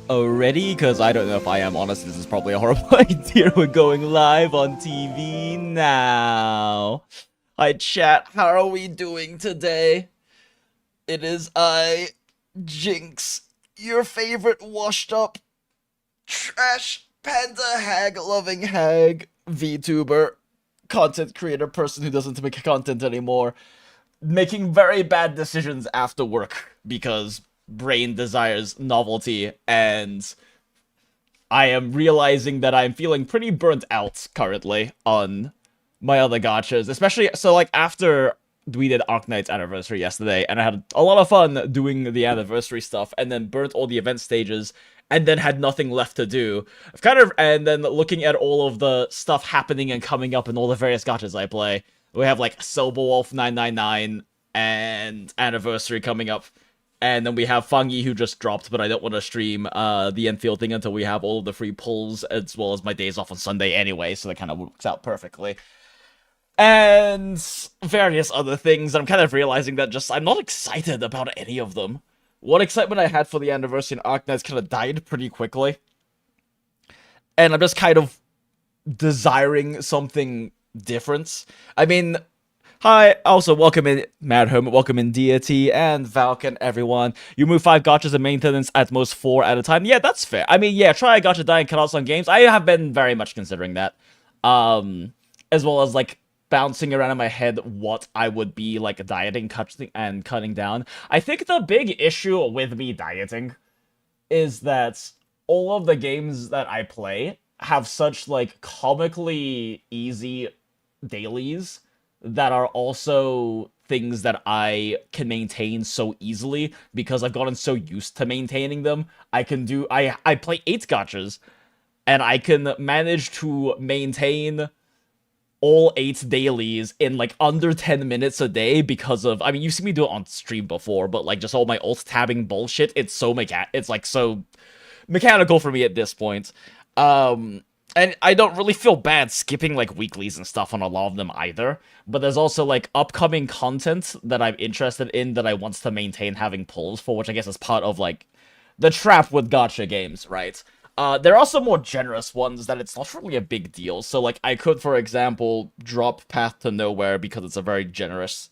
Already? Because I don't know if I am honest, this is probably a horrible idea. We're going live on TV now. Hi chat, how are we doing today? It is I, Jinx, your favorite washed up, trash, panda hag loving hag, VTuber, content creator, person who doesn't make content anymore, making very bad decisions after work because brain desires novelty, and I am realizing that I'm feeling pretty burnt out currently on my other gachas, especially so like after we did Arknight's anniversary yesterday, and I had a lot of fun doing the anniversary stuff, and then burnt all the event stages, and then had nothing left to do. I've kind of, and then looking at all of the stuff happening and coming up in all the various gachas I play, we have like Silverwolf 999 and anniversary coming up. And then we have Fungi, who just dropped, but I don't want to stream the Enfield thing until we have all of the free pulls, as well as my days off on Sunday anyway, so that kind of works out perfectly. And various other things. I'm kind of realizing that just I'm not excited about any of them. What excitement I had for the anniversary in Arknight's kind of died pretty quickly. And I'm just kind of desiring something different. I mean, hi, also welcome in Mad Hermit, welcome in Deity, and Valken, everyone. You move 5 gachas in maintenance, at most 4 at a time. Yeah, that's fair. I mean, yeah, try a gacha die and cut out some games. I have been very much considering that. As well as, like, bouncing around in my head what I would be, like, dieting and cutting down. I think the big issue with me dieting is that all of the games that I play have such, like, comically easy dailies that are also things that I can maintain so easily because I've gotten so used to maintaining them. I play 8 gachas, and I can manage to maintain all 8 dailies in like under 10 minutes a day because of, I mean, you've seen me do it on stream before, but like just all my alt tabbing bullshit, it's so mechanical for me at this point. And I don't really feel bad skipping, like, weeklies and stuff on a lot of them either. But there's also, like, upcoming content that I'm interested in that I want to maintain having pulls for, which I guess is part of, like, the trap with gacha games, right? There are also more generous ones that it's not really a big deal. So, like, I could, for example, drop Path to Nowhere because it's a very generous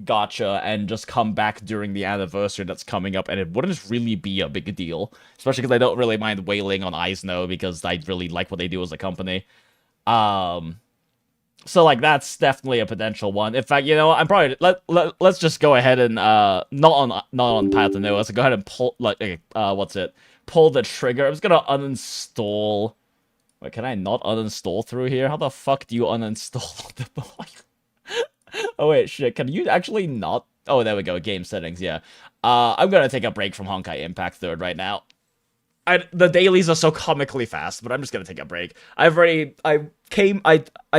gacha and just come back during the anniversary that's coming up, and it wouldn't really be a big deal, especially because I don't really mind wailing on Eisno because I really like what they do as a company. So like that's definitely a potential one. In fact, you know, I'm probably let's just go ahead and not on Path to Nowhere. Let's go ahead and pull pull the trigger. I'm just gonna uninstall. Wait, can I not uninstall through here? How the fuck do you uninstall the Oh wait, shit, can you actually not? Oh, there we go, game settings, yeah. I'm gonna take a break from Honkai Impact 3rd right now. The dailies are so comically fast, but I'm just gonna take a break. I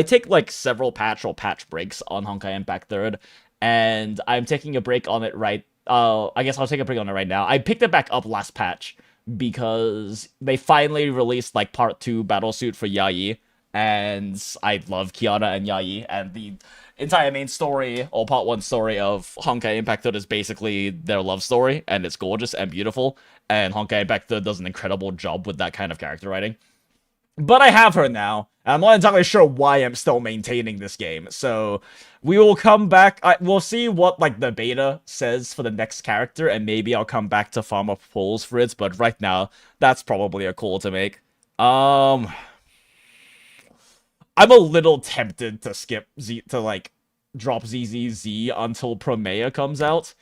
take like several patch breaks on Honkai Impact 3rd, and I'm taking a break on it I guess I'll take a break on it right now. I picked it back up last patch, because they finally released like part 2 battlesuit for Yayi, and I love Kiana and Yayi, and the entire main story, or part 1 story of Honkai Impact 3rd is basically their love story, and it's gorgeous and beautiful, and Honkai Impact 3rd does an incredible job with that kind of character writing. But I have her now, and I'm not entirely sure why I'm still maintaining this game. So we will come back. We'll see what like the beta says for the next character, and maybe I'll come back to farm up pulls for it. But right now, that's probably a call to make. I'm a little tempted to skip like drop ZZZ until Promea comes out.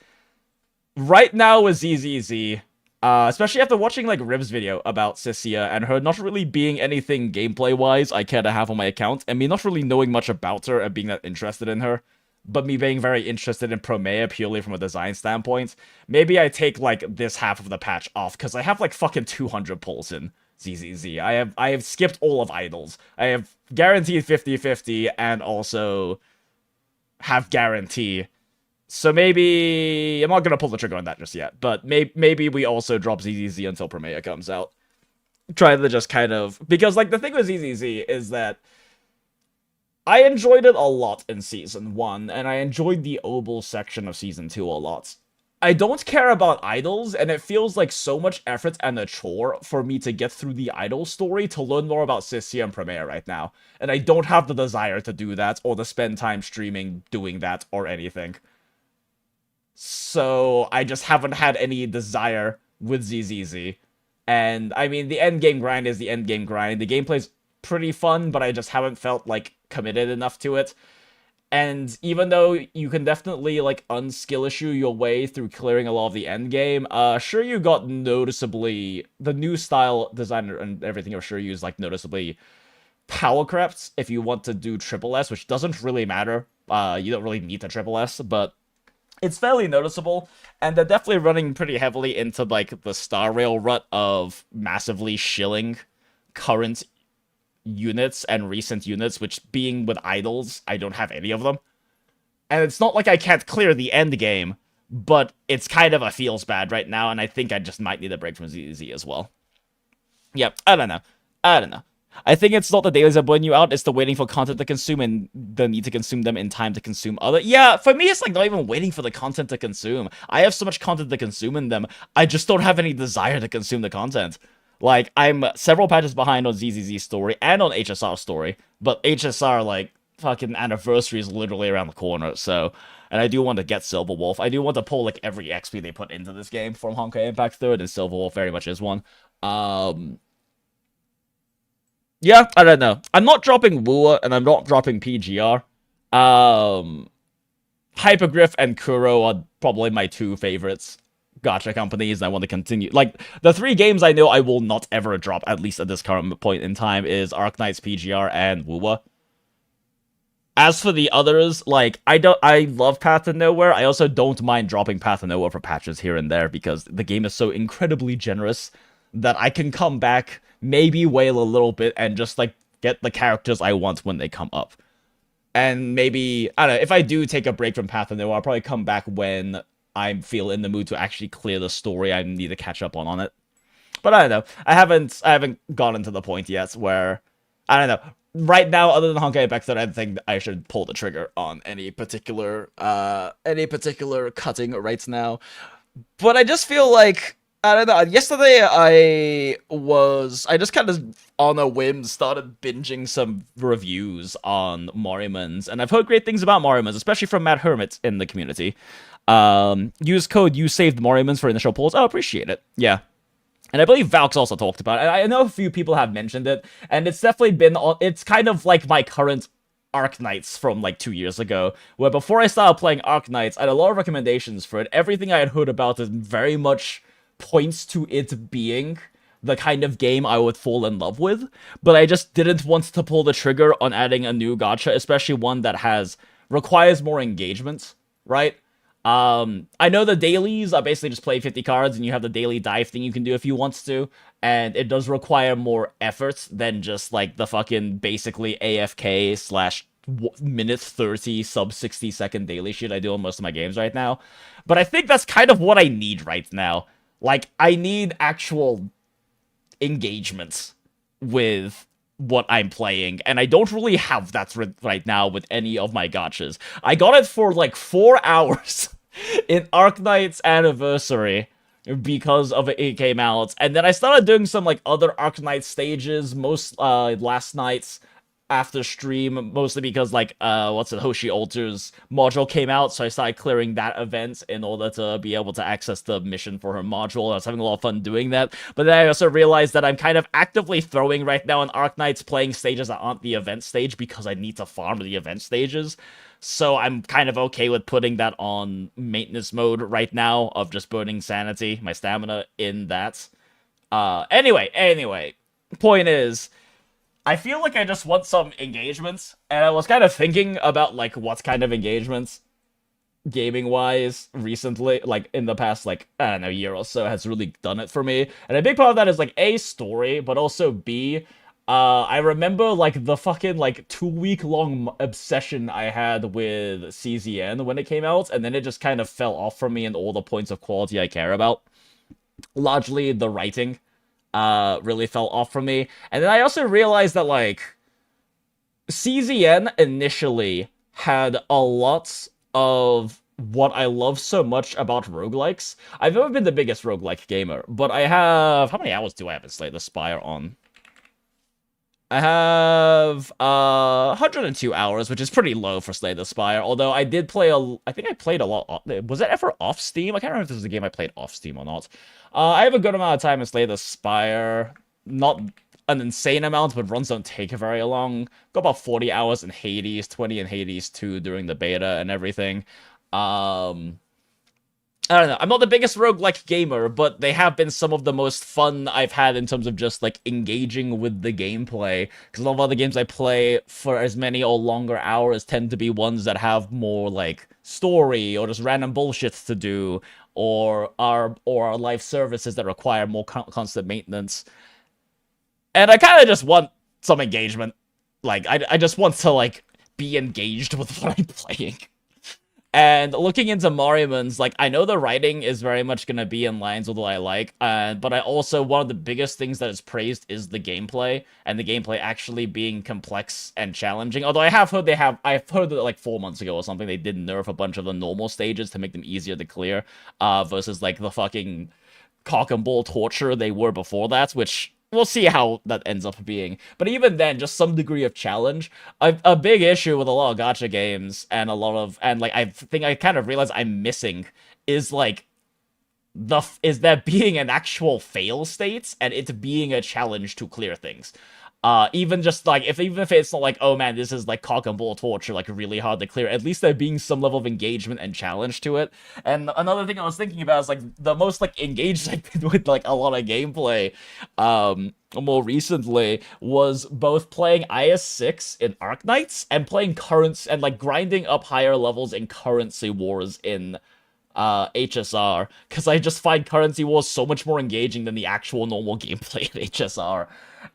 Right now with ZZZ, especially after watching like Riv's video about Cisia and her not really being anything gameplay-wise I care to have on my account, and me not really knowing much about her and being that interested in her, but me being very interested in Promea purely from a design standpoint, maybe I take like this half of the patch off, because I have like fucking 200 pulls in ZZZ. I have skipped all of idols. I have guaranteed 50-50 and also have guarantee. So maybe I'm not gonna pull the trigger on that just yet, but maybe we also drop ZZZ until Promea comes out. Try to just kind of, because like the thing with ZZZ is that I enjoyed it a lot in Season 1, and I enjoyed the Obel section of Season 2 a lot. I don't care about idols, and it feels like so much effort and a chore for me to get through the idol story to learn more about Cisia and Promea right now. And I don't have the desire to do that, or to spend time streaming doing that, or anything. So I just haven't had any desire with ZZZ. And, I mean, the endgame grind is the endgame grind. The gameplay's pretty fun, but I just haven't felt, like, committed enough to it. And even though you can definitely, like, unskill issue your way through clearing a lot of the endgame, Shiryu got noticeably... The new style designer and everything of Shiryu is, like, noticeably power crept if you want to do triple S, which doesn't really matter. You don't really need the triple S, but it's fairly noticeable, and they're definitely running pretty heavily into, like, the Star Rail rut of massively shilling current units and recent units, which being with idols, I don't have any of them. And it's not like I can't clear the end game, but it's kind of a feels bad right now, and I think I just might need a break from ZZ as well. Yep, I don't know. I think it's not the dailies that burn you out, it's the waiting for content to consume and the need to consume them in time to consume other. Yeah, for me, it's like not even waiting for the content to consume. I have so much content to consume in them, I just don't have any desire to consume the content. Like, I'm several patches behind on ZZZ story and on HSR story, but HSR, like, fucking anniversary is literally around the corner, so... And I do want to get Silver Wolf. I do want to pull, like, every XP they put into this game from Honkai Impact 3rd, and Silver Wolf very much is one. Yeah, I don't know. I'm not dropping Wua, and I'm not dropping PGR. Hypergriff and Kuro are probably my two favorites gacha companies, and I want to continue. Like, the three games I know I will not ever drop, at least at this current point in time, is Arknights, PGR, and Wua. As for the others, like, I love Path to Nowhere. I also don't mind dropping Path to Nowhere for patches here and there, because the game is so incredibly generous that I can come back, maybe wail a little bit, and just, like, get the characters I want when they come up. And maybe, I don't know, if I do take a break from Path to Nowhere, I'll probably come back when I feel in the mood to actually clear the story I need to catch up on it. But I don't know. I haven't gotten to the point yet where, I don't know. Right now, other than Honkai Impact, I don't think I should pull the trigger on any particular cutting right now. But I just feel like, I don't know, yesterday I just kind of, on a whim, started binging some reviews on Morimens, and I've heard great things about Morimens, especially from Matt Hermit in the community. Use code YouSavedMorimens for initial pulls. Oh, appreciate it. Yeah. And I believe Valks also talked about it. I know a few people have mentioned it, and it's definitely been, it's kind of like my current Arknights from like 2 years ago, where before I started playing Arknights, I had a lot of recommendations for it. Everything I had heard about it very much points to it being the kind of game I would fall in love with, but I just didn't want to pull the trigger on adding a new gacha, especially one that requires more engagement, right? I know the dailies are basically just play 50 cards and you have the daily dive thing you can do if you want to, and it does require more effort than just like the fucking basically AFK slash minute 30 sub 60 second daily shit I do on most of my games right now. But I think that's kind of what I need right now. Like, I need actual engagement with what I'm playing, and I don't really have that right now with any of my gachas. I got it for like 4 hours in Arknight's anniversary, because of it came out. And then I started doing some like other Arknight stages most last nights after stream, mostly because like Hoshi Altars module came out, so I started clearing that event in order to be able to access the mission for her module. I was having a lot of fun doing that, but then I also realized that I'm kind of actively throwing right now in Arknights playing stages that aren't the event stage because I need to farm the event stages. So I'm kind of okay with putting that on maintenance mode right now of just burning sanity, my stamina in that. Anyway, point is, I feel like I just want some engagements, and I was kind of thinking about, like, what kind of engagements, gaming-wise, recently, like, in the past, like, I don't know, year or so, has really done it for me. And a big part of that is, like, A, story, but also B, I remember, like, the fucking, like, 2-week-long obsession I had with CZN when it came out, and then it just kind of fell off from me in all the points of quality I care about. Largely the writing really fell off from me. And then I also realized that, like, CZN initially had a lot of what I love so much about roguelikes. I've never been the biggest roguelike gamer, but I have... How many hours do I have in Slay the Spire on? I have 102 hours, which is pretty low for Slay the Spire, although I did play I think I played a lot... Was it ever off Steam? I can't remember if this was a game I played off Steam or not. I have a good amount of time in Slay the Spire. Not an insane amount, but runs don't take very long. Got about 40 hours in Hades, 20 in Hades 2 during the beta and everything. I don't know, I'm not the biggest roguelike gamer, but they have been some of the most fun I've had in terms of just, like, engaging with the gameplay. Because a lot of other games I play for as many or longer hours tend to be ones that have more, like, story or just random bullshit to do, or are live services that require more constant maintenance. And I kind of just want some engagement. Like, I just want to, like, be engaged with what I'm playing. And looking into Morimens, like, I know the writing is very much going to be in lines with what I like, but I also, one of the biggest things that is praised is the gameplay, and the gameplay actually being complex and challenging. Although I've heard that, like, 4 months ago or something, they did nerf a bunch of the normal stages to make them easier to clear, versus, like, the fucking cock and ball torture they were before that, which... We'll see how that ends up being. But even then, just some degree of challenge. A big issue with a lot of gacha games and like, I think I kind of realized I'm missing is, like, is there being an actual fail state and it being a challenge to clear things. Even just, like, even if it's not like, oh man, this is, like, cock and ball torture, like, really hard to clear, at least there being some level of engagement and challenge to it. And another thing I was thinking about is, like, the most, like, engaged I've been with, like, a lot of gameplay, more recently, was both playing IS-6 in Arknights and playing and, like, grinding up higher levels in Currency Wars in HSR, because I just find Currency Wars so much more engaging than the actual normal gameplay in HSR.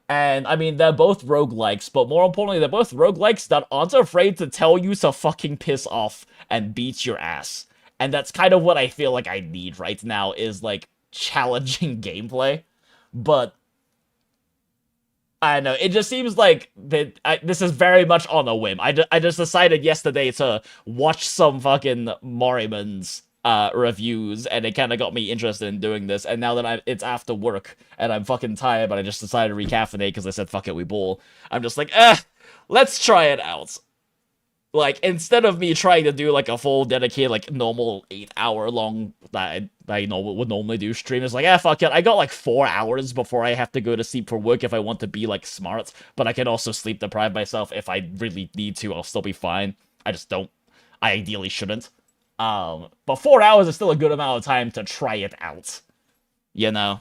And, I mean, they're both roguelikes, but more importantly, they're both roguelikes that aren't afraid to tell you to fucking piss off and beat your ass. And that's kind of what I feel like I need right now, is, like, challenging gameplay. But, I don't know, it just seems like that this is very much on a whim. I just decided yesterday to watch some fucking Morimens reviews, and it kind of got me interested in doing this, and now that it's after work, and I'm fucking tired, but I just decided to recaffeinate because I said, fuck it, we ball. I'm just like, let's try it out. Like, instead of me trying to do, like, a full dedicated, like, normal 8-hour long, that I would normally do stream, it's like, fuck it, I got, like, 4 hours before I have to go to sleep for work if I want to be, like, smart, but I can also sleep deprive myself if I really need to, I'll still be fine. I just don't. I ideally shouldn't. But 4 hours is still a good amount of time to try it out. You know?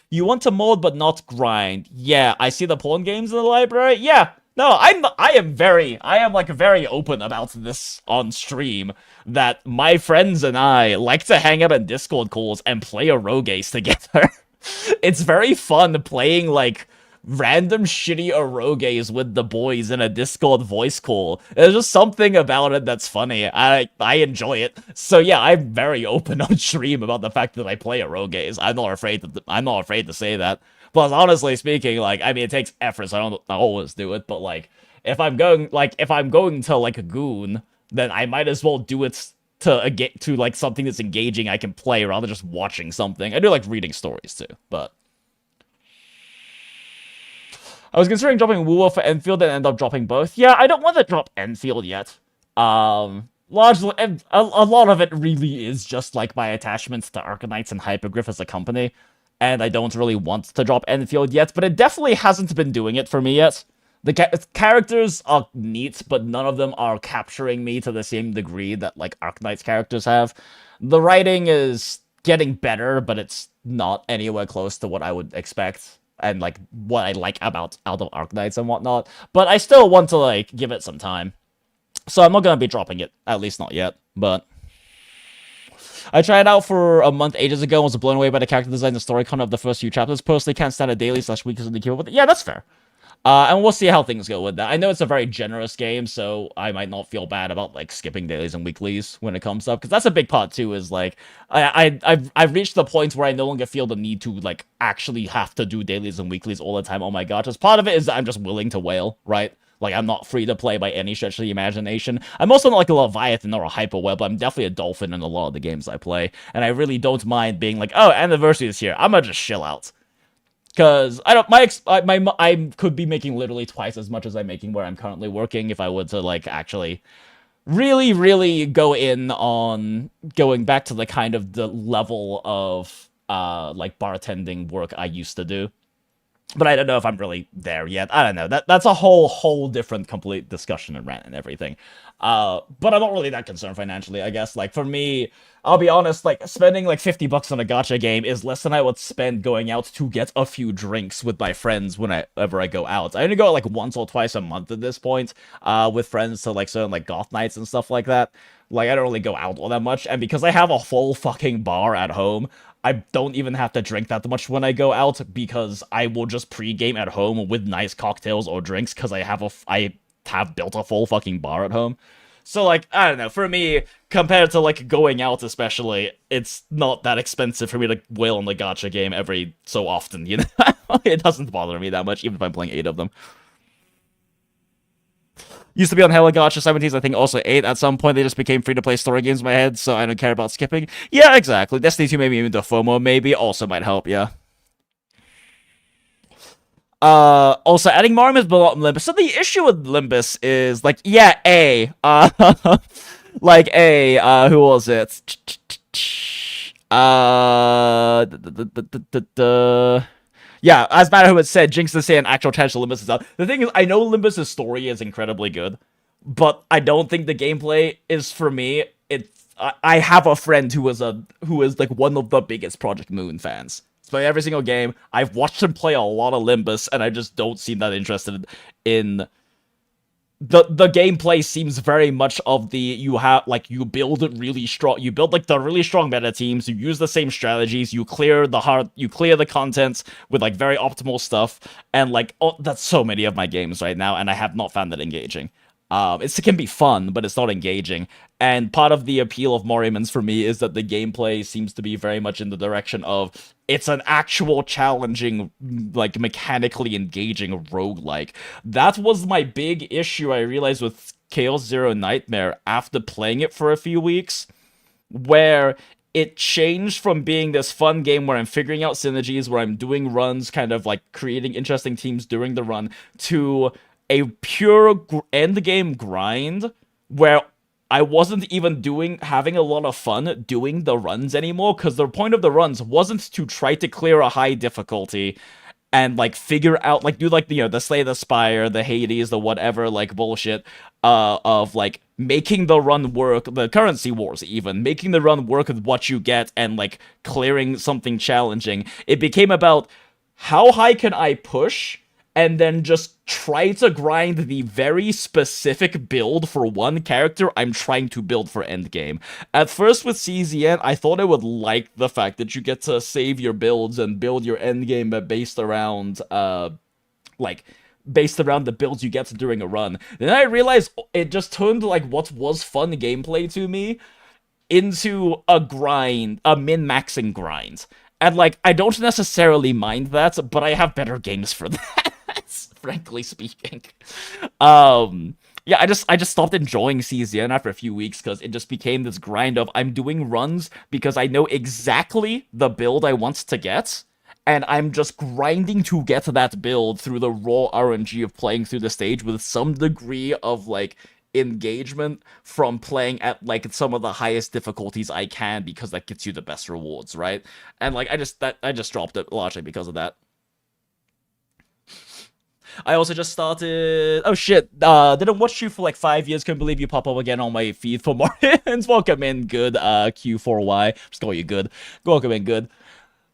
You want to mod but not grind. Yeah, I see the porn games in the library. Yeah, no, I am very open about this on stream, that my friends and I like to hang out in Discord calls and play eroges together. It's very fun playing, like, random shitty eroges with the boys in a Discord voice call. There's just something about it that's funny. I enjoy it. So yeah, I'm very open on stream about the fact that I play eroges. I'm not afraid to say that. Plus, honestly speaking, like, I mean, it takes effort, so I don't always do it, but, like, if I'm going to, like, a Goon, then I might as well do it to like something that's engaging I can play rather than just watching something. I do like reading stories too, but I was considering dropping Woo for Enfield and end up dropping both. Yeah, I don't want to drop Enfield yet. Largely, a lot of it really is just like my attachments to Arcanites and Hypergriff as a company, and I don't really want to drop Enfield yet, but it definitely hasn't been doing it for me yet. The characters are neat, but none of them are capturing me to the same degree that, like, Arcanite's characters have. The writing is getting better, but it's not anywhere close to what I would expect, and, like, what I like about out of Arcanites and whatnot. But I still want to, like, give it some time. So I'm not gonna be dropping it, at least not yet, but I tried it out for a month ages ago and was blown away by the character design and story content of the first few chapters. Personally, can't stand a daily/weekly in the queue, but yeah, that's fair. And we'll see how things go with that. I know it's a very generous game, so I might not feel bad about, like, skipping dailies and weeklies when it comes up, because that's a big part, too, is, like, I've reached the point where I no longer feel the need to, like, actually have to do dailies and weeklies all the time. Oh my god, just part of it is that I'm just willing to whale, right? Like, I'm not free to play by any stretch of the imagination. I'm also not like a Leviathan or a Hyper Whale, but I'm definitely a Dolphin in a lot of the games I play, and I really don't mind being like, oh, anniversary is here, I'm gonna just chill out. Because I could be making literally twice as much as I'm making where I'm currently working if I were to, like, actually really, really go in on going back to the kind of the level of, like, bartending work I used to do. But I don't know if I'm really there yet. I don't know. That's a whole different complete discussion and rant and everything. But I'm not really that concerned financially, I guess. Like, for me, I'll be honest, like, spending like $50 on a gacha game is less than I would spend going out to get a few drinks with my friends whenever I go out. I only go out like once or twice a month at this point, with friends to, like, certain, like, goth nights and stuff like that. Like, I don't really go out all that much, and because I have a full fucking bar at home, I don't even have to drink that much when I go out, because I will just pre-game at home with nice cocktails or drinks, because I have built a full fucking bar at home. So, like, I don't know, for me, compared to, like, going out especially, it's not that expensive for me to whale on the gacha game every so often, you know? It doesn't bother me that much, even if I'm playing 8 of them. Used to be on hella gacha 17s, I think also 8. At some point, they just became free-to-play story games in my head, so I don't care about skipping. Yeah, exactly. Destiny 2 maybe even to FOMO, maybe, also might help, yeah. Also, adding Morimens but not Limbus. So the issue with Limbus is, like, yeah, like, who was it? Yeah, as Matter who had said, Jinx is saying actual potential Limbus is out. The thing is, I know Limbus' story is incredibly good, but I don't think the gameplay is for me. I have a friend who is like one of the biggest Project Moon fans. He's playing every single game. I've watched him play a lot of Limbus, and I just don't seem that interested in the gameplay. Seems very much of the you build like the really strong meta teams, you use the same strategies, you clear the content with like very optimal stuff, and like, oh, that's so many of my games right now, and I have not found that engaging. It can be fun, but it's not engaging. And part of the appeal of Morimens for me is that the gameplay seems to be very much in the direction of it's an actual challenging, like, mechanically engaging roguelike. That was my big issue I realized with Chaos Zero Nightmare after playing it for a few weeks, where it changed from being this fun game where I'm figuring out synergies, where I'm doing runs, kind of like creating interesting teams during the run, to a pure endgame grind where I wasn't even having a lot of fun doing the runs anymore, because the point of the runs wasn't to try to clear a high difficulty and, like, figure out, like, do, like, the Slay the Spire, the Hades, the whatever, like, bullshit, of, like, making the run work, the currency wars even, making the run work with what you get and, like, clearing something challenging. It became about how high can I push, and then just try to grind the very specific build for one character I'm trying to build for endgame. At first with CZN, I thought I would like the fact that you get to save your builds and build your endgame based around, based around the builds you get to during a run. Then I realized it just turned, like, what was fun gameplay to me into a grind, a min-maxing grind. And, like, I don't necessarily mind that, but I have better games for that. Frankly speaking. Yeah, I just stopped enjoying CZN after a few weeks because it just became this grind of I'm doing runs because I know exactly the build I want to get, and I'm just grinding to get that build through the raw RNG of playing through the stage with some degree of like engagement from playing at like some of the highest difficulties I can because that gets you the best rewards, right? And like I just dropped it largely because of that. I also just started. Oh shit! Didn't watch you for like 5 years. Couldn't believe you pop up again on my feed for Morimens. Welcome in, good. Q4Y. Just call you good. Welcome in, good.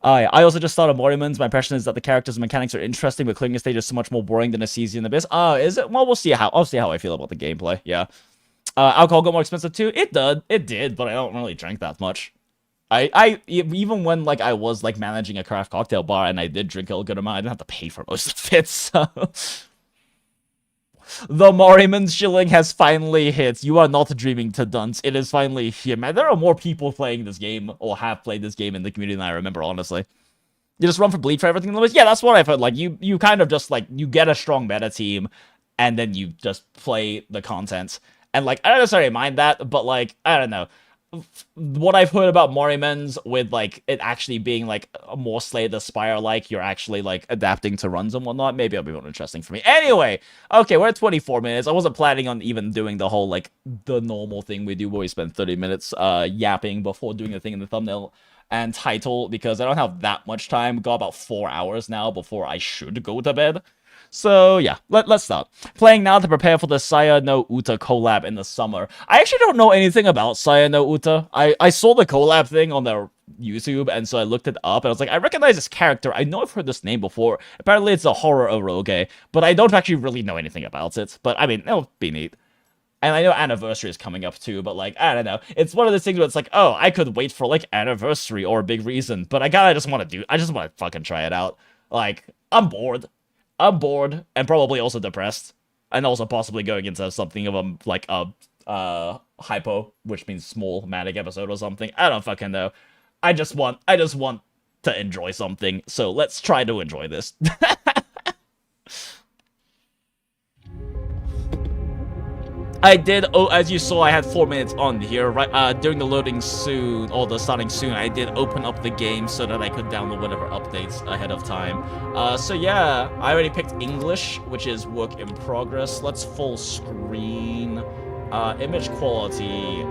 Yeah, I also just started Morimens. My impression is that the characters and mechanics are interesting, but clicking stage is so much more boring than a CZ in Abyss. Is it? Well, we'll see how. I'll see how I feel about the gameplay. Yeah. Alcohol got more expensive too. It did, but I don't really drink that much. I even when like I was like managing a craft cocktail bar and I did drink a good amount, I didn't have to pay for most of it. So the Morimens shilling has finally hit. You are not dreaming to dunce. It is finally here, man. There are more people playing this game or have played this game in the community than I remember, honestly. You just run for bleed for everything. Yeah, that's what I've heard. Like you kind of just like you get a strong meta team, and then you just play the content. And like I don't necessarily mind that, but like I don't know. What I've heard about Morimens with like it actually being like a more Slay the Spire like you're actually like adapting to runs and whatnot, maybe it'll be more interesting for me. Anyway, okay, we're at 24 minutes. I wasn't planning on even doing the whole like the normal thing we do where we spend 30 minutes yapping before doing the thing in the thumbnail and title because I don't have that much time. Got about 4 hours now before I should go to bed. So yeah, let's start. Playing now to prepare for the Saya no Uta collab in the summer. I actually don't know anything about Saya no Uta. I saw the collab thing on their YouTube, and so I looked it up, and I was like, I recognize this character. I know I've heard this name before. Apparently it's a horror eroge, but I don't actually really know anything about it. But I mean, it'll be neat. And I know Anniversary is coming up too, but like, I don't know. It's one of those things where it's like, oh, I could wait for like Anniversary or a big reason, but I just want to fucking try it out. Like, I'm bored and probably also depressed, and also possibly going into something of a hypo, which means small manic episode or something. I don't fucking know. I just want to enjoy something. So let's try to enjoy this. I did, as you saw, I had 4 minutes on here, right, during the loading soon, or the starting soon, I did open up the game so that I could download whatever updates ahead of time. So yeah, I already picked English, which is work in progress. Let's full screen. Image quality,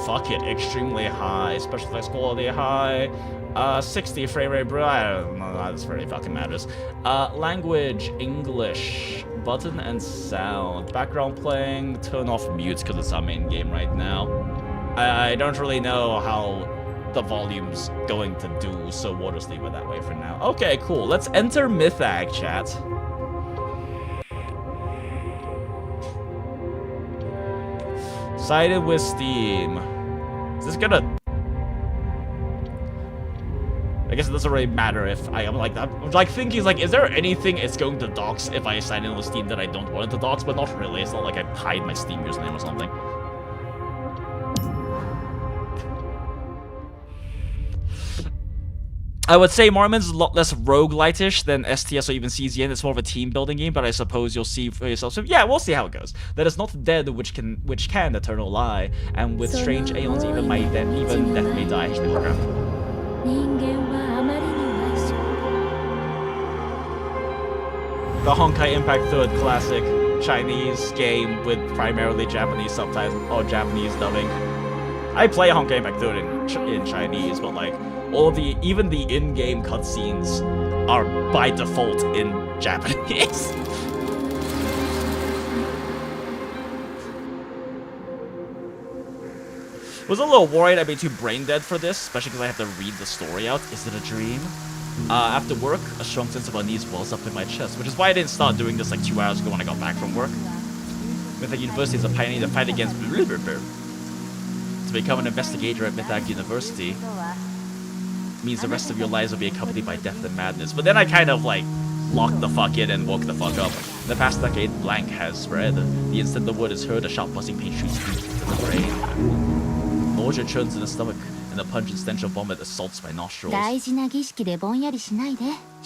fuck it, extremely high. Special effects quality high. 60 frame rate, bro, I don't know, that really fucking matters. Language, English, button and sound. Background playing, turn off mute because it's our main game right now. I don't really know how the volume's going to do, so we'll just leave it that way for now. Okay, cool, let's enter Mythag, chat. Sided with Steam. Is this gonna... I guess it doesn't really matter if I'm like thinking like, is there anything it's going to dox if I sign in with Steam that I don't want it to dox? But not really. It's not like I hide my Steam username or something. I would say Morimens is a lot less roguelite-ish than STS or even CZN. It's more of a team-building game, but I suppose you'll see for yourself. So yeah, we'll see how it goes. That is not dead, which can eternal lie, and with strange aeons, even death may die. HP holograph. The Honkai Impact 3rd classic Chinese game with primarily Japanese subtitles or Japanese dubbing. I play Honkai Impact 3rd in Chinese, but like even the in-game cutscenes are by default in Japanese. Was a little worried I'd be too brain dead for this, especially because I have to read the story out. Is it a dream? After work, a strong sense of unease wells up in my chest, which is why I didn't start doing this like 2 hours ago when I got back from work. Mythag University is a pioneer to fight against to become an investigator at Mythag University means the rest of your lives will be accompanied by death and madness. But then I kind of like locked the fuck in and woke the fuck up. In the past decade, blank has spread. The instant the word is heard, a sharp buzzing pain shoots deep into the brain. Nausea churns in the stomach, and the pungent stench of vomit assaults my nostrils.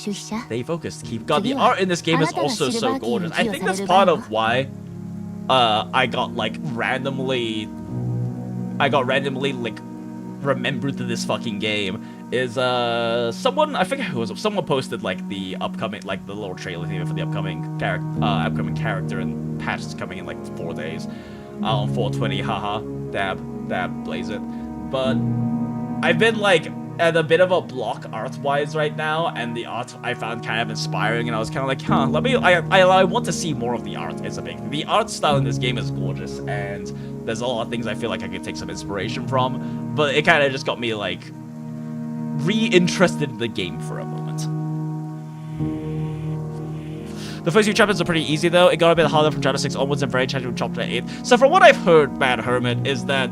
Stay focused, keep God. The art in this game is also so gorgeous. I think that's part of why I got randomly like remembered to this fucking game is someone, I forget who it was, someone posted like the upcoming, like the little trailer thing for the upcoming character and patch is coming in like 4 days on 420. Haha, dab blaze it. But I've been like at a bit of a block art-wise right now, and the art I found kind of inspiring, and I was kind of like, huh, I want to see more of the art. Is a big thing. The art style in this game is gorgeous, and there's a lot of things I feel like I could take some inspiration from, but it kind of just got me like re-interested in the game for a moment. The first few chapters are pretty easy though. It got a bit harder from chapter 6 onwards and very challenging from chapter 8. So from what I've heard, Bad Hermit, is that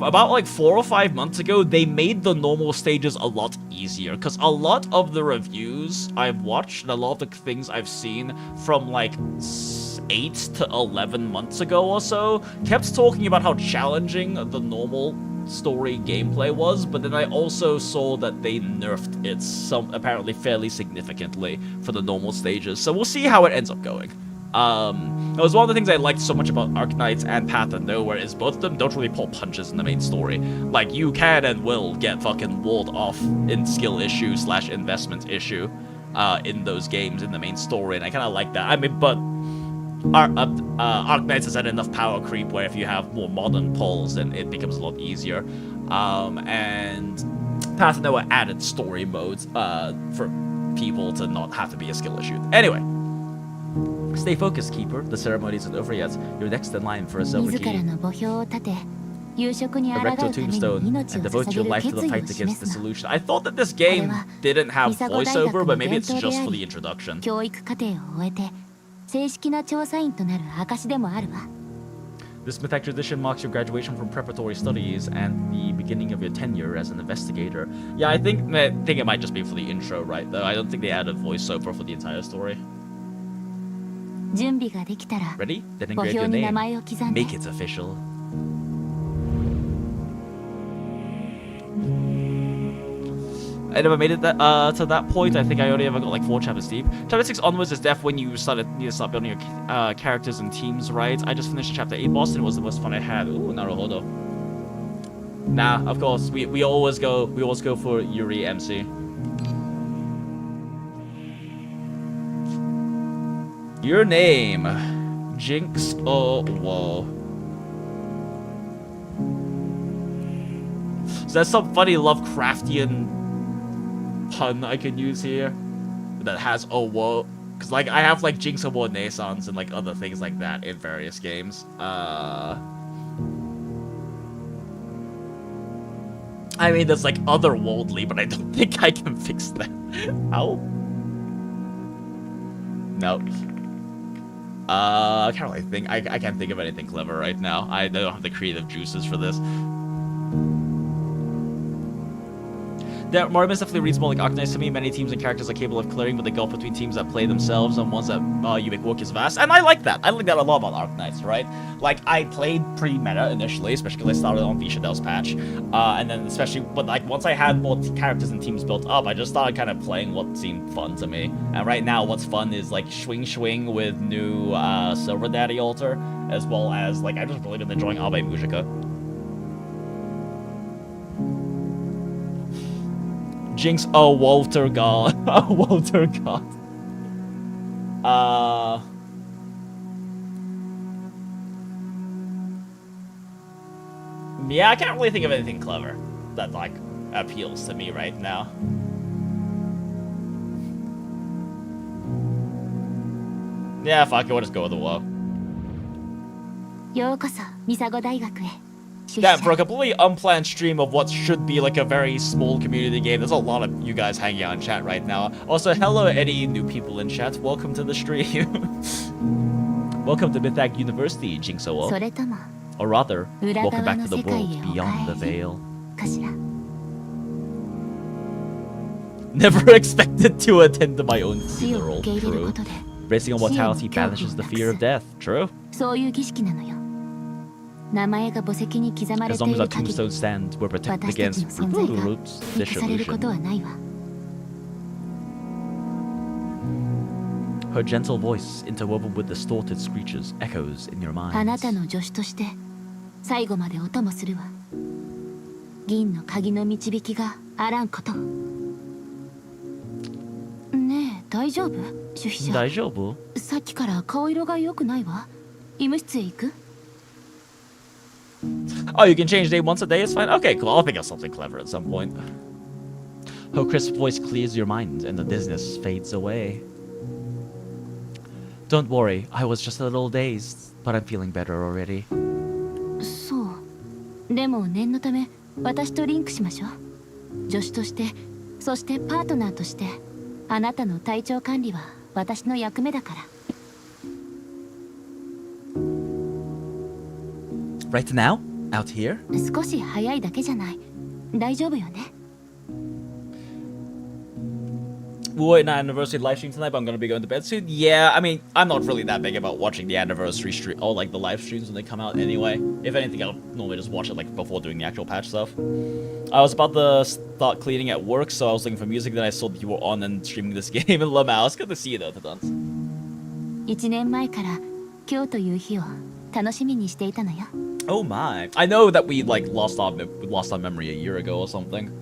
about like 4 or 5 months ago, they made the normal stages a lot easier, because a lot of the reviews I've watched and a lot of the things I've seen from like 8 to 11 months ago or so kept talking about how challenging the normal story gameplay was, but then I also saw that they nerfed it apparently fairly significantly for the normal stages, so we'll see how it ends up going. It was one of the things I liked so much about Arknights and Path of Nowhere is both of them don't really pull punches in the main story. Like, you can and will get fucking walled off in skill issue / investment issue in those games in the main story, and I kind of like that. I mean, but Arknights has had enough power creep where if you have more modern pulls, then it becomes a lot easier. And Path of Nowhere added story modes for people to not have to be a skill issue. Anyway. Stay focused, Keeper. The ceremony isn't over yet. You're next in line for a silver key. Erect your tombstone and devote your life to the fight against dissolution. I thought that this game didn't have voiceover, but maybe it's just for the introduction. This mythic tradition marks your graduation from preparatory studies and the beginning of your tenure as an investigator. Yeah, I think it might just be for the intro, right? Though I don't think they added voiceover for the entire story. Ready? Then engrave your name. Make it official. I never made it to that point. I think I only ever got like 4 chapters deep. Chapter 6 onwards is definitely when you need to start building your characters and teams, right? I just finished chapter 8 boss and it was the most fun I had. Ooh, Naruhodo. Nah, of course. We always go for Yuri MC. Your name, Jinx. Oh, whoa. So that's some funny Lovecraftian pun I can use here that has oh whoa, because like I have like Jinx of War Naissance and like other things like that in various games. I mean, that's like otherworldly, but I don't think I can fix that. How? No. I can't really think. I can't think of anything clever right now. I don't have the creative juices for this. Morimens definitely reads more like Arknights to me. Many teams and characters are capable of clearing, but the gulf between teams that play themselves and ones that you make work is vast. And I like that. I like that a lot about Arknights, right? Like, I played pretty meta initially, especially because I started on Vishadel's patch. And then especially, but like, once I had more characters and teams built up, I just started kind of playing what seemed fun to me. And right now, what's fun is like Swing with new Silver Daddy Altar, as well as, like, I've just really been enjoying Abe Mujika. Jinx, oh, Walter God. Oh, Walter God. Yeah, I can't really think of anything clever that, like, appeals to me right now. Yeah, fuck it, we'll just go with the WoW. Yeah, for a completely unplanned stream of what should be like a very small community game, there's a lot of you guys hanging out in chat right now. Also, hello any new people in chat. Welcome to the stream. Welcome to Mythag University, Jinxo. Or rather, welcome back to the world beyond the veil. Never expected to attend to my own funeral. True. Racing on mortality banishes the fear of death. True. As long as our tombstones stand, we're protected against dissolution. Her gentle voice, interwoven with distorted screeches, echoes in your あな mind. たの助手として最後までお供するわ。銀の鍵の導きがあらんこと。ねえ、大丈夫？主筆者。大丈夫？さっきから顔色が良くないわ。医務室へ行く？ Oh, you can change day once a day, it's fine? Okay, cool. I'll think of something clever at some point. Her crisp voice clears your mind, and the dizziness fades away. Don't worry, I was just a little dazed, but I'm feeling better already. そう。でも念のため私とリンクしましょう。助手として、そしてパートナーとして、あなたの体調管理は私の役目だから。Right now? Out here? 少し早いだけじゃない。大丈夫よね。We're in an anniversary live stream tonight, but I'm gonna be going to bed soon. Yeah, I mean, I'm not really that big about watching the anniversary stream or like the live streams when they come out anyway. If anything, I'll normally just watch it like before doing the actual patch stuff. I was about to start cleaning at work, so I was looking for music. Then I saw that you were on and streaming this game in Lamau. It's good to see you though, Tadans. 1年前から今日という日を楽しみにしていたのよ。Oh my! I know that we like lost our memory a year ago or something.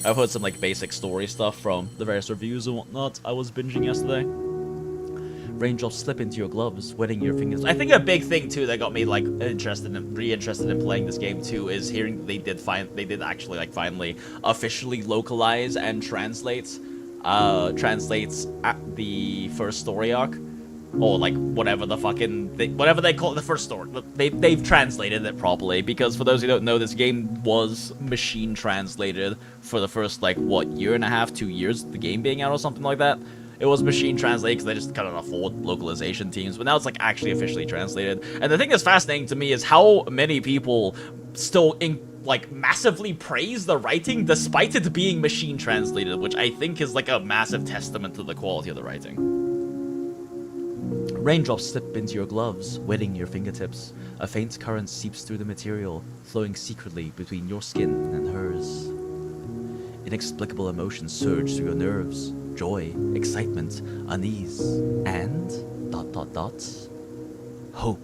I've heard some like basic story stuff from the various reviews and whatnot. I was binging yesterday. Raindrops slip into your gloves, wetting your fingers. I think a big thing too that got me like interested in playing this game too is hearing they did actually like finally officially localize and translates the first story arc. Or like whatever the fucking whatever they call it, the first story. They've translated it properly, because for those who don't know, this game was machine translated for the first like what, year and a half, 2 years, the game being out or something like that. It was machine translated because they just couldn't afford localization teams, but now it's like actually officially translated. And the thing that's fascinating to me is how many people still like massively praise the writing despite it being machine translated, which I think is like a massive testament to the quality of the writing. Raindrops slip into your gloves, wetting your fingertips. A faint current seeps through the material, flowing secretly between your skin and hers. Inexplicable emotions surge through your nerves. Joy, excitement, unease, and... hope.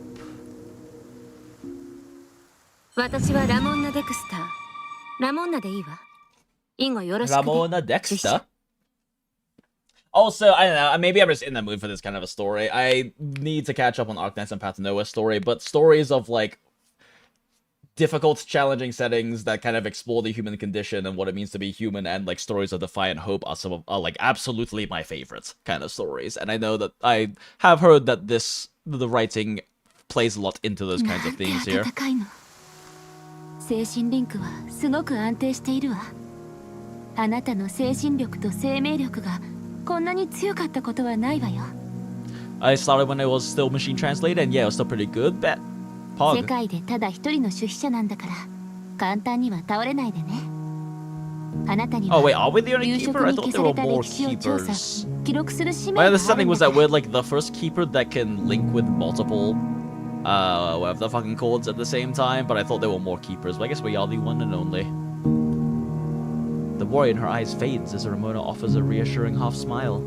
私はラモンナ・デクスター。ラモンナでいいわ。以後よろしくね。Ramona Dexter? Also, I don't know, maybe I'm just in the mood for this kind of a story. I need to catch up on Arknights and Path to Nowhere story, but stories of, like, difficult, challenging settings that kind of explore the human condition and what it means to be human, and, like, stories of defiant hope are like, absolutely my favorite kind of stories. And I know that I have heard that the writing plays a lot into those kinds of themes here. 精神リンクはすごく安定しているわ。あなたの精神力と生命力がこんなに強かったことはないわよ。I started when it was still machine translated, and yeah, it was still pretty good, but... 世界でただ一人の主筆者なんだから、簡単には倒れないでね。あなたには Oh wait, are we the only 夕 keeper? I 食に thought 消 there さ were れた more 歴史を調査、 keepers. 記録する使命 My があるん understanding だ was か that ら。 we're like the first keeper that can link with multiple, whatever the fucking chords at the same time, but I thought there were more keepers, but I guess we are the one and only. The worry in her eyes fades as Ramona offers a reassuring half smile.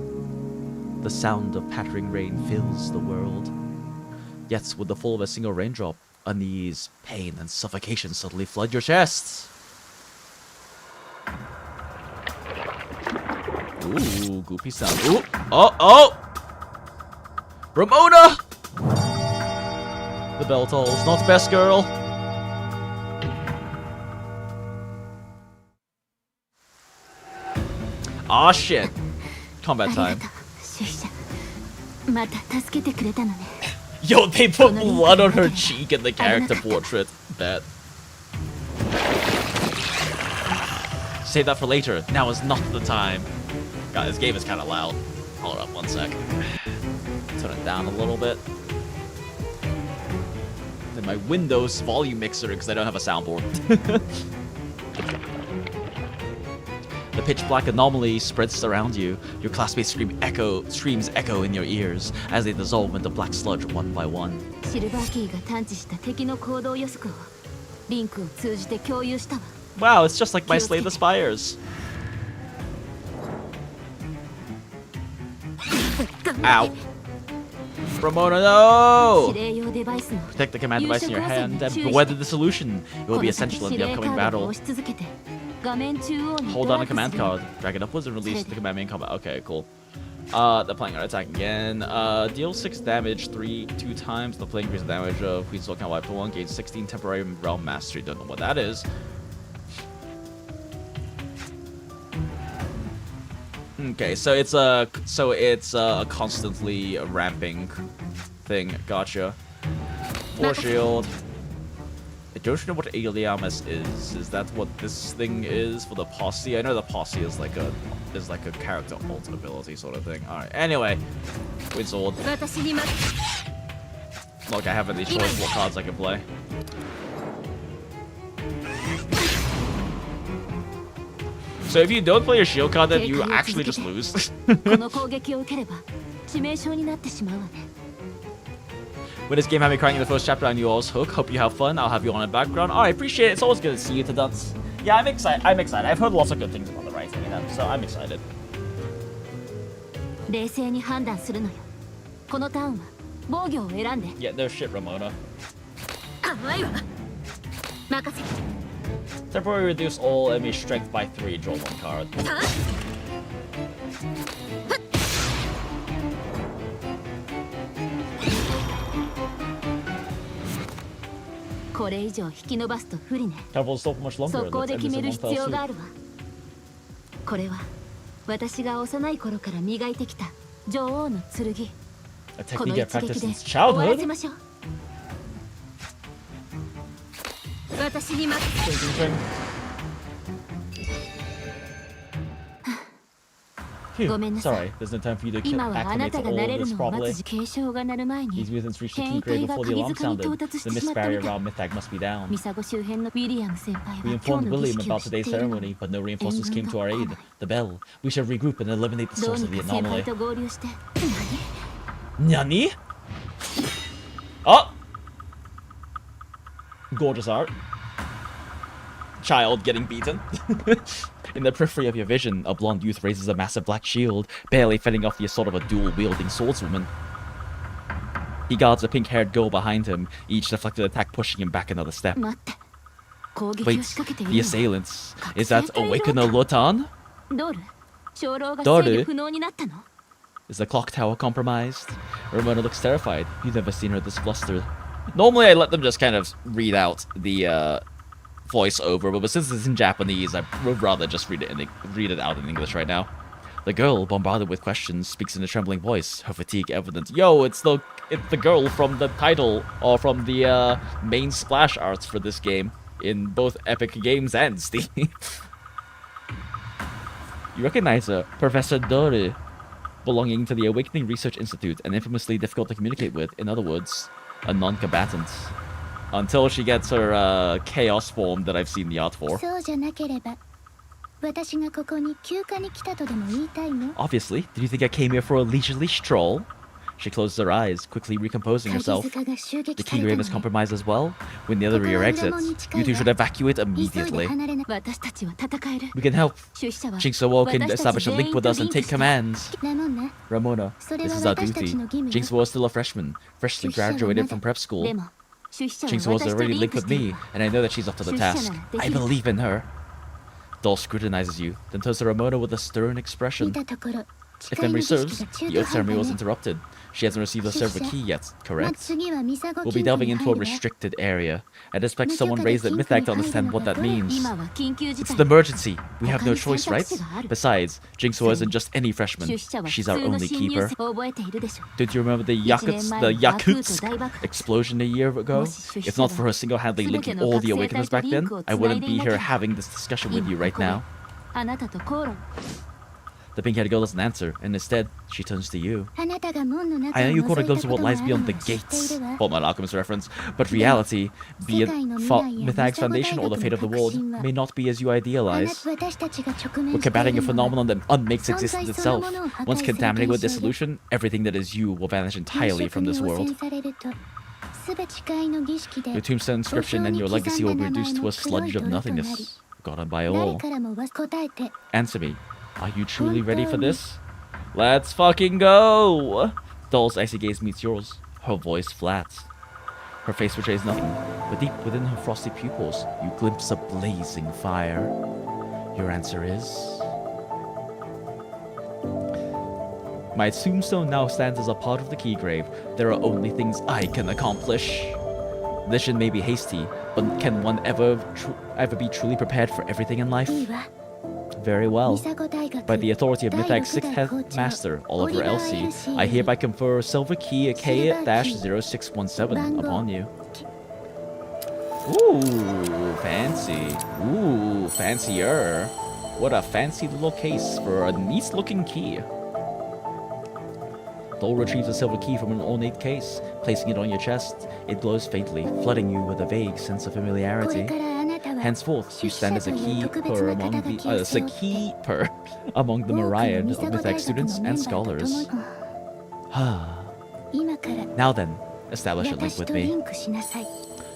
The sound of pattering rain fills the world. Yet, with the fall of a single raindrop, unease, pain, and suffocation suddenly flood your chests. Ooh, goopy sound. Ooh, oh! Ramona! The bell tolls, not best girl. Aw, shit. Combat あり time. がとう、主筆者。また助けてくれたのね。Yo, they put blood on her cheek in the character portrait. Bet. Save that for later. Now is not the time. God, this game is kind of loud. Hold up one sec. Turn it down a little bit. Then my Windows volume mixer, because I don't have a soundboard. The pitch-black anomaly spreads around you. Your classmates' screams echo in your ears as they dissolve into black sludge one by one. シルバーキーが探知した敵の行動予測をリンクを通じて共有したわ。Wow, it's just like my Slay the Spires. Ow. Ramona, no! 指令用デバイスの Protect the command 優 device 秀 in your 光線 hand に and 注意 weather して the solution. It こ will be の先 essential 指 in the 令カ upcoming ード battle. を押し続けて画面中央に Hold ド on ラ the ッグ command する card, drag it upwards and release the command main combat. Okay, cool. The playing card attack again. Deal 6 damage 2 times. The playing increase damage of Queen's Can wipe to 1. Gain 16 temporary realm mastery. Don't know what that is. Okay, so it's a constantly ramping thing. Gotcha. War shield. I don't know what Aliamus is. Is that what this thing is for the posse? I know the posse is like a character alt ability sort of thing. Alright, anyway. Wind sword. 私に待つ Look, I have any choice what cards I can play. So if you don't play your shield card, then you actually just lose. この攻撃を受ければ致命傷になってしまうわね When this game had me crying in the first chapter, I knew I was hooked. Hope you have fun. I'll have you on in the background. Alright, appreciate it. It's always good to see you to dance. Yeah, I'm excited. I've heard lots of good things about the writing in them, so I'm excited. 冷静に判断するのよこのターンは防御を選んで Yeah, no shit, Ramona. 甘いわ任せ Temporarily reduce all enemy strength by 3. Draw 1 card. これ以上引き伸ばすと不利ね Travel is still much longer. 速攻で Let's end 決 this め in る one 必 fell 要が swoop. あるわこれは私が幼い頃から磨いてきた女王の剣 A この technique 一 I 撃 practiced で since 終わら childhood. せましょう私に待つ Thinking. Phew, ごめんなさい sorry, there's no time for you to 今はあな acclimate た to が all 慣れる this のを待 properly. つ警鐘が鳴る前に These mutants reached the 変 key 異 grade 体が before the 鍵 alarm 塚に sounded. 到達し The てし mist まったみ barrier たい around Mythag must be down. ミサゴ周辺のウィリアム先輩 We は今 informed 日の儀 William 式を about 知ってい today's るの ceremony, but no reinforcements came 援軍 to our が来 aid. ない The bell. We should regroup and eliminate the どう source に of か the 先輩 anomaly. と合流して Nani? Oh! Gorgeous art. Child getting beaten. In the periphery of your vision, a blonde youth raises a massive black shield, barely fending off the assault of a dual-wielding swordswoman. He guards a pink-haired girl behind him, each deflected attack pushing him back another step. 待って攻撃を Wait, 仕掛けてい the るの assailants. Is that Awakener Lotan? ドール長老がドール制御不能になったの Is the clock tower compromised? Ramona looks terrified. You've never seen her this flustered. Normally I let them just kind of read out the voiceover, but since it's in Japanese, I would rather just read it out in English right now. The girl, bombarded with questions, speaks in a trembling voice, her fatigue evident. Yo, it's the girl from the title, or from the main splash arts for this game, in both Epic Games and Steam. You recognize her, Professor Dore, belonging to the Awakening Research Institute, and infamously difficult to communicate with, in other words, a non-combatant. Until she gets her chaos form that I've seen the art for. そうじゃなければ私がここに休暇に来たとでも言いたいの Obviously, did you think I came here for a leisurely stroll? She closes her eyes, quickly recomposing herself. 鍵塚が襲 The 撃さ key れ grave た is のね compromised as well. When the other rear exits, you two should evacuate 急いで immediately. 離れな私たちは戦える We can help. 出資者は Jinx Awoke can 私たち establish a 全 link 員 with と us リン and ク take して commands. なもんね Ramona, それ this は is our 私たち duty. の義務よ Jinx was still a freshman, freshly 出資者はま graduated だ from prep school. でも出資者 Jinx は was 私と already リン linked クし with てい me, る and I know that she's up to the task. I believe in her. Doll scrutinizes you, then turns to Ramona with a stern 見 expression. たところ If 誓いの memory 儀式 serves, が中 the 途 oath 半 ceremony 端 was ね interrupted. She hasn't received a server key yet, ま correct? 次はミサゴ We'll be 金庫 delving に into 入 a るわ restricted area. I'd expect 無許 someone 可で raised at 金庫 Mythag に to 入る understand の what が that どう means. 今は緊急事 It's 態 an emergency. We have 他 no に選 choice, 択 right? 肢がある Besides, Jinxo isn't just any freshman. 出資者は She's 普 our 通の only 侵入 keeper. 者覚えているでしょ Don't you remember the 1年 Yakutsk, 前 the のバクート Yakutsk 大爆発 explosion a year ago? もし出資 If 者 not が for her single-handedly 全て linking の all 覚 the 醒 Awakeners 体 back とリン then, クを I つない wouldn't で be いなけ here れば having this discussion with 今 you こ right こで now. あなたと口論 The pink-haired girl doesn't answer, and instead, she turns to you. あなたが門の中を I know you 覗 caught a いた glimpse こ of と what があ lies るの beyond the は知ってい gates. るわ Fullmetal Alchemist reference. But reality, be it 世界の未来や Mythag's foundation or the fate of the world, may not be as you idealize. 私たちが直面 We're してい combating a るのは phenomenon that unmakes 存在 existence その itself. ものを破壊 Once する contaminated with 現象で dissolution, everything that is you will vanish 夕 entirely 食 from に this 汚 world. 染されるとすべ誓いの儀式で Your tombstone inscription and your legacy will be reduced to a sludge of 黒い泥となり nothingness, forgotten by 誰 all. からも答えて Answer me. Are you truly ready for this? Let's fucking go! Doll's icy gaze meets yours, her voice flat. Her face betrays nothing, but deep within her frosty pupils, you glimpse a blazing fire. Your answer is... My tombstone now stands as a part of the key grave. There are only things I can accomplish. Mission may be hasty, but can one ever be truly prepared for everything in life? Very well. By the authority of Mythag's 6th Headmaster, Oliver Elsie, I hereby confer Silver Key K-0617 upon you. Ooh, fancy. Ooh, fancier. What a fancy little case for a nice-looking key. Dole retrieves a silver key from an ornate case, placing it on your chest. It glows faintly, flooding you with a vague sense of familiarity. Henceforth, you stand as a keeper among the myriad of Mythag students and scholars. Now then, establish a link with me.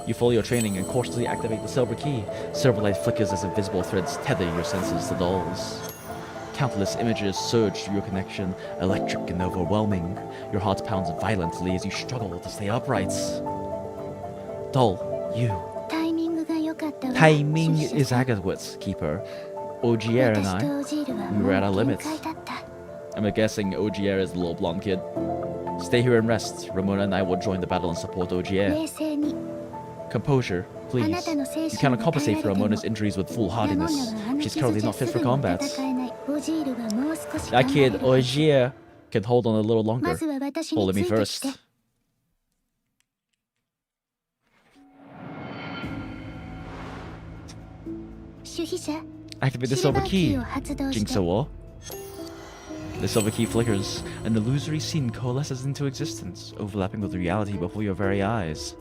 You follow your training and cautiously activate the silver key. Silver light flickers as invisible threads tether your senses to dolls. Countless images surge through your connection, electric and overwhelming. Your heart pounds violently as you struggle to stay upright. Doll, you. Timing is adequate, Keeper. Ogier and I, we were at our limits. I'm guessing Ogier is the little blonde kid. Stay here and rest. Ramona and I will join the battle and support Ogier. Composure, please. You cannot compensate for Ramona's injuries with foolhardiness. She's currently not fit for combat. That kid, Ogier, can hold on a little longer. Follow me first. Activate the silver key, Jinxawo. The silver key flickers, an illusory scene coalesces into existence, overlapping with reality before your very eyes.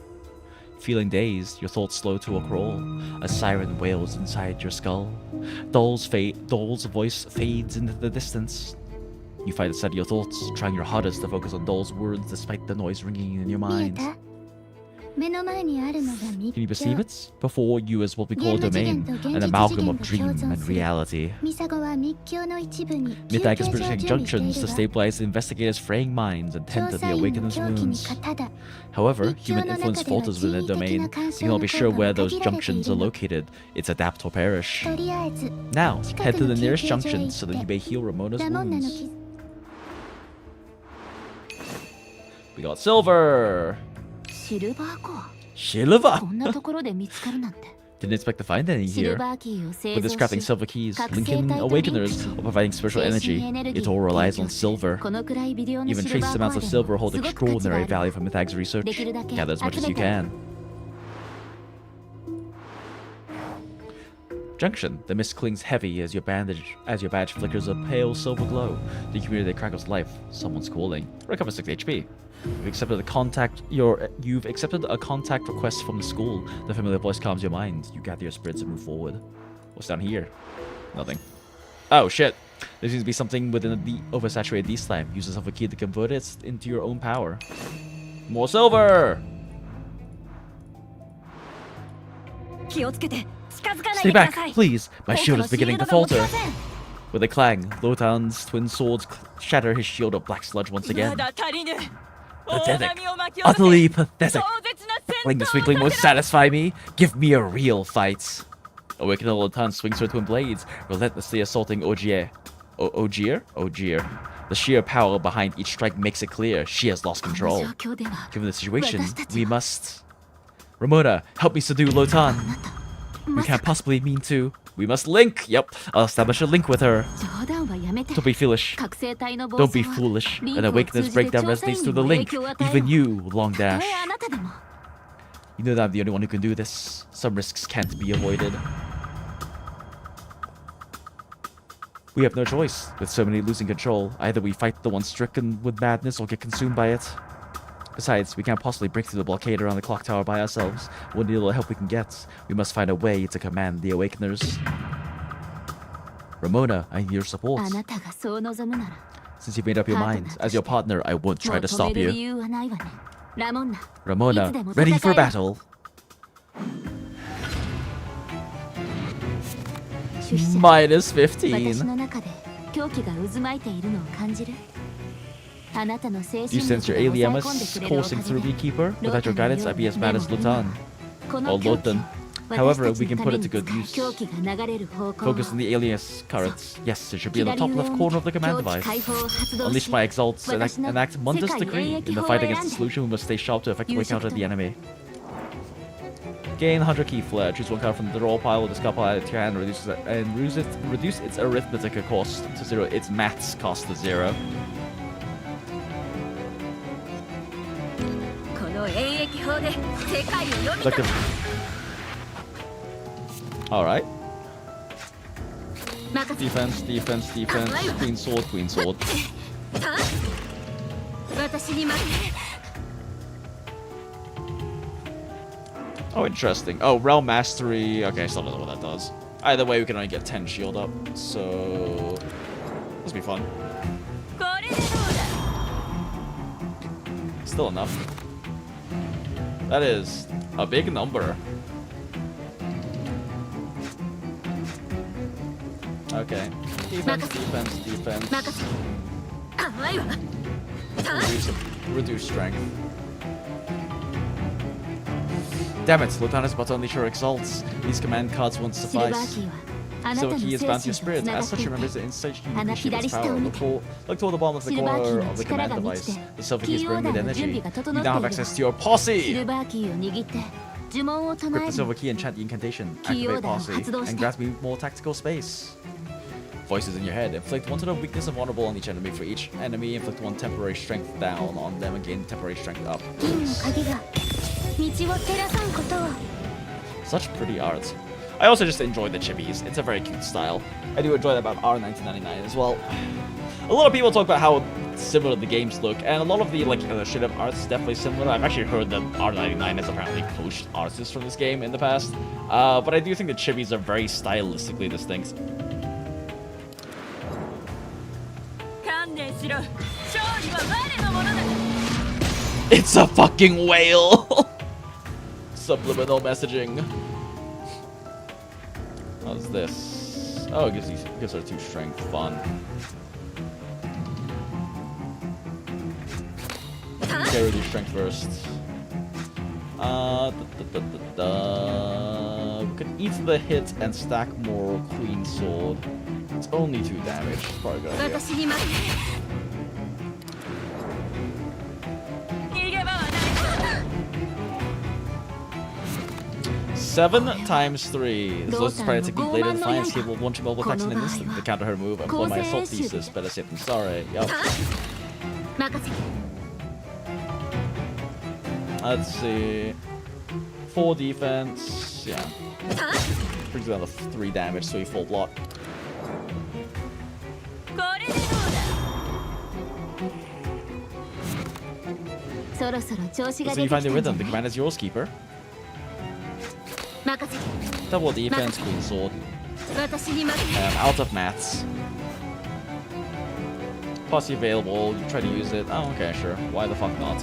Feeling dazed, your thoughts slow to a crawl. A siren wails inside your skull. Doll's voice fades into the distance. You fight to steady your thoughts, trying your hardest to focus on Doll's words despite the noise ringing in your mind. Can you perceive it? Before you is what we call a domain, an amalgam of dream and reality. Mythag is producing junctions to stabilize the investigators' fraying minds and tend to the awakeners' wounds. However, human influence falters within a domain. You cannot be sure where those junctions are located. It's adapt or perish. Now, head to the nearest junction so that you may heal Ramona's wounds. We got silver! Silver! Didn't expect to find any here. With this crafting silver keys, linking awakeners, or providing spiritual energy, it all relies on silver. Even trace amounts of silver hold extraordinary value for Mythag's research. Gather as much as you can. Junction. The mist clings heavy as your badge flickers a pale silver glow. The community crackles life. Someone's calling. Recover 6 HP. You've accepted a contact request from the school. The familiar voice calms your mind. You gather your spirits and move forward. What's down here? Nothing. Oh shit. There seems to be something within the oversaturated D-slime. Use the silver key to convert it into your own power. More silver! Stay back, please! My shield is beginning to falter! With a clang, Lotan's twin swords shatter his shield of black sludge once again. Pathetic. Utterly pathetic. This weakling won't satisfy me. Give me a real fight. Awakened Lotan swings her twin blades, relentlessly assaulting Ogier. Ogier? The sheer power behind each strike makes it clear she has lost control. Given the situation, we must... Ramona, help me subdue Lotan. We can't possibly mean to. We must link. Yep, I'll establish a link with her. Don't be foolish. Don't be foolish. An awakener's breakdown resonates through the link. Even you, Long Dash. You know that I'm the only one who can do this. Some risks can't be avoided. We have no choice. With so many losing control, either we fight the one stricken with madness or get consumed by it. Besides, we can't possibly break through the blockade around the clock tower by ourselves. We'll need all the help we can get. We must find a way to command the Awakeners. Ramona, I need your support. Since you've made up your mind, as your partner, I won't try to stop you. Ramona, ready for battle. -15. You sense your aliamus coursing through Beekeeper? Without your guidance, I'd be as bad as Lutan. Or Lotan. However, we can put it to good use. Focus on the alias currents. Yes, it should be in the top left corner of the command device. Unleash my exalts and enact Mundus Decree. In the fight against the solution, we must stay sharp to effectively counter the enemy. Gain 100 key flare. Choose one card from the draw pile with the discard pile added to your hand and reduce its arithmetic cost to 0. Its maths cost to 0. Alright. Defense, defense, defense. Queen sword, queen sword. Oh, interesting. Oh, Realm Mastery. Okay, I still don't know what that does. Either way, we can only get 10 shield up. So, this will be fun. Still enough. That is a big number. Okay. Defense, defense, defense. Reduce strength. Damn it, Lutan is about to unleash her exalts. These command cards won't suffice. Silver Key is bound to your spirit. As such, remember the instant you appreciate its power. Look toward the bottom of the corner of the command device. The Silver Key is brimming with energy. You now have access to your posse! Grip the Silver Key and chant the incantation. Activate posse. And grasp more tactical space. Voices in your head. Inflict 1 to the weakness of vulnerable on each enemy. For each enemy, inflict 1 temporary strength down on them and gain temporary strength up. Such pretty art. I also just enjoy the chibis. It's a very cute style. I do enjoy that about R1999 as well. A lot of people talk about how similar the games look, and a lot of the illustrative art's is definitely similar. I've actually heard that R99 has apparently poached artists from this game in the past, but I do think the chibis are very stylistically distinct. It's a fucking whale! Subliminal messaging. How's this? Oh, it gives her 2 strength. Fun. Okay, reduce strength first. We could eat the hit and stack more Queen Sword. It's only 2 damage. It's probably a good idea. 7 times 3. This loads is practically bladed defiance, capable of launching multiple attacks in an instant. To counter her move, employ my assault thesis. Better safe than sorry. Yup. Let's see. 4 defense. Yeah. Brings down to 3 damage, so he full block. So you find the rhythm. The command is yours, keeper. Double defense, Queen Sword. Out of maths. Posse available, you try to use it. Oh, okay, sure. Why the fuck not?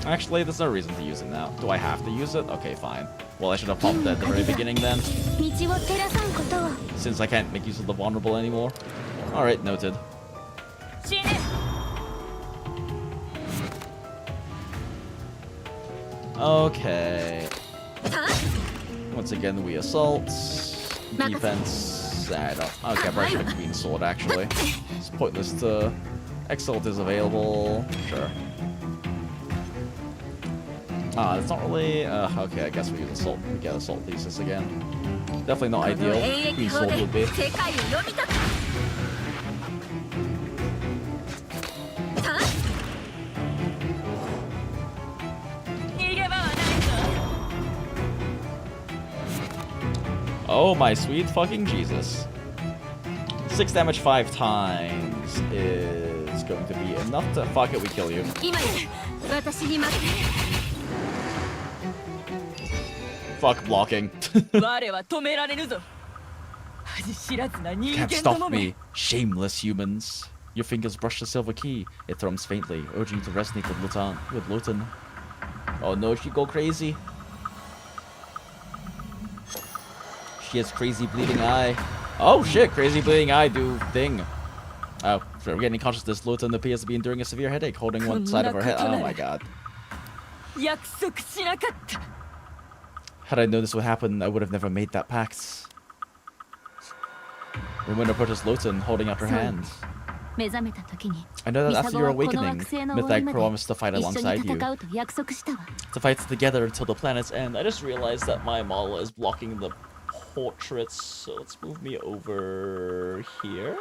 Actually, there's no reason to use it now. Do I have to use it? Okay, fine. Well, I should have popped that at the very beginning then. Since I can't make use of the vulnerable anymore. Alright, noted. Okay. Once again, we assault. Defense. I don't. Okay, I probably should have Queen Sword actually. It's pointless to. Exalt is available. Sure. It's not really. Okay, I guess we use assault. We get assault thesis again. Definitely not ideal. Queen Sword would be. Oh my sweet fucking Jesus. 6 damage 5 times is going to be enough to... Fuck it, we kill you. Fuck blocking. Can't stop me, shameless humans. Your fingers brush the silver key. It thrums faintly, urging you to resonate with Lutan. Oh no, she go crazy. She has crazy bleeding eye. Oh shit, crazy bleeding eye do thing. Oh, for regaining consciousness, Luton appears to be enduring a severe headache, holding one side of her head. Oh my god. Had I known this would happen, I would have never made that pact. When approaches Luton, holding out her hand. I know that after your awakening, Midnight promised to fight alongside you. To fight together until the planet's end. I just realized that my model is blocking the portraits, so let's move me over here.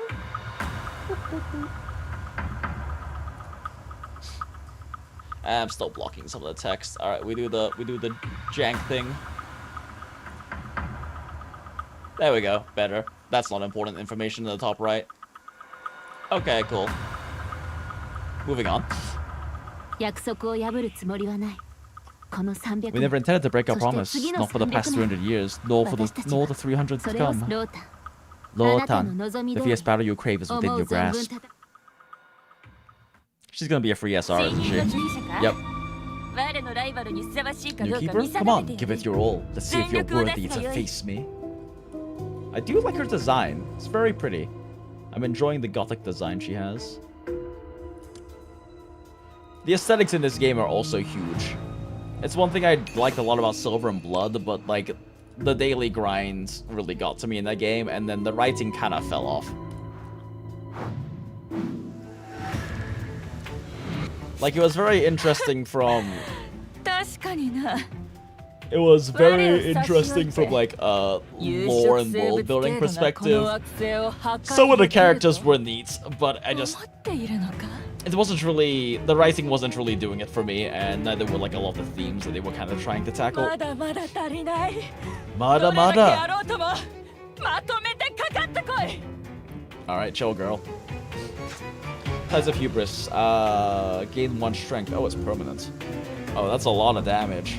I'm still blocking some of the text. All right, we do the jank thing. There we go. Better. That's not important information in the top right. Okay, cool. Moving on. We never intended to break our promise, not for the past 300 years, nor the 300 to come. Lotan, the fierce battle you crave is within your grasp. She's gonna be a free SR, isn't she? Yep. New keeper? Come on, give it your all. Let's see if you're worthy to face me. I do like her design. It's very pretty. I'm enjoying the gothic design she has. The aesthetics in this game are also huge. It's one thing I liked a lot about Silver and Blood, but like the daily grind really got to me in that game, and then the writing kind of fell off. Like, it was very interesting from... It was very interesting from, like, a lore and world building perspective. Some of the characters were neat, but I just... It wasn't really... The writing wasn't really doing it for me, and neither were, like, a lot of the themes that they were kind of trying to tackle. Mada mada! Alright, chill, girl. Has a hubris. Gain 1 strength. Oh, it's permanent. Oh, that's a lot of damage.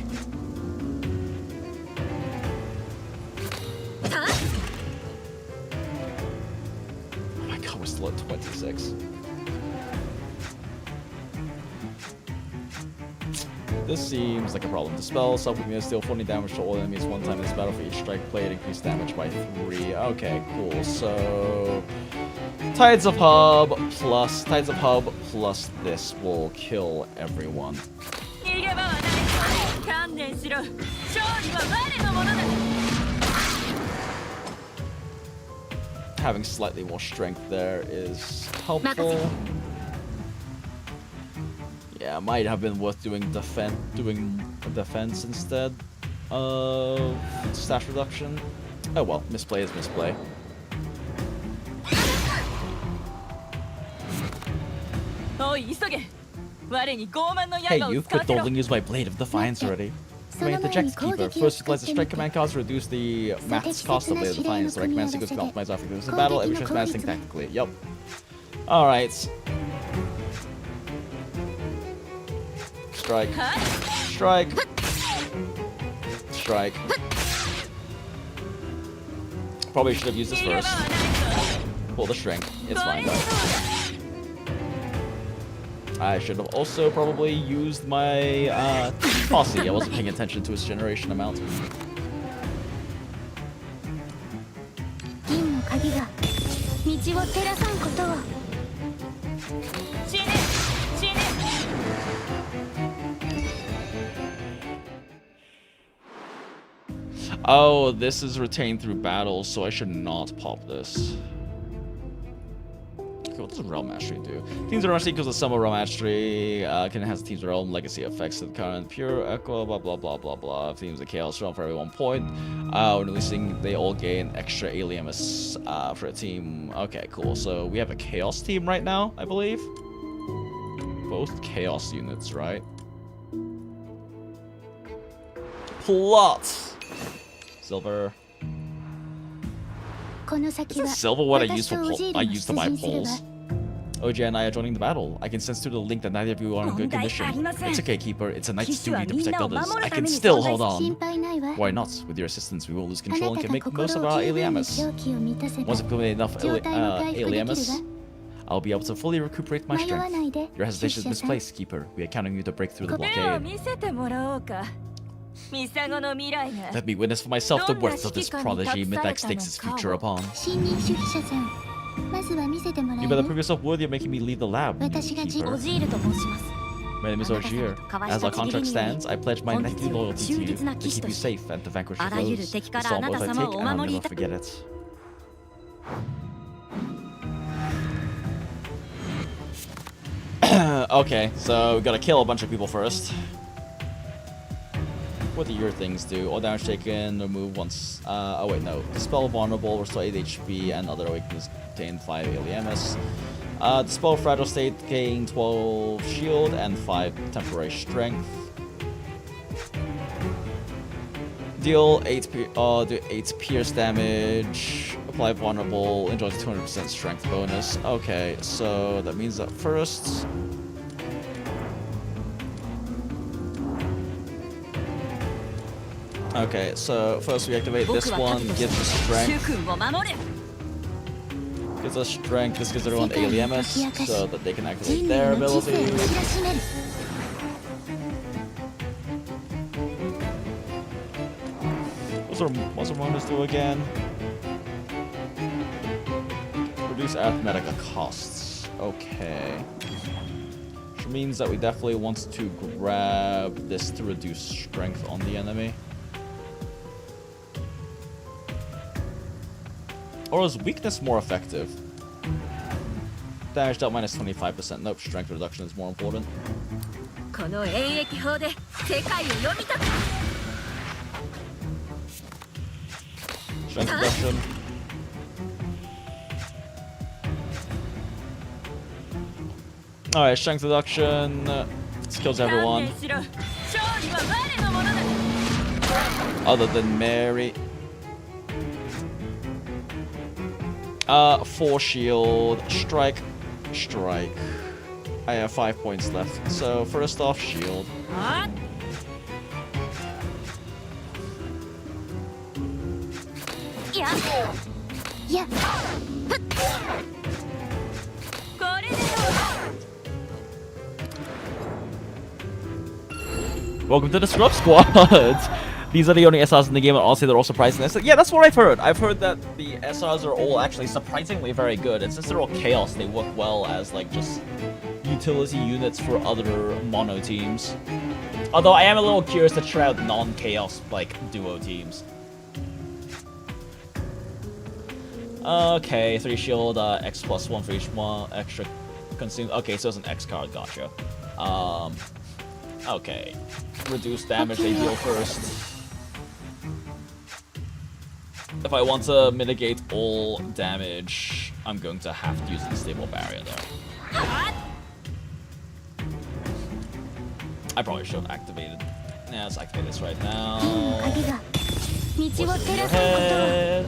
Oh my god, we're still at 26. This seems like a problem. Dispel, self-weakness, deal 40 damage to all enemies one time in this battle for each strike played, increase damage by 3. Okay, cool. So... Tides of Hub plus this will kill everyone. Having slightly more strength there is helpful. Yeah, might have been worth doing defense instead of stat reduction. Oh well, misplay is misplay. Hey, you've quit don't use my Blade of Defiance already. Remain the Jax Keeper. First, utilize the strike command cost to reduce the max cost of Blade of Defiance. The right command sequence can optimize our effectiveness in battle. Every command thing tactically. Yup. Alright. Strike. Strike. Strike. Probably should have used this first. Pull the strength. It's fine though. I should have also probably used my posse. I wasn't paying attention to its generation amount. Oh, this is retained through battle, so I should not pop this. What does Realm Mastery do? Teams Realm Mastery equals the sum of Realm Mastery. Can enhance the team's Realm Legacy effects to the current Pure Echo, blah blah blah blah blah. If teams of Chaos Realm for every 1 point. When releasing, they all gain extra alias for a team. Okay, cool. So we have a Chaos team right now, I believe. Both Chaos units, right? Plot! Silver. Is it silver what I use to buy poles? OJ and I are joining the battle. I can sense through the link that neither of you are in good condition. It's okay, Keeper. It's a knight's duty to protect others. I can still hold on. Why not? With your assistance, we will lose control and can make most of our aliamus. Once I've completed enough aliamus, I'll be able to fully recuperate my strength. Your hesitation is misplaced, Keeper. We are counting you to break through the blockade. Let me witness for myself the worth of this prodigy Midnight stakes his future upon. まずは見せてもらえる？ You better prove yourself worthy of making me leave the lab. 私がオ Keeper. ジールと申します。 My name is Ogier. As our contract stands, I pledge my neck loyalty to you, to keep you safe and to vanquish your foes. The storm oath I take, and I'll never forget it. Okay, so we gotta kill a bunch of people first. What do your things do? All damage taken, remove once. Oh wait, no. Dispel vulnerable, restore 8 HP, and other awakenings gain 5 ALMS. Dispel fragile state, gain 12 shield and 5 temporary strength. Deal 8 pierce damage. Apply vulnerable, enjoys 200% strength bonus. Okay, so that means that first. Okay, so first we activate this one, gives us strength. Gives us strength, this gives everyone ALMS so that they can activate their ability. What's our bonus do again? Reduce arithmetic costs. Okay. Which means that we definitely want to grab this to reduce strength on the enemy. Or is weakness more effective? Damage dealt minus 25%. Nope, strength reduction is more important. Strength reduction. Alright, strength reduction. This kills everyone. Other than Mary. 4 shield, strike. I have 5 points left. So first off, shield. Yeah. Welcome to the Scrub Squad! These are the only SRs in the game, and honestly, they're all surprising. Yeah, that's what I've heard. I've heard that the SRs are all actually surprisingly very good. And since they're all chaos, they work well as, like, just utility units for other mono teams. Although I am a little curious to try out non-chaos, like, duo teams. Okay, 3 shield, X plus 1 for each one, extra consume. Okay, so it's an X card, gotcha. Okay. Reduce damage they deal first. If I want to mitigate all damage, I'm going to have to use the stable barrier though. I probably should have activated. Yeah, let's activate this right now. What's in your head?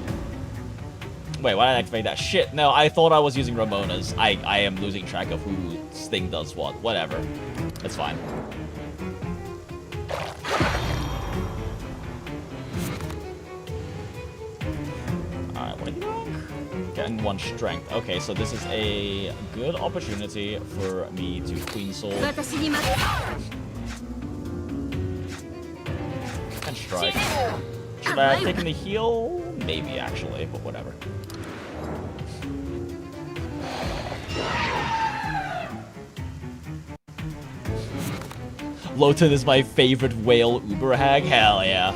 Wait, why did I activate that? Shit, no, I thought I was using Ramona's. I am losing track of whose thing does what. Whatever. It's fine. Alright, what are you doing? Getting 1 strength. Okay, so this is a good opportunity for me to Queen Soul. And strike. Should I have taken the heal? Maybe, actually, but whatever. Lotan is my favorite whale Uber hag? Hell yeah.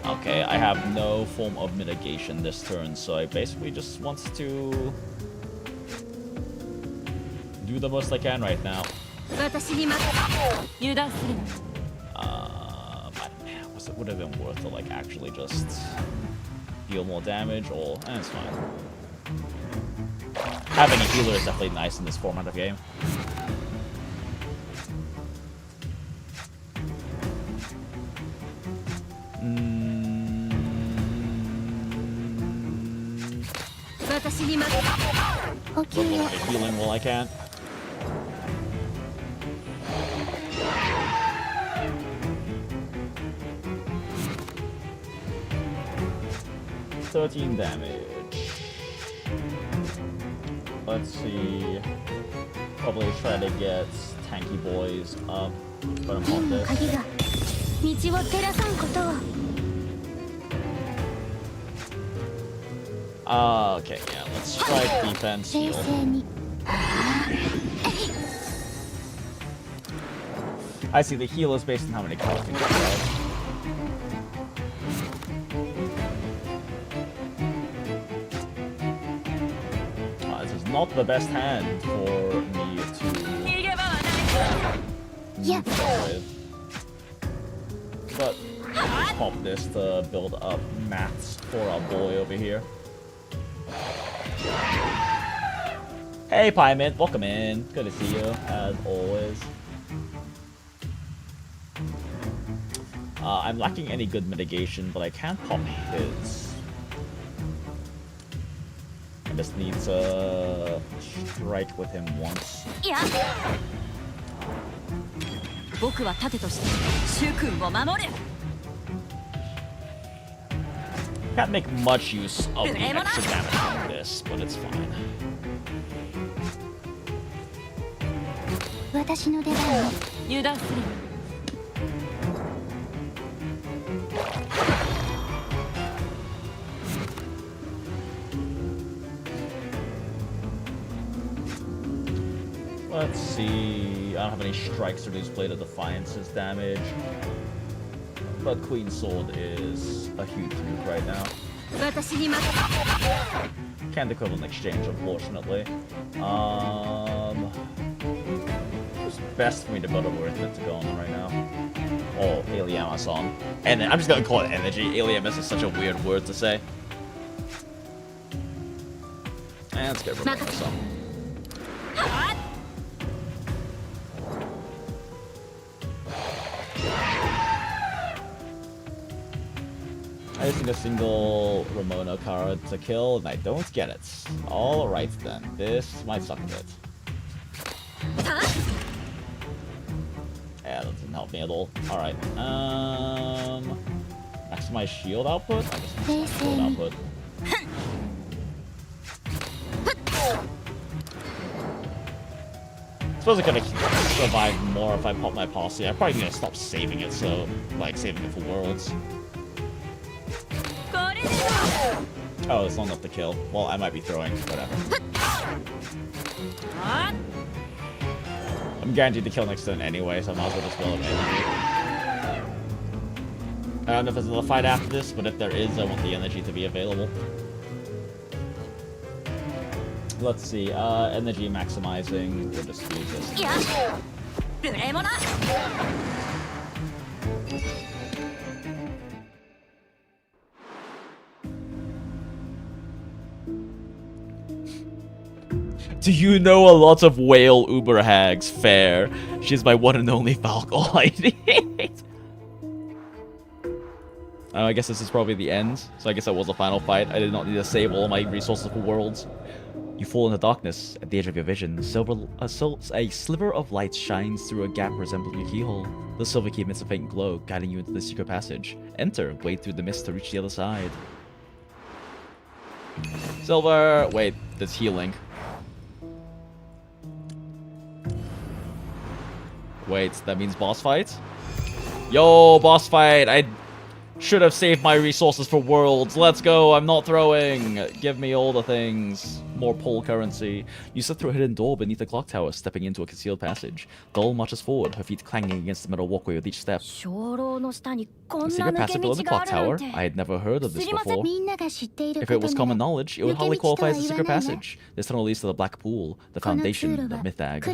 Okay, I have no form of mitigation this turn, so I basically just want to do the most I can right now. Would have been worth to like actually just deal more damage, or it's fine. Having a healer is definitely nice in this format of game. Okay. Healing while I can. $13 damage. Let's see. Probably try to get tanky boys up, but I'm on this. Okay, yeah, let's strike, defense, heal. I see, the heal is based on how many cards you get, right? This is not the best hand for me to with. But let's pop this to build up mats for our boy over here. Hey, Pie Mint, welcome in. Good to see you, as always. I'm lacking any good mitigation, but I can pop his. I just need to strike with him once. Can't make much use of the extra damage on this, but it's fine. Let's see. I don't have any strikes to reduce Blade of Defiance's damage. But Queen Sword is a huge nuke right now. Can't equivalent exchange, unfortunately. It's best for me to build a Worth to go on right now. Oh, Aliama song. And I'm just gonna call it energy. Aliamus is such a weird word to say. And let's get rid of my song. I just need a single Ramona card to kill, and I don't get it. Alright then, this might suck a bit. Yeah, that doesn't help me at all. Alright, maximize shield output? I guess shield output. I suppose I could have survived more if I popped my posse. I'm probably gonna stop saving it, so, like, saving it for Worlds. Oh, it's not enough to kill. Well, I might be throwing, whatever. I'm guaranteed to kill next turn anyway, so I might as well just build up energy. I don't know if there's another fight after this, but if there is, I want the energy to be available. Let's see, energy maximizing. We'll just use this. Do you know a lot of whale Uber Hags? Fair. She's my one and only Falcon lady. I guess this is probably the end. So I guess that was the final fight. I did not need to save all my resources for Worlds. You fall in the darkness. At the edge of your vision, a sliver of light shines through a gap resembling a keyhole. The silver key emits a faint glow, guiding you into the secret passage. Enter. Wade through the mist to reach the other side. Silver. Wait, there's healing. Wait, that means boss fight? Yo, boss fight! I should have saved my resources for Worlds. Let's go, I'm not throwing. Give me all the things. More pull currency. You slip through a hidden door beneath the clock tower, stepping into a concealed passage. Gull marches forward, her feet clanging against the metal walkway with each step. A secret passage below the clock tower? I had never heard of this before. If it was common knowledge, it would hardly qualify as a secret passage. This tunnel leads to the Black Pool, the foundation, the Mythag.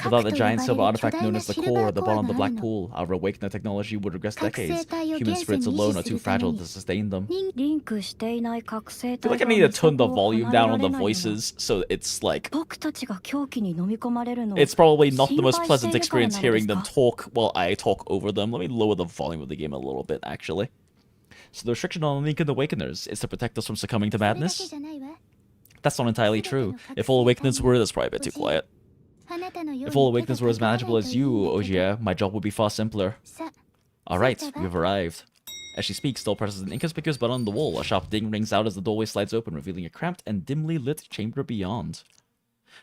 Without the giant silver artifact known as the core at the bottom of the Black Pool, our awakener technology would regress decades. Human spirits alone are too fragile to sustain them. I feel like I need to turn the volume down on the voices, so it's like... It's probably not the most pleasant experience hearing them talk while I talk over them. Let me lower the volume of the game a little bit, actually. So the restriction on Lincoln Awakeners is to protect us from succumbing to madness? That's not entirely true. If all Awakeners were, that's probably a bit too quiet. If all Awakeners were as manageable as you, Ogier, my job would be far simpler. Alright, you've arrived. As she speaks, Stoll presses an inconspicuous button on the wall. A sharp ding rings out as the doorway slides open, revealing a cramped and dimly lit chamber beyond.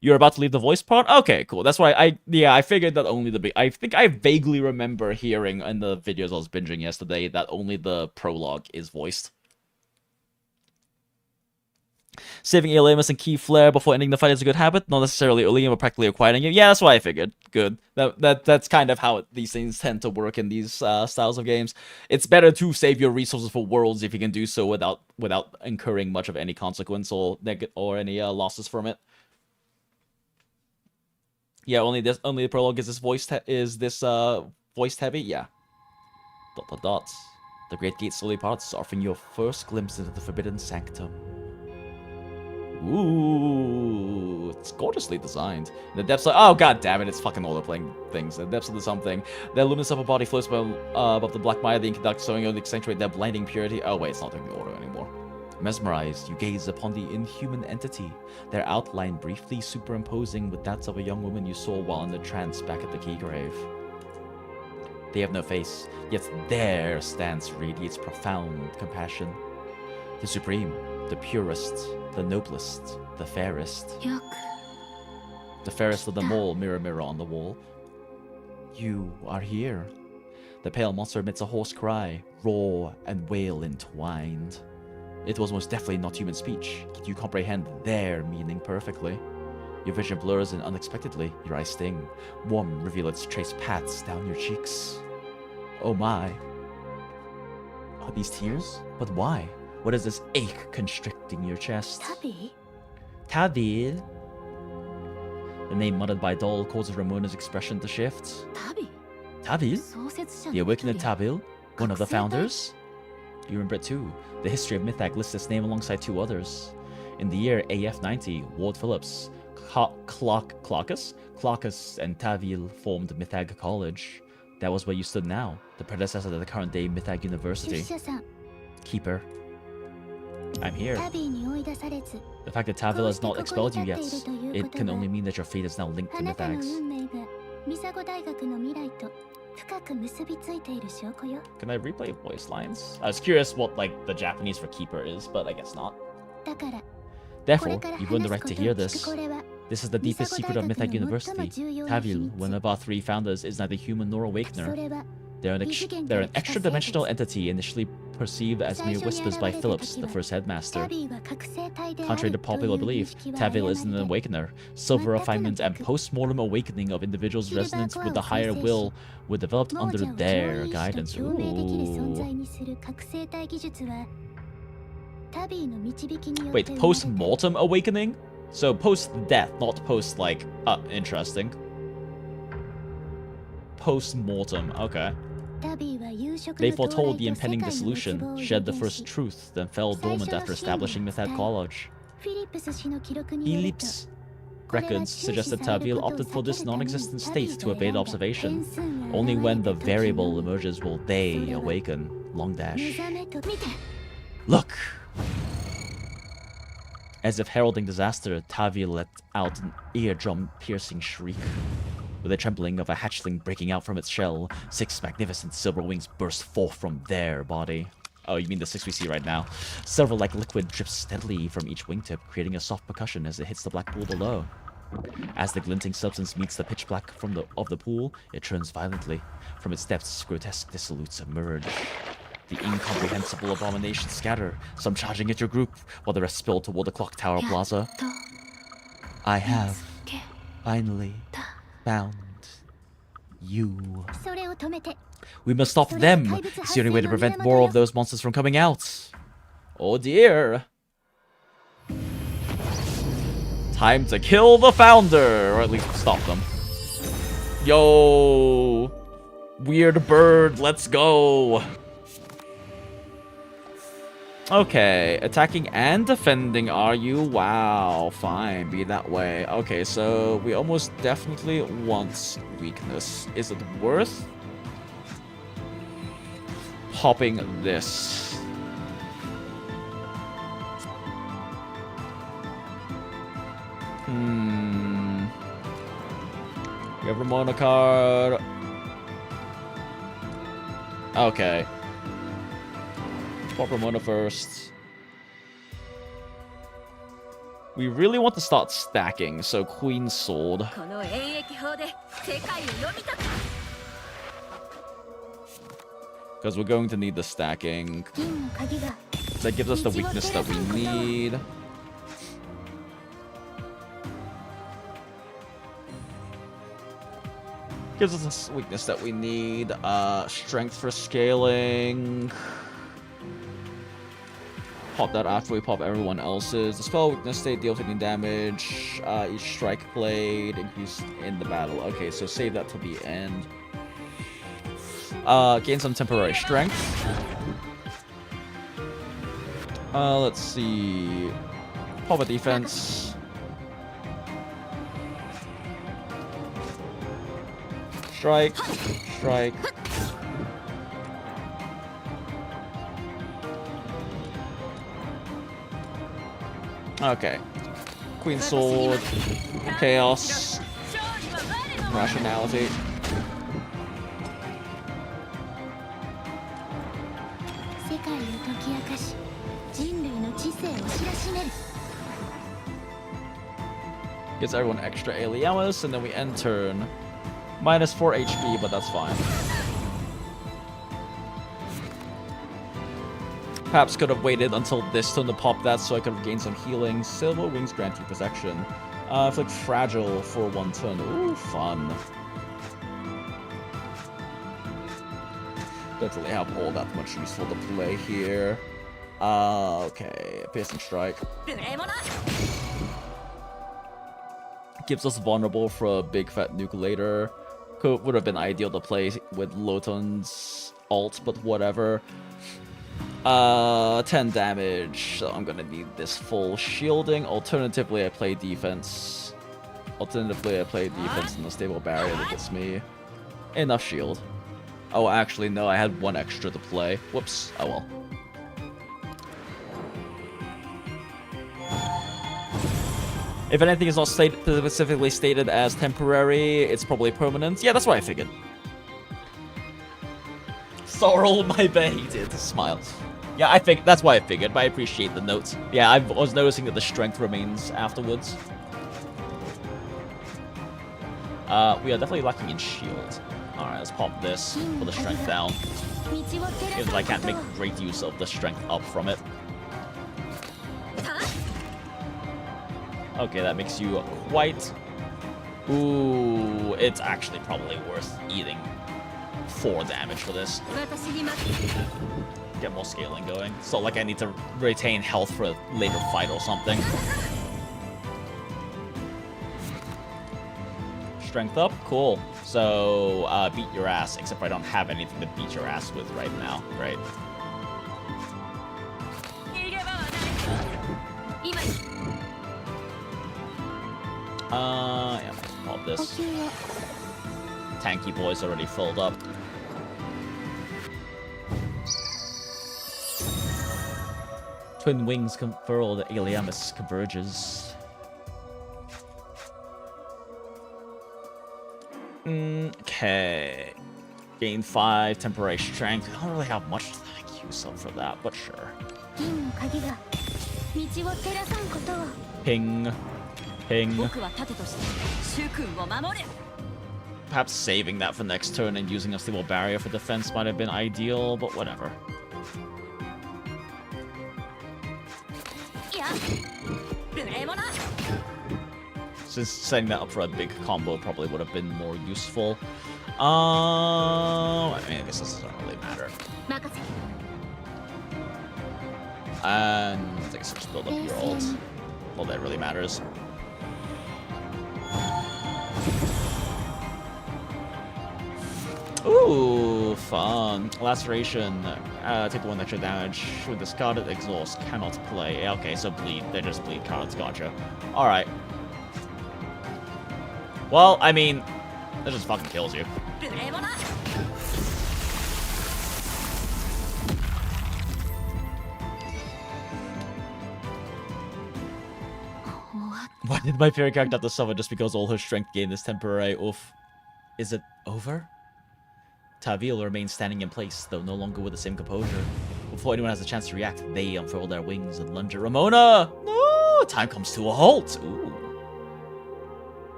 You're about to leave the voice part? Okay, cool. That's why I figured that only the I think I vaguely remember hearing in the videos I was binging yesterday that only the prologue is voiced. Saving Elamus and Key Flare before ending the fight is a good habit, not necessarily early but practically acquiring it. Yeah, that's what I figured. Good. That's kind of how these things tend to work in these styles of games. It's better to save your resources for worlds if you can do so without incurring much of any consequence or any losses from it. Yeah, only the prologue is voiced heavy. Yeah. ... The great gate slowly parts, offering your first glimpse into the forbidden sanctum. Ooh, it's gorgeously designed. The depths are— oh god damn it, it's fucking all the playing things. The depths of the something. Their luminous upper body floats above the black mire they conduct, showing only accentuate their blinding purity. Oh wait, it's not doing the order anymore. Mesmerized, you gaze upon the inhuman entity, their outline briefly superimposing with that of a young woman you saw while in the trance back at the key grave. They have no face, yet there stands radiates profound compassion. The supreme, the purest, the noblest, the fairest. The fairest of them all, mirror, mirror on the wall. You are here. The pale monster emits a hoarse cry, roar and wail entwined. It was most definitely not human speech, yet you comprehend their meaning perfectly. Your vision blurs and unexpectedly, your eyes sting. Warm reveal its trace paths down your cheeks. Oh my. Are these tears? But why? What is this ache constricting your chest? Tavil. The name muttered by Doll causes Ramona's expression to shift. Tavil? The awakened Tavil? One of the founders? You remember it too. The history of Mythag lists its name alongside two others. In the year AF90, Ward Phillips, Clarkus and Tavil formed Mythag College. That was where you stood now, the predecessor to the current day Mythag University. Keeper. I'm here. The fact that Tavil has not expelled you yet, it can only mean that your fate is now linked to Mythags. Can I replay voice lines? I was curious what, like, the Japanese for keeper is, but I guess not. Therefore, you've earned the right to hear this. This is the deepest secret of Mythag University. Tavil, one of our three founders, is neither human nor awakener. They're an extra-dimensional entity initially perceived as mere whispers by Phillips, the first headmaster. Contrary to popular belief, Tavil isn't an awakener. Silver refinement and post-mortem awakening of individuals' resonance with the higher will were developed under their guidance. Ooh. Wait, post-mortem awakening? So post-death, not post, like, interesting. Post-mortem, okay. They foretold the impending dissolution, shared the first truth, then fell dormant after establishing Mythag College. Phillips' records suggest that Tavil opted for this non-existent state to evade observation. Only when the variable emerges will they awaken. Long dash. Look! As if heralding disaster, Tavil let out an eardrum-piercing shriek. With the trembling of a hatchling breaking out from its shell, 6 magnificent silver wings burst forth from their body. Oh, you mean the 6 we see right now. Silver-like liquid drips steadily from each wingtip, creating a soft percussion as it hits the black pool below. As the glinting substance meets the pitch black of the pool, it churns violently. From its depths, grotesque dissolutes emerge. The incomprehensible abominations scatter, some charging at your group, while the rest spill toward the clock tower plaza. I have finally found you. We must stop them. It's the only way to prevent more of those monsters from coming out. Oh dear. Time to kill the founder, or at least stop them. Yo, weird bird, let's go. Okay, attacking and defending, are you? Wow, fine, be that way. Okay, so we almost definitely want weakness. Is it worth popping this? We have Ramona card. Okay. Pop Ramona first. We really want to start stacking, so Queen Sword. Because we're going to need the stacking. That gives us the weakness that we need. Gives us a weakness that we need. Strength for scaling. Pop that after we pop everyone else's. The spell weakness state deals 15 damage. Each strike blade increased in the battle. Okay, so save that till the end. Gain some temporary strength. Let's see. Pop a defense. Strike. Strike. Okay. Queen Sword. Chaos. Rationality. Gives everyone extra aliamus, and then we end turn. Minus 4 HP, but that's fine. Perhaps could have waited until this turn to pop that so I could have gained some healing. Silver wings grant you protection. Inflict fragile for 1 turn. Ooh, fun. Don't really have all that much useful to play here. Okay. Piercing strike. Gives us vulnerable for a big fat nucleator. Would have been ideal to play with Loton's ult, but whatever. 10 damage, so I'm gonna need this full shielding. Alternatively, I play defense. And the stable barrier that gets me enough shield. Oh, actually, no, I had 1 extra to play. Whoops. Oh well. If anything is not specifically stated as temporary, it's probably permanent. Yeah, that's what I figured. Sorrel, my baited smile. Yeah, I think that's why I figured, but I appreciate the notes. Yeah, I was noticing that the strength remains afterwards. We are definitely lacking in shield. Alright, let's pop this, put the strength down. Even though I can't make great use of the strength up from it. Okay, that makes you quite... Ooh, it's actually probably worth eating 4 damage for this. Get more scaling going. So, like, I need to retain health for a later fight or something. Strength up? Cool. So, beat your ass, except I don't have anything to beat your ass with right now. Great. Yeah, let's pop this. Tanky boy's already filled up. Twin wings confer the Aliamus converges. Okay. Gain 5 temporary strength. I don't really have much to make use of for that, but sure. Ping. Ping. Perhaps saving that for next turn and using a stable barrier for defense might have been ideal, but whatever. Since setting that up for a big combo probably would have been more useful. I mean, I guess this doesn't really matter. And I guess just build up your ult. Well, that really matters. Ooh, fun. Laceration. Take 1 extra damage. With discarded exhaust, cannot play. Okay, so bleed. They just bleed cards. Gotcha. Alright. Well, I mean, that just fucking kills you. Why did my favorite character have to suffer just because all her strength gain is temporary? Oof. Is it over? Tavi will remain standing in place, though no longer with the same composure. Before anyone has a chance to react, they unfurl their wings and lunge at Ramona! No! Time comes to a halt! Ooh.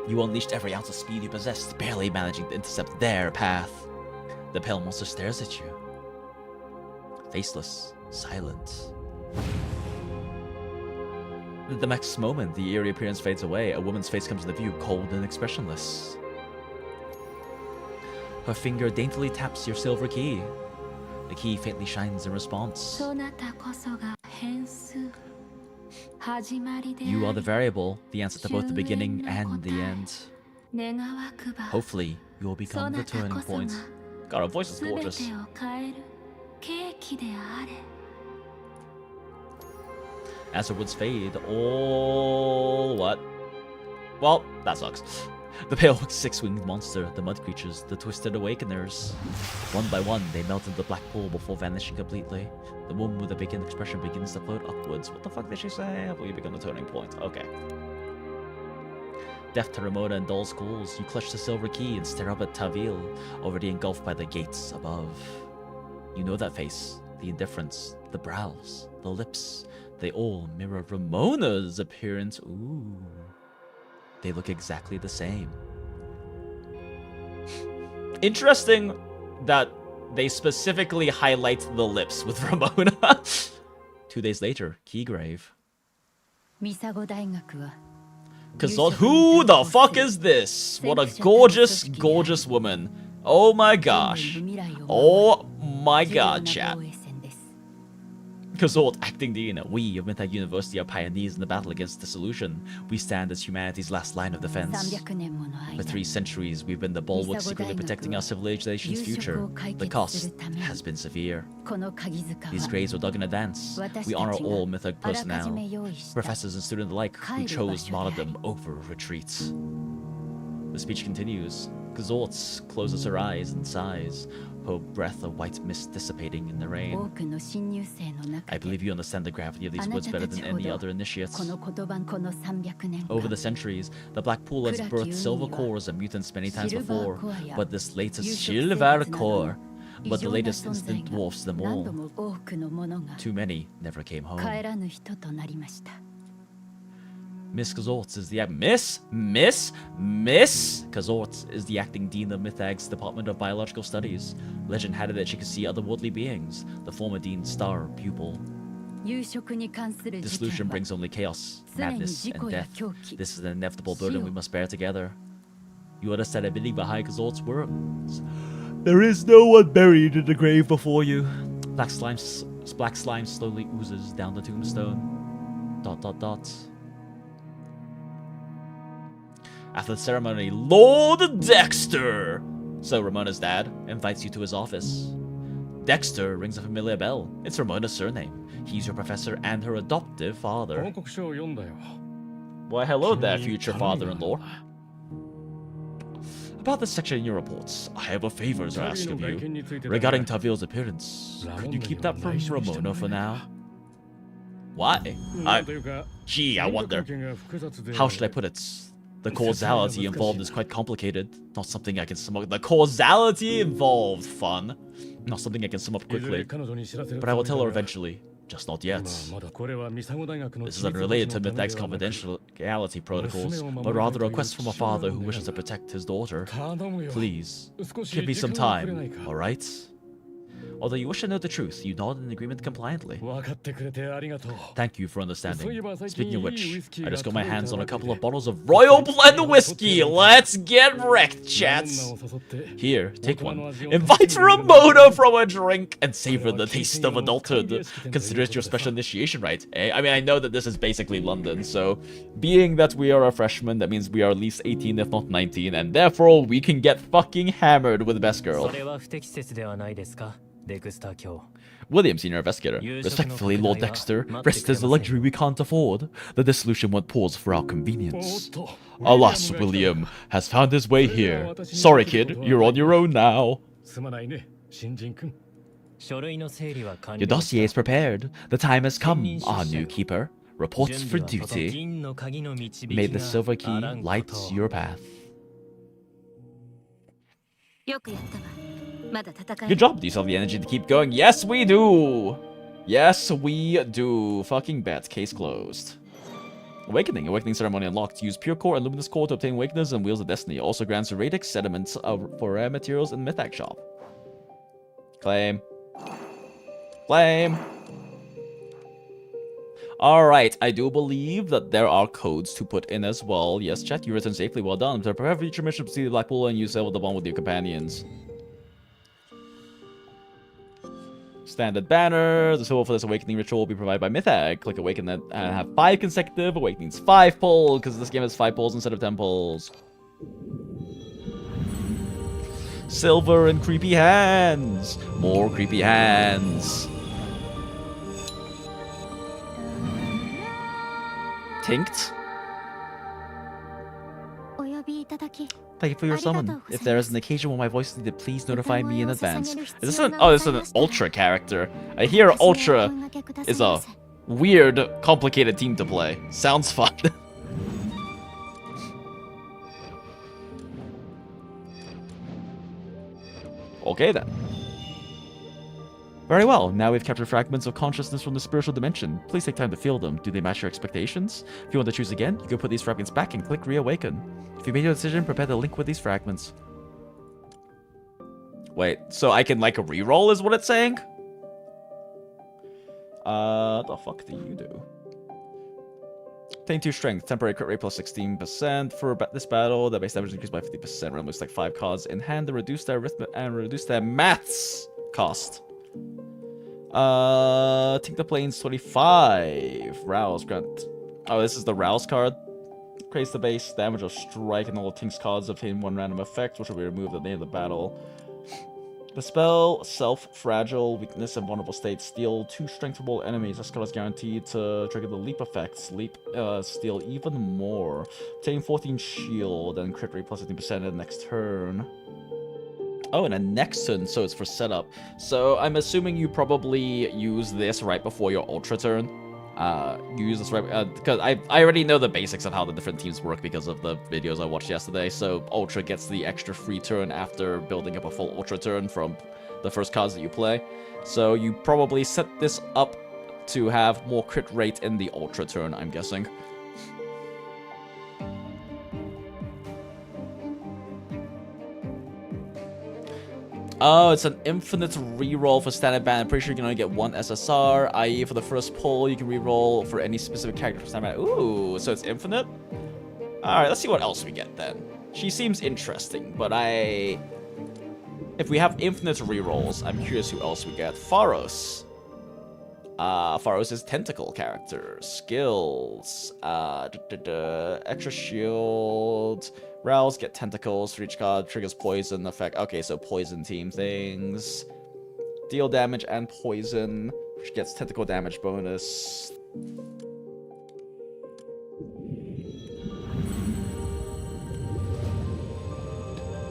You unleashed every ounce of speed you possessed, barely managing to intercept their path. The pale monster stares at you. Faceless, silent. The next moment, the eerie appearance fades away. A woman's face comes into view, cold and expressionless. Her finger daintily taps your silver key. The key faintly shines in response. You are the variable, the answer to both the beginning and the end. Hopefully, you will become the turning point. God, her voice is gorgeous. As her woods fade, all what? Well, that sucks. The pale six-winged monster, the mud creatures, the twisted awakeners. One by one, they melt into the black pool before vanishing completely. The woman with a vacant expression begins to float upwards. What the fuck did she say? Will you become the turning point? Okay. Deaf to Ramona and Doll's calls, you clutch the silver key and stare up at Tavil, already engulfed by the gates above. You know that face, the indifference, the brows, the lips. They all mirror Ramona's appearance. Ooh. They look exactly the same. Interesting that they specifically highlight the lips with Ramona. 2 days later, Keygrave. Kazot, who the fuck is this? What a gorgeous, gorgeous woman. Oh my gosh. Oh my god, chat. Kazort, acting Dean, we of Mythag University are pioneers in the battle against dissolution. We stand as humanity's last line of defense. For 3 centuries, we've been the bulwark secretly protecting our civilization's future. The cost has been severe. These graves were dug in advance. We honor all Mythag personnel, professors and students alike who chose martyrdom over retreats. The speech continues. Kazort closes her eyes and sighs, her breath of white mist dissipating in the rain. I believe you understand the gravity of these words better than any other initiates. Over the centuries, the Black Pool has birthed silver cores and mutants many times before, but this latest silver core, but the latest instant dwarfs them all. Too many never came home. Miss Kazorts is the Miss Kazorts is the acting dean of Mythag's Department of Biological Studies. Legend had it that she could see otherworldly beings. The former dean's star pupil. Dissolution brings only chaos, madness, and death. This is an inevitable burden we must bear together. You understand the meaning behind Kazort's words. There is no one buried in the grave before you. Black slime slowly oozes down the tombstone. ... After the ceremony, Lord Dexter, so Ramona's dad, invites you to his office. Dexter rings a familiar bell. It's Ramona's surname. He's your professor and her adoptive father. Why, hello there, future father-in-law. About this section in your reports, I have a favor to ask of you. Regarding Tavil's appearance, could you keep that from Ramona for now? Why? Gee, I wonder. How should I put it? The causality involved is quite complicated. Not something I can sum up. The causality involved, fun. Not something I can sum up quickly. But I will tell her eventually. Just not yet. This is unrelated to Mythag's confidentiality protocols, but rather a request from a father who wishes to protect his daughter. Please, give me some time, alright? Although you wish to know the truth, you nod in agreement compliantly. Thank you for understanding. Speaking of which, I just got my hands on a couple of bottles of Royal Blend Whiskey. Let's get wrecked, chats. Here, take one. Invite Ramona from a drink and savor the taste of adulthood. Consider it your special initiation rite, eh? I mean, I know that this is basically London, so being that we are a freshman, that means we are at least 18, if not 19, and therefore we can get fucking hammered with Best Girl. William, Senior Investigator. Respectfully, Lord Dexter, rest is a luxury we can't afford. The dissolution won't pause for our convenience. Alas, William has found his way here. Sorry, kid, you're on your own now. Your dossier is prepared. The time has come, our new keeper. Reports for duty. May the silver key light your path. Good job. Do you still have the energy to keep going? Yes, we do. Yes, we do. Fucking bet. Case closed. Awakening. Awakening ceremony unlocked. Use pure core and luminous core to obtain awakeners and wheels of destiny. Also grants radix sediments for rare materials in Mythag shop. Claim. Claim. Alright, I do believe that there are codes to put in as well. Yes, chat, you returned safely. Well done. So prepare for future mission to see the Black Pool and use the bond with your companions. Standard banner. The symbol for this awakening ritual will be provided by Mythag. Click awaken that and have 5 consecutive awakenings. 5 pulls, because this game has 5 pulls instead of 10 pulls. Silver and creepy hands. More creepy hands. Tinked. Thank you for your summon. If there is an occasion when my voice is needed, please notify me in advance. Is this an... Oh, this is an Ultra character. I hear Ultra is a weird, complicated team to play. Sounds fun. Okay then. Very well, now we've captured fragments of consciousness from the spiritual dimension. Please take time to feel them. Do they match your expectations? If you want to choose again, you can put these fragments back and click reawaken. If you made your decision, prepare the link with these fragments. Wait, so I can like reroll is what it's saying? The fuck do you do? Obtain 2 strength, temporary crit rate plus 16%. For this battle, the base damage increased by 50%. Random looks like 5 cards in hand to reduce their arithmetic and reduce their maths cost. Take the planes 25. Rouse grant. Oh, this is the Rouse card. Creates the base damage of strike and all the Tink's cards obtain 1 random effect, which will be removed at the end of the battle. The spell, Self-Fragile, Weakness, and Vulnerable State. Steal 2 strength from all enemies. This card is guaranteed to trigger the Leap effect. Steal even more. Obtain 14 shield and crit rate plus 15% in the next turn. Oh, and a next turn, so it's for setup. So I'm assuming you probably use this right before your Ultra turn. You use this right because I already know the basics of how the different teams work because of the videos I watched yesterday. So Ultra gets the extra free turn after building up a full Ultra turn from the first cards that you play. So you probably set this up to have more crit rate in the Ultra turn, I'm guessing. Oh, it's an infinite reroll for standard ban. I'm pretty sure you can only get 1 SSR, i.e. for the first pull, you can reroll for any specific character for standard ban. Ooh, so it's infinite? Alright, let's see what else we get then. She seems interesting, but if we have infinite rerolls, I'm curious who else we get. Pharos. Pharos is tentacle character. Skills. Extra shield. Rouse, get tentacles for each card, triggers poison effect. Okay, so poison team things. Deal damage and poison, which gets tentacle damage bonus.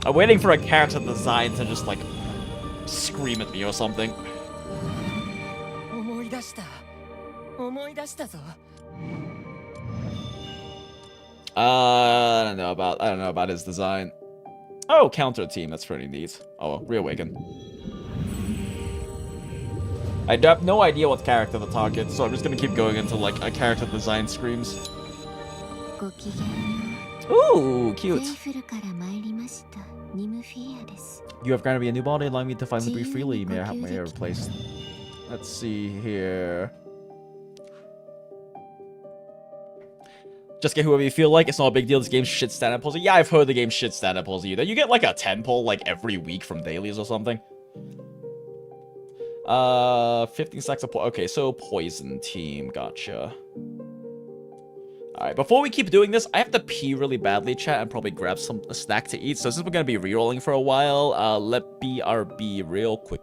I'm waiting for a character design to just like scream at me or something. I don't know about his design. Oh, counter team, that's pretty neat. Oh, reawaken. I have no idea what character to target, so I'm just gonna keep going until like a character design screams. Ooh, cute. You have granted me a new body, allowing me to finally breathe freely. May I have my hair replaced? Let's see here. Just get whoever you feel like. It's not a big deal. This game's shit stat pulls. Yeah, I've heard the game shit stat pulls you. You get like a 10 pull like every week from dailies or something. 15 stacks of okay, so poison team. Gotcha. Alright, before we keep doing this, I have to pee really badly, chat, and probably grab a snack to eat. So since we're gonna be rerolling for a while, let BRB real quick.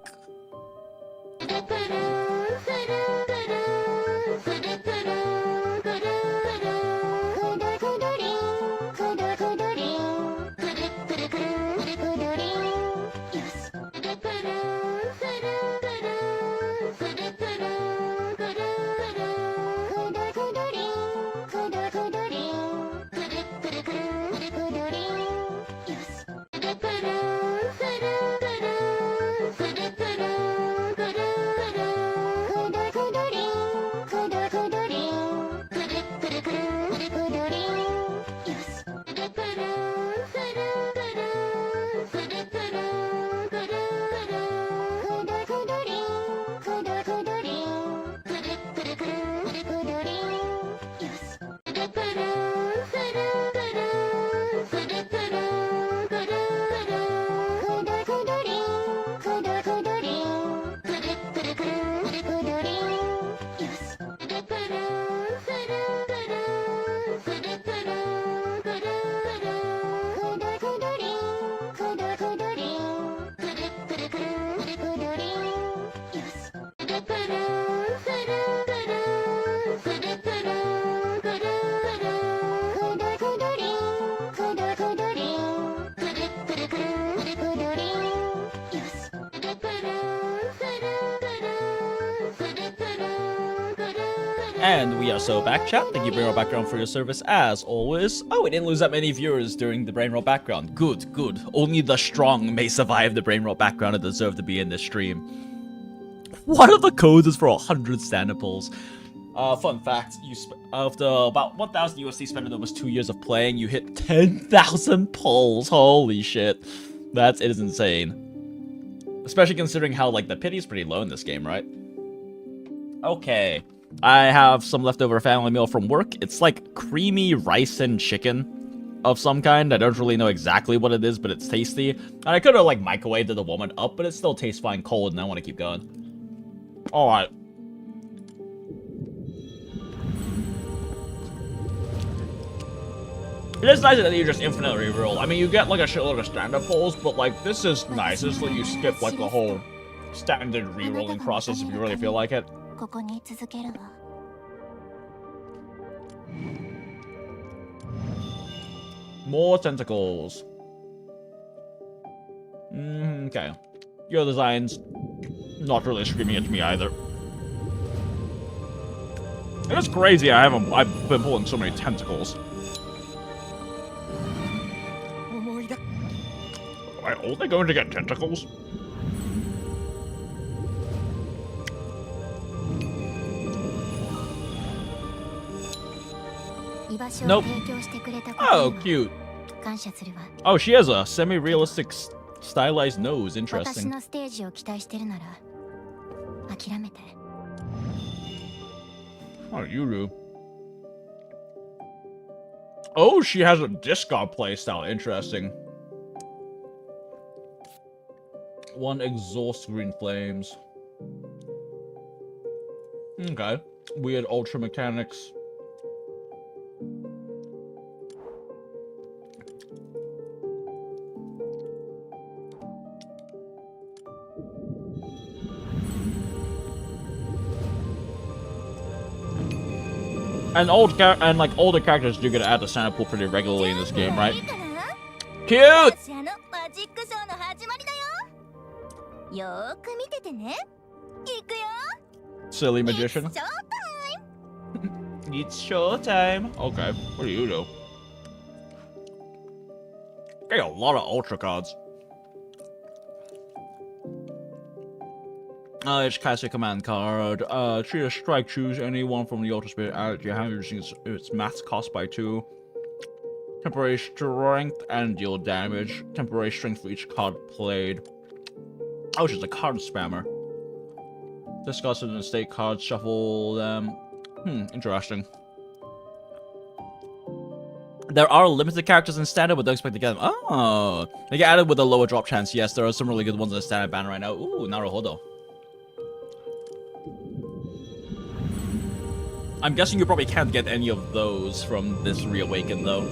And we are so back, chat. Thank you, Brainroll Background, for your service as always. Oh, we didn't lose that many viewers during the Brainroll Background. Good, good. Only the strong may survive the Brainroll Background and deserve to be in this stream. One of the codes is for 100 standard pulls. Fun fact, after about 1,000 USD spent in almost 2 years of playing, you hit 10,000 pulls. Holy shit. It is insane. Especially considering how, like, the pity is pretty low in this game, right? Okay. I have some leftover family meal from work. It's like creamy rice and chicken of some kind. I don't really know exactly what it is, but it's tasty. And I could have, like, microwaved it to warm it up, but it still tastes fine cold, and I want to keep going. Alright. It is nice that you just infinitely reroll. I mean, you get, like, a shitload of standard pulls, but, like, this is nice. This is like you skip, like, the whole standard rerolling process if you really feel like it. More tentacles. Okay. Your design's not really screaming at me either. It is crazy I've been pulling so many tentacles. Am I only going to get tentacles? Nope. Oh, cute. Oh, she has a semi-realistic stylized nose. Interesting. Oh, you do. Oh, she has a discard playstyle. Interesting. One exhaust green flames. Okay. Weird ultra mechanics. And older characters do get to add the SANE pool pretty regularly in this game, right? Cute! Silly magician. It's showtime. Okay, what do you do? Got a lot of ultra cards. It's classic command card. Treat a strike, choose any one from the Ultra Spirit, add it to your hand, reducing its max cost by 2. Temporary strength and deal damage. Temporary strength for each card played. Oh, she's a card spammer. Discuss an estate cards, shuffle them. Interesting. There are limited characters in standard, but don't expect to get them. Oh, they get added with a lower drop chance. Yes, there are some really good ones in the standard ban right now. Ooh, Naruhodo. I'm guessing you probably can't get any of those from this Reawaken, though.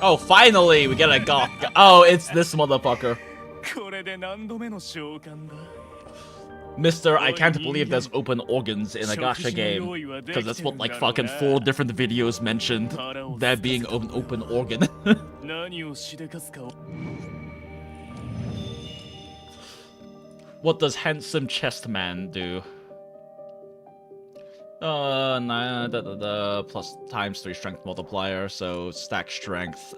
Oh, finally! We get a Goth. Oh, it's this motherfucker. Mister, I can't believe there's open organs in a gacha game. Because that's what, like, fucking 4 different videos mentioned. There being an open organ. What does Handsome Chest Man do? Plus times 3 strength multiplier, so stack strength.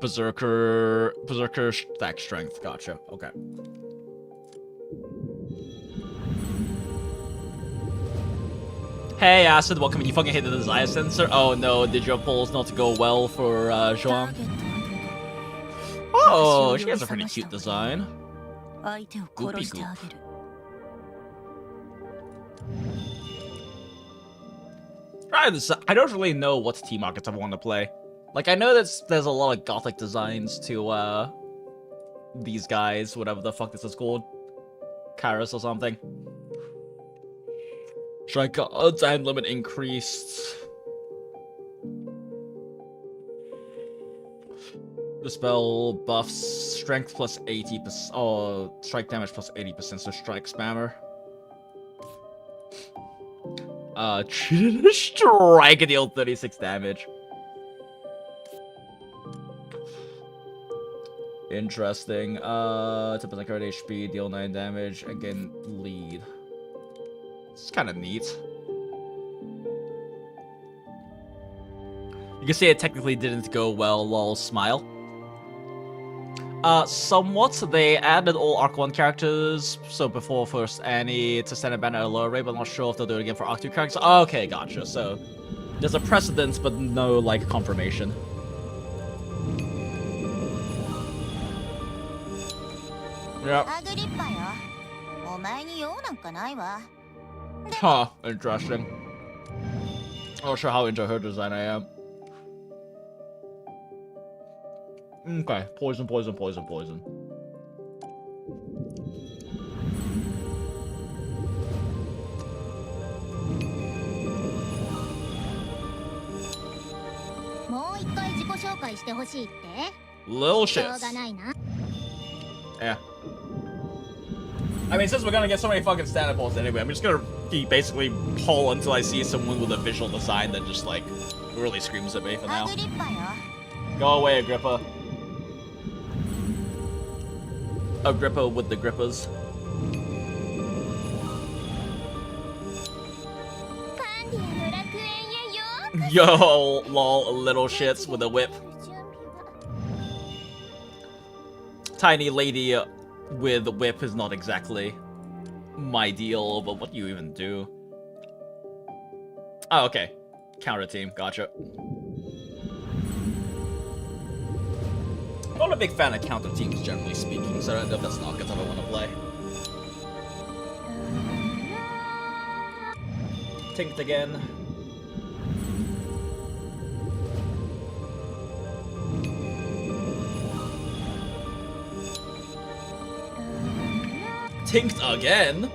Berserker stack strength. Gotcha. Okay. Hey, Acid, welcome. You fucking hit the desire sensor. Oh no, did your polls not go well for Zhuang? Oh, she has a pretty cute design. Goopy goop. I don't really know what team markets I want to play. Like, I know there's a lot of gothic designs to these guys, whatever the fuck this is called, Karis or something. Strike cards and limit increased. The spell buffs strength plus 80%. Oh, strike damage plus 80%. So strike spammer. Treated a strike and deal 36 damage. Interesting. 10% current HP, deal 9 damage, again, lead. It's kind of neat. You can say it technically didn't go well, lol, smile. Somewhat. They added all Arc 1 characters, so before first Annie to stand a banner at a lower rate, but not sure if they'll do it again for Arc 2 characters. Okay, gotcha. So, there's a precedence, but no, like, confirmation. Yep. Huh, interesting. Not sure how into her design I am. Okay, poison, poison, poison, poison. Little shits. Yeah. I mean, since we're gonna get so many fucking standard polls anyway, I'm just gonna be basically poll until I see someone with a visual design that just, like, really screams at me for now. Go away, Agrippa. Agrippa with the grippers. Yo, lol, little shits with a whip. Tiny lady with a whip is not exactly my deal, but what do you even do? Oh, okay. Counter team, gotcha. I'm not a big fan of counter teams, generally speaking, so I don't know if that's not good I want to play. Tinked again. Tinked again?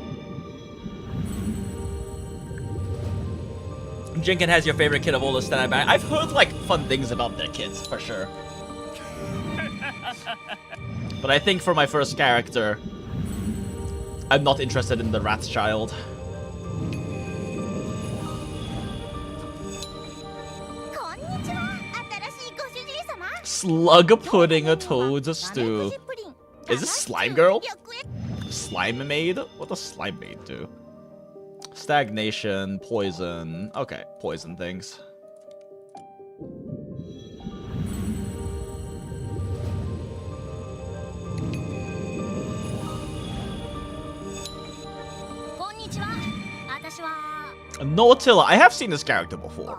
Jinkin has your favorite kid of all the standard band. I've heard, like, fun things about their kids, for sure. But I think for my first character, I'm not interested in the rat child. Slug pudding a toad stew. Is this Slime Girl? Slime Maid? What does Slime Maid do? Stagnation, poison. Okay, poison things. Nautilla, I have seen this character before.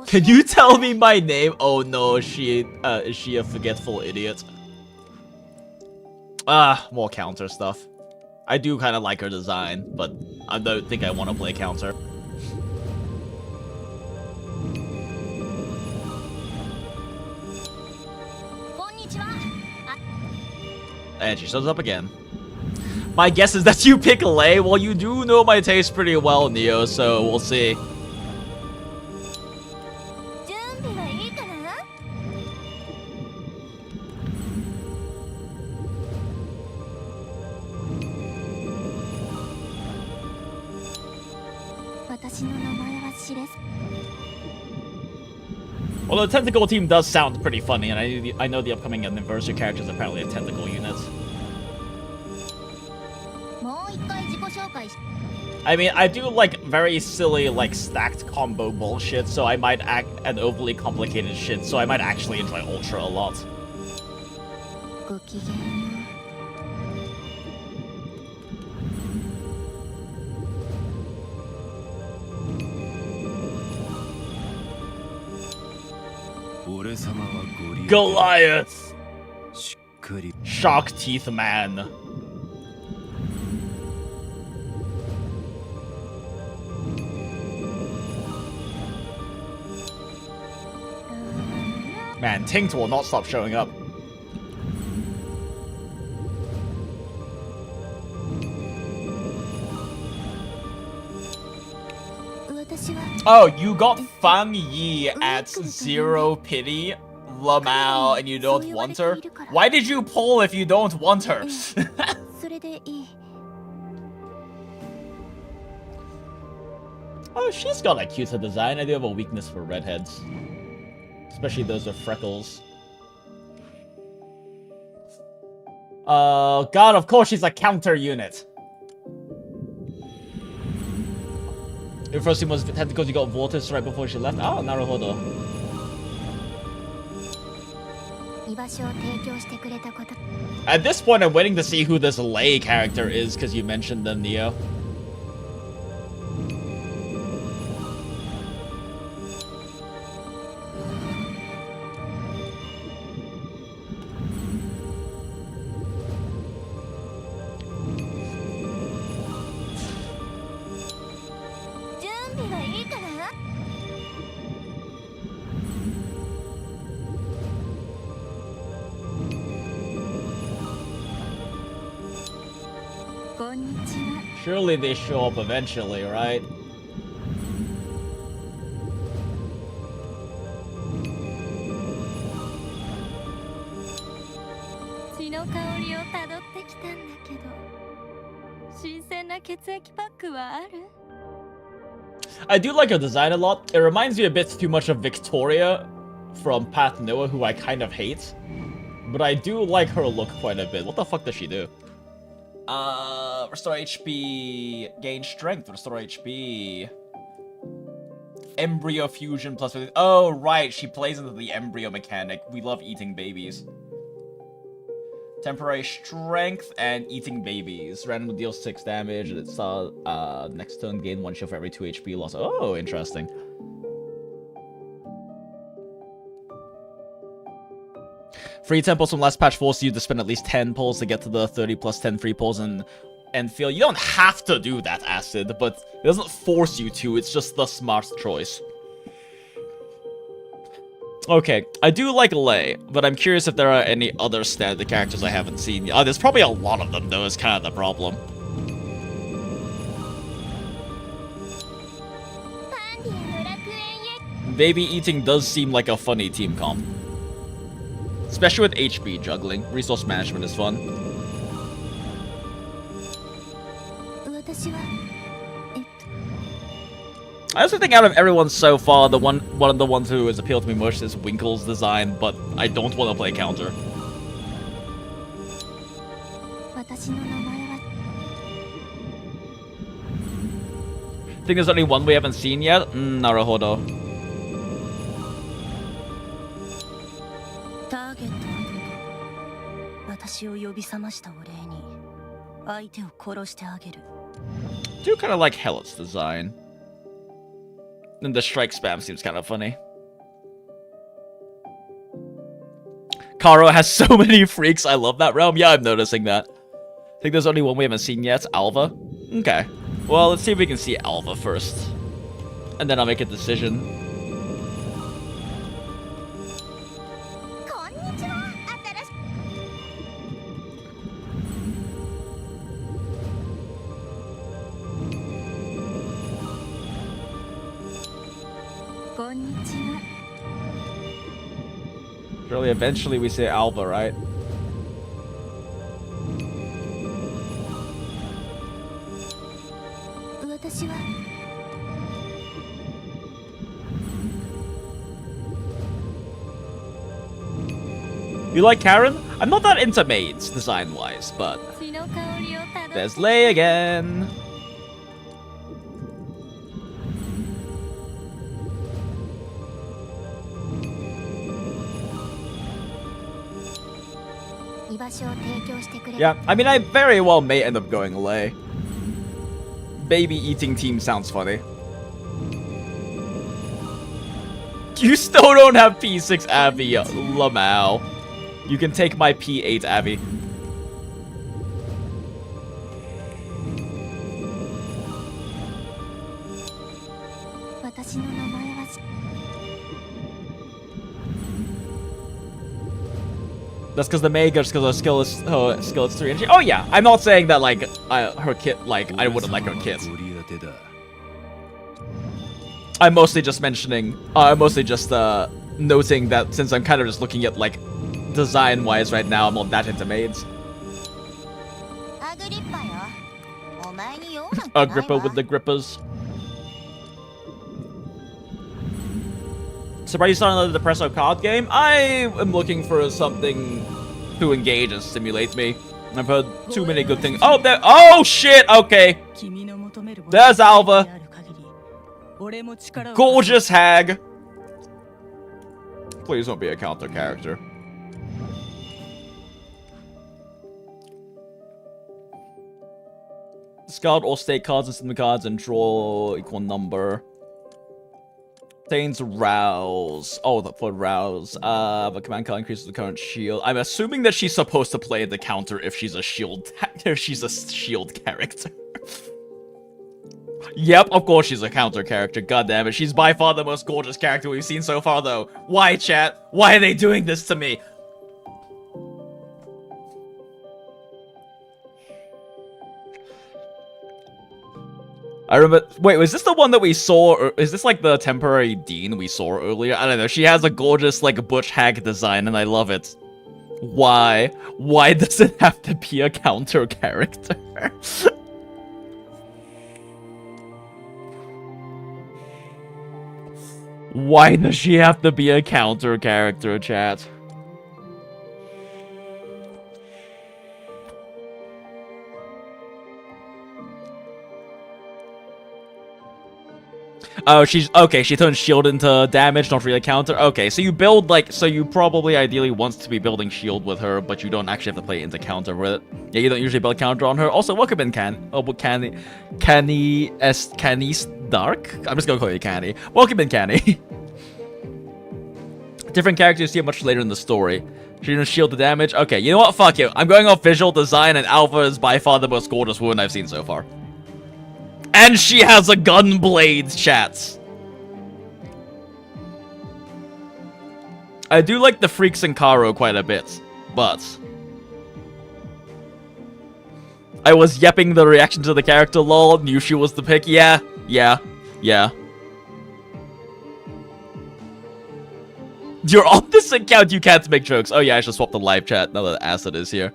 Can you tell me my name? Oh no, is she a forgetful idiot? More counter stuff. I do kind of like her design, but I don't think I want to play counter. And she shows up again. My guess is that you pick Lei. Well, you do know my taste pretty well, Neo, so we'll see. Although the tentacle team does sound pretty funny, and I know the upcoming anniversary character is apparently a tentacle unit. I mean, I do like very silly, like, stacked combo bullshit, so I might act an overly complicated shit, so I might actually enjoy Ultra a lot. Goliath! Shark Teeth Man. Man, Tinkt will not stop showing up. Oh, you got Fang Yi at 0 pity, Lamau, and you don't want her? Why did you pull if you don't want her? Oh, she's got a cuter design. I do have a weakness for redheads. Especially those with freckles. God, of course she's a counter unit. Your first team was because you got Vortis right before she left. Oh, naruhodo. At this point, I'm waiting to see who this Lei character is, because you mentioned them, Neo. Surely they show up eventually, right? I do like her design a lot. It reminds me a bit too much of Victoria from Path Noah, who I kind of hate. But I do like her look quite a bit. What the fuck does she do? Restore HP, gain strength, restore HP. Embryo fusion plus... Oh, right, she plays into the embryo mechanic. We love eating babies. Temporary strength and eating babies. Random deals 6 damage, and it's next turn gain 1 shield for every 2 HP loss. Oh, interesting. Free temples from last patch force you to spend at least 10 pulls to get to the 30 plus 10 free pulls and feel. You don't have to do that, Acid, but it doesn't force you to. It's just the smart choice. Okay, I do like Lei, but I'm curious if there are any other standard characters I haven't seen. There's probably a lot of them, though, is kind of the problem. Baby eating does seem like a funny team comp. Especially with HP juggling. Resource management is fun. I also think out of everyone so far, one of the ones who has appealed to me most is Winkle's design, but I don't want to play counter. I think there's only one we haven't seen yet. Naruhodo. Do kind of like Hellet's design. And the strike spam seems kind of funny. Karo has so many freaks. I love that realm. Yeah, I'm noticing that. I think there's only one we haven't seen yet. Alva. Okay. Well, let's see if we can see Alva first. And then I'll make a decision. Surely eventually we say Alva, right? You like Karen? I'm not that into maids, design-wise, but... There's Lei again! Yeah, I mean, I very well may end up going Lei. Baby eating team sounds funny. You still don't have P6 Abby, Lamau. You can take my P8 Abby. That's because the Mega, just because her skill is 3 and she, oh yeah, I'm not saying that like her kit, like I wouldn't like her kit. I'm mostly just mentioning, mostly just noting that since I'm kind of just looking at like design-wise right now, I'm not that into maids. Agrippa with the grippers. Surprised you started another Depresso card game? I am looking for something to engage and stimulate me. I've heard too many good things. Oh, there. Oh shit. Okay. There's Alva. Gorgeous hag. Please don't be a counter character. Discard all state cards and cinnamon cards and draw equal number. Obtains rouse. Oh, for rouse. The command card increases the current shield. I'm assuming that she's supposed to play the counter if she's a shield. If she's a shield character. Yep, of course she's a counter character. God damn it, she's by far the most gorgeous character we've seen so far, though. Why, chat? Why are they doing this to me? I remember. Wait, was this the one that we saw? Or is this like the temporary Dean we saw earlier? I don't know. She has a gorgeous, like, butch hag design, and I love it. Why? Why does it have to be a counter character? Why does she have to be a counter character, chat? Oh, she's okay. She turns shield into damage, not really counter. Okay, so you build like, so you probably ideally want to be building shield with her, but you don't actually have to play into counter with it. Yeah, you don't usually build counter on her. Also, welcome in Canny Dark. I'm just gonna call you Canny. Welcome in Canny. Different characters you see much later in the story. She doesn't shield the damage. Okay, you know what? Fuck you. I'm going off visual design, and Alpha is by far the most gorgeous woman I've seen so far. And she has a gun blade, chats. I do like the Freaks and Karo quite a bit, but I was yepping the reaction to the character, lol, knew she was the pick. Yeah. You're on this account, you can't make jokes. Oh yeah, I should swap the live chat now that Acid is here.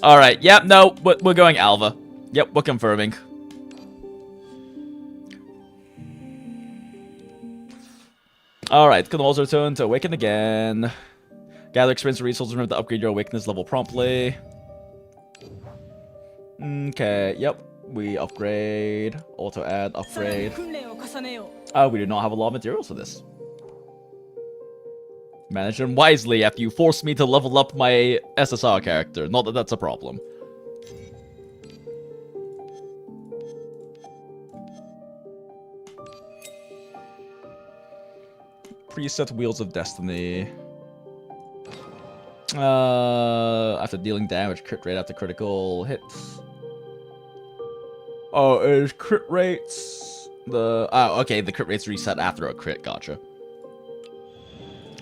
Alright, yep, no, we're going Alva. Yep, we're confirming. Alright, can also return to awaken again. Gather experience resources, remember to upgrade your awakeness level promptly. Okay, yep. We upgrade. Auto add, upgrade. We do not have a lot of materials for this. Manage them wisely after you force me to level up my SSR character. Not that that's a problem. Preset Wheels of Destiny. After dealing damage, crit rate after critical hits. Oh, is crit rates okay, the crit rates reset after a crit, gotcha.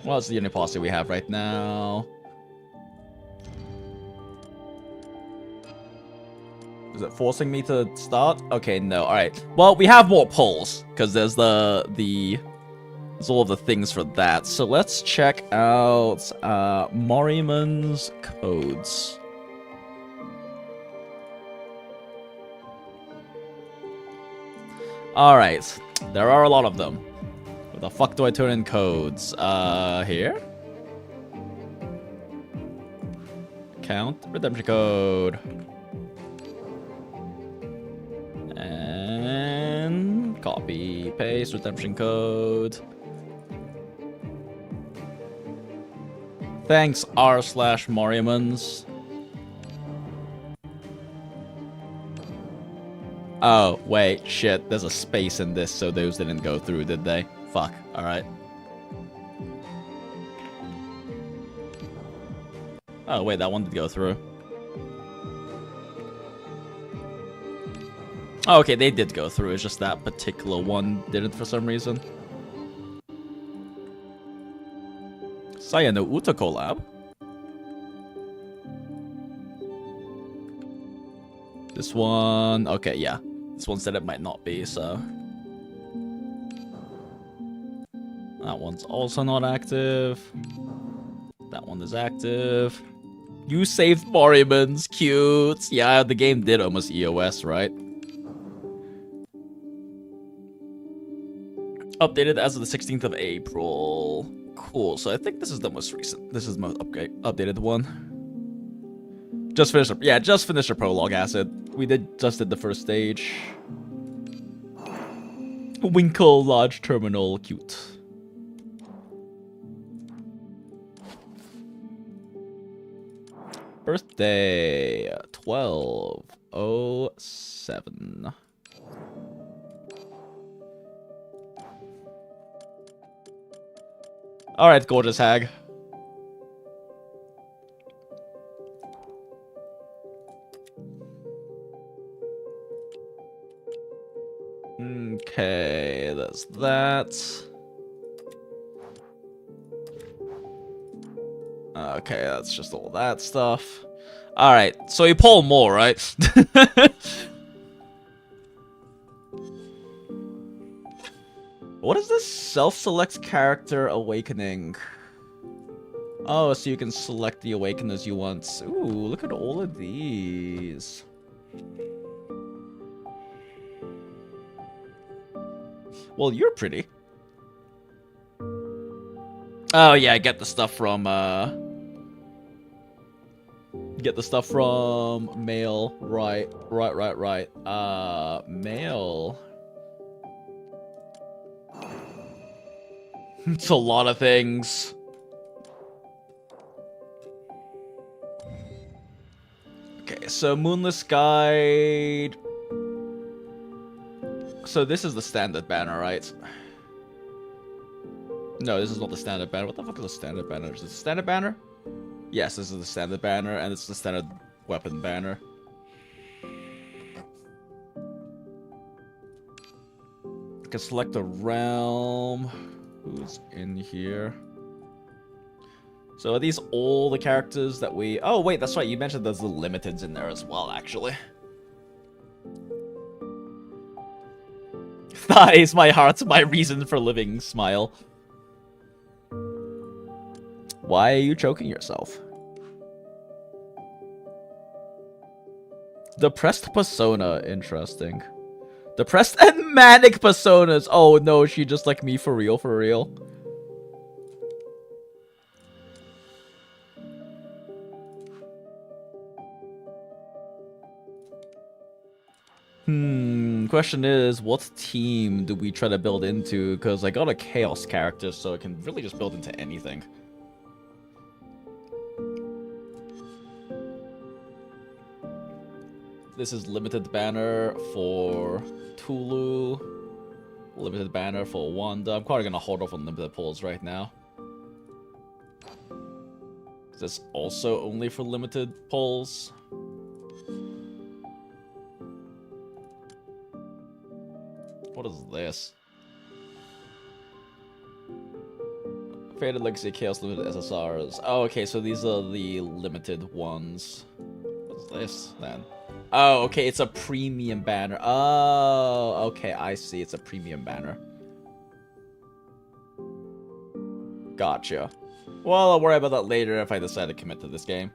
Well, it's the only policy we have right now. Is it forcing me to start? Okay, no, alright. Well, we have more polls, because there's there's all of the things for that. So let's check out Morimens codes. Alright, there are a lot of them. Where the fuck do I turn in codes? Here? Count redemption code. And copy, paste, redemption code. Thanks, r/Morimens. Oh, wait, shit. There's a space in this, so those didn't go through, did they? Fuck. Alright. Oh, wait, that one did go through. Oh, okay, they did go through. It's just that particular one didn't for some reason. Saya no Uta collab. This one... Okay, yeah. This one said it might not be, so... That one's also not active. That one is active. You saved Morimens, cute! Yeah, the game did almost EOS, right? Updated as of the 16th of April. Cool, so I think this is the most recent. This is the most updated one. Just finish the, yeah, just finish the prologue acid. We just did the first stage. Winkle, large terminal, cute. Birthday 12/07. All right, gorgeous hag. Okay, that's that. Okay, that's just all that stuff. Alright, so you pull more, right? What is this? Self-select character awakening. Oh, so you can select the awakeners you want. Ooh, look at all of these. Well, you're pretty. Oh yeah, I get the stuff from mail. Right. Mail. It's a lot of things. Okay, so Moonless Guide. So this is the standard banner, right? No, this is not the standard banner. What the fuck is the standard banner? Is it the standard banner? Yes, this is the standard banner, and it's the standard weapon banner. I can select a realm. Who's in here? So are these all the characters that we... Oh, wait, that's right. You mentioned there's the limiteds in there as well, actually. Thighs, my heart, my reason for living, smile. Why are you choking yourself? Depressed persona, interesting. Depressed and manic personas. Oh no, she just like me for real, for real. Question is, what team do we try to build into? Because I got a chaos character, so I can really just build into anything. This is limited banner for Tulu. Limited banner for Wanda. I'm probably gonna hold off on limited pulls right now. Is this also only for limited pulls? What is this? Faded Legacy Chaos Limited SSRs. Oh, okay, so these are the limited ones. What is this, then? Oh, okay, it's a premium banner. Oh, okay, I see. It's a premium banner. Gotcha. Well, I'll worry about that later if I decide to commit to this game.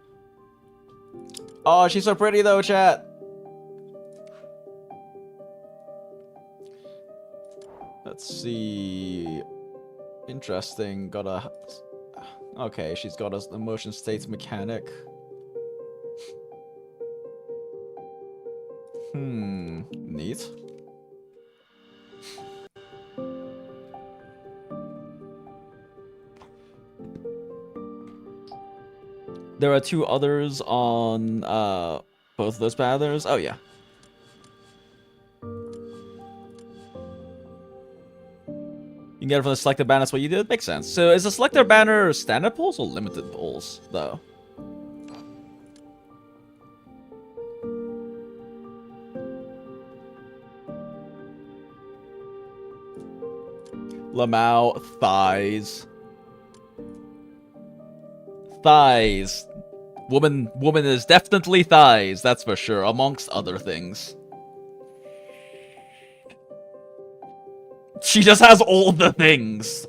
Oh, she's so pretty, though, chat. Let's see. Interesting. Got a... Okay, she's got a emotion states mechanic. Neat. There are two others on both of those banners. Oh yeah. You can get it from the selected banner. That's what you did. Makes sense. So is the selected banner standard pulls or limited pulls though? Lamau, thighs. Thighs. Woman is definitely thighs, that's for sure, amongst other things. She just has all the things.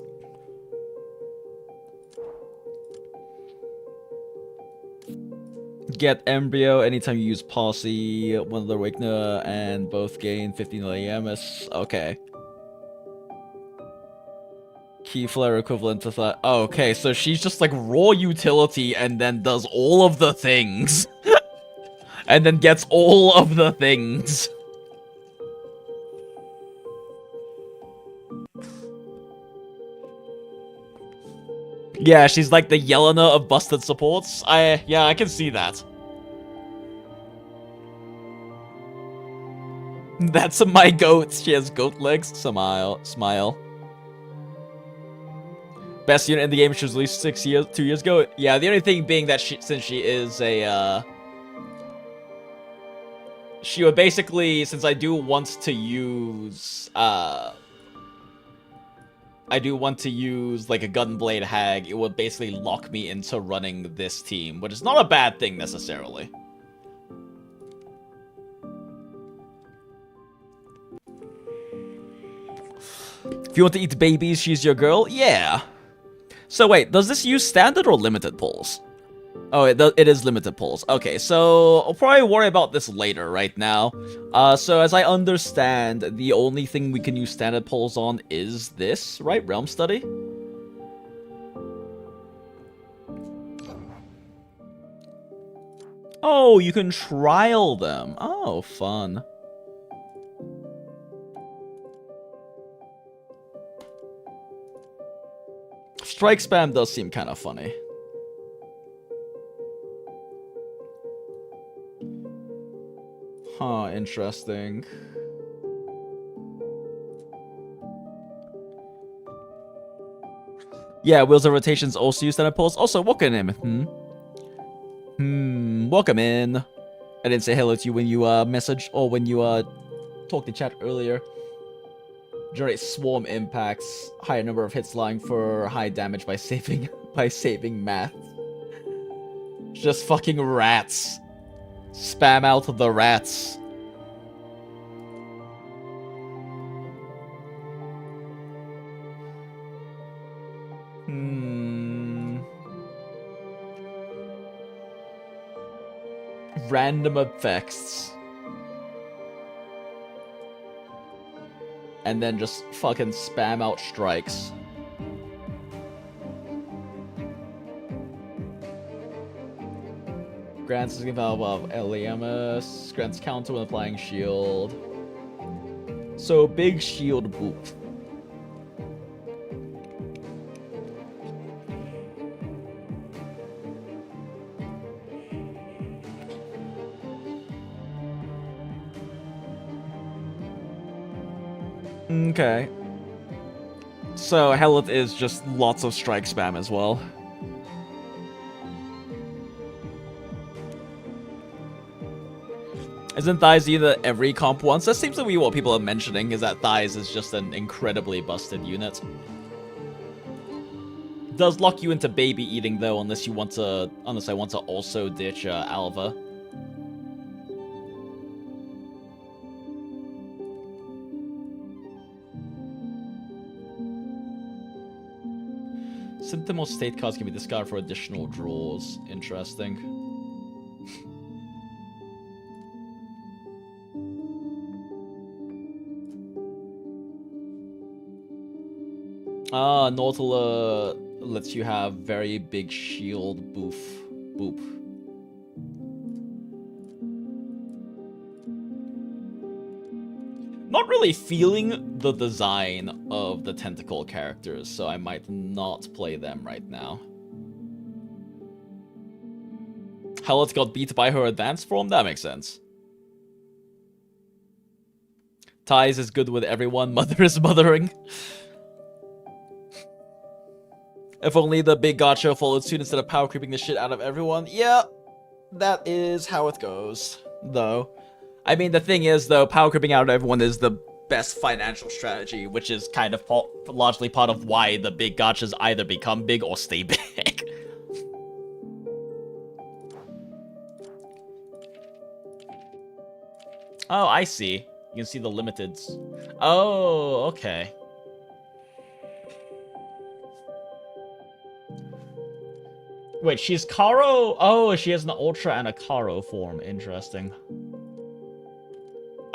Get embryo anytime you use posse, one of the awakener, and both gain 15 AMS. Okay. Keyflare equivalent to that. Oh, okay, so she's just like raw utility and then does all of the things. And then gets all of the things. Yeah, she's like the Yelena of busted supports. Yeah, I can see that. That's my goat. She has goat legs. Smile. Best unit in the game. She was released 2 years ago. Yeah, the only thing being that since she is a, she would basically, since I do want to use, like a Gunblade Hag, it would basically lock me into running this team, which is not a bad thing necessarily. If you want to eat babies, she's your girl? Yeah. So wait, does this use standard or limited pulls? Oh, it is limited pulls. Okay, so I'll probably worry about this later right now. So as I understand, the only thing we can use standard pulls on is this, right? Realm Study? Oh, you can trial them. Oh, fun. Strike spam does seem kind of funny. Huh, interesting. Yeah, Wheels of Rotations also use standard pulls. Also, welcome in. Welcome in. I didn't say hello to you when you messaged or when you talked in chat earlier. Generate swarm impacts, higher number of hits allowing for high damage by saving math. Just fucking rats. Spam out the rats. Random effects. And then just fucking spam out strikes. Grants is value of LAMS. Grants counter when applying shield. So big shield boop. Okay. So Helith is just lots of strike spam as well. Isn't Thighs either every comp once? That seems to be what people are mentioning, is that Thighs is just an incredibly busted unit. Does lock you into baby eating though, unless I want to also ditch Alva. Symptom or state cards can be discarded for additional draws. Interesting. Nautila lets you have very big shield boop. Not really feeling the design of the tentacle characters, so I might not play them right now. Hellet got beat by her advanced form? That makes sense. Ties is good with everyone, mother is mothering. If only the big gacha followed suit instead of power creeping the shit out of everyone. Yeah, that is how it goes, though. I mean, the thing is, though, power creeping out of everyone is the best financial strategy, which is kind of largely part of why the big gachas either become big or stay big. Oh, I see. You can see the limiteds. Oh, okay. Wait, she's Karo? Oh, she has an Ultra and a Karo form. Interesting.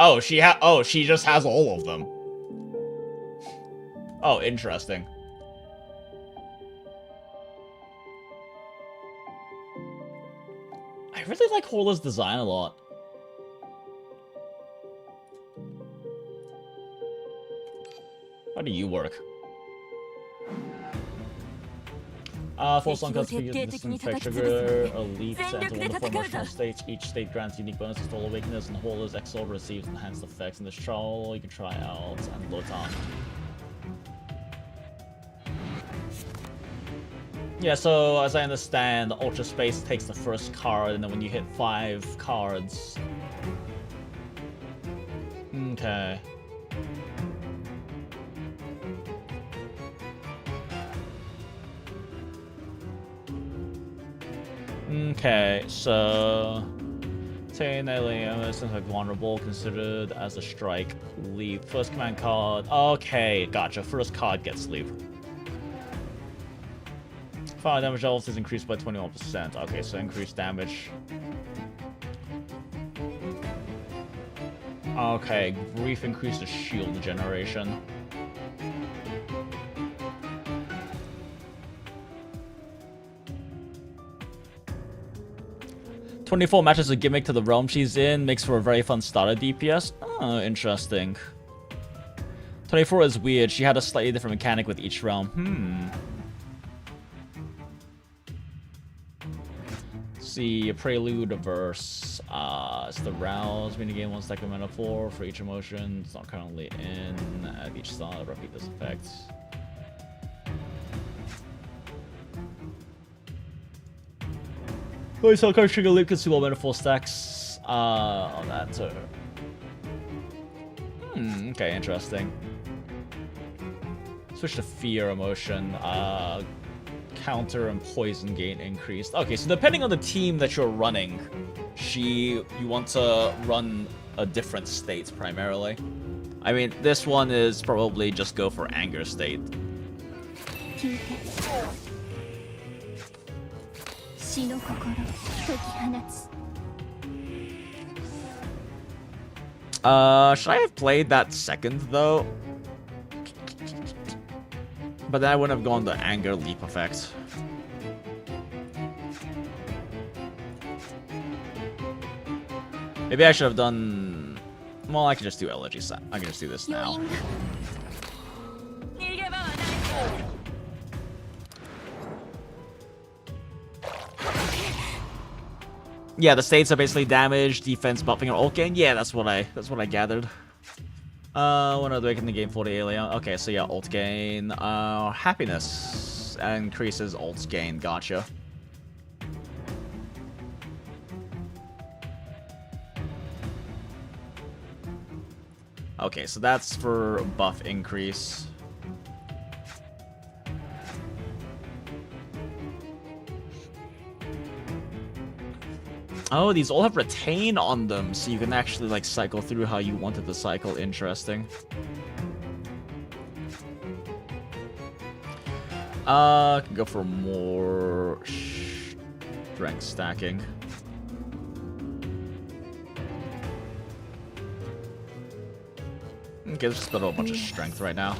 Oh, she just has all of them. Oh, interesting. I really like Hola's design a lot. How do you work? Force on cuts figure disinfect trigger, a leap to enter one of the four emotional states. Each state grants unique bonuses to all awakeness, and Hola's Exalt receives enhanced effects. In this trial, you can try out and Lotan. Yeah, so as I understand, Ultra Space takes the first card, and then when you hit 5 cards... Okay. Okay, so... SANE aliens like vulnerable, considered as a strike. Leap. First command card. Okay, gotcha. First card gets leap. Fire damage levels is increased by 21%. Okay, so increased damage. Okay, brief increases shield generation. "24 matches a gimmick to the realm she's in, makes for a very fun starter DPS." Oh, interesting. 24 is weird. She had a slightly different mechanic with each realm. See, a prelude, a verse. It's the rouse, minigame 1 stack of mana 4 for each emotion. It's not currently in. At each start, repeat this effect. Oh, so card trigger leap consume mana 4 stacks. On that turn. Okay, interesting. Switch to fear emotion. Counter and poison gain increased. Okay, so depending on the team that you're running, you want to run a different state primarily. I mean, this one is probably just go for anger state. Should I have played that second though? But then I wouldn't have gone the anger leap effect. Maybe I should have done... Well, I can just do elegy set. I can just do this now. Yeah, the states are basically damage, defense, buffing, and ult gain. Yeah, that's what I gathered. When I awaken the game for the alien. Okay, so yeah, ult gain. Happiness increases ult gain. Gotcha. Okay, so that's for buff increase. Oh, these all have retain on them, so you can actually like cycle through how you wanted to cycle. Interesting. Can go for more strength stacking. Okay, let's just build a bunch of strength right now.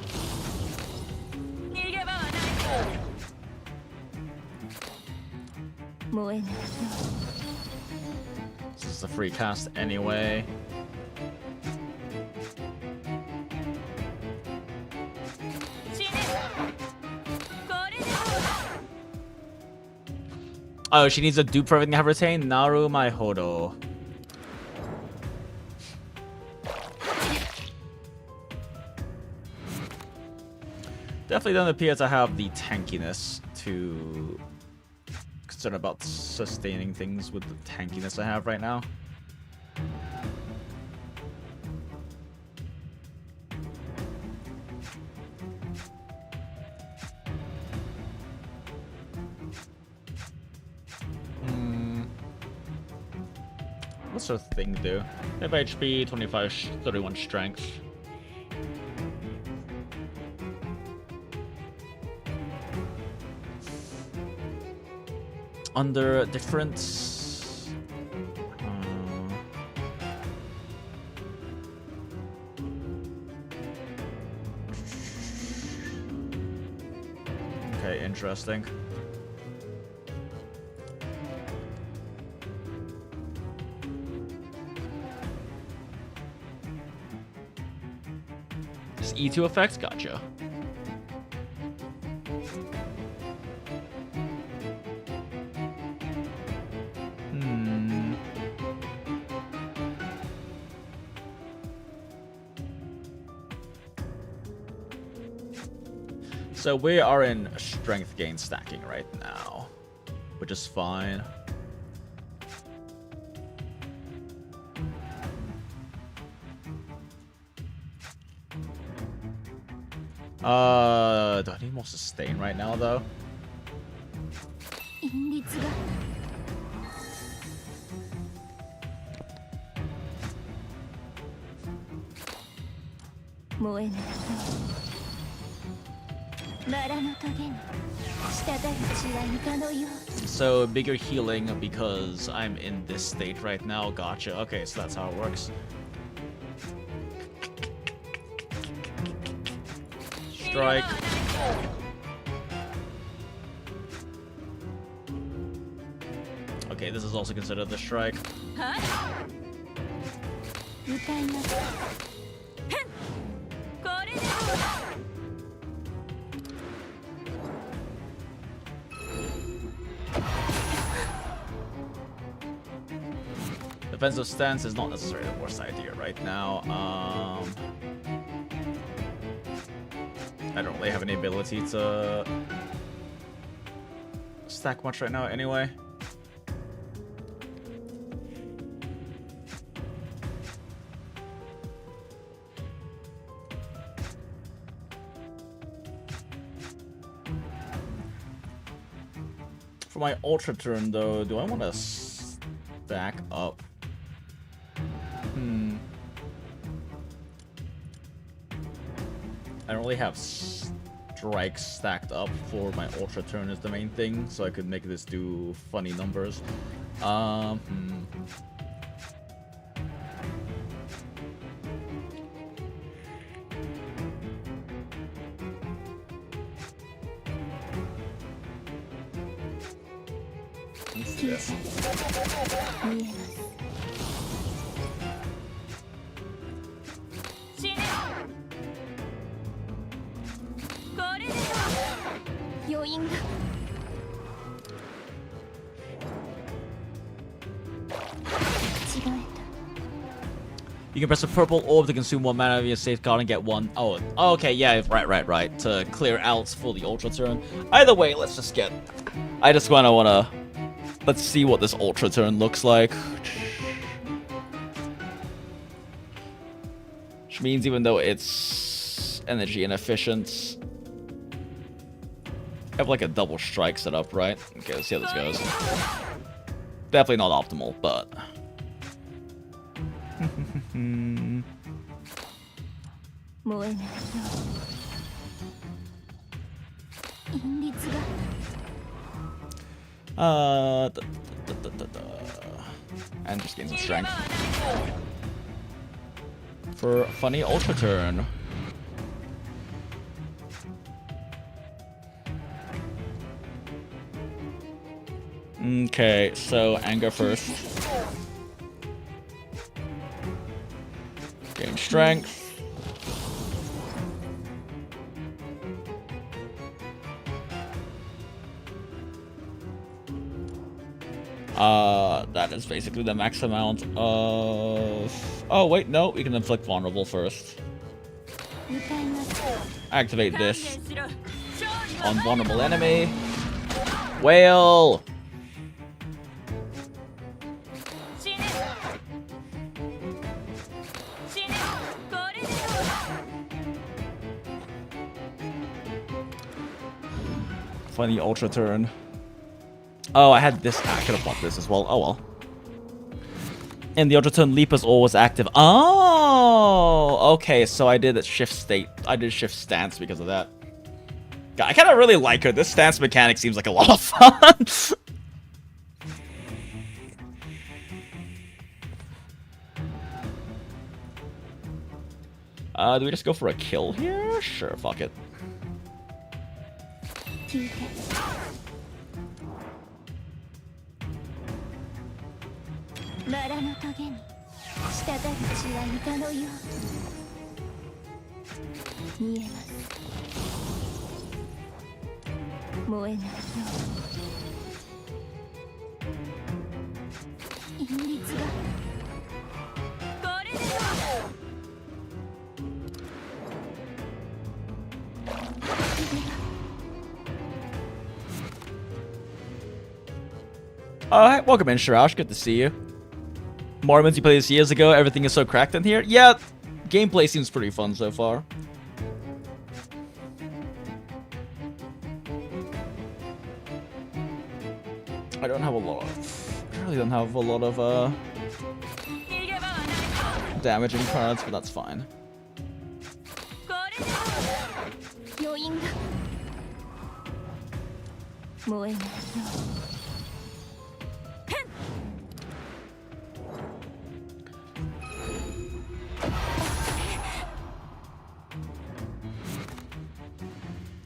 This is a free cast anyway. Oh, she needs a dupe for everything I have retained? Naru my Hodo. Definitely doesn't appear to have the tankiness to concern about sustaining things with the tankiness I have right now. What's her thing do? 5 HP, 25, 31 strength. Under different... Okay, interesting. Just E2 effects? Gotcha. So we are in strength gain stacking right now, which is fine. Do I need more sustain right now though? So bigger healing because I'm in this state right now. Gotcha. Okay, so that's how it works. Strike. Okay, this is also considered the strike. Defensive stance is not necessarily the worst idea right now. I don't really have any ability to stack much right now anyway. For my ultra turn though, do I want to stack up? I don't really have strikes stacked up for my ultra turn is the main thing, so I could make this do funny numbers. Let's do this. You can press a purple orb to consume 1 mana of your safeguard and get 1. Oh, okay, yeah, right. To clear out for the ultra turn. Either way, let's just get. I just kind of wanna. Let's see what this ultra turn looks like. Which means even though it's energy inefficient, I have like a double strike set up, right? Okay, let's see how this goes. Definitely not optimal, but. And just gain some strength for a funny ultra turn. Okay, so anger first. Gain strength. That is basically the max amount of... Oh, wait, no, we can inflict vulnerable first. Activate this on vulnerable enemy. Whale! Funny ultra turn. Oh, I had this. I could have bought this as well. Oh well. And the ultra turn leap is always active. Oh, okay. So I did shift state. I did shift stance because of that. God, I kind of really like her. This stance mechanic seems like a lot of fun. Do we just go for a kill here? Sure, fuck it. 見えます。燃えないように。韻律がこれでは。Hi, welcome in, Shirash. Good to see you. Morimens, you played this years ago. Everything is so cracked in here. Yeah, gameplay seems pretty fun so far. I don't have a lot of... I really don't have a lot of, damaging cards, but that's fine.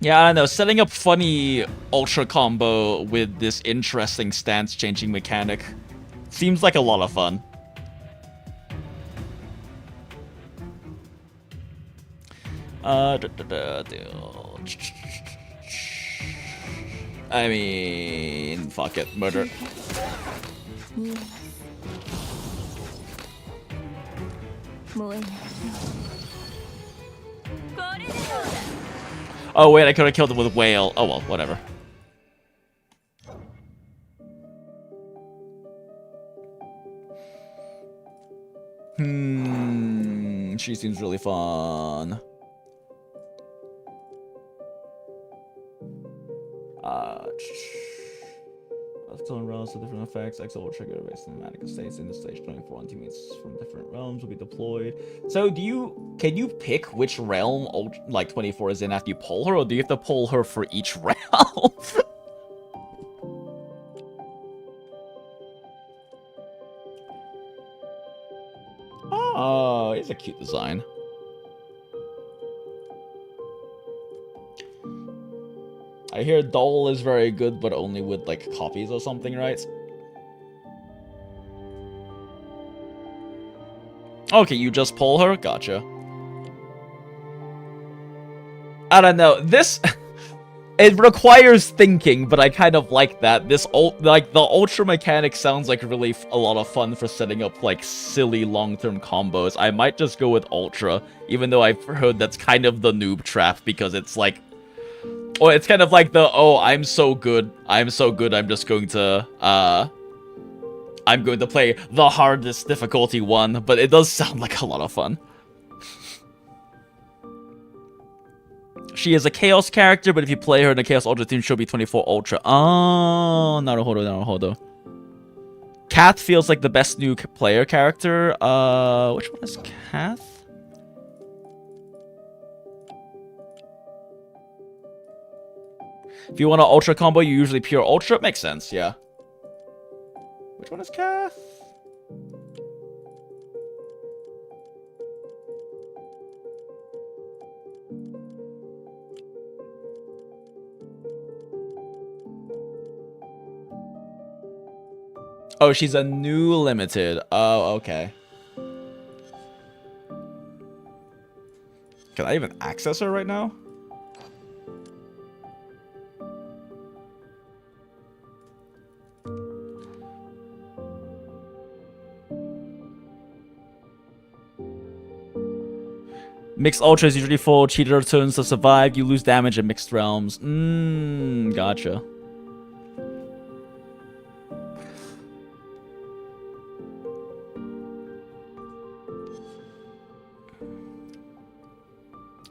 Yeah, I don't know. Setting up funny ultra combo with this interesting stance changing mechanic seems like a lot of fun. I mean, fuck it, murder. Oh wait, I could have killed him with whale. Oh well, whatever. She seems really fun. Telling realms with different effects. XL will trigger based on magical states in the stage 24 on teammates from different realms will be deployed. So can you pick which realm like 24 is in after you pull her, or do you have to pull her for each realm? Oh, it's a cute design. I hear Doll is very good, but only with, like, copies or something, right? Okay, you just pull her? Gotcha. I don't know. This... it requires thinking, but I kind of like that. This, like, the Ultra mechanic sounds like really a lot of fun for setting up, like, silly long-term combos. I might just go with Ultra, even though I've heard that's kind of the noob trap, because it's, like... Oh, it's kind of like the, oh, I'm so good, I'm just going to, I'm going to play the hardest difficulty one, but it does sound like a lot of fun. She is a Chaos character, but if you play her in the Chaos Ultra team, she'll be 24 Ultra. Oh, naruhodo, naruhodo. Kath feels like the best new player character. Which one is Kath? If you want an Ultra combo, you usually pure Ultra. Makes sense, yeah. Which one is Kath? Oh, she's a new limited. Oh, okay. Can I even access her right now? Mixed Ultras usually fall cheater turns to survive. You lose damage in mixed realms. Gotcha.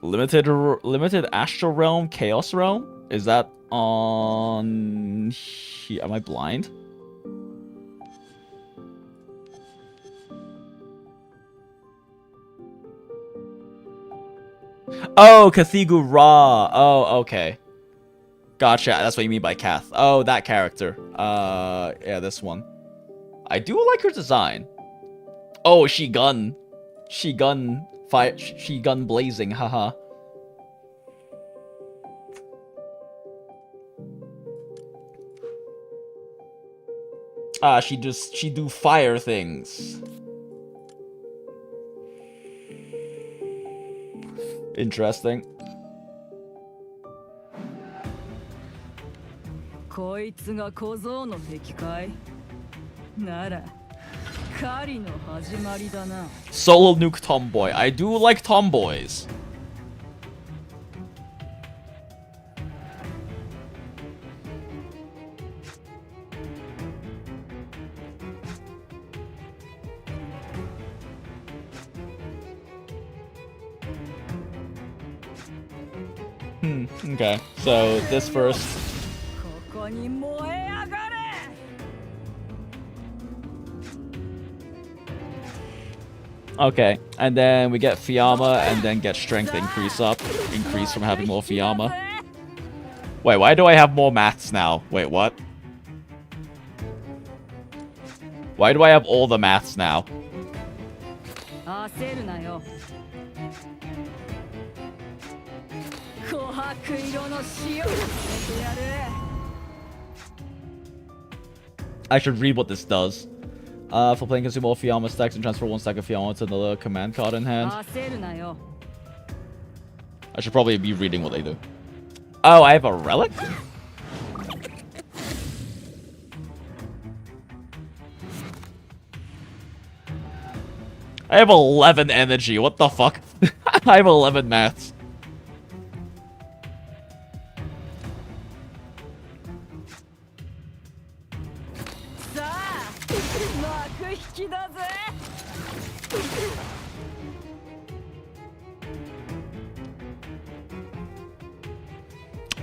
Limited Astral Realm, Chaos Realm? Is that on here? Am I blind? Oh, Kathigu Ra. Oh, okay. Gotcha. That's what you mean by Kath. Oh, that character. Yeah, this one. I do like her design. Oh, she gun fire. She gun blazing. Haha. She do fire things. Interesting. こいつが小僧の敵かいなら狩りの始まりだな Solo nuke tomboy. I do like tomboys. Okay, so this first. ここに燃え上がれ Okay, and then we get Fiamma and then get strength increase from having more Fiamma. Wait, why do I have more maths now? Wait, what? Why do I have all the maths now? 焦るなよ琥珀色の塩を入れてやる I should read what this does. For playing, consume all Fiamma stacks and transfer one stack of Fiamma to another command card in hand. 焦るなよ I should probably be reading what they do. Oh, I have a relic? I have 11 energy. What the fuck? I have 11 maths.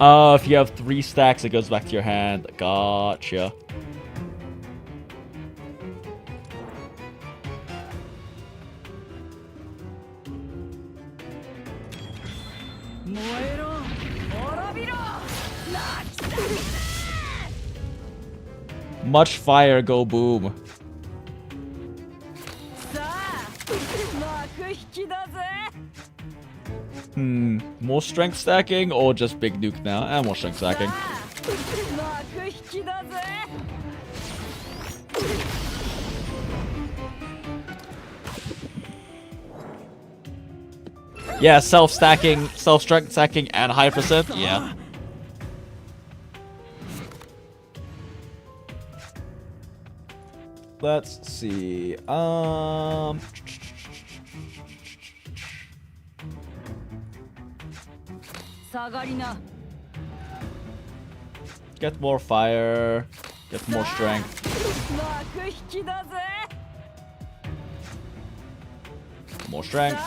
If you have 3 stacks, it goes back to your hand. Gotcha. Much fire, go boom. More strength stacking or just big nuke now? And more strength stacking. Yeah, self-stacking, self-strength stacking, and high percent. Yeah. Let's see. Get more fire. Get more strength. More strength.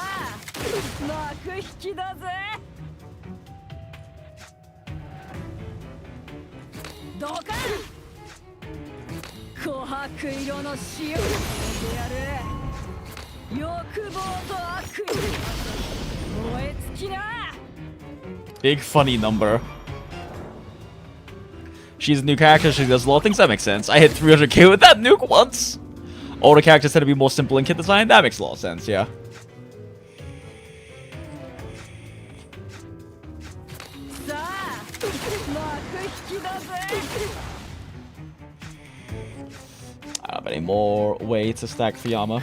Big funny number. She's a new character, she does a lot of things, that makes sense. I hit 300k with that nuke once! All the characters tend to be more simple in kit design, that makes a lot of sense, yeah. I don't have any more way to stack Fiamma.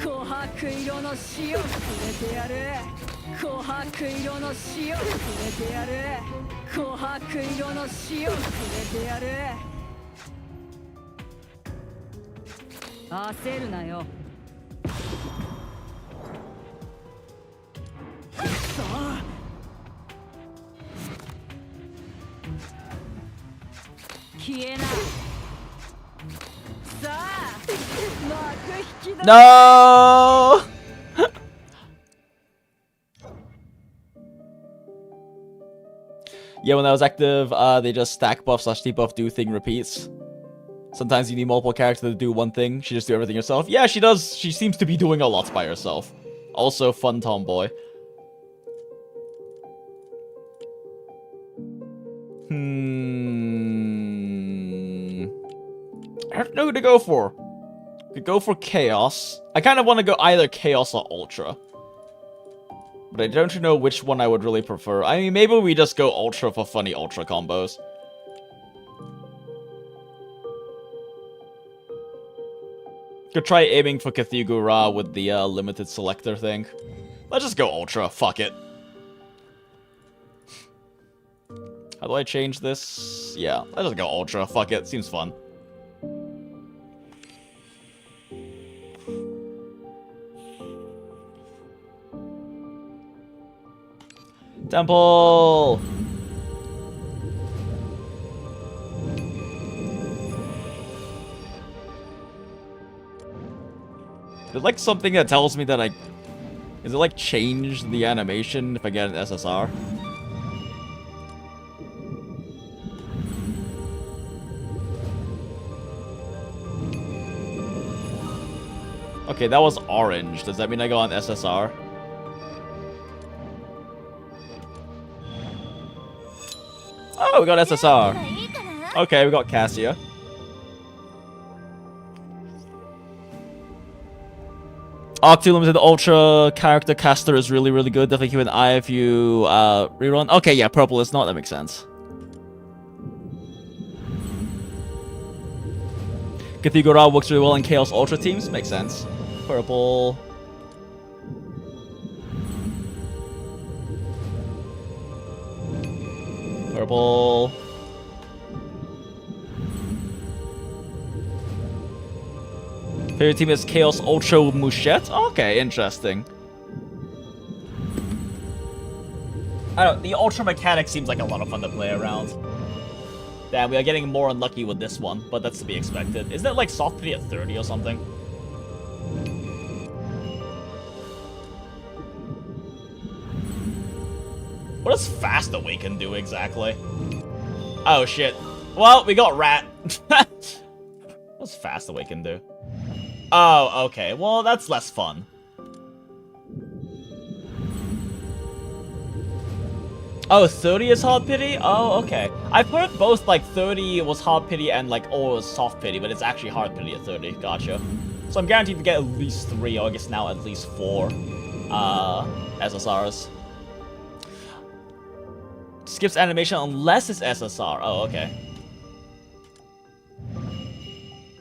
No! Yeah, when I was active, they just stack buff / debuff do thing repeats. Sometimes you need multiple characters to do one thing. She just do everything herself. Yeah, she does. She seems to be doing a lot by herself. Also, fun tomboy. I don't know who to go for. Could go for Chaos. I kind of want to go either Chaos or Ultra. But I don't know which one I would really prefer. I mean, maybe we just go Ultra for funny Ultra combos. Could try aiming for Cthulhu Ra with the limited selector thing. Let's just go Ultra. Fuck it. How do I change this? Yeah, I just go Ultra. Fuck it. Seems fun. Temple! There's like something that tells me that is it like change the animation if I get an SSR? Okay, that was orange. Does that mean I go on SSR? Oh, we got SSR. Okay, we got Cassia. Octi Limited Ultra character caster is really, really good. Definitely keep an eye if you rerun. Okay, yeah, purple is not. That makes sense. Cathedral works really well in Chaos Ultra teams. Makes sense. Purple. Purple. Favorite team is Chaos Ultra Mouchette? Okay, interesting. I don't know, the Ultra mechanic seems like a lot of fun to play around. Damn, we are getting more unlucky with this one, but that's to be expected. Isn't it like soft pity at 30 or something? What does Fast Awaken do exactly? Oh shit. Well, we got Rat. What's Fast Awaken do? Oh, okay. Well, that's less fun. Oh, 30 is hard pity? Oh, okay. I've heard both, like, 30 was hard pity and, like, oh, it was soft pity, but it's actually hard pity at 30. Gotcha. So I'm guaranteed to get at least 3, or I guess now at least 4, SSRs. Skips animation unless it's SSR. Oh, okay.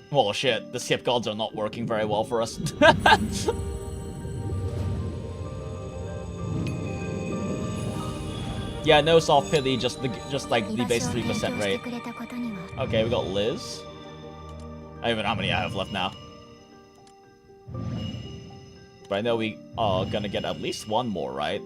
Well, shit, the skip gods are not working very well for us. Yeah, no soft pity, just like the base 3% rate. Okay, we got Liz. I don't even know how many I have left now. But I know we are gonna get at least one more, right?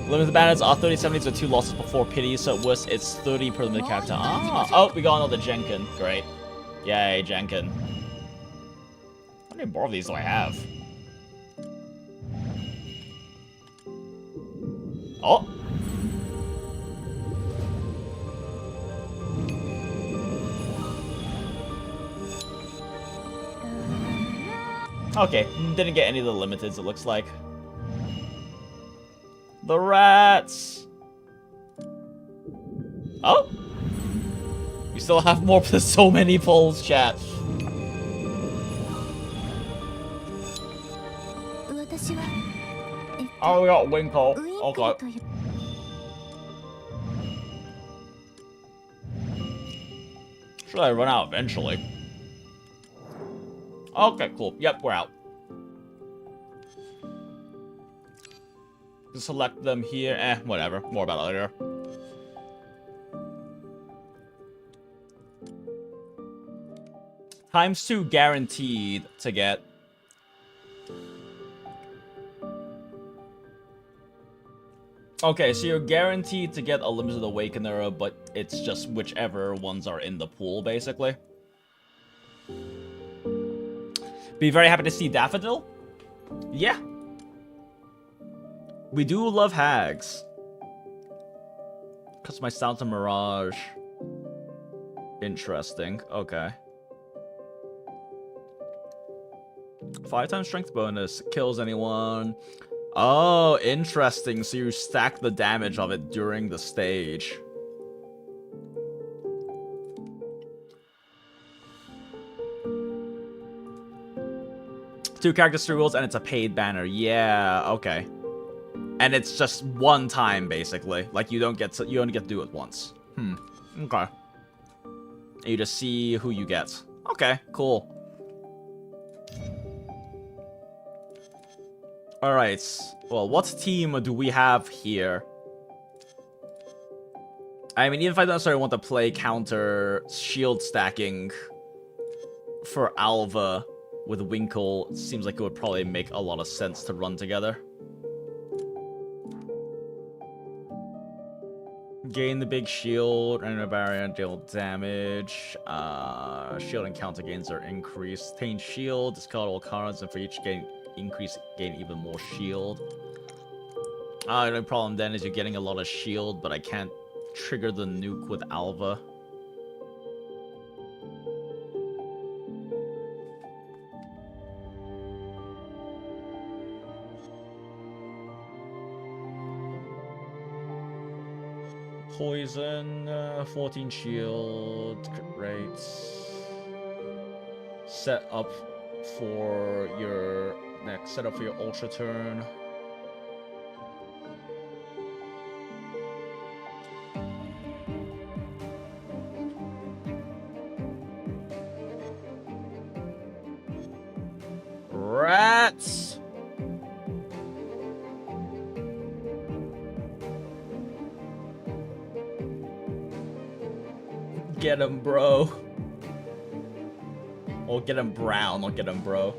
Limited banners are 30-70s with 2 losses before pity, so at worst it's 30 per limited character. Ah, oh, we got another Jenkin. Great. Yay, Jenkin. How many more of these do I have? Oh! Okay, didn't get any of the limiteds, it looks like. The rats! Oh! We still have more, there's so many polls, chat. Oh, we got wing poll. Okay. Should I run out eventually? Okay, cool. Yep, we're out. Just select them here. Whatever. More about it later. ×2 guaranteed to get. Okay, so you're guaranteed to get a limited awakener, but it's just whichever ones are in the pool, basically. Be very happy to see Daffodil. Yeah. We do love Hags. Customize sound to Mirage. Interesting. Okay. 5x strength bonus. Kills anyone. Oh, interesting. So you stack the damage of it during the stage. Two characters, 3 rules, and it's a paid banner. Yeah, okay. And it's just one time, basically. Like, you only get to do it once. Okay. And you just see who you get. Okay, cool. Alright. Well, what team do we have here? I mean, even if I don't necessarily want to play counter shield stacking for Alva with Winkle, it seems like it would probably make a lot of sense to run together. Gain the big shield, enter barrier, deal damage. Shield and counter gains are increased. Obtain shield, discard all cards, and for each gain even more shield. The only problem then is you're getting a lot of shield, but I can't trigger the nuke with Alva. Poison, 14 shield, great. Set up for your ultra turn. Rats! Get him, bro. Or get him, brown. Or get him, bro.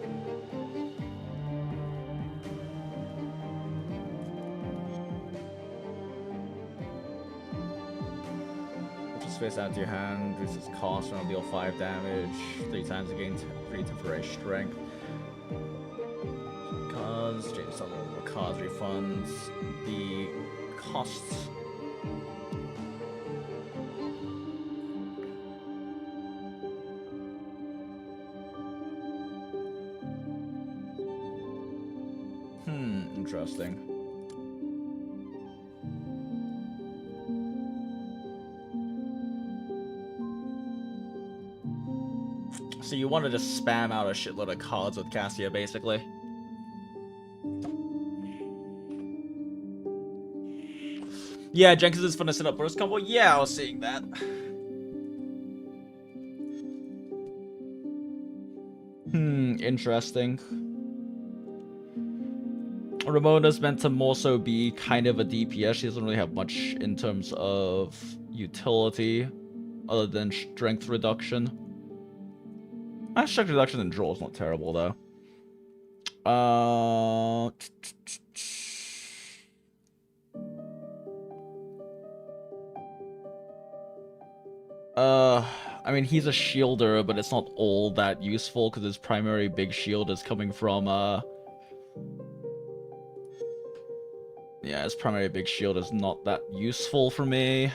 Just face out to your hand. Reduces cost and deal 5 damage. 3 times again. 3 temporary strength. Cards. Change some of the cards. Refunds the costs. Interesting. So you want to just spam out a shitload of cards with Cassia, basically. Yeah, Jenkins is fun to set up burst combo. Yeah, I was seeing that. Interesting. Ramona's meant to more so be kind of a DPS. She doesn't really have much in terms of utility other than strength reduction. Strength reduction and draw is not terrible though. I mean, he's a shielder, but it's not all that useful because his primary big shield is coming from yeah, his primary big shield is not that useful for me.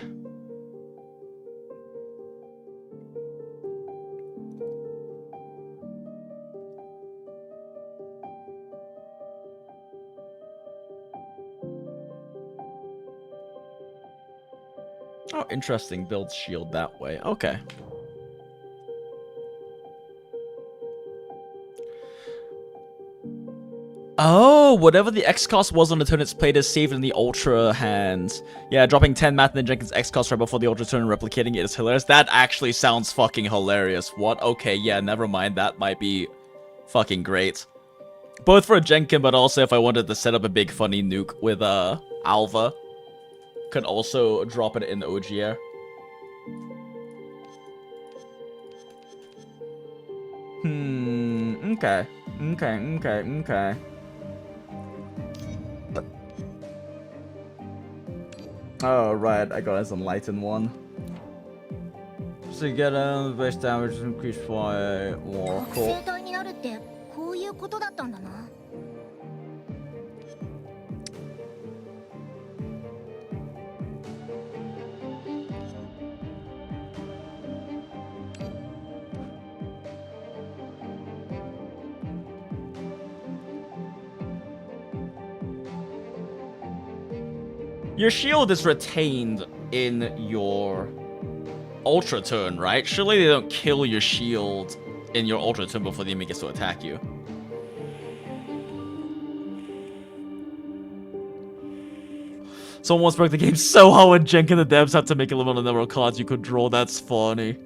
Oh, interesting. Builds shield that way. Okay. Oh, whatever the X cost was on the turn it's played is saved in the Ultra hand. Yeah, dropping 10 math and then Jenkins X cost right before the Ultra turn and replicating it is hilarious. That actually sounds fucking hilarious. What? Okay, yeah, never mind. That might be fucking great. Both for a Jenkin, but also if I wanted to set up a big funny nuke with Alva. Could also drop it in Ogier. Okay. Okay. Oh, right, I got his Enlightened one. So you get base damage increased by more. Cool. Your shield is retained in your Ultra turn, right? Surely they don't kill your shield in your Ultra turn before the enemy gets to attack you. Someone once broke the game so hard when Jenk and the devs had to make a limit on the number of cards you could draw. That's funny.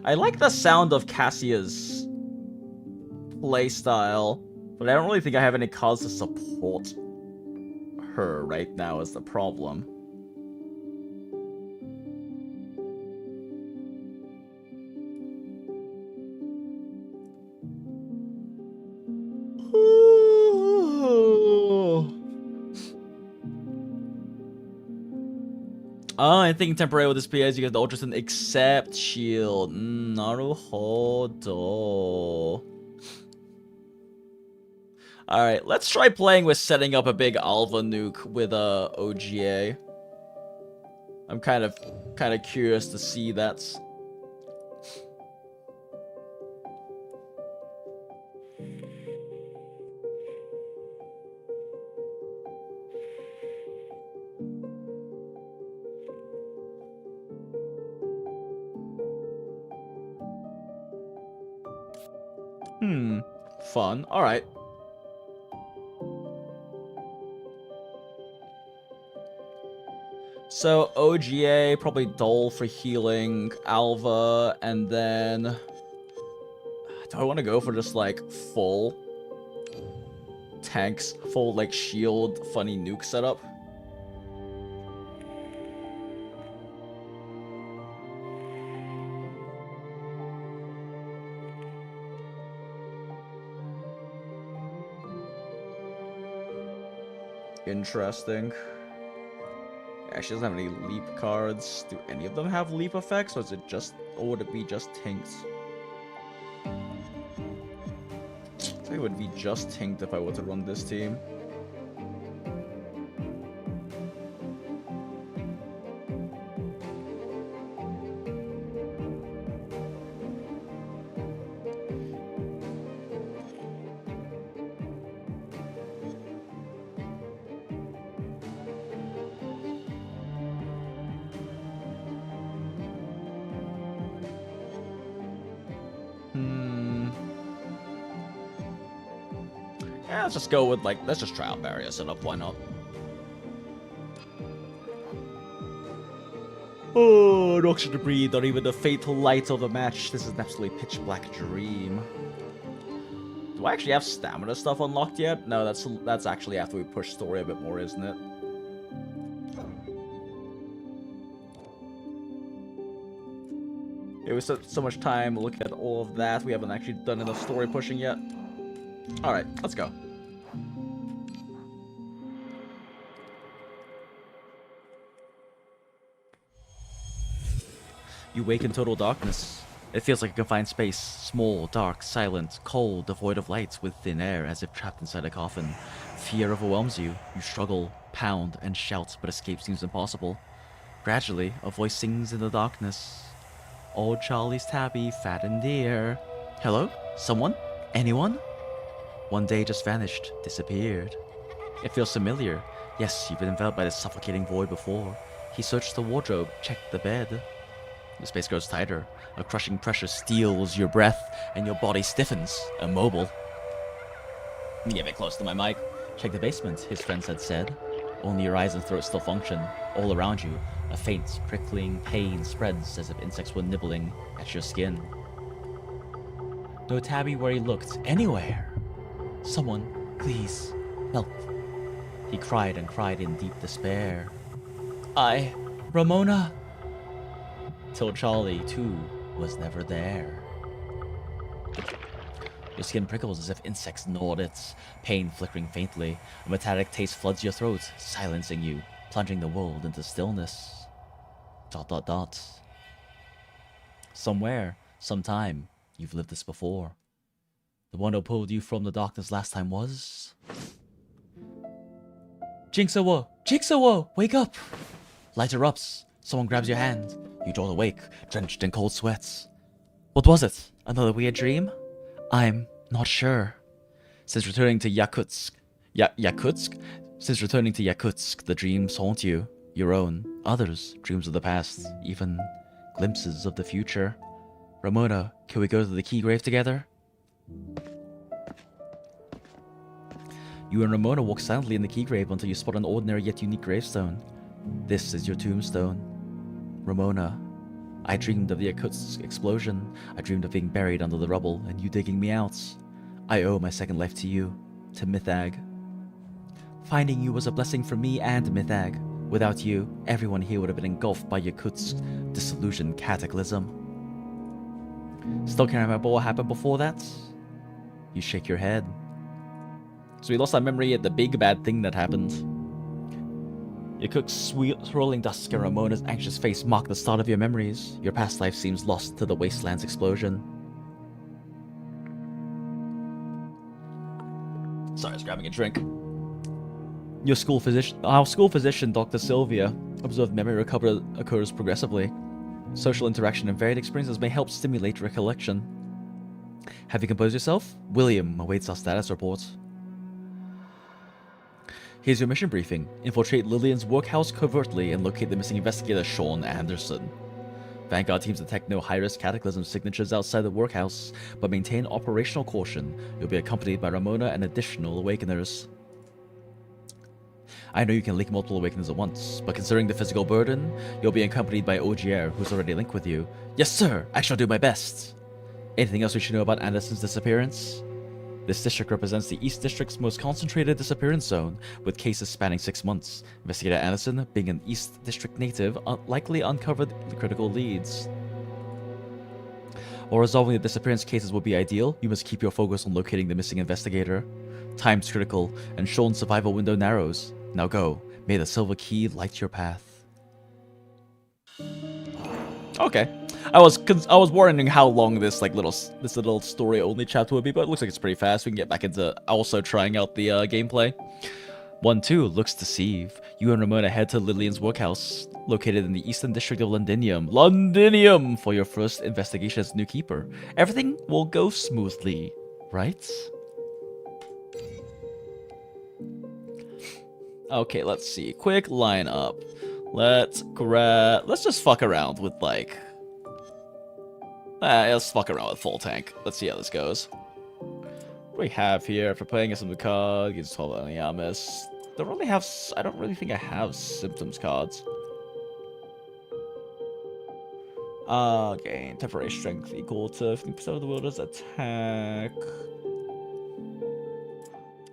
I like the sound of Cassia's playstyle, but I don't really think I have any cause to support her right now is the problem. Oh, I think temporary with this PS, you get the Ultra Sin except shield. Naruhodo. Alright, let's try playing with setting up a big Alva nuke with a OGA. I'm kind of curious to see that. Fun. Alright. So, OGA, probably Dole for healing, Alva, and then... Do I want to go for just, like, full tanks, full, like, shield, funny nuke setup? Interesting. Yeah, she doesn't have any leap cards. Do any of them have leap effects, or is it just, or would it be just Tinks? I think it would be just Tinked if I were to run this team. Yeah, let's just go with, like, let's just try out barrier setup, why not? Oh, no oxygen to breathe, not even the fatal light of the match. This is an absolutely pitch black dream. Do I actually have stamina stuff unlocked yet? No, that's actually after we push story a bit more, isn't it? It was so much time looking at all of that. We haven't actually done enough story pushing yet. Alright, let's go. You wake in total darkness. It feels like a confined space, small, dark, silent, cold, devoid of light, with thin air, as if trapped inside a coffin. Fear overwhelms you. You struggle, pound, and shout, but escape seems impossible. Gradually, a voice sings in the darkness. Old Charlie's tabby, fat and dear. Hello? Someone? Anyone? One day just vanished, disappeared. It feels familiar. Yes, you've been enveloped by this suffocating void before. He searched the wardrobe, checked the bed. The space grows tighter. A crushing pressure steals your breath, and your body stiffens, immobile. Get a bit close to my mic. Check the basement, his friends had said. Only your eyes and throat still function. All around you, a faint, prickling pain spreads as if insects were nibbling at your skin. No tabby where he looked, anywhere. Someone, please, help. He cried and cried in deep despair. Ramona. Till Charlie, too, was never there. Your skin prickles as if insects gnawed it, pain flickering faintly. A metallic taste floods your throat, silencing you, plunging the world into stillness. ... Somewhere, sometime, you've lived this before. The one who pulled you from the darkness last time was... Jinxawo! Jinxawo! Wake up! Light erupts. Someone grabs your hand. You jolt awake, drenched in cold sweats. What was it? Another weird dream? I'm not sure. Since returning to Yakutsk... Yakutsk? Since returning to Yakutsk, the dreams haunt you. Your own, others, dreams of the past, even glimpses of the future. Ramona, can we go to the key grave together? You and Ramona walk silently in the key grave until you spot an ordinary yet unique gravestone. This is your tombstone. Ramona, I dreamed of the Yakutsk explosion. I dreamed of being buried under the rubble and you digging me out. I owe my second life to you, to Mythag. Finding you was a blessing for me and Mythag. Without you, everyone here would have been engulfed by Yakutsk's disillusioned cataclysm. Still can't remember what happened before that? You shake your head. So we lost our memory at the big bad thing that happened. Yakutsk's swirling dusk and Ramona's anxious face mark the start of your memories. Your past life seems lost to the wasteland's explosion. Sorry, I was grabbing a drink. Our school physician, Dr. Sylvia, observed memory recovery occurs progressively. Social interaction and varied experiences may help stimulate recollection. Have you composed yourself? William awaits our status report. Here's your mission briefing. Infiltrate Lillian's workhouse covertly and locate the missing investigator Sean Anderson. Vanguard teams detect no high-risk cataclysm signatures outside the workhouse, but maintain operational caution. You'll be accompanied by Ramona and additional awakeners. I know you can link multiple awakeners at once, but considering the physical burden, you'll be accompanied by Ogier, who's already linked with you. Yes, sir! I shall do my best! Anything else we should know about Anderson's disappearance? This district represents the East District's most concentrated disappearance zone, with cases spanning 6 months. Investigator Anderson, being an East District native, likely uncovered the critical leads. While resolving the disappearance cases would be ideal, you must keep your focus on locating the missing investigator. Time's critical, and Sean's survival window narrows. Now go. May the silver key light your path. Okay. I was wondering how long this little story only chapter would be, but it looks like it's pretty fast. We can get back into also trying out the gameplay. 1-2 looks deceive. You and Ramona head to Lillian's workhouse, located in the Eastern District of Londinium. Londinium for your first investigation as new keeper. Everything will go smoothly, right? Okay, let's see. Quick lineup. Let's just fuck around with like. Let's fuck around with full tank. Let's see how this goes. What do we have here? For playing as some card, gets 12 on Yamis. I don't really think I have symptoms cards. Gain temporary strength equal to 50% of the wielder's attack.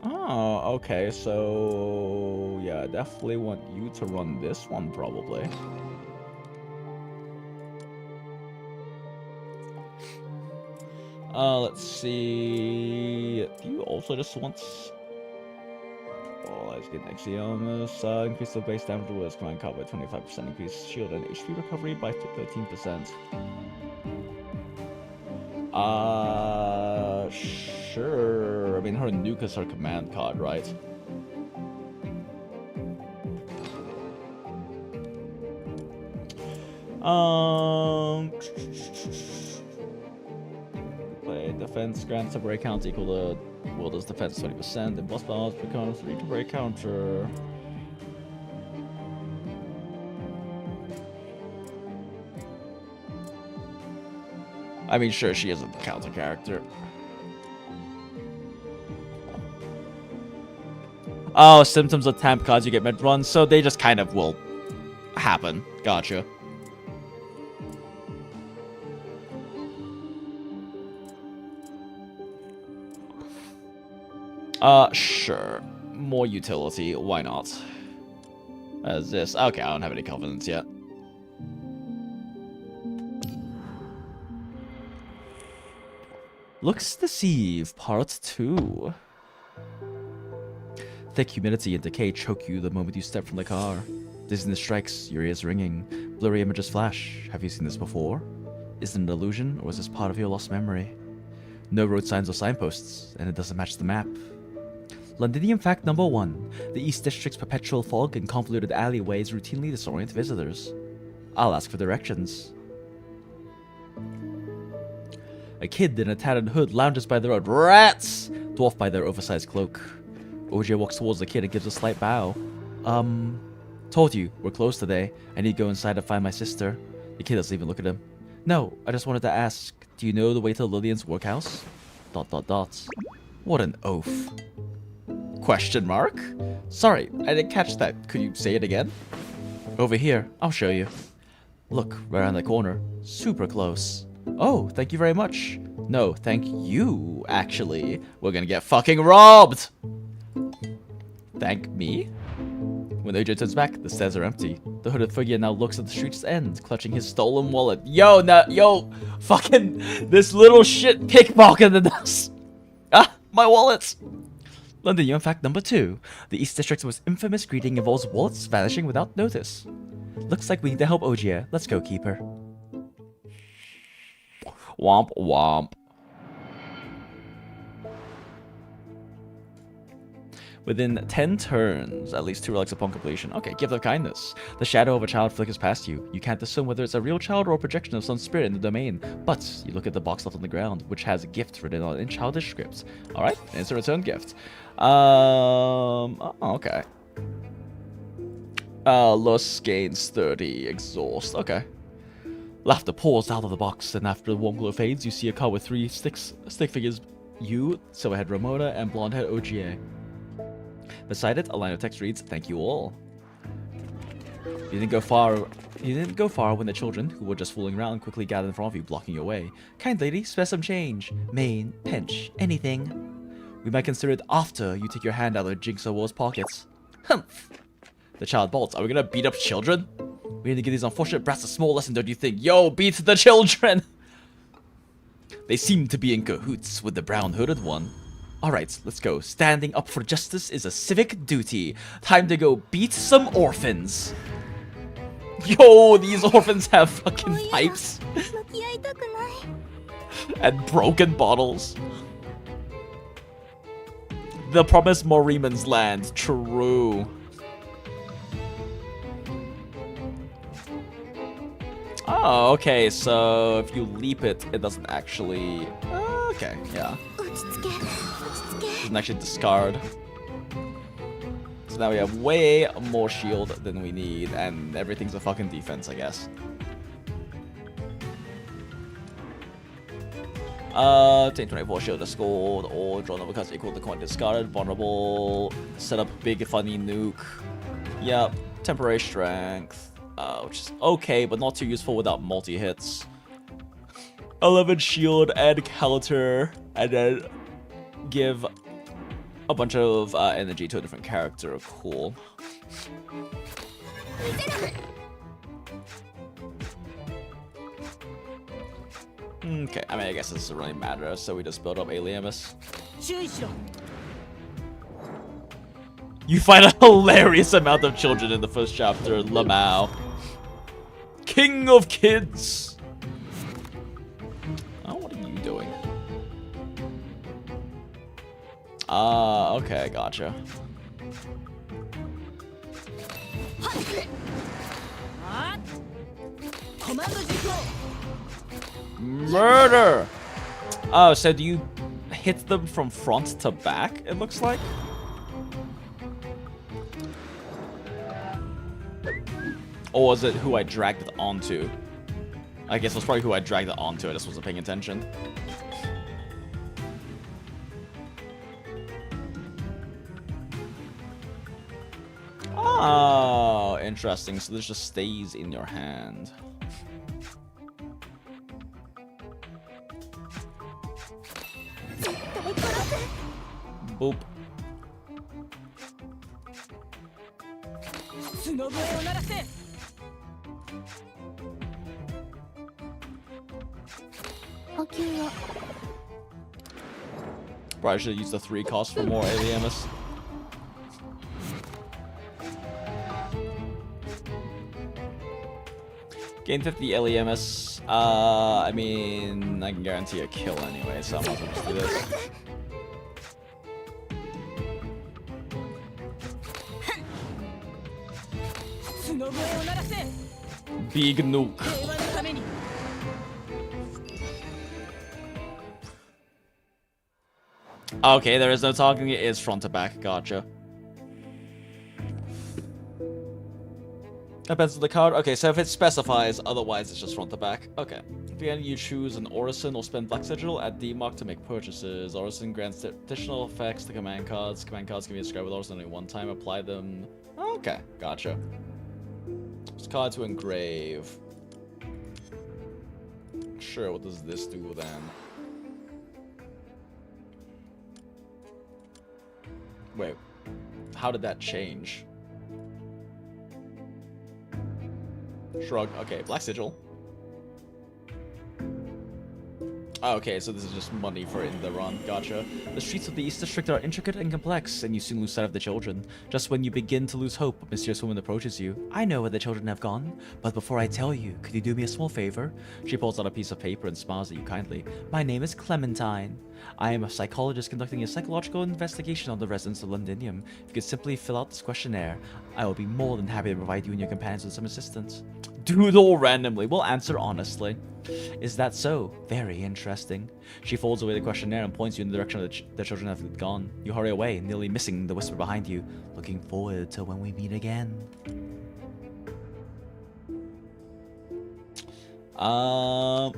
Oh, okay, so yeah, definitely want you to run this one probably. Let's see. Do you also just want? Oh, let's get Nexiamus. Increase the base damage with command card by 25%. Increase shield and HP recovery by 13%. Sure. I mean, her nuke is her command card, right? Play defense grants temporary counter equal to wielder's defense 20%. And boss balls become 3 temporary counter. I mean, sure, she is a counter character. Oh, symptoms of temp cards you get mid-run, so they just kind of will happen. Gotcha. Sure. More utility, why not? As this? Okay, I don't have any confidence yet. Looks Deceive, Part 2. Thick humidity and decay choke you the moment you step from the car. Dizziness strikes, your ears ringing. Blurry images flash. Have you seen this before? Is it an illusion, or is this part of your lost memory? No road signs or signposts, and it doesn't match the map. Londinium fact number 1. The East District's perpetual fog and convoluted alleyways routinely disorient visitors. I'll ask for directions. A kid in a tattered hood lounges by the road. Rats! Dwarfed by their oversized cloak. OJ walks towards the kid and gives a slight bow. Told you, we're closed today. I need to go inside to find my sister. The kid doesn't even look at him. No, I just wanted to ask, do you know the way to Lillian's workhouse? ... What an oaf. Question mark? Sorry, I didn't catch that. Could you say it again? Over here, I'll show you. Look, right around the corner. Super close. Oh, thank you very much. No, thank you, actually. We're gonna get fucking robbed! Thank me? When Ojo turns back, the stairs are empty. The hooded figure now looks at the street's end, clutching his stolen wallet. Yo, fucking, this little shit pickpocketed us! Ah, my wallet! London Yum fact number 2. The East District's most infamous greeting involves wallets vanishing without notice. Looks like we need to help Ogia. Let's go, Keeper. Womp womp. Within 10 turns, at least 2 relics upon completion. Okay, gift of kindness. The shadow of a child flickers past you. You can't discern whether it's a real child or a projection of some spirit in the domain. But you look at the box left on the ground, which has a gift written on it in childish script. Alright, it's a return gift. Oh, okay. Loss gains 30, exhaust. Okay. Laughter pours out of the box, and after the warm glow fades, you see a card with 3 stick figures. You, silverhead Ramona, and blondehead Ogier. Beside it, a line of text reads, "Thank you all." You didn't go far when the children, who were just fooling around, quickly gathered in front of you, blocking your way. "Kind lady, spare some change. Main, pinch, anything. We might consider it after you take your hand out of Jinx or War's pockets." Humph. The child bolts. Are we gonna beat up children? We need to give these unfortunate brats a small lesson, don't you think? Yo, beat the children! They seem to be in cahoots with the brown hooded one. Alright, let's go. Standing up for justice is a civic duty. Time to go beat some orphans. Yo, these orphans have fucking pipes. And broken bottles. The promised Morimens land. True. Oh, okay, so if you leap it, it doesn't actually... okay, yeah. Doesn't actually discard. So now we have way more shield than we need, and everything's a fucking defense, I guess. 1024 shield discord, or draw number cards equal to coin discarded, vulnerable, set up big funny nuke. Yep, temporary strength. Which is okay, but not too useful without multi-hits. 11 shield and counter, and then give a bunch of energy to a different character. Cool. Okay, I mean, I guess this doesn't really matter, so we just build up Aliamus. You find a hilarious amount of children in the first chapter, Lamau. King of kids! Oh, what are you doing? Okay, gotcha. Murder! Oh, so do you hit them from front to back, it looks like? Or was it who I dragged it onto? I guess it was probably who I dragged it onto. I just wasn't paying attention. Oh, interesting. So this just stays in your hand. Boop. Probably should have used the 3 cost for more Aliamus. Gain 50 Aliamus. I mean, I can guarantee a kill anyway, so I might as well just do this. Big nuke. Okay, there is no talking. It is front to back. Gotcha. Depends on the card. Okay, so if it specifies, otherwise it's just front to back. Okay. At the end, you choose an Orison or spend Black Sigil at D mark to make purchases. Orison grants additional effects to command cards. Command cards can be described with Orison only one time. Apply them. Okay, gotcha. Card to engrave. Sure, what does this do then? Wait, how did that change? Shrug. Okay, Black Sigil. Oh, okay, so this is just money for in the run. Gotcha. The streets of the East District are intricate and complex, and you soon lose sight of the children. Just when you begin to lose hope, a mysterious woman approaches you. I know where the children have gone, but before I tell you, could you do me a small favor? She pulls out a piece of paper and smiles at you kindly. My name is Clementine. I am a psychologist conducting a psychological investigation on the residents of Londinium. If you could simply fill out this questionnaire, I will be more than happy to provide you and your companions with some assistance. Doodle randomly. We'll answer honestly. Is that so? Very interesting. She folds away the questionnaire and points you in the direction of the children have gone. You hurry away, nearly missing the whisper behind you. Looking forward to when we meet again. Oh,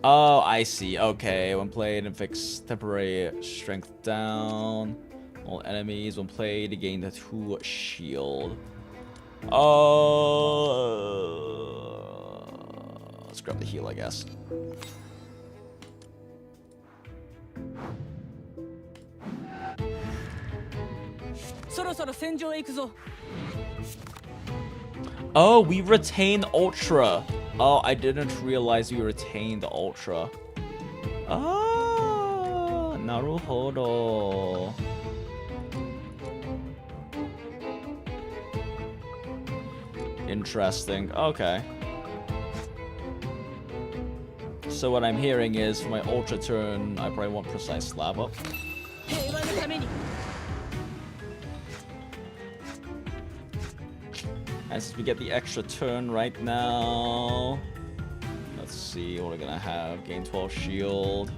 I see. Okay, when played, inflicts temporary strength down. All enemies, when played, gain the 2 shield. Let's grab the heal, I guess. Oh, we retained Ultra. Oh, I didn't realize we retained Ultra. Ah, naruhodo. Interesting. Okay. So what I'm hearing is for my Ultra turn, I probably want Precise Slab up. And since we get the extra turn right now, let's see what we're gonna have. Gain 12 shield.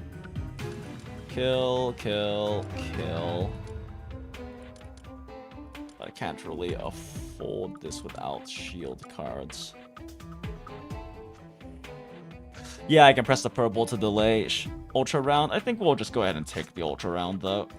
Kill, kill, kill. I can't really afford this without shield cards. Yeah, I can press the purple to delay Ultra round. I think we'll just go ahead and take the Ultra round though.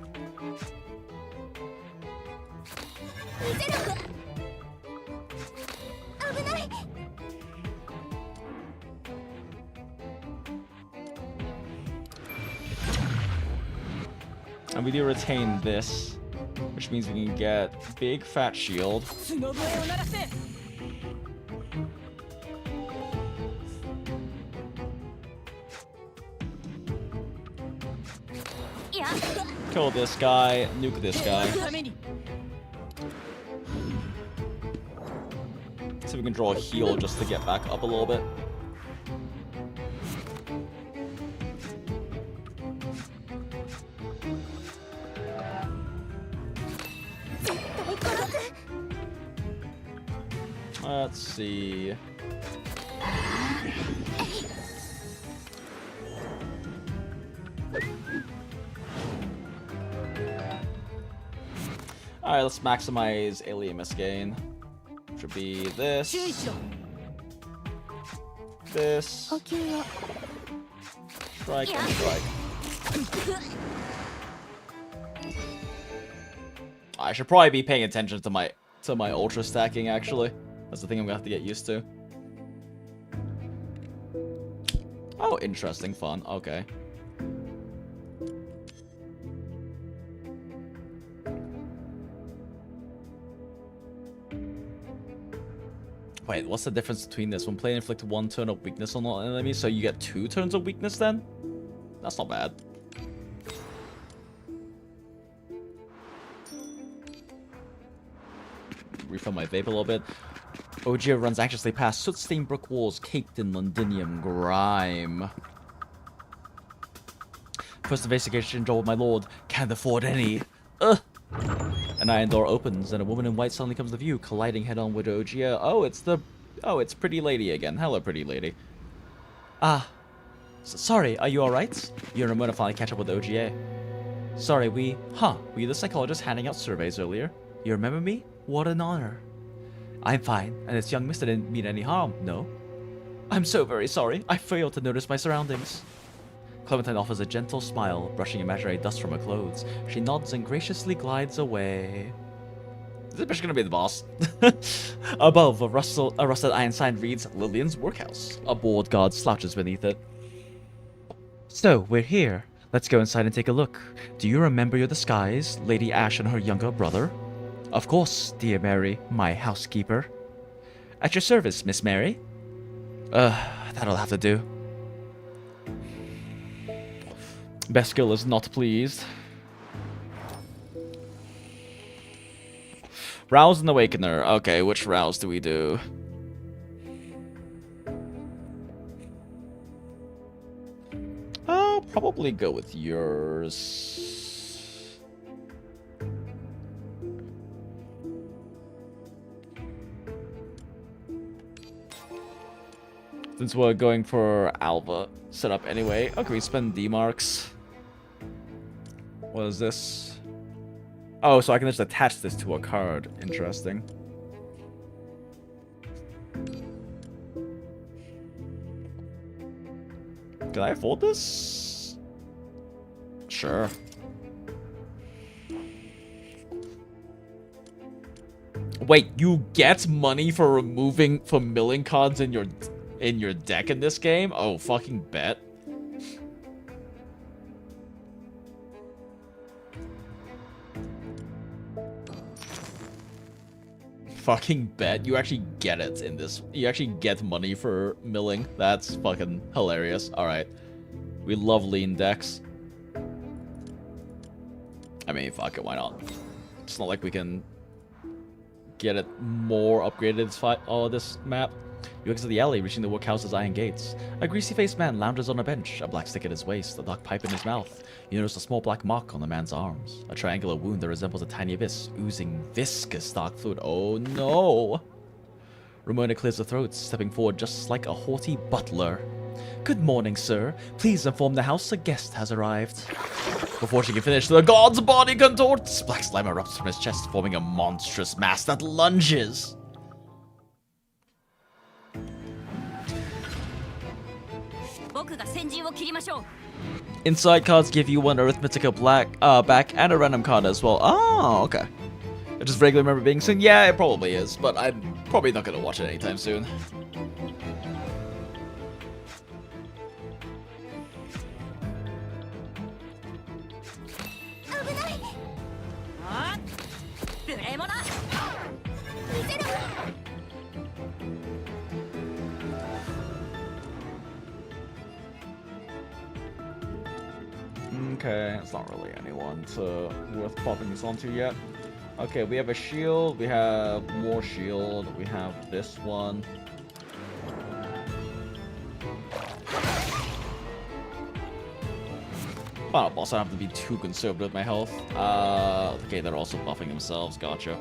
And we do retain this, which means we can get big fat shield. Kill this guy, nuke this guy. See if we can draw a heal just to get back up a little bit. Let's see. Alright, let's maximize alien miss gain. Should be this. This. Strike and strike. I should probably be paying attention to my ultra stacking actually. That's the thing I'm gonna have to get used to. Oh, interesting, fun. Okay. Wait, what's the difference between this? When playing inflict 1 turn of weakness on an enemy, so you get 2 turns of weakness then? That's not bad. Refill my vape a little bit. Ogier runs anxiously past soot-stained brick walls caked in Londinium grime. First investigation job, my lord. Can't afford any. Ugh. An iron door opens, and a woman in white suddenly comes to view, colliding head-on with Ogier. Oh, it's Pretty Lady again. Hello, Pretty Lady. Ah. Sorry, are you alright? You and Ramona finally catch up with Ogier. Sorry, were you the psychologist handing out surveys earlier? You remember me? What an honor. I'm fine, and this young mister didn't mean any harm, no? I'm so very sorry. I failed to notice my surroundings. Clementine offers a gentle smile, brushing imaginary dust from her clothes. She nods and graciously glides away. Is this bitch gonna be the boss? Above, a rusted iron sign reads Lillian's Workhouse. A bored guard slouches beneath it. So, we're here. Let's go inside and take a look. Do you remember your disguise, Lady Ash and her younger brother? Of course, dear Mary, my housekeeper. At your service, Miss Mary. That'll have to do. Beskil is not pleased. Rouse and Awakener. Okay, which rouse do we do? I'll probably go with yours. Since we're going for Alva setup anyway. Okay, we spend D-marks. What is this? Oh, so I can just attach this to a card. Interesting. Can I afford this? Sure. Wait, you get money for milling cards in your deck in this game? Oh, fucking bet. Fucking bet. You actually get it in this. You actually get money for milling. That's fucking hilarious. Alright. We love lean decks. I mean, fuck it, why not? It's not like we can get it more upgraded this map. You exit the alley, reaching the workhouse's iron gates. A greasy-faced man lounges on a bench, a black stick at his waist, a dark pipe in his mouth. You notice a small black mark on the man's arms, a triangular wound that resembles a tiny abyss, oozing viscous dark fluid. Oh no! Ramona clears her throat, stepping forward just like a haughty butler. Good morning, sir. Please inform the house a guest has arrived. Before she can finish, the god's body contorts. Black slime erupts from his chest, forming a monstrous mass that lunges. Inside cards give you one arithmetical back and a random card as well. Oh, okay. I just vaguely remember being soon. Yeah, it probably is, but I'm probably not going to watch it anytime soon. Okay, it's not really anyone worth popping this onto yet. Okay, we have a shield, we have more shield, we have this one. Final boss, I don't have to be too conservative with my health. Okay, they're also buffing themselves, gotcha.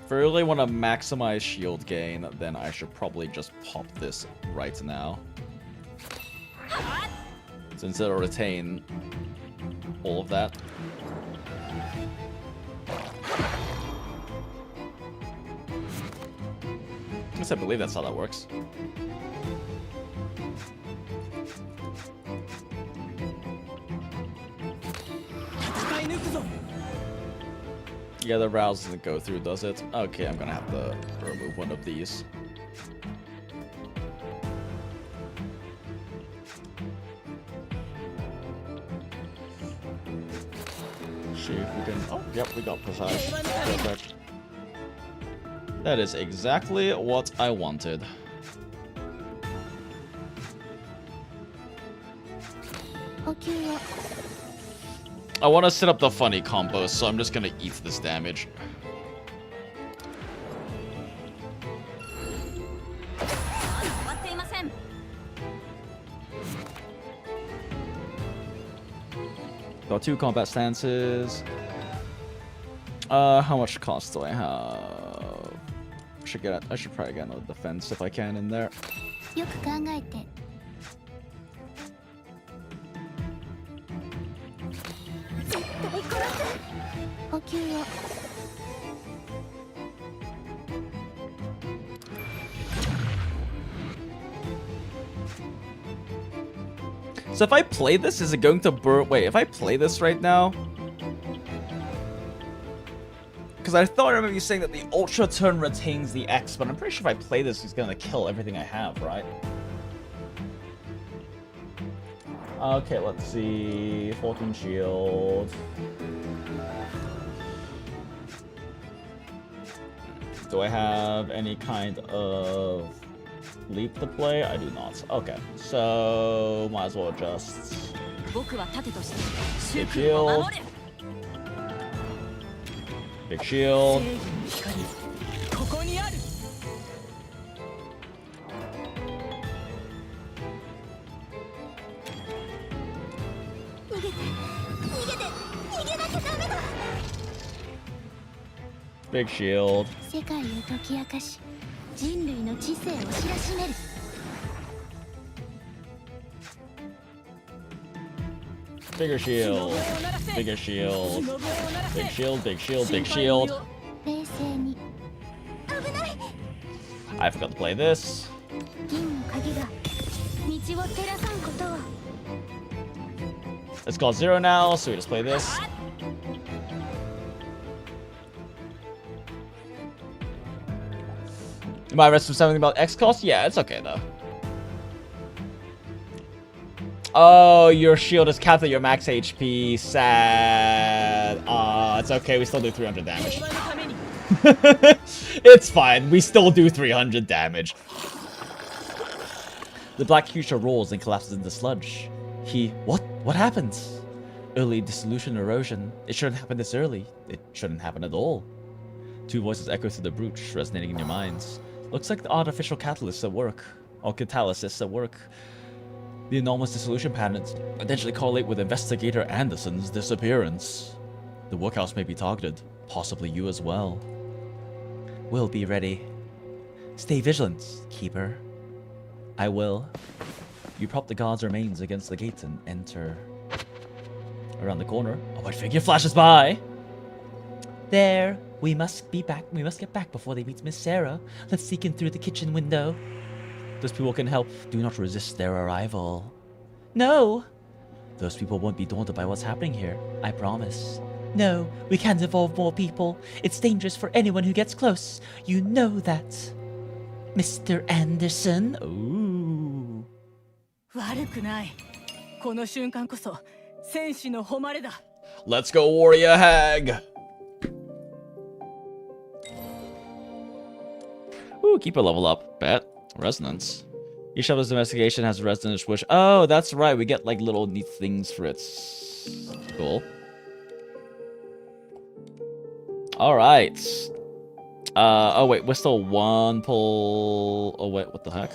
If I really want to maximize shield gain, then I should probably just pop this right now. Since it'll retain all of that. I guess I believe that's how that works. Yeah, the rouse doesn't go through, does it? Okay, I'm gonna have to remove one of these. See if we can... Oh, yep, we got Passage. Perfect. That is exactly what I wanted. I want to set up the funny combos, so I'm just gonna eat this damage. Got 2 combat stances. How much cost do I have? I should probably get another defense if I can in there. So if I play this, is it going to burn? Wait, if I play this right now? Because I thought I remember you saying that the Ultra turn retains the X, but I'm pretty sure if I play this, he's going to kill everything I have, right? Okay, let's see. 14 shield. Do I have any kind of leap to play? I do not. Okay, so might as well just big shield. Big shield. Big shield. Bigger shield. Bigger shield. Big shield, big shield, big shield. I forgot to play this. It's called 0 now, so we just play this. Am I rest with something about X cost? Yeah, it's okay though. Oh, your shield is capped at your max HP. Sad. It's okay. We still do 300 damage. It's fine. We still do 300 damage. The black creature rolls and collapses into sludge. What? What happens? Early dissolution erosion. It shouldn't happen this early. It shouldn't happen at all. Two voices echo through the brooch, resonating in your minds. Looks like the artificial catalysts at work. Or catalysts at work. The anomalous dissolution patterns potentially correlate with Investigator Anderson's disappearance. The workhouse may be targeted. Possibly you as well. We'll be ready. Stay vigilant, Keeper. I will. You prop the guard's remains against the gate and enter. Around the corner, a white figure flashes by. There. We must be back. We must get back before they meet Miss Sarah. Let's sneak in through the kitchen window. Those people can help. Do not resist their arrival. No! Those people won't be daunted by what's happening here. I promise. No, we can't involve more people. It's dangerous for anyone who gets close. You know that. Mr. Anderson? Ooh. Let's go, Warrior Hag! Ooh, keep a level up. Bet. Resonance. Each of this investigation has a resonance wish. Oh, that's right. We get like little neat things for it. Cool. Alright. Oh wait, we're still one pull. Oh wait, what the heck?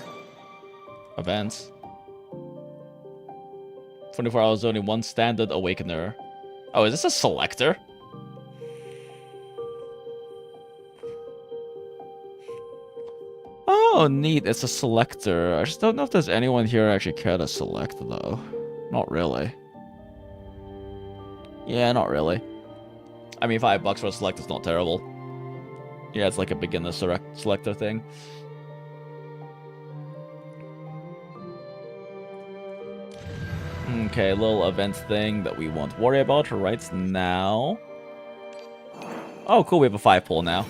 Events. 24 hours, only one standard awakener. Oh, is this a selector? Oh, neat. It's a selector. I just don't know if there's anyone here I actually care to select, though. Not really. Yeah, not really. I mean, $5 for a select is not terrible. Yeah, it's like a beginner selector thing. Okay, little event thing that we won't worry about right now. Oh, cool. We have a 5-pull now.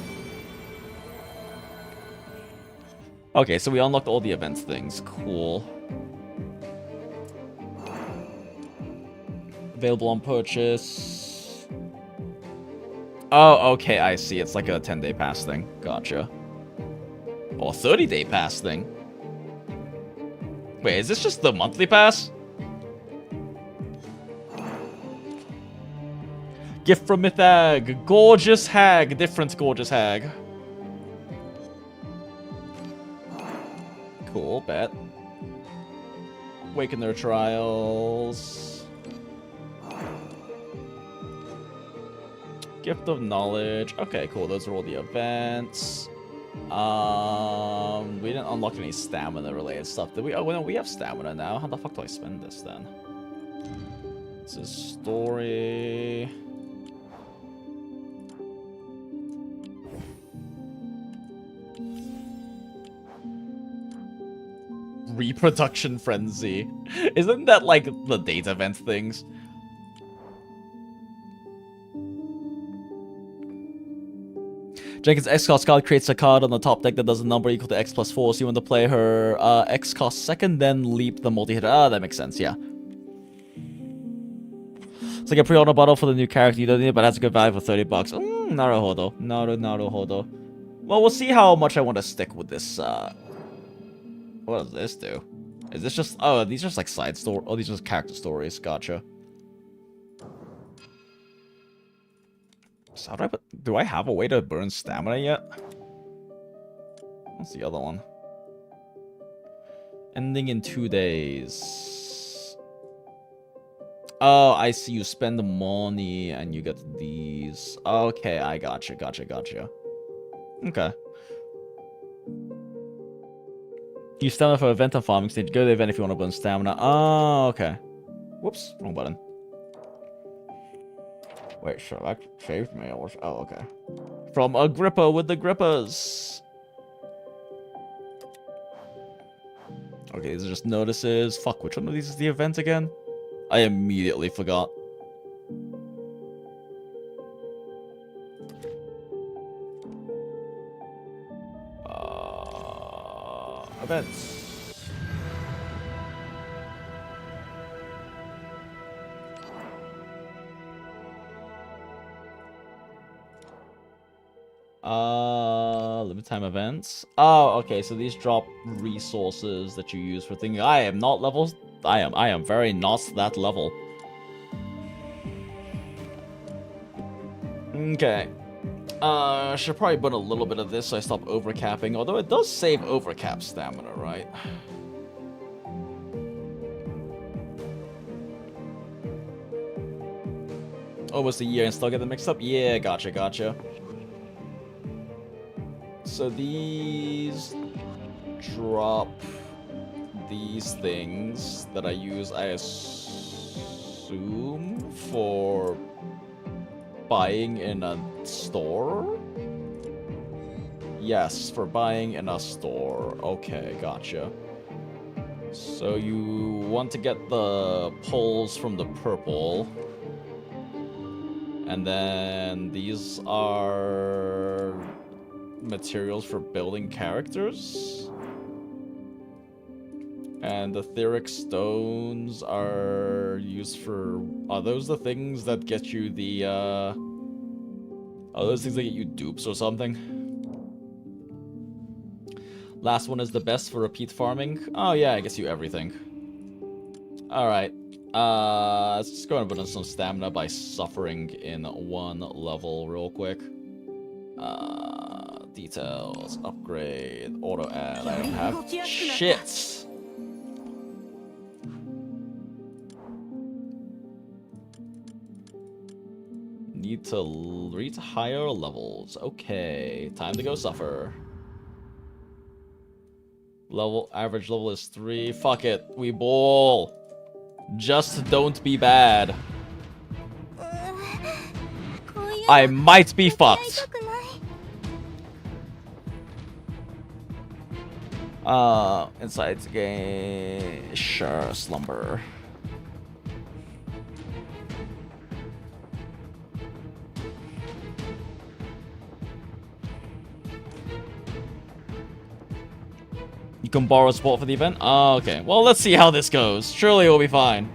Okay, so we unlocked all the events things. Cool. Available on purchase. Oh, okay, I see. It's like a 10-day pass thing. Gotcha. Or 30-day pass thing. Wait, is this just the monthly pass? Gift from Mythag. Gorgeous hag. Different gorgeous hag. Cool, bet. Waken their trials. Gift of knowledge. Okay, cool. Those are all the events. We didn't unlock any stamina related stuff, did we? Oh, no, we have stamina now. How the fuck do I spend this then? This is story. Reproduction frenzy. Isn't that like the date event things? Jenkins' X-Cost card creates a card on the top deck that does a number equal to X plus 4, so you want to play her X-Cost second, then leap the multi-hitter. Ah, that makes sense, yeah. It's like a pre-order bottle for the new character you don't need, but has a good value for 30 bucks. Naruhodo. Naruhodo. Well, we'll see how much I want to stick with this, What does this do? Is this just... Oh, these are just like side story... Oh, these are just character stories. Gotcha. So how do I put... Do I have a way to burn stamina yet? What's the other one? Ending in 2 days. Oh, I see. You spend the money and you get these. Okay, I gotcha. Okay. You stamina for event and farming stage. Go to the event if you want to burn stamina. Oh, okay. Whoops, wrong button. Wait, sure, that saved me. Oh, okay. From Agrippa with the grippers. Okay, these are just notices. Fuck, which one of these is the event again? I immediately forgot. Events. Limit time events. Oh, okay, so these drop resources that you use for things. I am not levels. I am very not that level. Okay. Should probably burn a little bit of this so I stop overcapping, although it does save overcap stamina, right? Almost a year and still get them mixed up? Yeah, gotcha. So these drop these things that I use, I assume, for buying in a store? Yes, for buying in a store. Okay, gotcha. So you want to get the pulls from the purple. And then these are materials for building characters. And the etheric stones are used for... Are those the things that get you the, Are those things that get you dupes or something? Last one is the best for repeat farming. Oh yeah, I guess you everything. Alright. Let's just go and put in some stamina by suffering in one level real quick. Details, upgrade, auto add. I don't have shit. Need to reach higher levels. Okay, time to go suffer. Average level is 3. Fuck it, we ball. Just don't be bad. I might be fucked. Inside the game. Sure, slumber. You can borrow support for the event? Oh, okay. Well, let's see how this goes. Surely it'll be fine.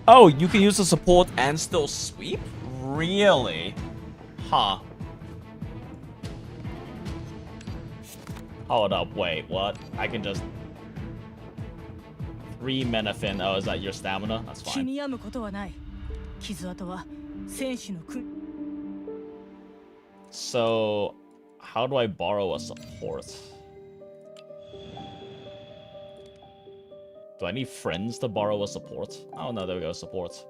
Oh, you can use the support and still sweep? Really? Huh. Hold up, wait, what? I can just... 3 Menafin. Oh, is that your stamina? That's fine. So, how do I borrow a support? Do I need friends to borrow a support? Oh no, there we go, support.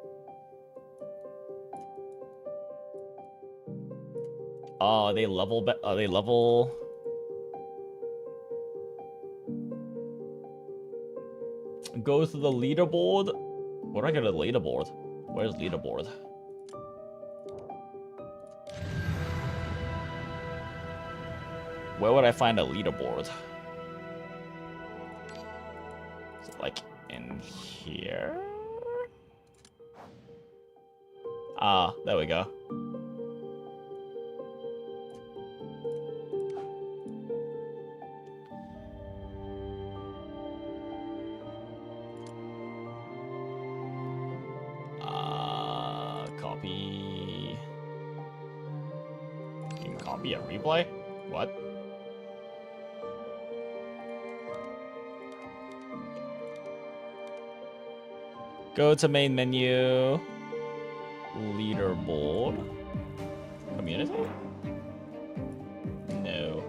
Oh, they level. They level. Go to the leaderboard. Where do I get a leaderboard? Where's leaderboard? Where would I find a leaderboard? Is it like in here? Ah, there we go. Copy. You can copy a replay? What? Go to main menu. Leaderboard. Community? No.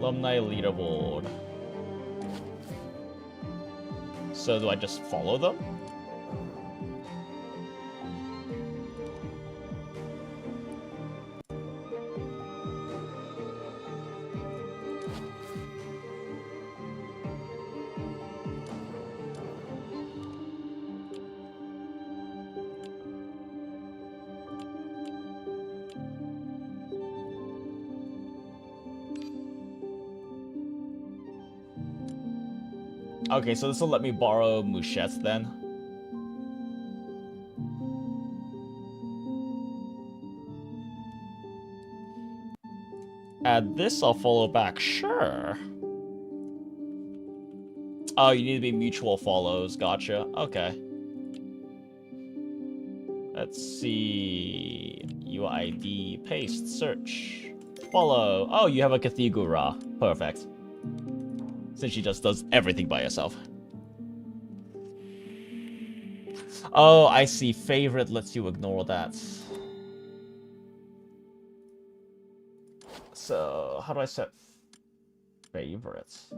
Alumni leaderboard. So do I just follow them? Okay, so this will let me borrow Mouchettes then. Add this, I'll follow back. Sure. Oh, you need to be mutual follows. Gotcha. Okay. Let's see. UID, paste, search. Follow. Oh, you have a Cathedral. Perfect. Since she just does everything by herself. Oh, I see. Favorite lets you ignore that. So, how do I set favorites?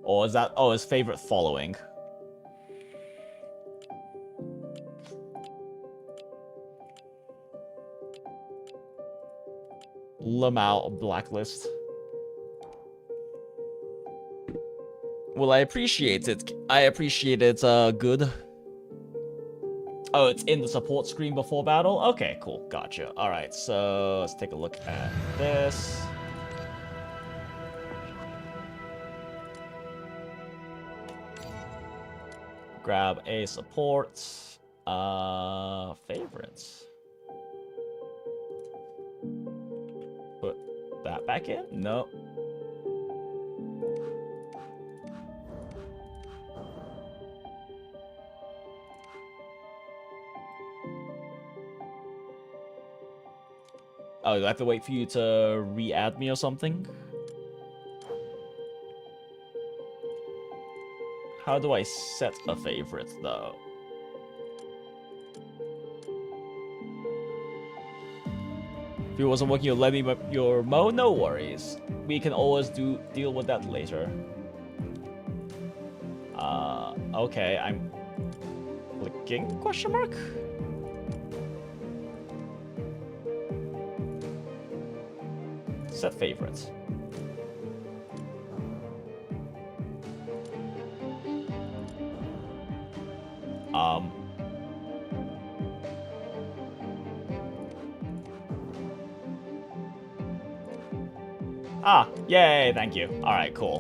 Or is that... Oh, is favorite following? Lamau blacklist. Well, I appreciate it. I appreciate it, good. Oh, it's in the support screen before battle? Okay, cool. Gotcha. Alright, so let's take a look at this. Grab a support. Favorites. Put that back in? No. Oh, do I have to wait for you to re-add me or something? How do I set a favorite, though? If it wasn't working, you'll let me your mo? No worries. We can always deal with that later. Okay, I'm clicking question mark? Set favorites. Ah, yay, thank you. Alright, cool.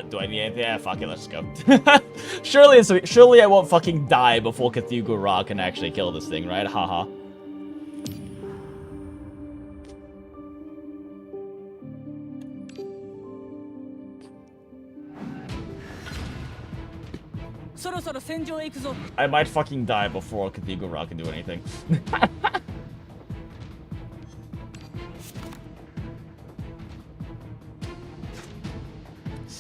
Do I need anything? Yeah, fuck it, let's go. surely I won't fucking die before Cathedral Ra can actually kill this thing, right? Haha. I might fucking die before Cathedral Ra can do anything.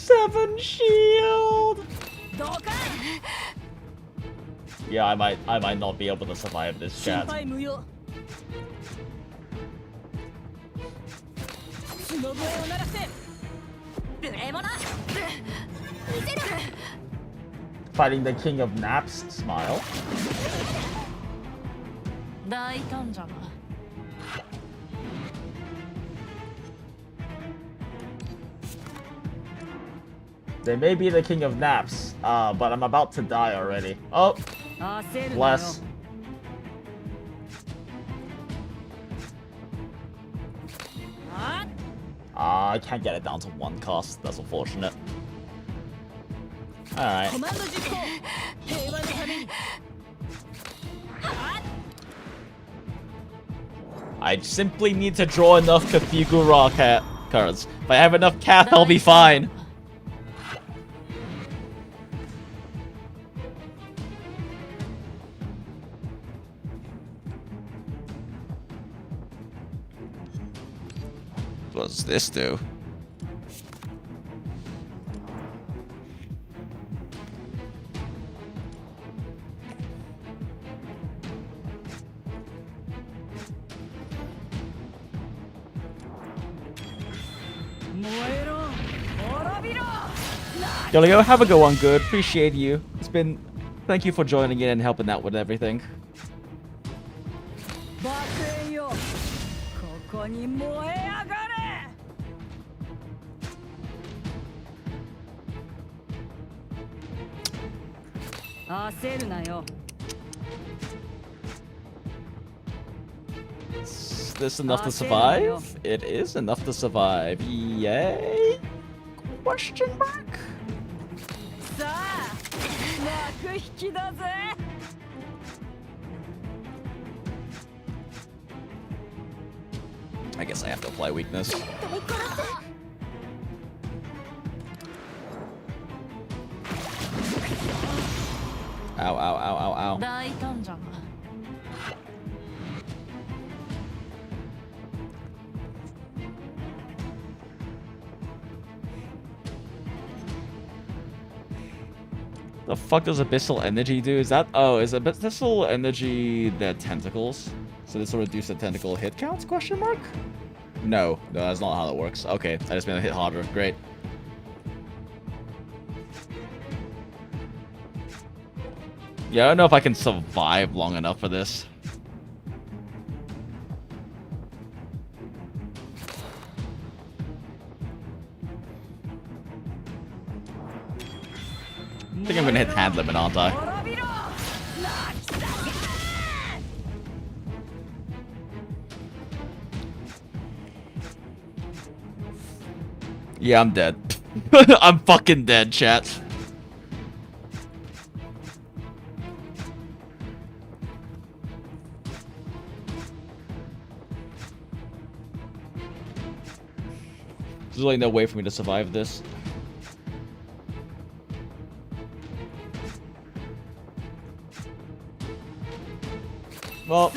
7 shield. Yeah, I might not be able to survive this, chat. Fighting the king of naps. Smile. They may be the king of naps, but I'm about to die already. Oh, bless. I can't get it down to 1 cost. That's unfortunate. Alright. I simply need to draw enough Kafigura cards. If I have enough Kath, I'll be fine. What does this do? Yo, have a go on, good. Appreciate you. Thank you for joining in and helping out with everything. Is this enough to survive? It is enough to survive. Yay? Question mark? I guess I have to apply weakness. Ow, ow, ow, ow, ow. The fuck does abyssal energy do? Is that— oh, is abyssal energy their tentacles? So this will reduce the tentacle hit counts? Question mark? No, that's not how that works. Okay, I just made it hit harder. Great. Yeah, I don't know if I can survive long enough for this. I think I'm gonna hit hand limit, aren't I? Yeah, I'm dead. I'm fucking dead, chat. There's really no way for me to survive this. Well,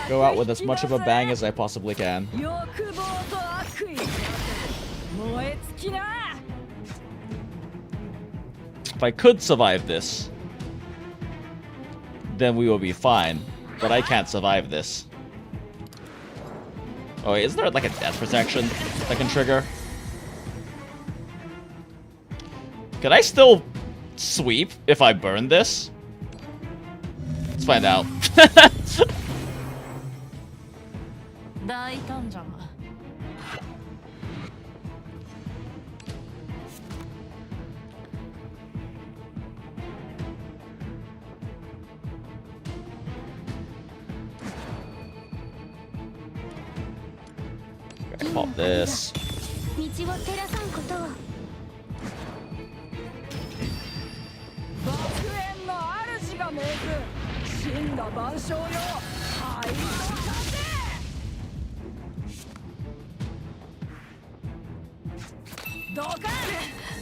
go out with as much of a bang as I possibly can. If I could survive this, then we will be fine. But I can't survive this. Oh wait, isn't there like a death protection that can trigger? Can I still sweep if I burn this? Let's find out. Gotta pop this.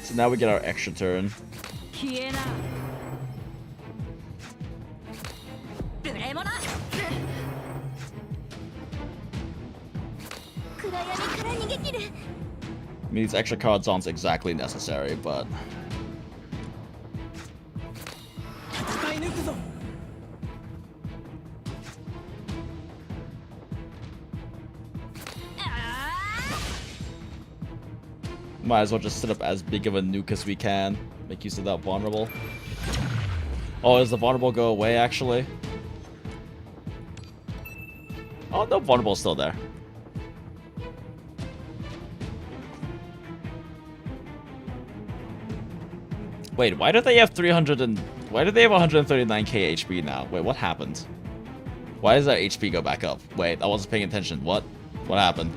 So now we get our extra turn. mean, these extra cards aren't exactly necessary, but... Might as well just set up as big of a nuke as we can. Make use of that vulnerable. Oh, does the vulnerable go away, actually? Oh, no, vulnerable's still there. Wait, why do they have 300 and... Why do they have 139k HP now? Wait, what happened? Why does that HP go back up? Wait, I wasn't paying attention. What? What happened?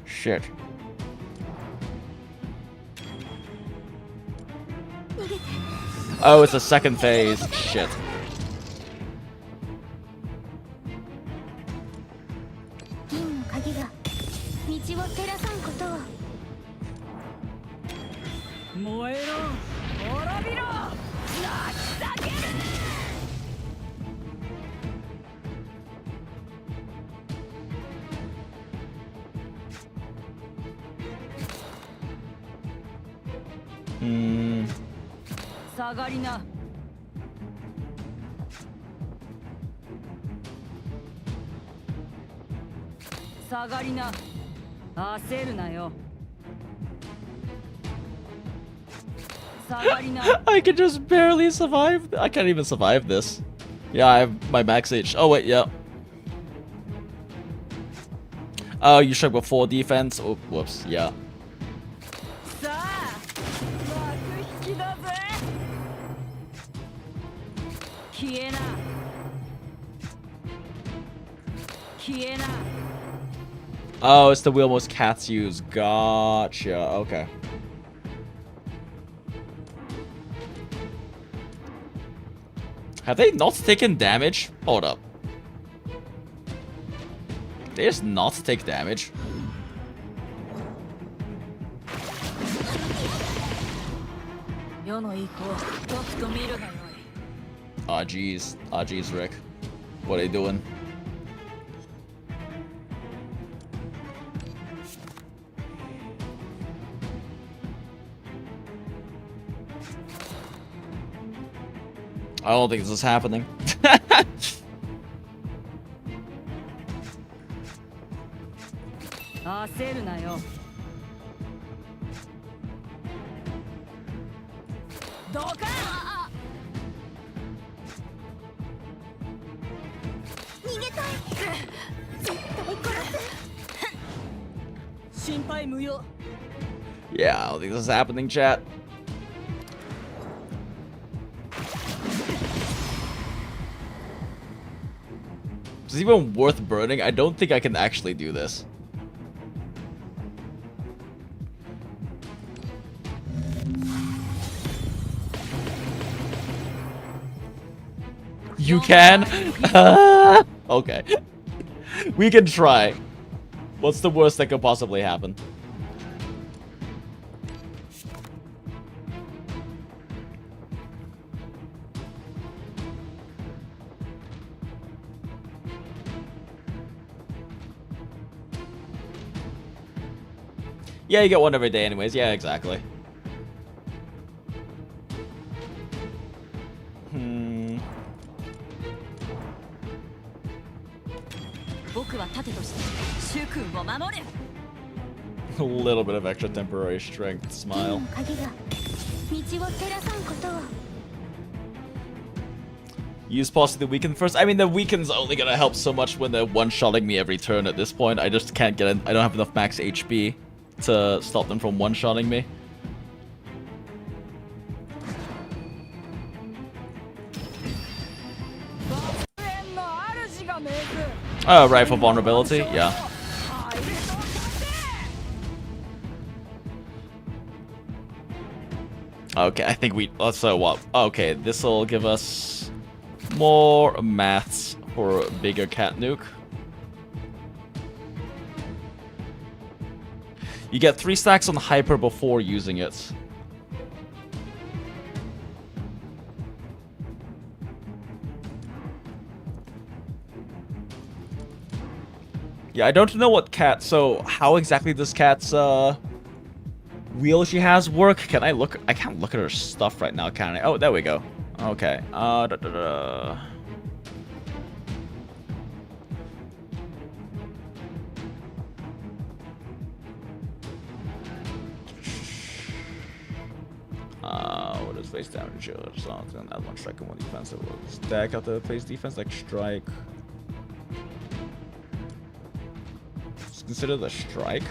Shit. Oh, it's a second phase. Shit. I can just barely survive. I can't even survive this. Yeah, I have my max H. Oh, wait, yeah. Oh, you struck with 4 defense? Oh, whoops, yeah. Oh, it's the wheel most cats use. Gotcha. Okay. Have they not taken damage? Hold up. They just not take damage? Aw, jeez. Aw, jeez, Rick. What are you doing? I don't think this is happening. Yeah, I don't think this is happening, chat. Is it even worth burning? I don't think I can actually do this. You can? Okay. We can try. What's the worst that could possibly happen? Yeah, you get one every day anyways. Yeah, exactly. A little bit of extra temporary strength. Smile. Use possibly the weaken first. I mean, the weaken's only gonna help so much when they're one-shotting me every turn at this point. I just can't get in. I don't have enough max HP to stop them from one-shotting me. Oh, right, for vulnerability? Yeah. Okay, I think we... So what? Okay, this'll give us more maths for a bigger cat nuke. You get 3 stacks on hyper before using it. Yeah, I don't know what cat. So how exactly does Cat's wheel she has work? Can I look? I can't look at her stuff right now, can I? Oh, there we go. Okay. What is face damage? It's not gonna add one strike and one defensive. Stack out the face defense like strike. It's considered a strike.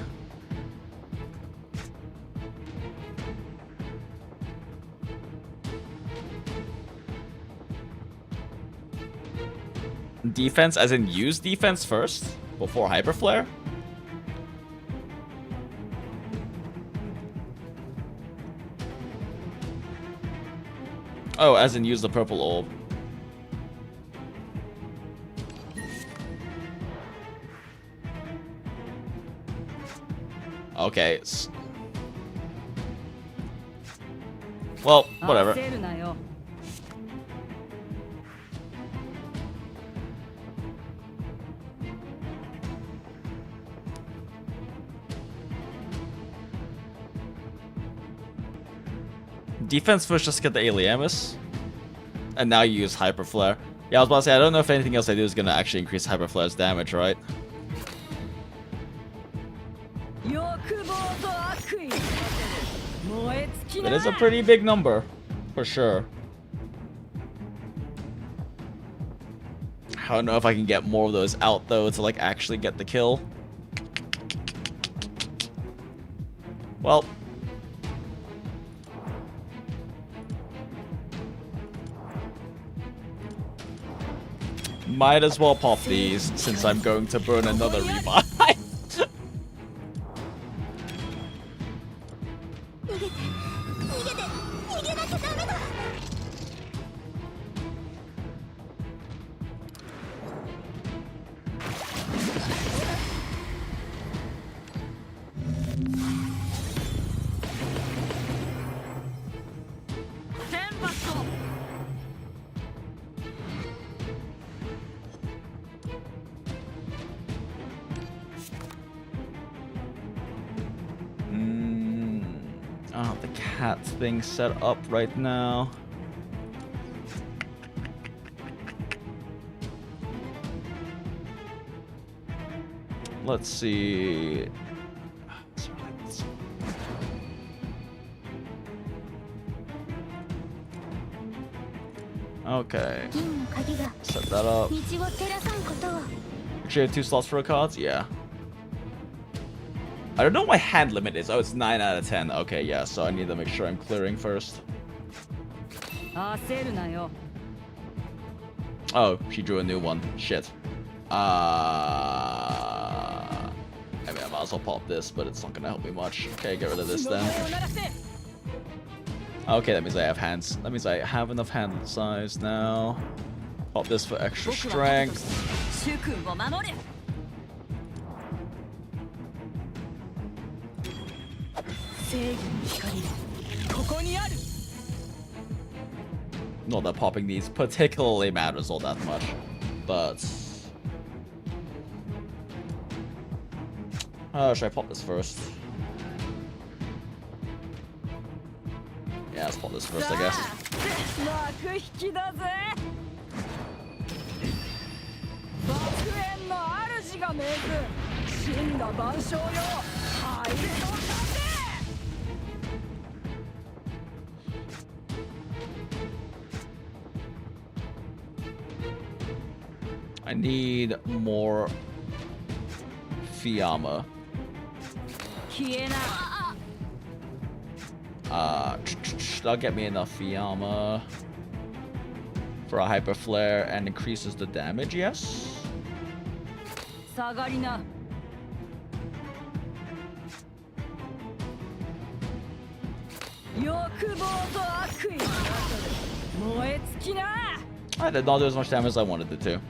Defense, as in use defense first before hyper flare. Oh, as in use the purple orb. Okay. Well, whatever. Defense first, just get the Aliamus. And now you use Hyper Flare. Yeah, I was about to say, I don't know if anything else I do is going to actually increase Hyper Flare's damage, right? It is a pretty big number, for sure. I don't know if I can get more of those out, though, to, like, actually get the kill. Well. Might as well pop these, since I'm going to burn another revive. The cat thing set up right now. Let's see. Okay. Set that up. Actually, have 2 slots for a cards? Yeah. I don't know what my hand limit is. Oh, it's 9 out of 10. Okay, yeah, so I need to make sure I'm clearing first. Oh, she drew a new one. Shit. I mean, I might as well pop this, but it's not gonna help me much. Okay, get rid of this then. Okay, that means I have hands. That means I have enough hand size now. Pop this for extra strength. Not that popping these particularly matters all that much, but should I pop this first? Yeah, let's pop this first, I guess. I need more Fiamma. That'll get me enough Fiamma for a hyper flare and increases the damage, yes? I did not do as much damage as I wanted it to.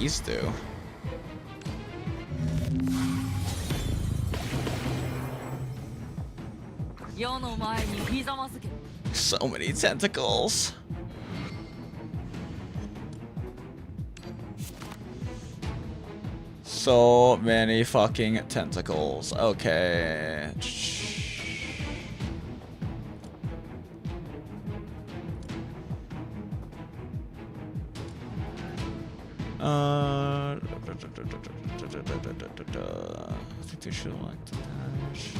these do? So many tentacles. So many fucking tentacles. Okay. I think they should like to dash.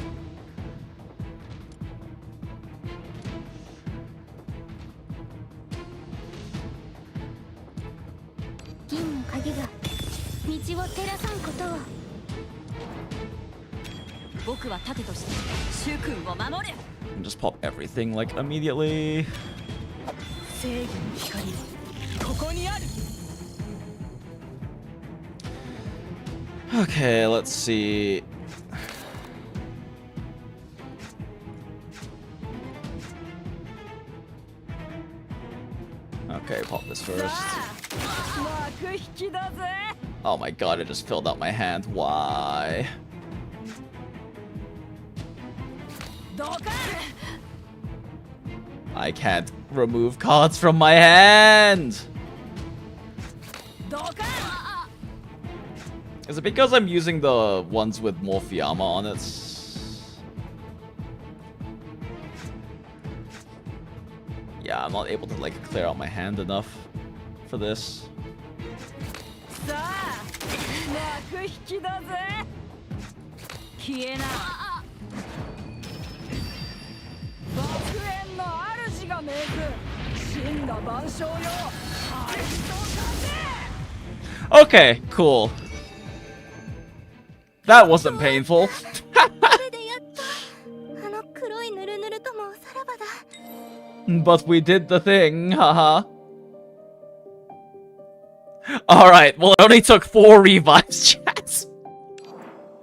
And just pop everything like immediately. Okay, let's see. Okay, pop this first. Oh my god, it just filled out my hand. Why? I can't remove cards from my hand! Is it because I'm using the ones with more Fiamma on it? Yeah, I'm not able to like clear out my hand enough for this. Okay, cool. That wasn't painful. But we did the thing, haha. Alright, well it only took 4 revives, chat.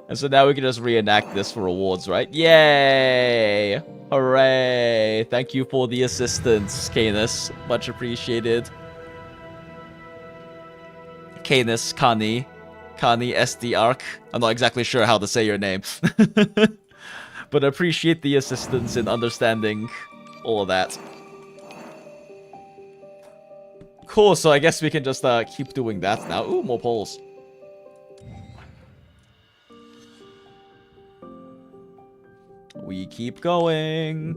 And so now we can just reenact this for rewards, right? Yay! Hooray! Thank you for the assistance, Canis. Much appreciated. Canis, Kani SD Arc. I'm not exactly sure how to say your name. But appreciate the assistance in understanding all of that. Cool, so I guess we can just keep doing that now. Ooh, more polls. We keep going.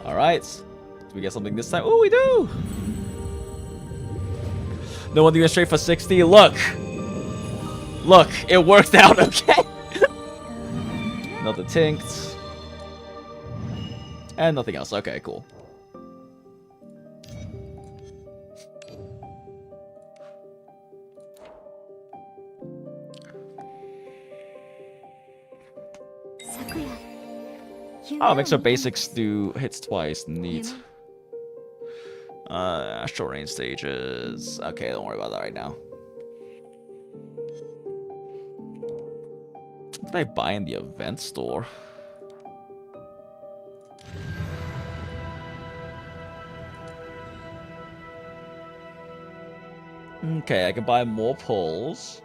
Alright. Do we get something this time? Oh, we do! No one doing straight for 60. Look! Look, it worked out, okay? Another Tinkt. And nothing else. Okay, cool. Oh, makes our basics do hits twice. Neat. Short range stages. Okay, don't worry about that right now. What did I buy in the event store? Okay, I can buy more pulls.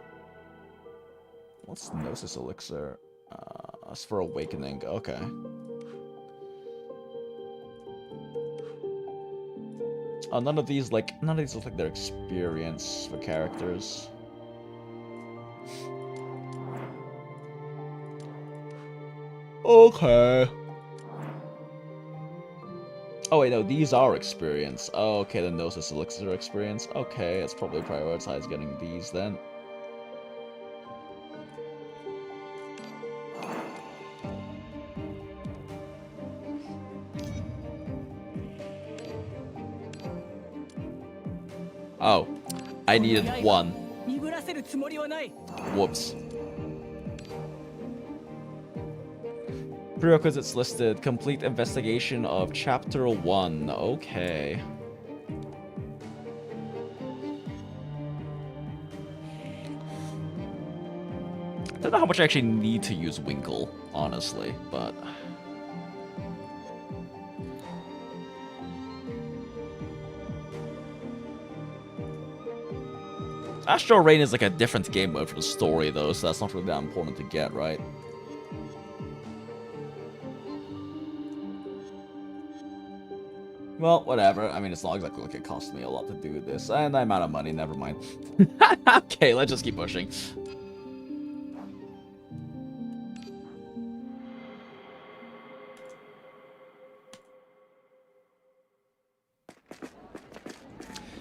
What's Gnosis Elixir? It's for Awakening. Okay. Oh, none of these look like their experience for characters. Okay. Oh wait, no, these are experience. Oh, okay, the Gnosis Elixir experience. Okay, let's probably prioritize getting these then. Oh, I needed one. Whoops. Prerequisites listed. Complete investigation of Chapter 1. Okay. I don't know how much I actually need to use Winkle, honestly, but... Astral Rain is like a different game mode from the story, though, so that's not really that important to get, right? Well, whatever. I mean, it's not exactly like it cost me a lot to do this. And I'm out of money, never mind. Okay, let's just keep pushing.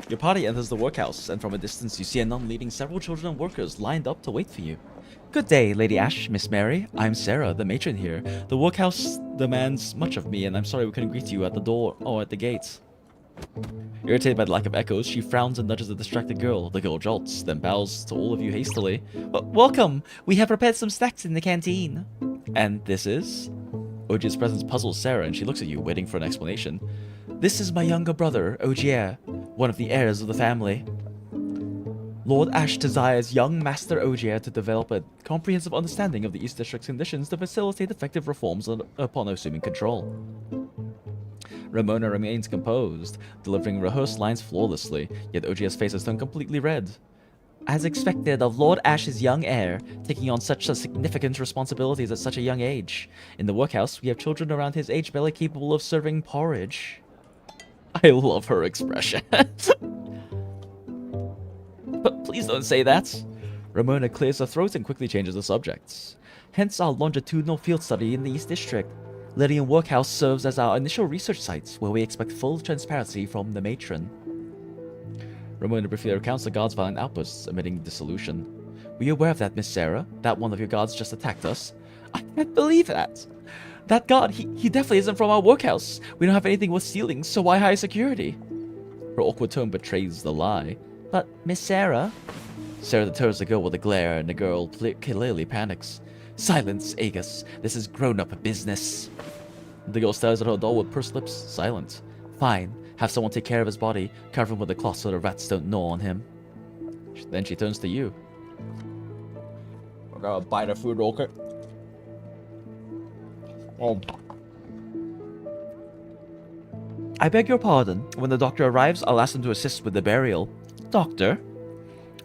Your party enters the workhouse, and from a distance you see a nun leading several children and workers lined up to wait for you. Good day, Lady Ash, Miss Mary. I'm Sarah, the matron here. The workhouse demands much of me, and I'm sorry we couldn't greet you at the door or at the gates. Irritated by the lack of echoes, she frowns and nudges the distracted girl. The girl jolts, then bows to all of you hastily. Welcome! We have prepared some snacks in the canteen. And this is? Ojier's presence puzzles Sarah, and she looks at you, waiting for an explanation. This is my younger brother, Ogier, one of the heirs of the family. Lord Ash desires young Master Ogier to develop a comprehensive understanding of the East District's conditions to facilitate effective reforms upon assuming control. Ramona remains composed, delivering rehearsed lines flawlessly, yet Ogier's face has turned completely red. As expected of Lord Ash's young heir, taking on such significant responsibilities at such a young age. In the workhouse, we have children around his age barely capable of serving porridge. I love her expression. But please don't say that. Ramona clears her throat and quickly changes the subject. Hence our longitudinal field study in the East District. Lydian Workhouse serves as our initial research site, where we expect full transparency from the matron. Ramona briefly recounts the guard's violent outbursts, emitting dissolution. Were you aware of that, Miss Sarah? That one of your guards just attacked us? I can't believe that! That guard, he definitely isn't from our workhouse. We don't have anything worth stealing, so why high security? Her awkward tone betrays the lie. But, Miss Sarah? Sarah deters the girl with a glare, and the girl clearly panics. Silence, Agus. This is grown-up business. The girl stares at her doll with pursed lips, silent. Fine. Have someone take care of his body, cover him with a cloth so the rats don't gnaw on him. Then she turns to you. We're gonna bite a food real quick. Oh. I beg your pardon. When the doctor arrives, I'll ask him to assist with the burial. Doctor?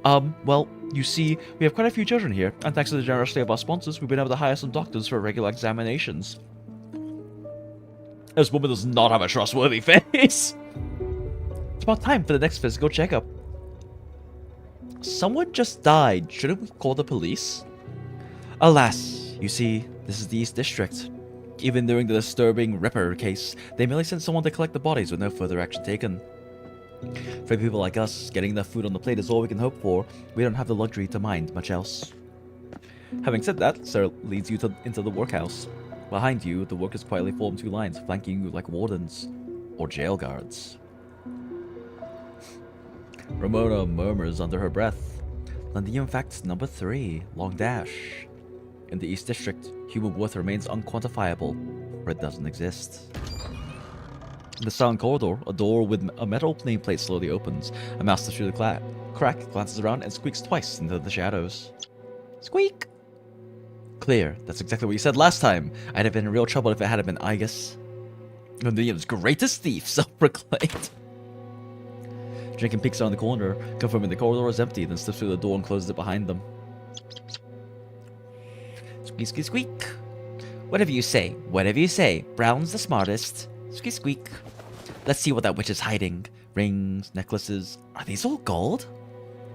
Well, you see, we have quite a few children here, and thanks to the generosity of our sponsors, we've been able to hire some doctors for regular examinations. This woman does not have a trustworthy face. It's about time for the next physical checkup. Someone just died. Shouldn't we call the police? Alas, you see, this is the East District. Even during the disturbing Ripper case, they merely sent someone to collect the bodies with no further action taken. For people like us, getting enough food on the plate is all we can hope for. We don't have the luxury to mind much else. Having said that, Sarah leads you into the workhouse. Behind you, the workers quietly form two lines, flanking you like wardens or jail guards. Ramona murmurs under her breath. Londinium fact number 3, long dash. In the East District, human worth remains unquantifiable, or it doesn't exist. In the silent corridor, a door with a metal nameplate slowly opens. A mouse through the crack, glances around, and squeaks twice into the shadows. Squeak! Clear. That's exactly what you said last time. I'd have been in real trouble if it hadn't been Igus. Londinium's greatest thief, self-proclaimed. Jenkins peeks around the corner, confirming the corridor is empty, then slips through the door and closes it behind them. Squeak, squeak, squeak. Whatever you say, whatever you say. Brown's the smartest. Squeak, squeak. Let's see what that witch is hiding. Rings, necklaces. Are these all gold?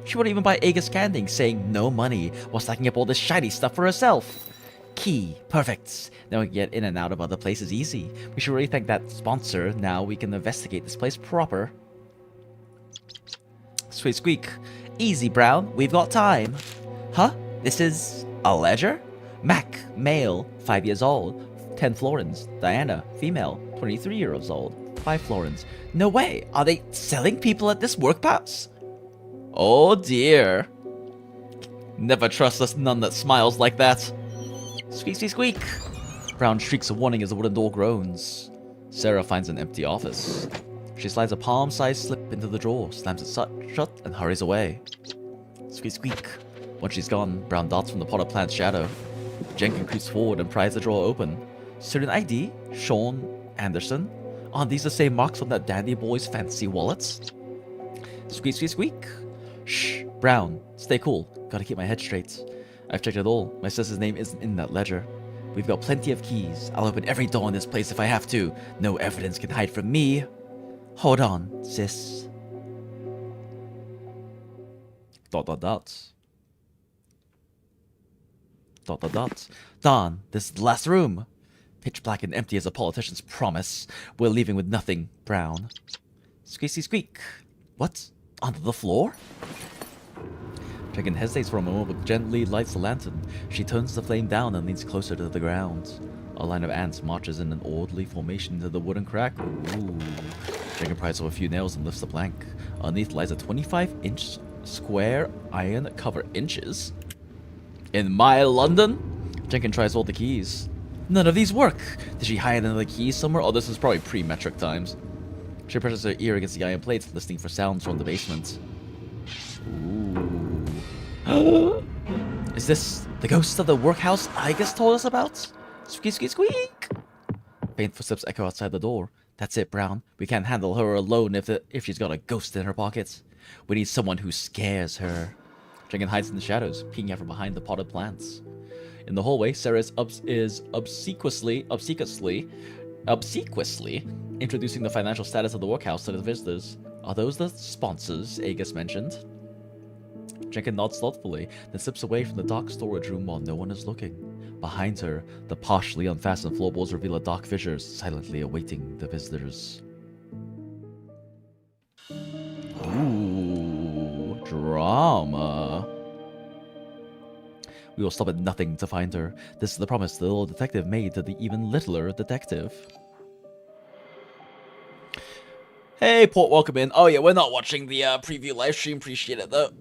She wouldn't even buy Agus candy, saying no money, while stacking up all this shiny stuff for herself. Key. Perfect. Now we can get in and out of other places easy. We should really thank that sponsor. Now we can investigate this place proper. Squeak, squeak. Easy, Brown. We've got time. Huh? This is a ledger? Mac, male, 5 years old, 10 florins. Diana, female, 23 years old, 5 florins. No way! Are they selling people at this workhouse? Oh dear. Never trust a nun that smiles like that. Squeak, squeak, squeak. Brown shrieks a warning as the wooden door groans. Sarah finds an empty office. She slides a palm-sized slip into the drawer, slams it shut, and hurries away. Squeak, squeak. Once she's gone, Brown darts from the potted plant's shadow. Jenkins creeps forward and pries the drawer open. Student ID? Sean Anderson? Aren't these the same marks on that dandy boy's fancy wallets? Squeak, squeak, squeak. Shh, Brown, stay cool. Gotta keep my head straight. I've checked it all. My sister's name isn't in that ledger. We've got plenty of keys. I'll open every door in this place if I have to. No evidence can hide from me. Hold on, sis. ... Don, this is the last room. Pitch black and empty as a politician's promise. We're leaving with nothing, Brown. Squeaky squeak. What? Onto the floor? Dragon hesitates for a moment but gently lights the lantern. She turns the flame down and leans closer to the ground. A line of ants marches in an orderly formation into the wooden crack. Ooh. Dragon pries off a few nails and lifts the plank. Underneath lies a 25-inch square iron cover inches. In my London? Jenkins tries all the keys. None of these work. Did she hide another key somewhere? Oh, this is probably pre-metric times. She presses her ear against the iron plates, listening for sounds from the basement. Ooh. Is this the ghost of the workhouse Igus told us about? Squeak, squeak, squeak! Faint footsteps echo outside the door. That's it, Brown. We can't handle her alone if she's got a ghost in her pocket. We need someone who scares her. Jenkins hides in the shadows, peeking out from behind the potted plants. In the hallway, Sarah is obsequiously introducing the financial status of the workhouse to the visitors. Are those the sponsors Agus mentioned? Jenkins nods thoughtfully, then slips away from the dark storage room while no one is looking. Behind her, the partially unfastened floorboards reveal a dark fissure silently awaiting the visitors. Ooh, drama. We will stop at nothing to find her. This is the promise the little detective made to the even littler detective. Hey, Port, welcome in. Oh yeah, we're not watching the preview live stream. Appreciate it though.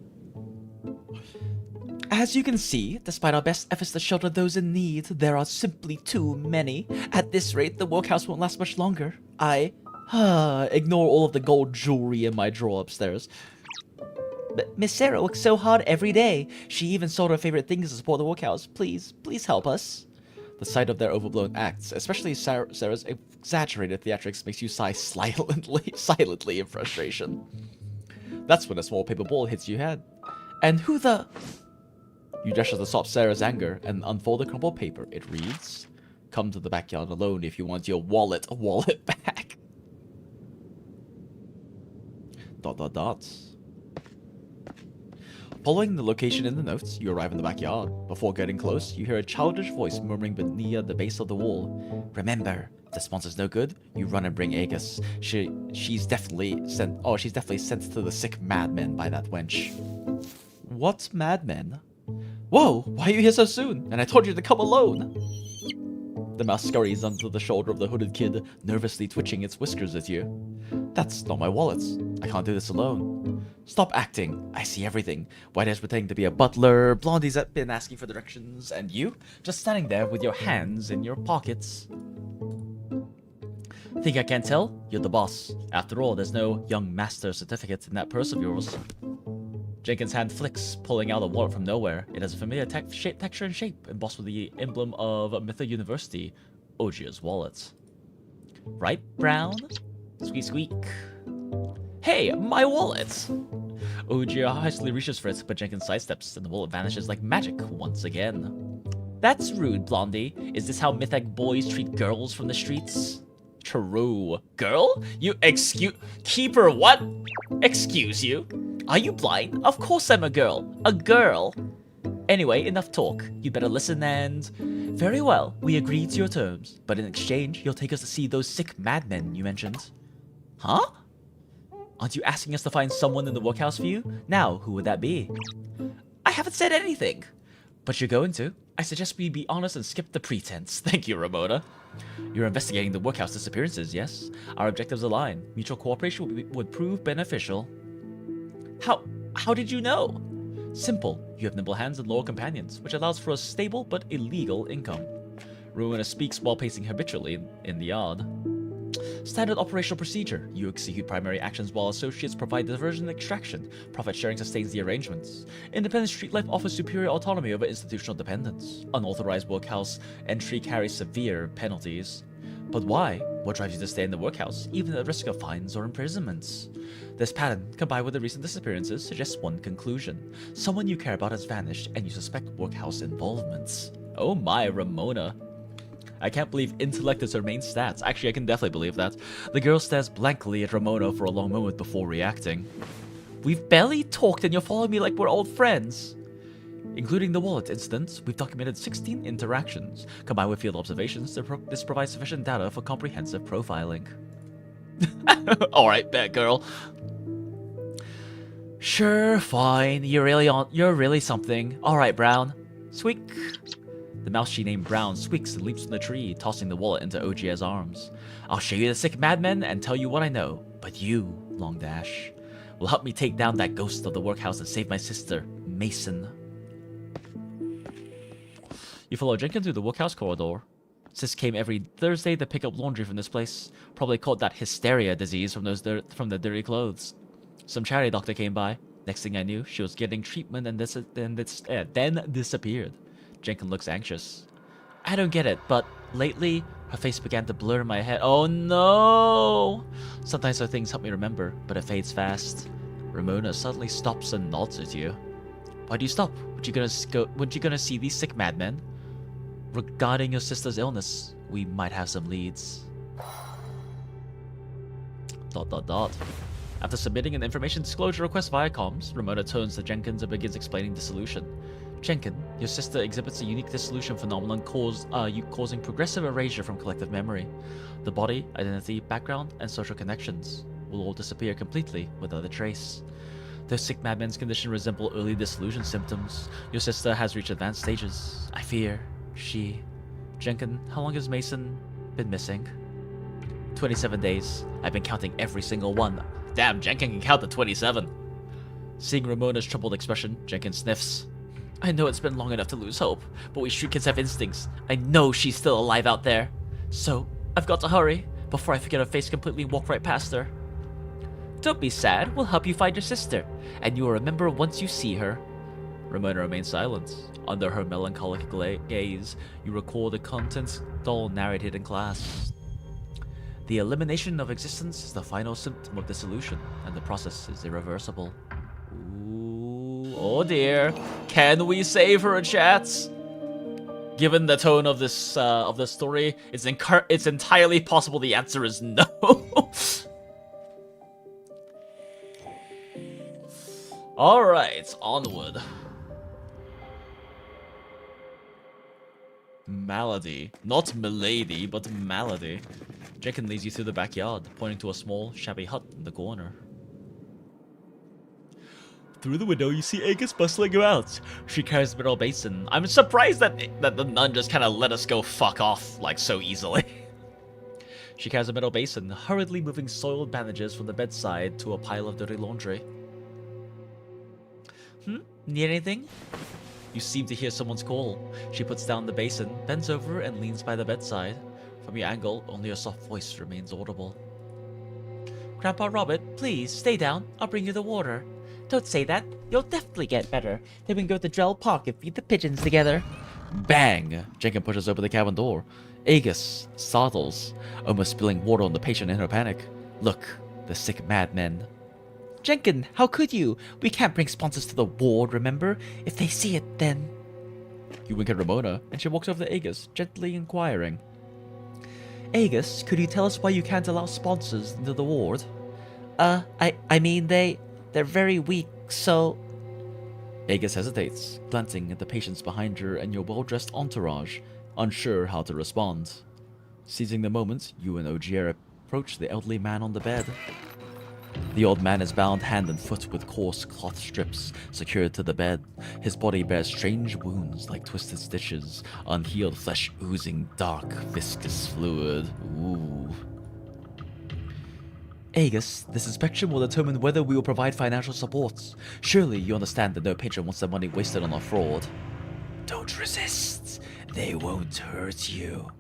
As you can see, despite our best efforts to shelter those in need, there are simply too many. At this rate, the workhouse won't last much longer. Ignore all of the gold jewelry in my drawer upstairs. But Miss Sarah works so hard every day. She even sold her favorite things to support the workhouse. Please help us. The sight of their overblown acts, especially Sarah's exaggerated theatrics, makes you sigh silently in frustration. That's when a small paper ball hits your head. And who the... You gesture to stop Sarah's anger and unfold the crumpled paper. It reads, "Come to the backyard alone if you want your wallet back." ... Following the location in the notes, you arrive in the backyard. Before getting close, you hear a childish voice murmuring beneath the base of the wall. Remember, if the sponsor's no good, you run and bring Agus. She's definitely sent to the sick madmen by that wench. What madmen? Whoa, why are you here so soon? And I told you to come alone. The mouse scurries onto the shoulder of the hooded kid, nervously twitching its whiskers at you. That's not my wallet. I can't do this alone. Stop acting. I see everything. Whitehair's pretending to be a butler, Blondie's been asking for directions, and you? Just standing there with your hands in your pockets. Think I can't tell? You're the boss. After all, there's no young master certificate in that purse of yours. Jenkins' hand flicks, pulling out a wallet from nowhere. It has a familiar texture and shape, embossed with the emblem of Mytha University, Ogia's wallet. Right, Brown? Squeak squeak. Hey, my wallet! Ogia hastily reaches for it, but Jenkins sidesteps, and the wallet vanishes like magic once again. That's rude, Blondie. Is this how Mythic boys treat girls from the streets? True. Girl? You Keeper what? Excuse you? Are you blind? Of course I'm a girl. A girl. Anyway, enough talk. You better listen and... Very well, we agree to your terms. But in exchange, you'll take us to see those sick madmen you mentioned. Huh? Aren't you asking us to find someone in the workhouse for you? Now, who would that be? I haven't said anything. But you're going to. I suggest we be honest and skip the pretense. Thank you, Ramona. You're investigating the workhouse disappearances, yes? Our objectives align. Mutual cooperation would prove beneficial. How did you know? Simple. You have nimble hands and loyal companions, which allows for a stable but illegal income. Rowena speaks while pacing habitually in the yard. Standard operational procedure. You execute primary actions while associates provide diversion and extraction. Profit sharing sustains the arrangements. Independent street life offers superior autonomy over institutional dependence. Unauthorized workhouse entry carries severe penalties. But why? What drives you to stay in the workhouse, even at the risk of fines or imprisonments? This pattern, combined with the recent disappearances, suggests one conclusion. Someone you care about has vanished, and you suspect workhouse involvements. Oh my, Ramona. I can't believe intellect is her main stats. Actually, I can definitely believe that. The girl stares blankly at Ramona for a long moment before reacting. We've barely talked and you're following me like we're old friends. Including the wallet incident, we've documented 16 interactions. Combined with field observations, this provides sufficient data for comprehensive profiling. Alright, bet girl. Sure, fine. You're really something. Alright, Brown. Squeak. The mouse she named Brown squeaks and leaps from the tree, tossing the wallet into Ogier's arms. I'll show you the sick madmen and tell you what I know. But you, Long Dash, will help me take down that ghost of the workhouse and save my sister, Mason. You follow Jenkins through the workhouse corridor. Sis came every Thursday to pick up laundry from this place. Probably caught that hysteria disease from the dirty clothes. Some charity doctor came by. Next thing I knew, she was getting treatment and then disappeared. Jenkins looks anxious. I don't get it, but lately, her face began to blur in my head. Oh no! Sometimes her things help me remember, but it fades fast. Ramona suddenly stops and nods at you. Why do you stop? Weren't you gonna see these sick madmen? Regarding your sister's illness, we might have some leads. ... After submitting an information disclosure request via comms, Ramona turns to Jenkins and begins explaining the solution. Jenkins, your sister exhibits a unique dissolution phenomenon causing progressive erasure from collective memory. The body, identity, background, and social connections will all disappear completely without a trace. The sick madman's condition resemble early dissolution symptoms. Your sister has reached advanced stages. I fear she... Jenkins, how long has Mason been missing? 27 days. I've been counting every single one. Damn, Jenkins can count to 27. Seeing Ramona's troubled expression, Jenkins sniffs. I know it's been long enough to lose hope, but we streakers have instincts. I know she's still alive out there. So, I've got to hurry, before I forget her face completely and walk right past her. Don't be sad, we'll help you find your sister, and you will remember once you see her. Ramona remains silent. Under her melancholic gaze, you recall the contents Doll narrated in class. The elimination of existence is the final symptom of dissolution, and the process is irreversible. Ooh, oh dear. Can we save her, chats? Given the tone of this story, it's entirely possible the answer is no. Alright, onward. Malady. Not milady, but malady. Jenkins leads you through the backyard, pointing to a small, shabby hut in the corner. Through the window, you see Agus bustling about. She carries a metal basin. I'm surprised that the nun just kind of let us go fuck off, like, so easily. She carries a metal basin, hurriedly moving soiled bandages from the bedside to a pile of dirty laundry. Need anything? You seem to hear someone's call. She puts down the basin, bends over, and leans by the bedside. From your angle, only a soft voice remains audible. Grandpa Robert, please, stay down. I'll bring you the water. Don't say that. You'll definitely get better. Then we can go to Drell Park and feed the pigeons together. Bang! Jenkins pushes open the cabin door. Agus startles, almost spilling water on the patient in her panic. Look, the sick madmen. Jenkins, how could you? We can't bring sponsors to the ward, remember? If they see it, then... You wink at Ramona, and she walks over to Agus, gently inquiring. Agus, could you tell us why you can't allow sponsors into the ward? I mean, they're very weak, so... Agus hesitates, glancing at the patients behind her and your well-dressed entourage, unsure how to respond. Seizing the moment, you and Ogier approach the elderly man on the bed. The old man is bound hand and foot with coarse cloth strips secured to the bed. His body bears strange wounds like twisted stitches, unhealed flesh oozing dark, viscous fluid. Ooh. Agus, this inspection will determine whether we will provide financial support. Surely you understand that no patron wants their money wasted on a fraud. Don't resist. They won't hurt you.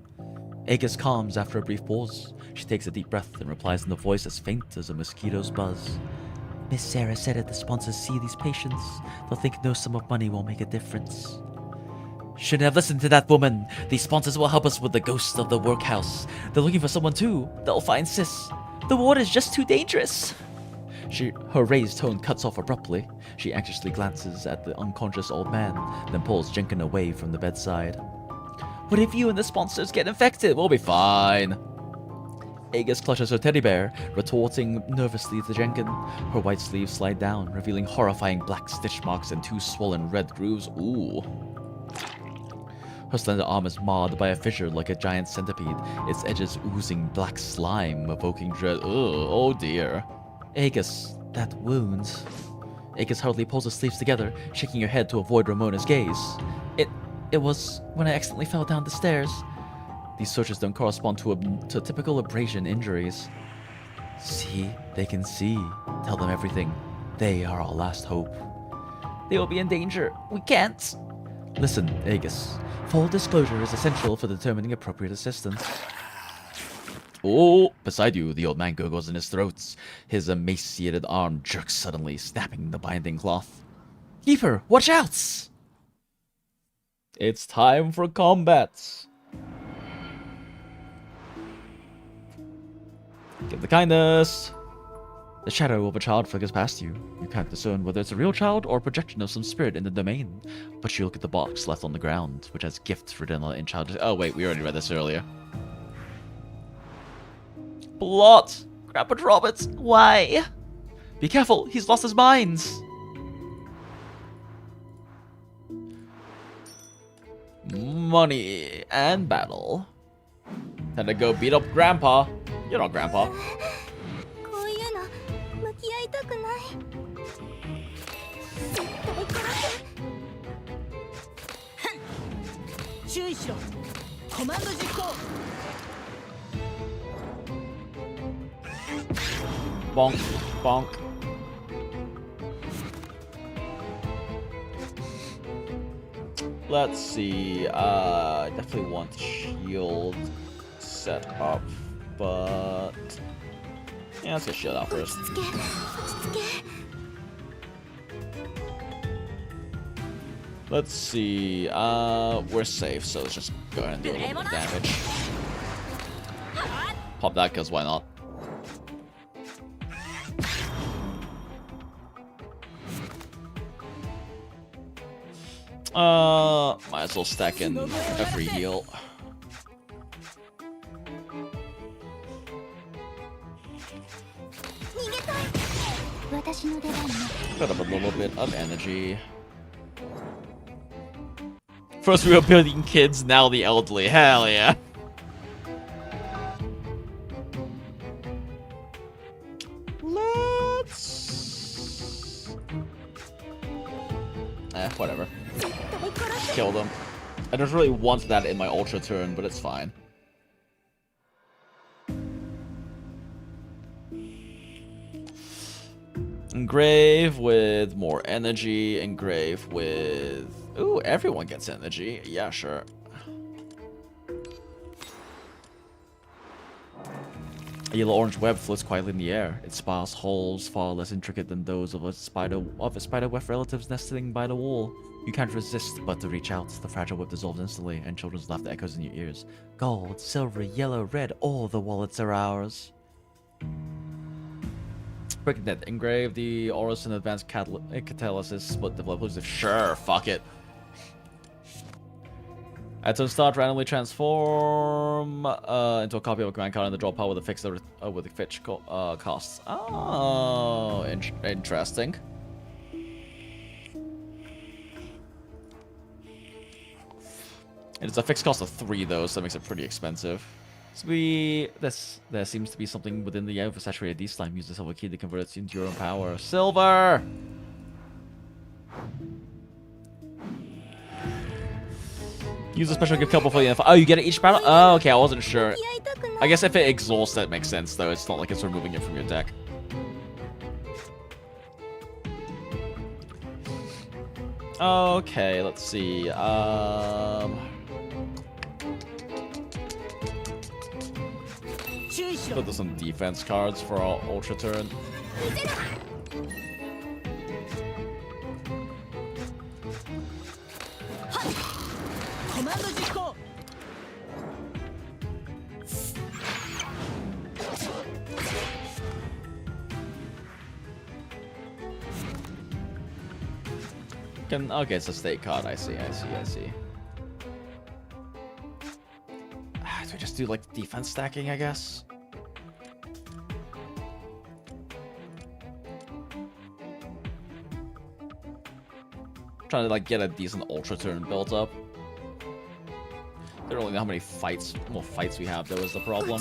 Agus calms after a brief pause. She takes a deep breath and replies in a voice as faint as a mosquito's buzz. Miss Sarah said if the sponsors see these patients, they'll think no sum of money will make a difference. Shouldn't have listened to that woman. These sponsors will help us with the ghost of the workhouse. They're looking for someone too. They'll find Sis. The water is just too dangerous. Her raised tone cuts off abruptly. She anxiously glances at the unconscious old man, then pulls Jenkin away from the bedside. What if you and the sponsors get infected? We'll be fine. Aegis clutches her teddy bear, retorting nervously to Jenkin. Her white sleeves slide down, revealing horrifying black stitch marks and 2 swollen red grooves. Ooh. Her slender arm is marred by a fissure like a giant centipede, its edges oozing black slime, evoking dread. Ugh, oh dear. Aegis, that wound. Aegis hurriedly pulls her sleeves together, shaking her head to avoid Ramona's gaze. It was when I accidentally fell down the stairs. These searches don't correspond to typical abrasion injuries. See, they can see. Tell them everything. They are our last hope. They will be in danger. We can't. Listen, Aegis. Full disclosure is essential for determining appropriate assistance. Oh, beside you, the old man gurgles in his throat. His emaciated arm jerks suddenly, snapping the binding cloth. Keeper, watch out! It's time for combat. Give the kindness. The shadow of a child flickers past you. You can't discern whether it's a real child or a projection of some spirit in the domain. But you look at the box left on the ground, which has gifts written on it in childish. Oh wait, we already read this earlier. Blot! Grandpa Roberts, why? Be careful, he's lost his mind. Money and battle. Time to go beat up Grandpa. You're not Grandpa. Bonk, bonk. Let's see. I definitely want shield set up, but yeah, let's get shield out first. Let's see. We're safe, so let's just go ahead and do a little bit of damage. Pop that, cause why not? Might as well stack in every heal. Put up a little bit of energy. First we were building kids, now the elderly. Hell yeah. Let's... whatever. Kill them. I don't really want that in my ultra turn, but it's fine. Engrave with more energy. Engrave with... Ooh, everyone gets energy. Yeah, sure. A yellow-orange web floats quietly in the air. Its sparse holes far less intricate than those of a spider web relatives nesting by the wall. You can't resist but to reach out. The fragile web dissolves instantly, and children's laughter echoes in your ears. Gold, silver, yellow, red, all the wallets are ours. Breaking that. Engrave the auras and advanced catalysis, but develop elusive. Sure, fuck it. Items start randomly transform into a copy of a command card and the draw power with a fixed costs. Oh, interesting. It's a fixed cost of 3 though, so that makes it pretty expensive. So there seems to be something within the oversaturated D-slime. Use the silver key to convert it into your own power. Silver! Use a special gift couple for the info. Oh, you get it each battle? Oh, okay, I wasn't sure. I guess if it exhausts, that makes sense, though. It's not like it's removing it from your deck. Okay, let's see. Put some defense cards for our ultra turn. Okay, it's a state card. I see. Do we just do like defense stacking, I guess? Trying to like get a decent ultra turn built up. I don't really know how many more fights we have. That was the problem.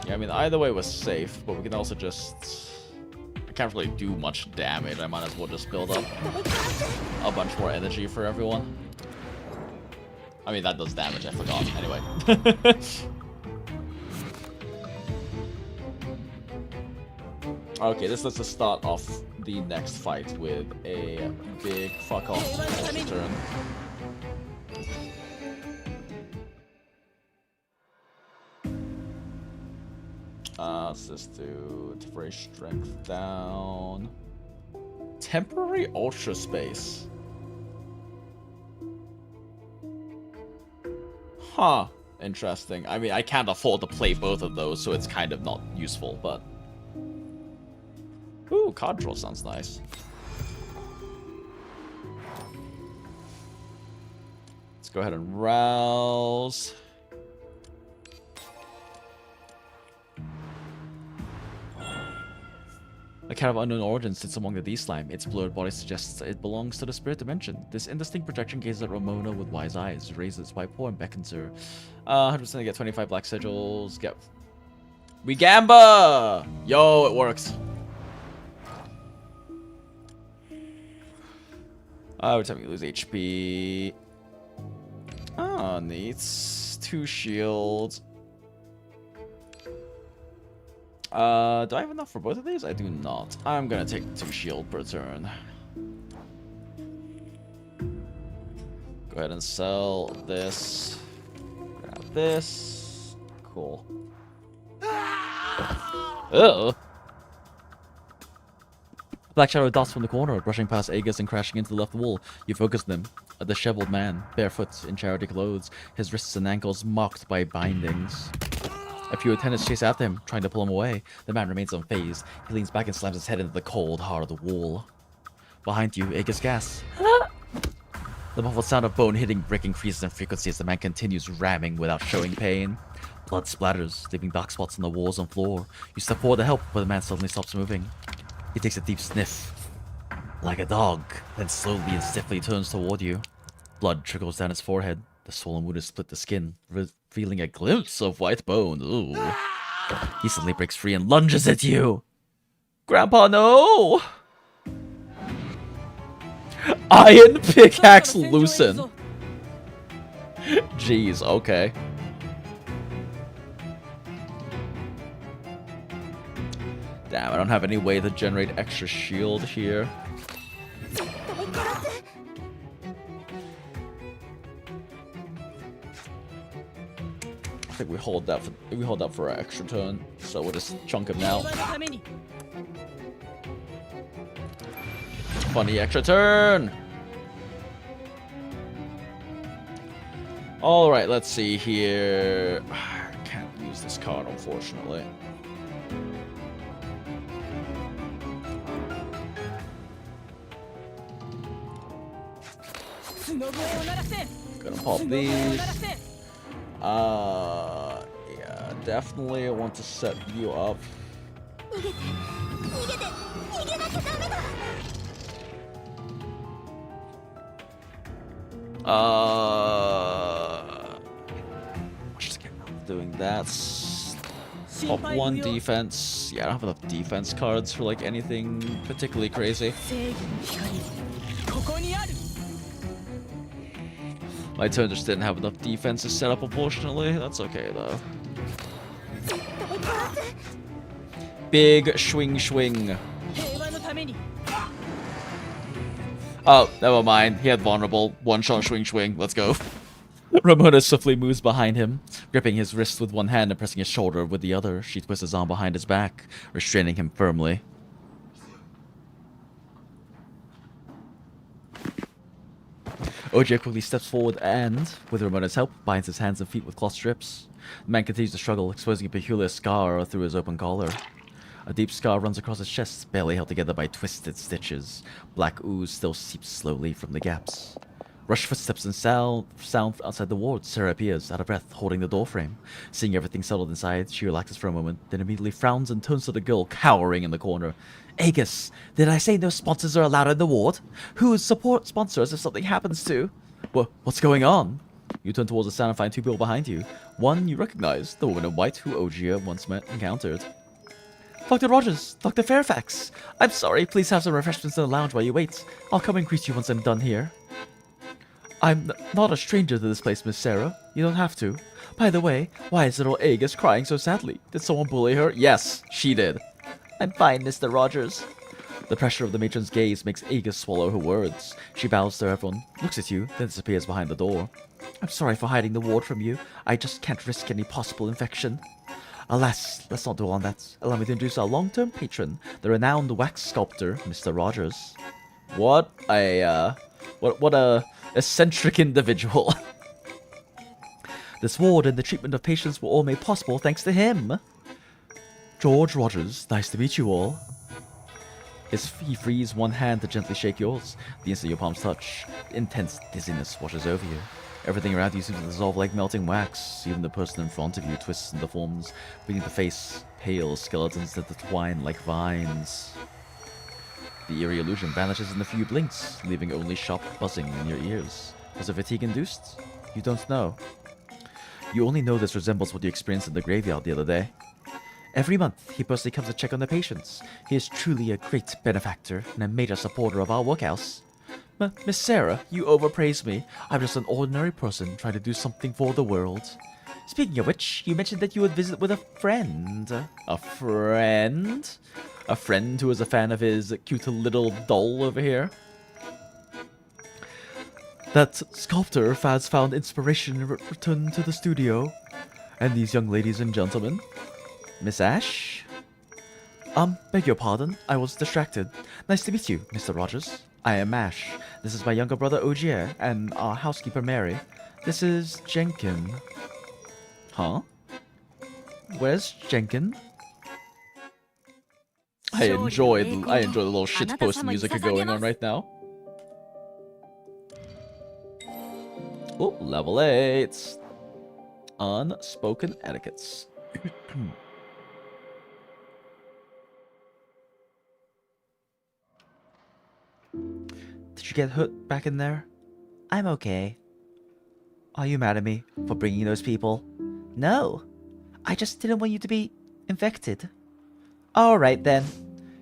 Yeah, I mean, either way was safe, but we can also just... I can't really do much damage. I might as well just build up a bunch more energy for everyone. I mean, that does damage, I forgot. Anyway. Okay, this lets us start off the next fight with a big fuck off turn. Let's just do temporary strength down. Temporary ultra space. Huh. Interesting. I mean, I can't afford to play both of those, so it's kind of not useful, but... Ooh, card draw sounds nice. Let's go ahead and rouse. A cat of unknown origin sits among the D-slime. Its blurred body suggests it belongs to the spirit dimension. This indistinct projection gazes at Ramona with wise eyes, raises its white paw and beckons her. 100% get 25 black sigils. Get... We gamba! Yo, it works. Every time you lose HP. Oh, neat. 2 shields. Do I have enough for both of these? I do not. I'm gonna take 2 shield per turn. Go ahead and sell this. Grab this. Cool. Uh-oh. Black shadow dots from the corner, brushing past Aegis and crashing into the left wall. You focus them. A disheveled man, barefoot, in charity clothes, his wrists and ankles marked by bindings. A few attendants chase after him, trying to pull him away. The man remains unfazed. He leans back and slams his head into the cold heart of the wall. Behind you, Aegis gasps. The muffled sound of bone hitting brick increases in frequency as the man continues ramming without showing pain. Blood splatters, leaving dark spots on the walls and floor. You step forward to help, but the man suddenly stops moving. He takes a deep sniff, like a dog, then slowly and stiffly turns toward you. Blood trickles down his forehead. The swollen wound has split the skin, revealing a glimpse of white bone. Ooh. He suddenly breaks free and lunges at you. Grandpa, no! Iron pickaxe loosen. Jeez, okay. Damn, I don't have any way to generate extra shield here. I think we hold that for our extra turn, so we'll just chunk him now. Funny extra turn. All right, let's see here. I can't use this card, unfortunately. Gonna pop these. Yeah, definitely want to set you up. Just get doing that. Top 1 defense. Yeah, I don't have enough defense cards for like anything particularly crazy. My turn just didn't have enough defenses set up, unfortunately. That's okay, though. Big swing swing. Oh, never mind. He had vulnerable. One shot swing swing. Let's go. Ramona swiftly moves behind him, gripping his wrist with one hand and pressing his shoulder with the other. She twists his arm behind his back, restraining him firmly. OJ quickly steps forward and, with Ramona's help, binds his hands and feet with cloth strips. The man continues to struggle, exposing a peculiar scar through his open collar. A deep scar runs across his chest, barely held together by twisted stitches. Black ooze still seeps slowly from the gaps. Rushed footsteps and sound outside the ward. Sarah appears, out of breath, holding the doorframe. Seeing everything settled inside, she relaxes for a moment, then immediately frowns and turns to the girl cowering in the corner. Agus, did I say no sponsors are allowed in the ward? Who would support sponsors if something happens to? What's going on? You turn towards the sound and find two people behind you. One you recognize, the woman in white who Ogier once encountered. Dr. Rogers, Dr. Fairfax. I'm sorry, please have some refreshments in the lounge while you wait. I'll come and greet you once I'm done here. I'm not a stranger to this place, Miss Sarah. You don't have to. By the way, why is little Agus crying so sadly? Did someone bully her? Yes, she did. I'm fine, Mr. Rogers. The pressure of the matron's gaze makes Agus swallow her words. She bows to everyone, looks at you, then disappears behind the door. I'm sorry for hiding the ward from you. I just can't risk any possible infection. Alas, let's not dwell on that. Allow me to introduce our long-term patron, the renowned wax sculptor, Mr. Rogers. What a eccentric individual. This ward and the treatment of patients were all made possible thanks to him. George Rogers, nice to meet you all. He frees one hand to gently shake yours. The instant your palms touch, intense dizziness washes over you. Everything around you seems to dissolve like melting wax. Even the person in front of you twists and deforms, beneath the face, pale skeletons that twine like vines. The eerie illusion vanishes in a few blinks, leaving only sharp buzzing in your ears. Was it fatigue induced? You don't know. You only know this resembles what you experienced in the graveyard the other day. Every month, he personally comes to check on the patients. He is truly a great benefactor and a major supporter of our workhouse. Miss Sarah, you overpraise me. I'm just an ordinary person trying to do something for the world. Speaking of which, you mentioned that you would visit with a friend. A friend? A friend who is a fan of his cute little doll over here? That sculptor has found inspiration and returned to the studio. And these young ladies and gentlemen. Miss Ash? Beg your pardon, I was distracted. Nice to meet you, Mr. Rogers. I am Ash. This is my younger brother Ogier, and our housekeeper Mary. This is Jenkin. Huh? Where's Jenkin? I enjoy the little shitpost music going on right now. Oh, level 8. Unspoken etiquettes. Did you get hurt back in there? I'm okay. Are you mad at me for bringing those people? No. I just didn't want you to be infected. Alright then.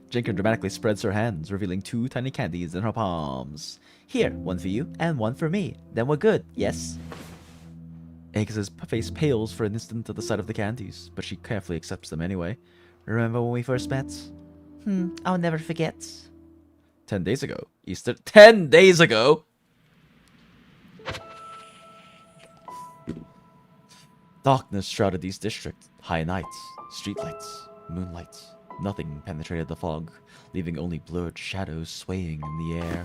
Jenkin dramatically spreads her hands, revealing 2 tiny candies in her palms. Here, one for you and one for me. Then we're good, yes? Eggs' face pales for an instant at the sight of the candies, but she carefully accepts them anyway. Remember when we first met? I'll never forget. 10 days ago. Easter. 10 days ago! Darkness shrouded these districts. High nights, streetlights, moonlight. Nothing penetrated the fog, leaving only blurred shadows swaying in the air.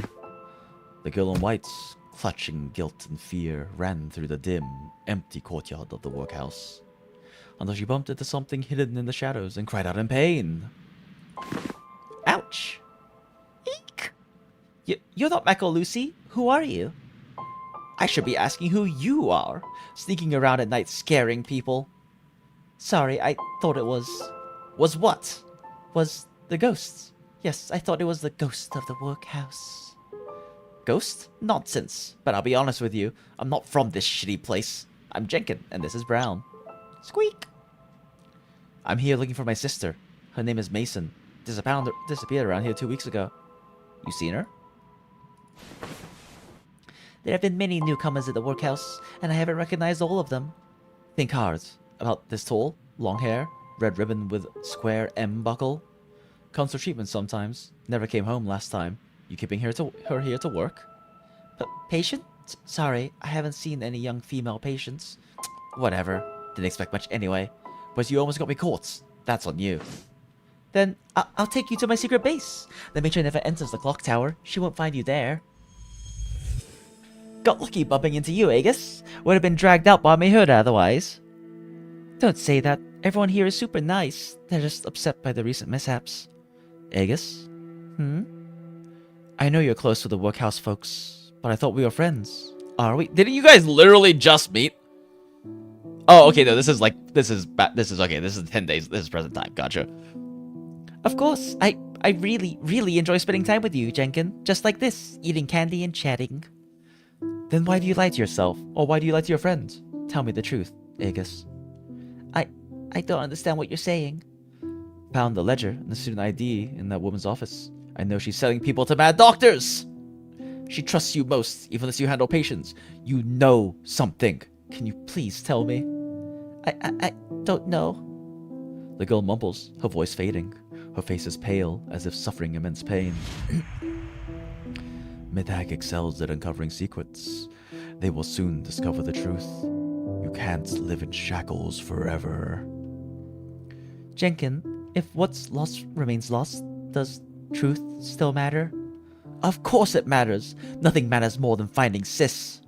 The girl in white, clutching guilt and fear, ran through the dim, empty courtyard of the workhouse, until she bumped into something hidden in the shadows and cried out in pain. Ouch! Eek! You're not Michael Lucy. Who are you? I should be asking who you are, sneaking around at night scaring people. Sorry, I thought it was... Was what? Was the ghosts. Yes, I thought it was the ghost of the workhouse. Ghost? Nonsense. But I'll be honest with you, I'm not from this shitty place. I'm Jenkin, and this is Brown. Squeak! I'm here looking for my sister. Her name is Mason. Disappeared around here 2 weeks ago. You seen her? There have been many newcomers at the workhouse, and I haven't recognized all of them. Think hard. About this tall, long hair, red ribbon with square M buckle. Comes for treatment sometimes. Never came home last time. You keeping her here to work? Patient? Sorry, I haven't seen any young female patients. Whatever. Didn't expect much anyway. But you almost got me caught. That's on you. Then I'll take you to my secret base. The matron never enters the clock tower. She won't find you there. Got lucky bumping into you, Aegis. Would have been dragged out by my hood otherwise. Don't say that. Everyone here is super nice. They're just upset by the recent mishaps. Aegis? I know you're close with the workhouse folks, but I thought we were friends. Are we? Didn't you guys literally just meet? Oh, okay, no, this is okay, this is 10 days, this is present time, gotcha. Of course, I really enjoy spending time with you, Jenkin. Just like this, eating candy and chatting. Then why do you lie to yourself? Or why do you lie to your friends? Tell me the truth, Aegis. I don't understand what you're saying. Found the ledger and the student ID in that woman's office. I know she's selling people to mad doctors! She trusts you most, even as you handle patients. You know something. Can you please tell me? I don't know. The girl mumbles, her voice fading. Her face is pale, as if suffering immense pain. Midhag excels at uncovering secrets. They will soon discover the truth. You can't live in shackles forever. Jenkin, if what's lost remains lost, does truth still matter? Of course it matters. Nothing matters more than finding Sis.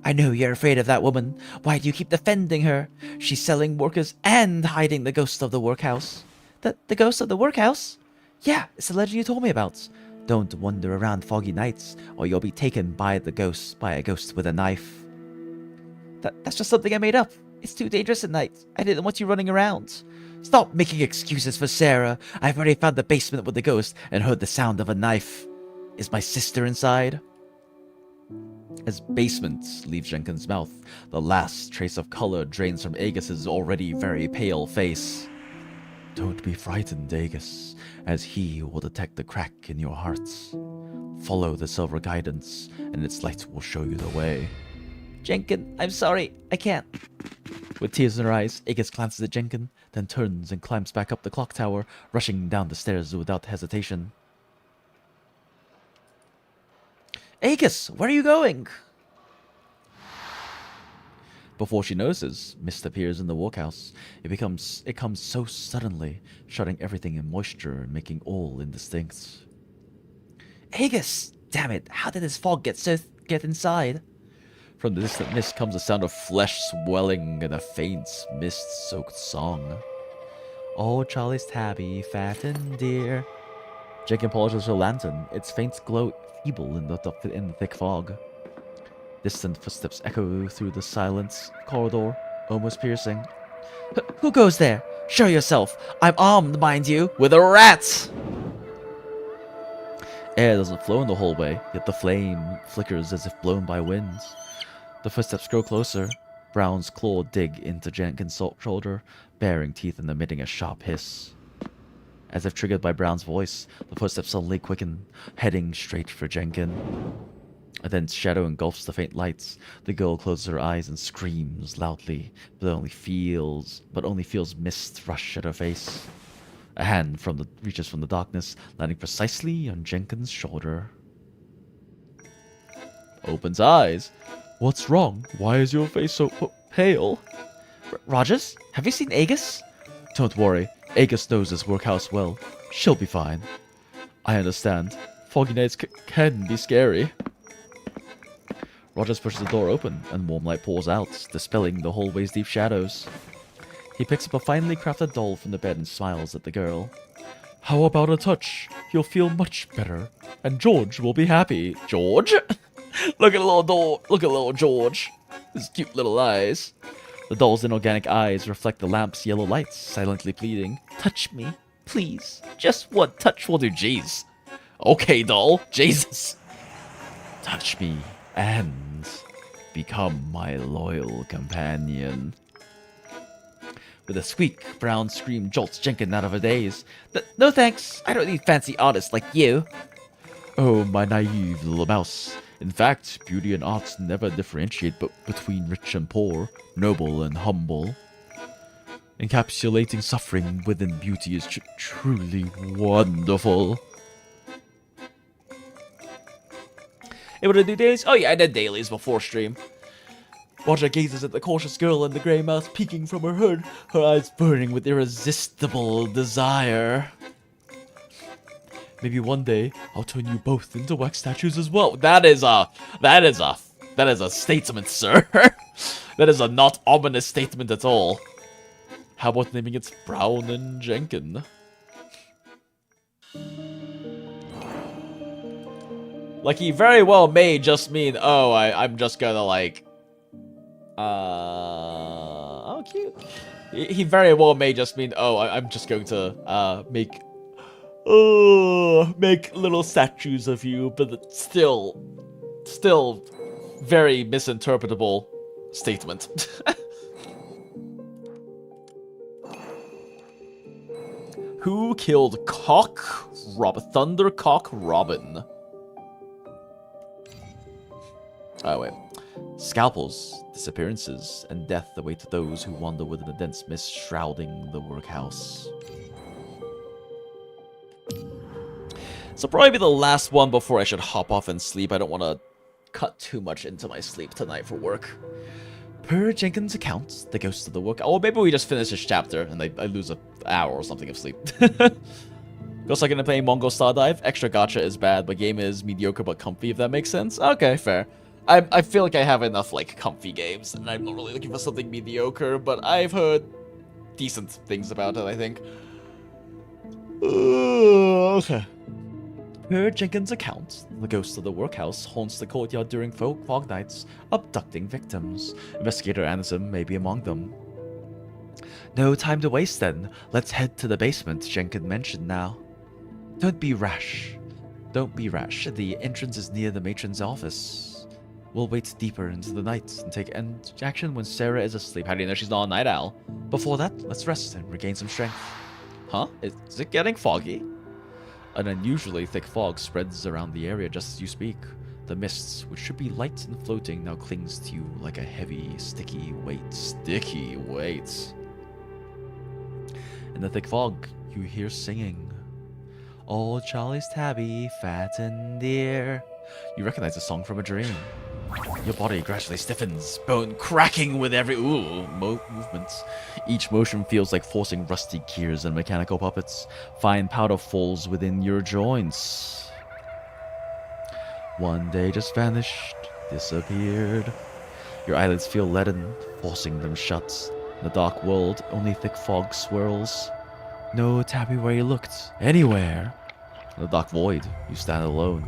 I know you're afraid of that woman. Why do you keep defending her? She's selling workers and hiding the ghost of the workhouse. The ghost of the workhouse? Yeah, it's the legend you told me about. Don't wander around foggy nights, or you'll be taken by a ghost with a knife. That's just something I made up. It's too dangerous at night. I didn't want you running around. Stop making excuses for Sarah. I've already found the basement with the ghost and heard the sound of a knife. Is my sister inside? As basement leaves Jenkin's mouth, the last trace of color drains from Aegis's already very pale face. Don't be frightened, Aegis, as he will detect the crack in your hearts. Follow the silver guidance, and its light will show you the way. Jenkin, I'm sorry, I can't. With tears in her eyes, Aegis glances at Jenkin, then turns and climbs back up the clock tower, rushing down the stairs without hesitation. Aegis, where are you going? Before she notices, mist appears in the workhouse. It comes so suddenly, shutting everything in moisture and making all indistinct. Aegis! Damn it, how did this fog get inside? From the distant mist comes a sound of flesh swelling and a faint, mist-soaked song. Oh, Charlie's tabby, fat and dear. Jenkin polishes her lantern, its faint glow feeble in the thick fog. Distant footsteps echo through the silent corridor, almost piercing. Who goes there? Show yourself! I'm armed, mind you, with a rat! Air doesn't flow in the hallway, yet the flame flickers as if blown by wind. The footsteps grow closer. Brown's claw dig into Jenkin's shoulder, baring teeth and emitting a sharp hiss. As if triggered by Brown's voice, the footsteps suddenly quicken, heading straight for Jenkin. A dense shadow engulfs the faint lights. The girl closes her eyes and screams loudly, but only feels mist rush at her face. A hand reaches from the darkness, landing precisely on Jenkin's shoulder. Opens eyes. What's wrong? Why is your face so pale? Rogers, have you seen Aegis? Don't worry, Aegis knows this workhouse well. She'll be fine. I understand. Foggy nights can be scary. Rogers pushes the door open, and warm light pours out, dispelling the hallway's deep shadows. He picks up a finely crafted doll from the bed and smiles at the girl. How about a touch? You'll feel much better. And George will be happy. George? Look at little doll. Look at little George. His cute little eyes. The doll's inorganic eyes reflect the lamp's yellow lights, silently pleading. Touch me, please. Just one touch will do. Jeez. Okay, doll. Jesus. Touch me and become my loyal companion. With a squeak, Brown scream jolts Jenkin out of a daze. No thanks. I don't need fancy artists like you. Oh, my naive little mouse. In fact, beauty and arts never differentiate between rich and poor, noble and humble. Encapsulating suffering within beauty is truly wonderful. Able to do dailies? Oh yeah, I did dailies before stream. Roger gazes at the cautious girl and the grey mouth peeking from her hood, her eyes burning with irresistible desire. Maybe one day I'll turn you both into wax statues as well. That is a statement, sir. That is a not ominous statement at all. How about naming it Brown and Jenkin? Like, he very well may just mean, oh, I'm just gonna, like... Oh, cute. He very well may just mean, oh, I'm just going to, make little statues of you, but it's still very misinterpretable statement. Who killed Thundercock Robin? Oh, wait. Scalpels, disappearances, and death await those who wander within the dense mist shrouding the workhouse. So probably be the last one before I should hop off and sleep. I don't want to cut too much into my sleep tonight for work. Per Jenkins' account, the ghost of the work... Oh, maybe we just finish this chapter and I lose an hour or something of sleep. Goes like in playing Mongol Stardive. Extra gacha is bad, but game is mediocre but comfy, if that makes sense. Okay, fair. I feel like I have enough, like, comfy games, and I'm not really looking for something mediocre, but I've heard decent things about it, I think. Okay. Per Jenkins' account, the ghost of the workhouse haunts the courtyard during fog nights, abducting victims. Investigator Anderson may be among them. No time to waste then. Let's head to the basement Jenkins mentioned now. Don't be rash. The entrance is near the matron's office. We'll wait deeper into the night and take action when Sarah is asleep. How do you know she's not a night owl? Before that, let's rest and regain some strength. Huh? Is it getting foggy? An unusually thick fog spreads around the area just as you speak. The mists, which should be light and floating, now clings to you like a heavy, sticky weight. Sticky weight. In the thick fog, you hear singing. Oh, Charlie's tabby, fat and dear. You recognize the song from a dream. Your body gradually stiffens, bone cracking with every movement. Each motion feels like forcing rusty gears and mechanical puppets. Fine powder falls within your joints. One day just vanished, disappeared. Your eyelids feel leaden, forcing them shut. In the dark world, only thick fog swirls. No tabby where you looked, anywhere. In the dark void, you stand alone.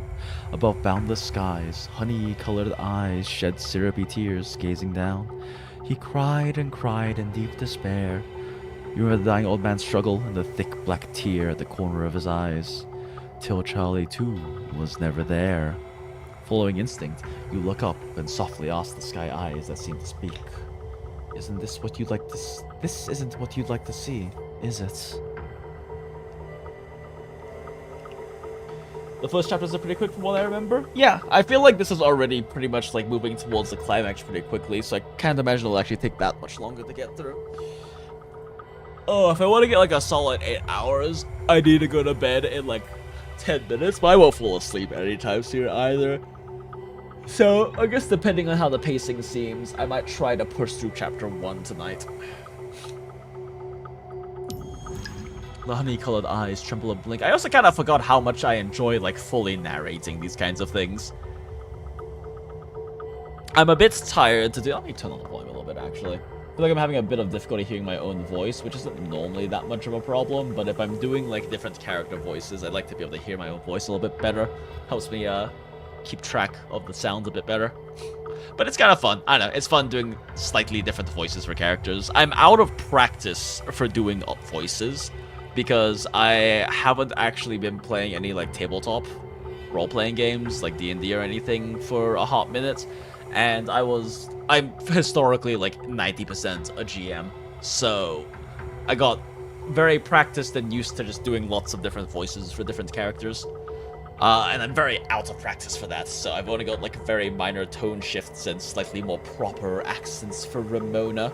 Above boundless skies, honey-colored eyes shed syrupy tears, gazing down. He cried and cried in deep despair. You remember the dying old man's struggle and the thick black tear at the corner of his eyes. Till Charlie, too, was never there. Following instinct, you look up and softly ask the sky eyes that seem to speak. Isn't this what you'd like to This isn't what you'd like to see, is it? The first chapters are pretty quick from what I remember. Yeah, I feel like this is already pretty much like moving towards the climax pretty quickly, so I can't imagine it'll actually take that much longer to get through. Oh, if I want to get like a solid 8 hours, I need to go to bed in like 10 minutes, but I won't fall asleep anytime soon either. So, I guess depending on how the pacing seems, I might try to push through chapter 1 tonight. The honey-colored eyes tremble and blink. I also kind of forgot how much I enjoy, like, fully narrating these kinds of things. I'm a bit tired to do... Let me turn on the volume a little bit, actually. I feel like I'm having a bit of difficulty hearing my own voice, which isn't normally that much of a problem, but if I'm doing, like, different character voices, I'd like to be able to hear my own voice a little bit better. Helps me, keep track of the sounds a bit better. But it's kind of fun. I don't know, it's fun doing slightly different voices for characters. I'm out of practice for doing voices, because I haven't actually been playing any, like, tabletop role-playing games, like D&D or anything, for a hot minute. And I'm historically, like, 90% a GM. So, I got very practiced and used to just doing lots of different voices for different characters. And I'm very out of practice for that, so I've only got, like, very minor tone shifts and slightly more proper accents for Ramona.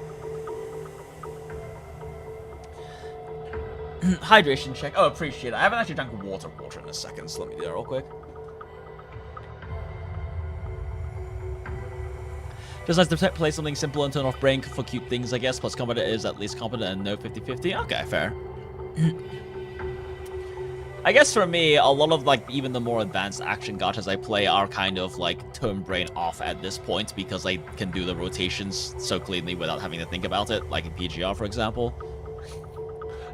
Hydration check. Oh, appreciate it. I haven't actually drank water in a second, so let me do that real quick. Just like to play something simple and turn off brain for cute things, I guess. Plus combat is at least competent and no 50-50. Okay, fair. I guess for me, a lot of like even the more advanced action gachas I play are kind of like turn brain off at this point because I can do the rotations so cleanly without having to think about it, like in PGR for example.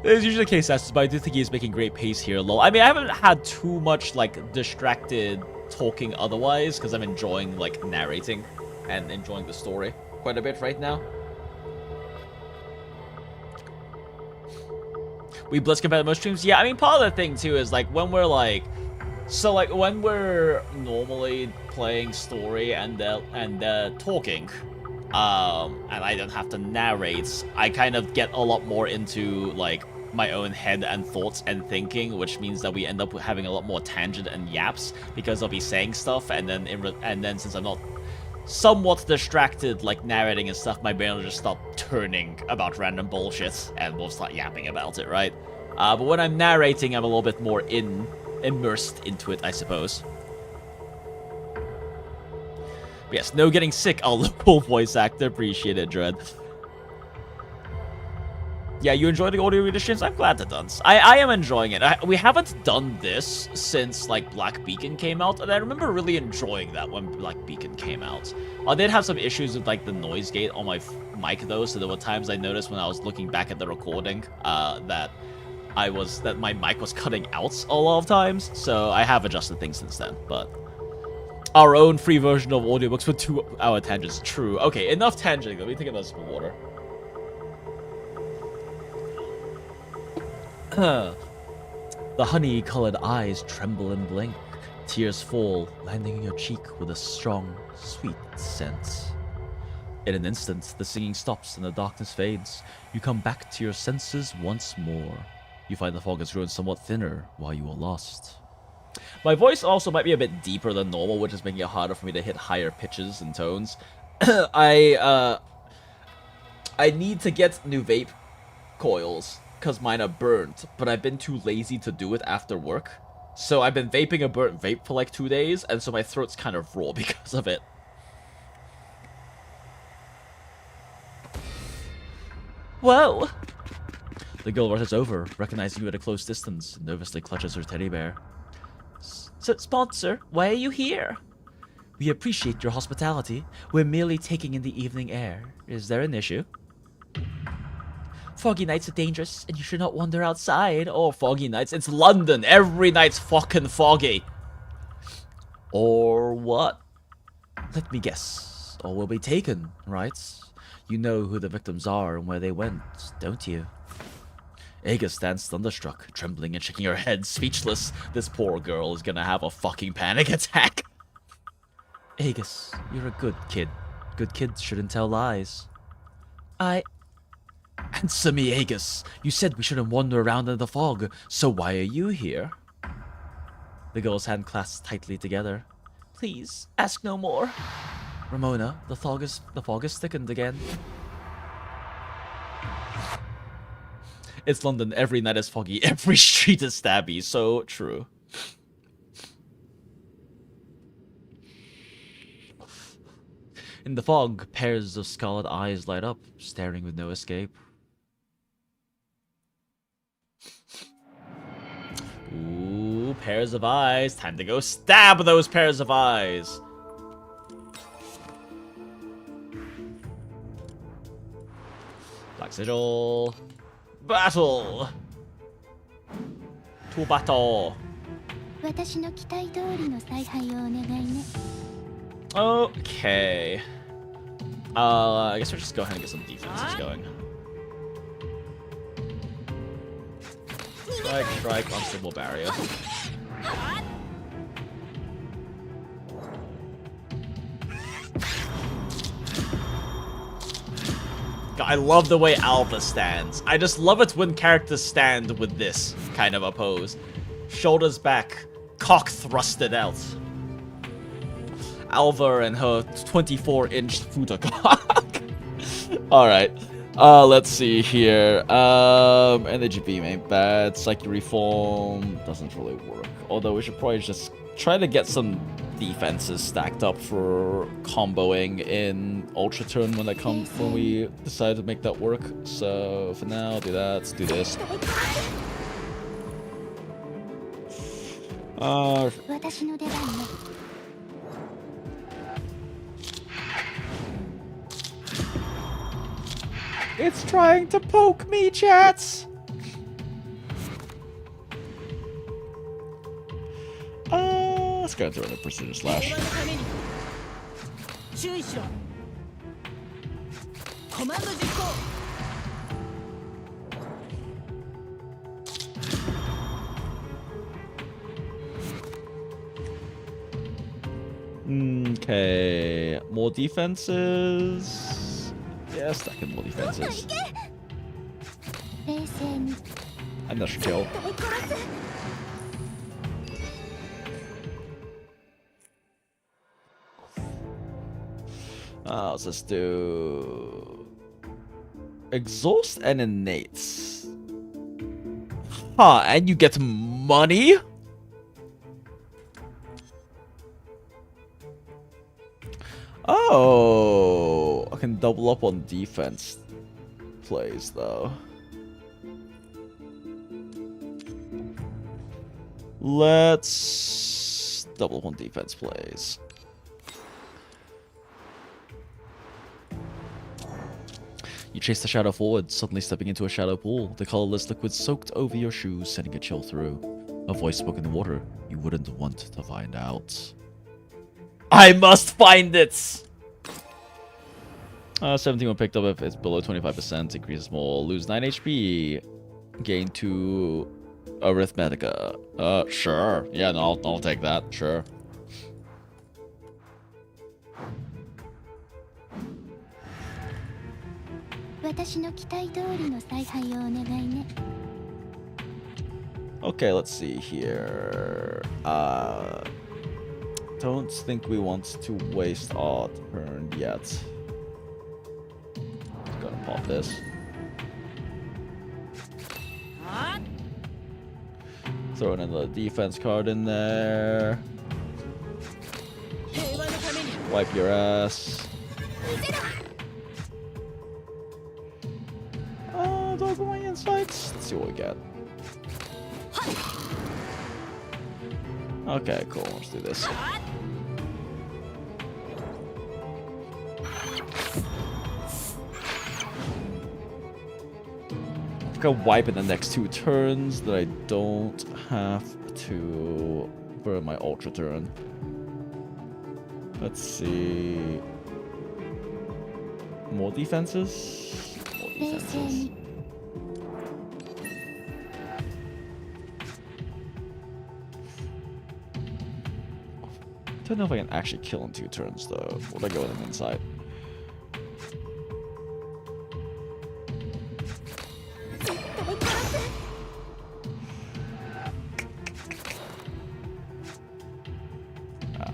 It's usually the case, but I do think he's making great pace here, lol. I mean, I haven't had too much like distracted talking otherwise because I'm enjoying like narrating and enjoying the story quite a bit right now. We blitz compare most streams? Yeah, I mean, part of the thing, too, is, like, when we're, like... So, like, when we're normally playing story and they're talking, and I don't have to narrate, I kind of get a lot more into, like, my own head and thoughts and thinking, which means that we end up having a lot more tangent and yaps, because I'll be saying stuff, and then since I'm not somewhat distracted, like narrating and stuff, my brain will just stop turning about random bullshit, and we'll start yapping about it, right? But when I'm narrating, I'm a little bit more immersed into it, I suppose. But yes, no getting sick. Our local voice actor, appreciate it, Dread. Yeah, you enjoy the audio reader streams? I'm glad to done. I am enjoying it. We haven't done this since, like, Black Beacon came out, and I remember really enjoying that when Black Beacon came out. I did have some issues with, like, the noise gate on my mic, though, so there were times I noticed when I was looking back at the recording that my mic was cutting out a lot of times, so I have adjusted things since then, but... Our own free version of audiobooks with 2-hour tangents. True. Okay, enough tangenting. Let me take another sip of water. The honey-colored eyes tremble and blink. Tears fall, landing on your cheek with a strong, sweet scent. In an instant, the singing stops and the darkness fades. You come back to your senses once more. You find the fog has grown somewhat thinner while you are lost. My voice also might be a bit deeper than normal, which is making it harder for me to hit higher pitches and tones. I need to get new vape coils, because mine are burnt, but I've been too lazy to do it after work. So I've been vaping a burnt vape for like 2 days, and so my throat's kind of raw because of it. Whoa! The girl rushes over, recognizing you at a close distance, and nervously clutches her teddy bear. Sponsor, why are you here? We appreciate your hospitality. We're merely taking in the evening air. Is there an issue? Foggy nights are dangerous, and you should not wander outside. Oh, foggy nights. It's London. Every night's fucking foggy. Or what? Let me guess. Or will be taken, right? You know who the victims are and where they went, don't you? Aga stands thunderstruck, trembling and shaking her head, speechless. This poor girl is gonna have a fucking panic attack. Agus, you're a good kid. Good kids shouldn't tell lies. Answer me, Agus. You said we shouldn't wander around in the fog, so why are you here? The girl's hand clasps tightly together. Please, ask no more. Ramona, the fog is thickened again. It's London. Every night is foggy. Every street is stabby. So true. In the fog, pairs of scarlet eyes light up, staring with no escape. Ooh, pairs of eyes. Time to go stab those pairs of eyes. Black Sigil. Battle! To battle! Okay. I guess we'll just go ahead and get some defenses going. Strike, unstable barrier. I love the way Alva stands. I just love it when characters stand with this kind of a pose. Shoulders back, cock thrusted out. Alva and her 24-inch futa cock. Alright. Let's see here. Energy beam ain't bad. Psychic reform doesn't really work. Although we should probably just try to get some defenses stacked up for comboing in Ultra Turn when we decide to make that work. So for now, do that. Let's do this. It's trying to poke me, chats! Let's go through a precision slash. Okay, more defenses. Yeah, stacking more defenses. And that should kill. Let's just do exhaust and innates. Huh, and you get money? Oh, I can double up on defense plays though. Let's double up on defense plays. You chase the shadow forward, suddenly stepping into a shadow pool. The colorless liquid soaked over your shoes, sending a chill through. A voice spoke in the water. You wouldn't want to find out. I must find it! 17 when picked up if it's below 25%. Increases more. Lose 9 HP. Gain 2 Arithmetica. Sure. Yeah, no, I'll take that. Sure. Okay, let's see here. Don't think we want to waste our turn yet. Just gonna pop this. Throw another defense card in there. Wipe your ass. Dog my insights. Let's see what we get. Okay, cool. Let's do this. I'm gonna wipe in the next 2 turns that I don't have to burn my Ultra turn. Let's see. More defenses? More defenses. I don't know if I can actually kill in 2 turns though. Would I go with an insight?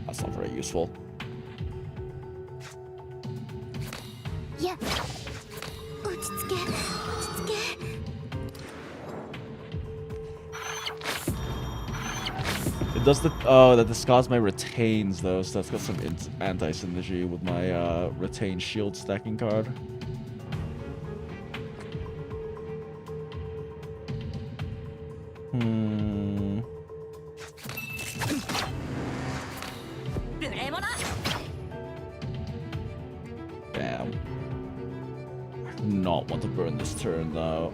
That's not very useful. Yeah. It does the that discards my retains though, so that's got some anti-synergy with my retain shield stacking card. Damn. I do not want to burn this turn though.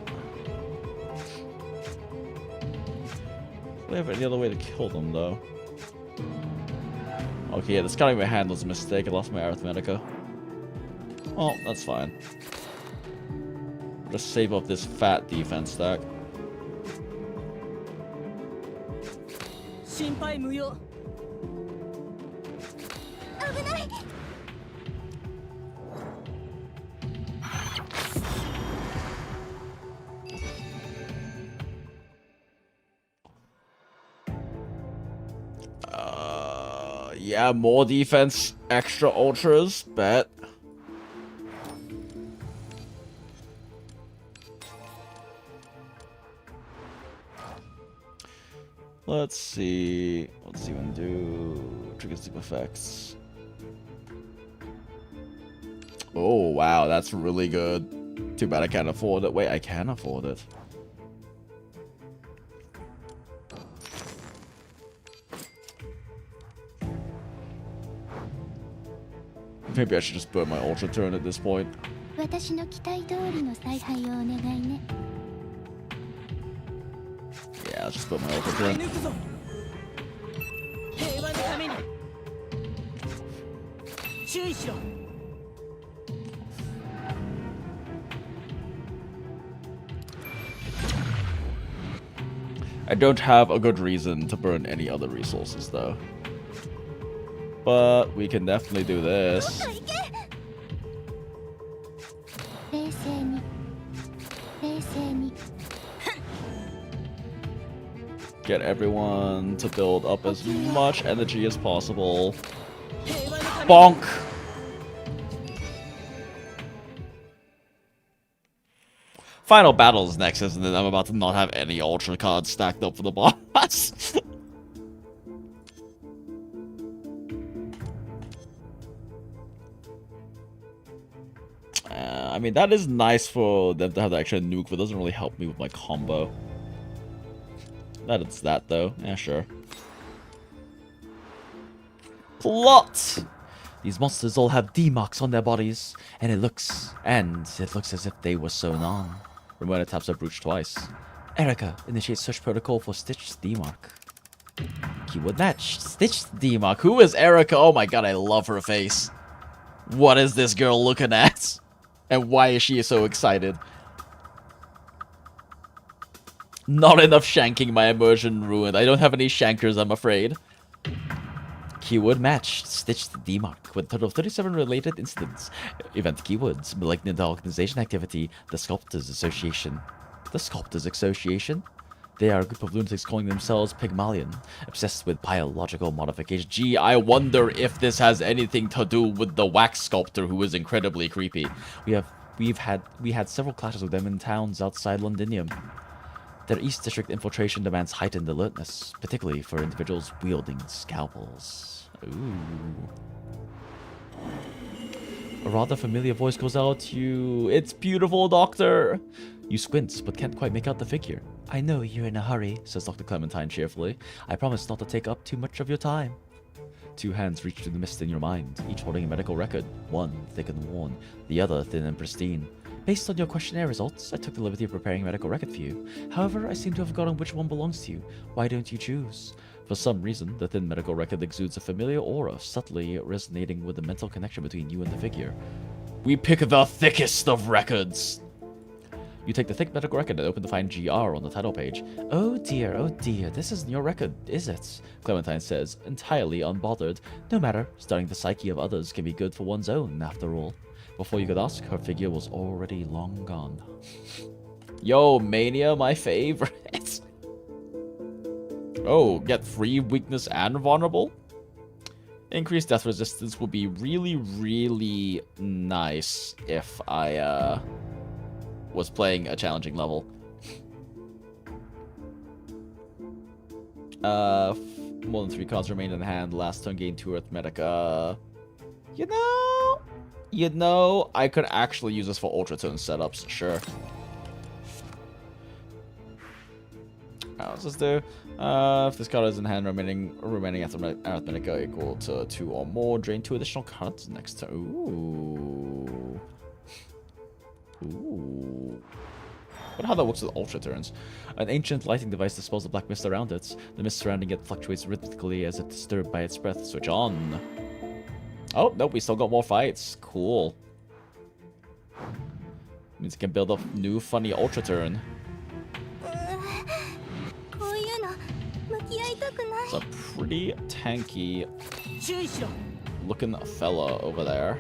Do I have any other way to kill them, though? Okay, yeah, discarding my hand was a mistake. I lost my Arithmetica. Oh, that's fine. Just save up this fat defense stack. Yeah, more defense, extra ultras, bet. Let's see. Let's see when do trigger sleep effects. Oh wow, that's really good. Too bad I can't afford it. Wait, I can afford it. Maybe I should just burn my ultra turn at this point. 私の期待通りの采配をお願いね。 Yeah, I'll just burn my ultra turn. 平和のために注意しろ。 I don't have a good reason to burn any other resources though. But we can definitely do this. 冷静に冷静に Get everyone to build up as much energy as possible. Bonk! Final battle is next, isn't it? I'm about to not have any ultra cards stacked up for the boss. I mean, that is nice for them to have the extra nuke, but it doesn't really help me with my combo. That's that, though. Yeah, sure. Plot! These monsters all have D marks on their bodies, and it looks as if they were sewn on. Ramona taps her brooch twice. Erica initiates search protocol for Stitch's D mark. Keyword match. Stitch's D mark. Who is Erica? Oh my god, I love her face. What is this girl looking at? And why is she so excited? Not enough shanking, my immersion ruined. I don't have any shankers, I'm afraid. Keyword match. Stitch the D mark with a total of 37 related incidents. Event keywords. Malignant organization activity. The Sculptors Association. The Sculptors Association? They are a group of lunatics calling themselves Pygmalion, obsessed with biological modification. Gee, I wonder if this has anything to do with the wax sculptor who is incredibly creepy. We had several clashes with them in towns outside Londinium. Their East District infiltration demands heightened alertness, particularly for individuals wielding scalpels. Ooh. A rather familiar voice goes out to you. It's beautiful, Doctor! You squint, but can't quite make out the figure. I know you're in a hurry, says Dr. Clementine cheerfully. I promise not to take up too much of your time. Two hands reach through the mist in your mind, each holding a medical record. One thick and worn, the other thin and pristine. Based on your questionnaire results, I took the liberty of preparing a medical record for you. However, I seem to have forgotten which one belongs to you. Why don't you choose? For some reason, the thin medical record exudes a familiar aura, subtly resonating with the mental connection between you and the figure. We pick the thickest of records! You take the thick medical record and open to find GR on the title page. Oh dear, this isn't your record, is it? Clementine says, entirely unbothered. No matter, studying the psyche of others can be good for one's own, after all. Before you could ask, her figure was already long gone. Yo, Mania, my favorite. Oh, get free, weakness, and vulnerable? Increased death resistance would be really, really nice if I, was playing a challenging level. More than 3 cards remain in hand. Last turn gain 2 arithmetic. You know, I could actually use this for ultra turn setups. Sure. What's this do? If this card is in hand, remaining arithmetic equal to 2 or more, drain 2 additional cards next turn. Ooh. But how that works with ultra turns. An ancient lighting device dispels the black mist around it. The mist surrounding it fluctuates rhythmically as if disturbed by its breath. Switch on. Oh, nope, we still got more fights. Cool. Means we can build up new funny ultra turn. It's a pretty tanky looking fella over there.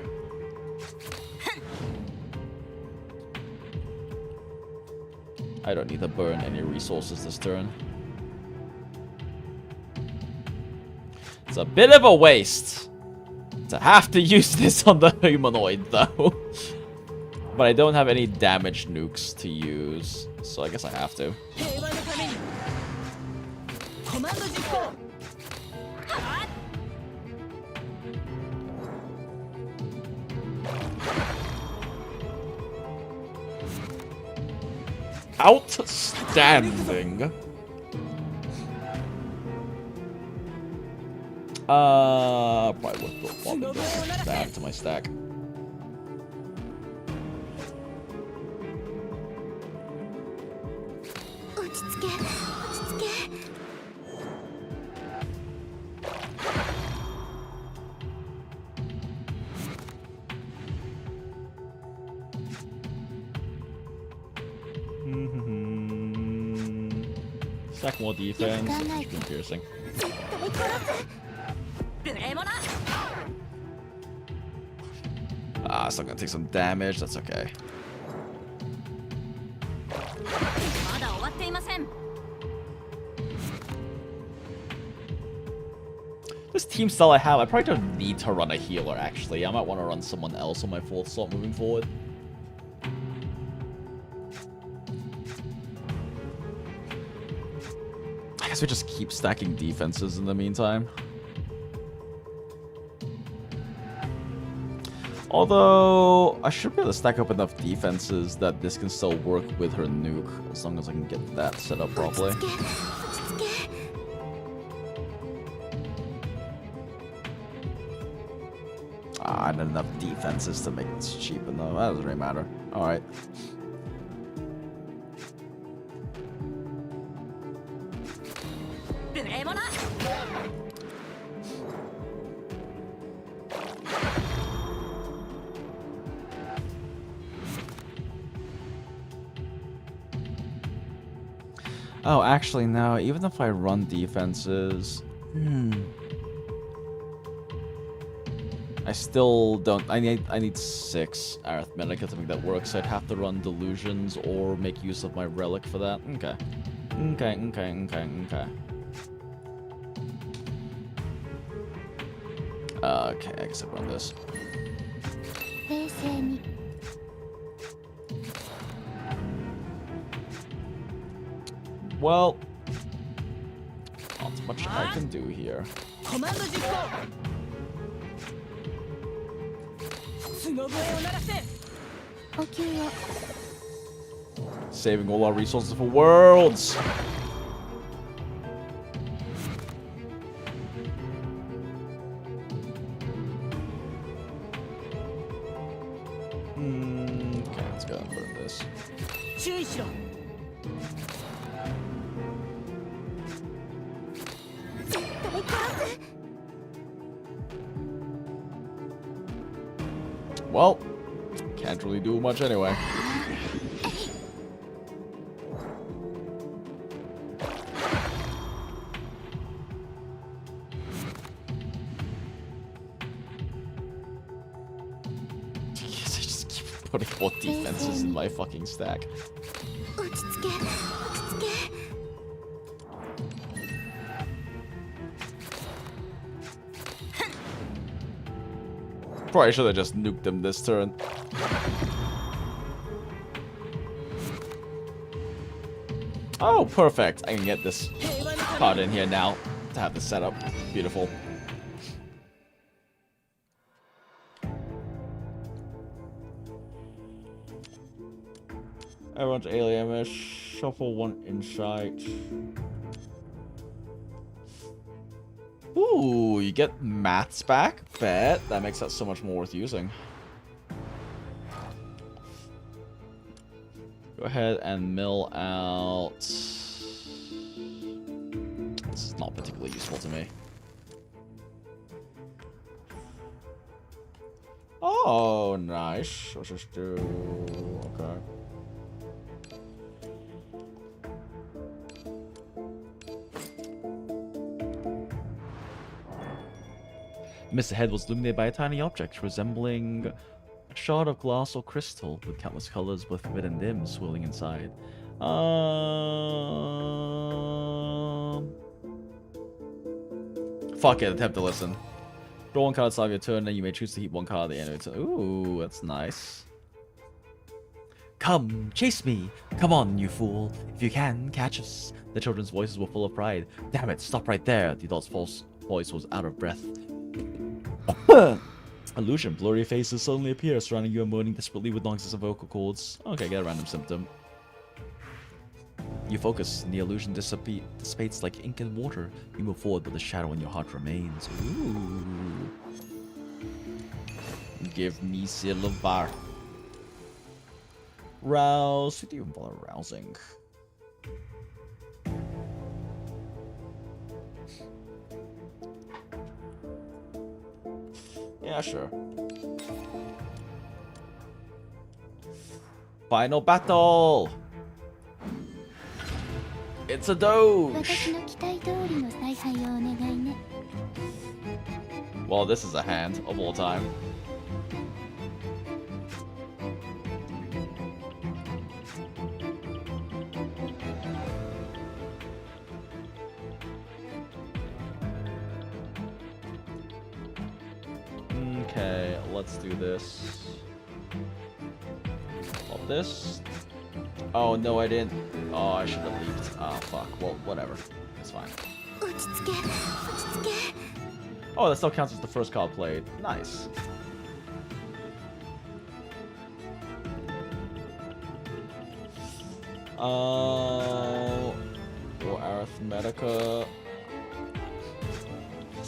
I don't need to burn any resources this turn. It's a bit of a waste to have to use this on the humanoid, though. But I don't have any damage nukes to use, so I guess I have to. Outstanding. Probably worth popping this back to my stack. Stack more defense. It's been piercing. Still gonna take some damage. That's okay. This team style I have, I probably don't need to run a healer, actually. I might want to run someone else on my 4th slot moving forward. I guess we just keep stacking defenses in the meantime. Although, I should be able to stack up enough defenses that this can still work with her nuke, as long as I can get that set up properly. I had enough defenses to make this cheap enough. That doesn't really matter. Alright. Oh, actually, no. Even if I run defenses... I still don't... I need 6 arithmetic to make that work, so I'd have to run delusions or make use of my relic for that. Okay. Okay, I guess I'll run this. Well, not much I can do here. Saving all our resources for worlds. Okay, let's go and burn this. Well, can't really do much anyway. Guess I just keep putting more defenses in my fucking stack. Probably should have just nuked them this turn. Oh, perfect. I can get this card in here now to have this set up. Beautiful. Everyone's alien-ish. Shuffle 1 insight. Ooh, you get maths back? Bet. That makes that so much more worth using. Go ahead and mill out. This is not particularly useful to me. Oh, nice. Let's just do... Okay. Mr. Head was illuminated by a tiny object resembling a shard of glass or crystal with countless colors with forbidden limbs swirling inside. Fuck it, attempt to listen. Draw 1 card at the start of your turn, and you may choose to keep 1 card at the end of your turn. Ooh, that's nice. Come, chase me! Come on, you fool! If you can, catch us! The children's voices were full of pride. Damn it, stop right there! The adult's voice was out of breath. Illusion. Blurry faces suddenly appear, surrounding you and moaning desperately with nonsense vocal cords. Okay, get a random symptom. You focus, and the illusion dissipates like ink and water. You move forward, but the shadow in your heart remains. Ooh. Give me silver. Rouse. Who do you even bother rousing? Yeah, sure. Final battle! It's a Doge! Well, this is a hand of all time. Okay, let's do this. Pop this. Oh, no, I didn't. Oh, I should have leaped. Oh, fuck. Well, whatever. It's fine. Oh, that still counts as the first card played. Nice. Or Arithmetica.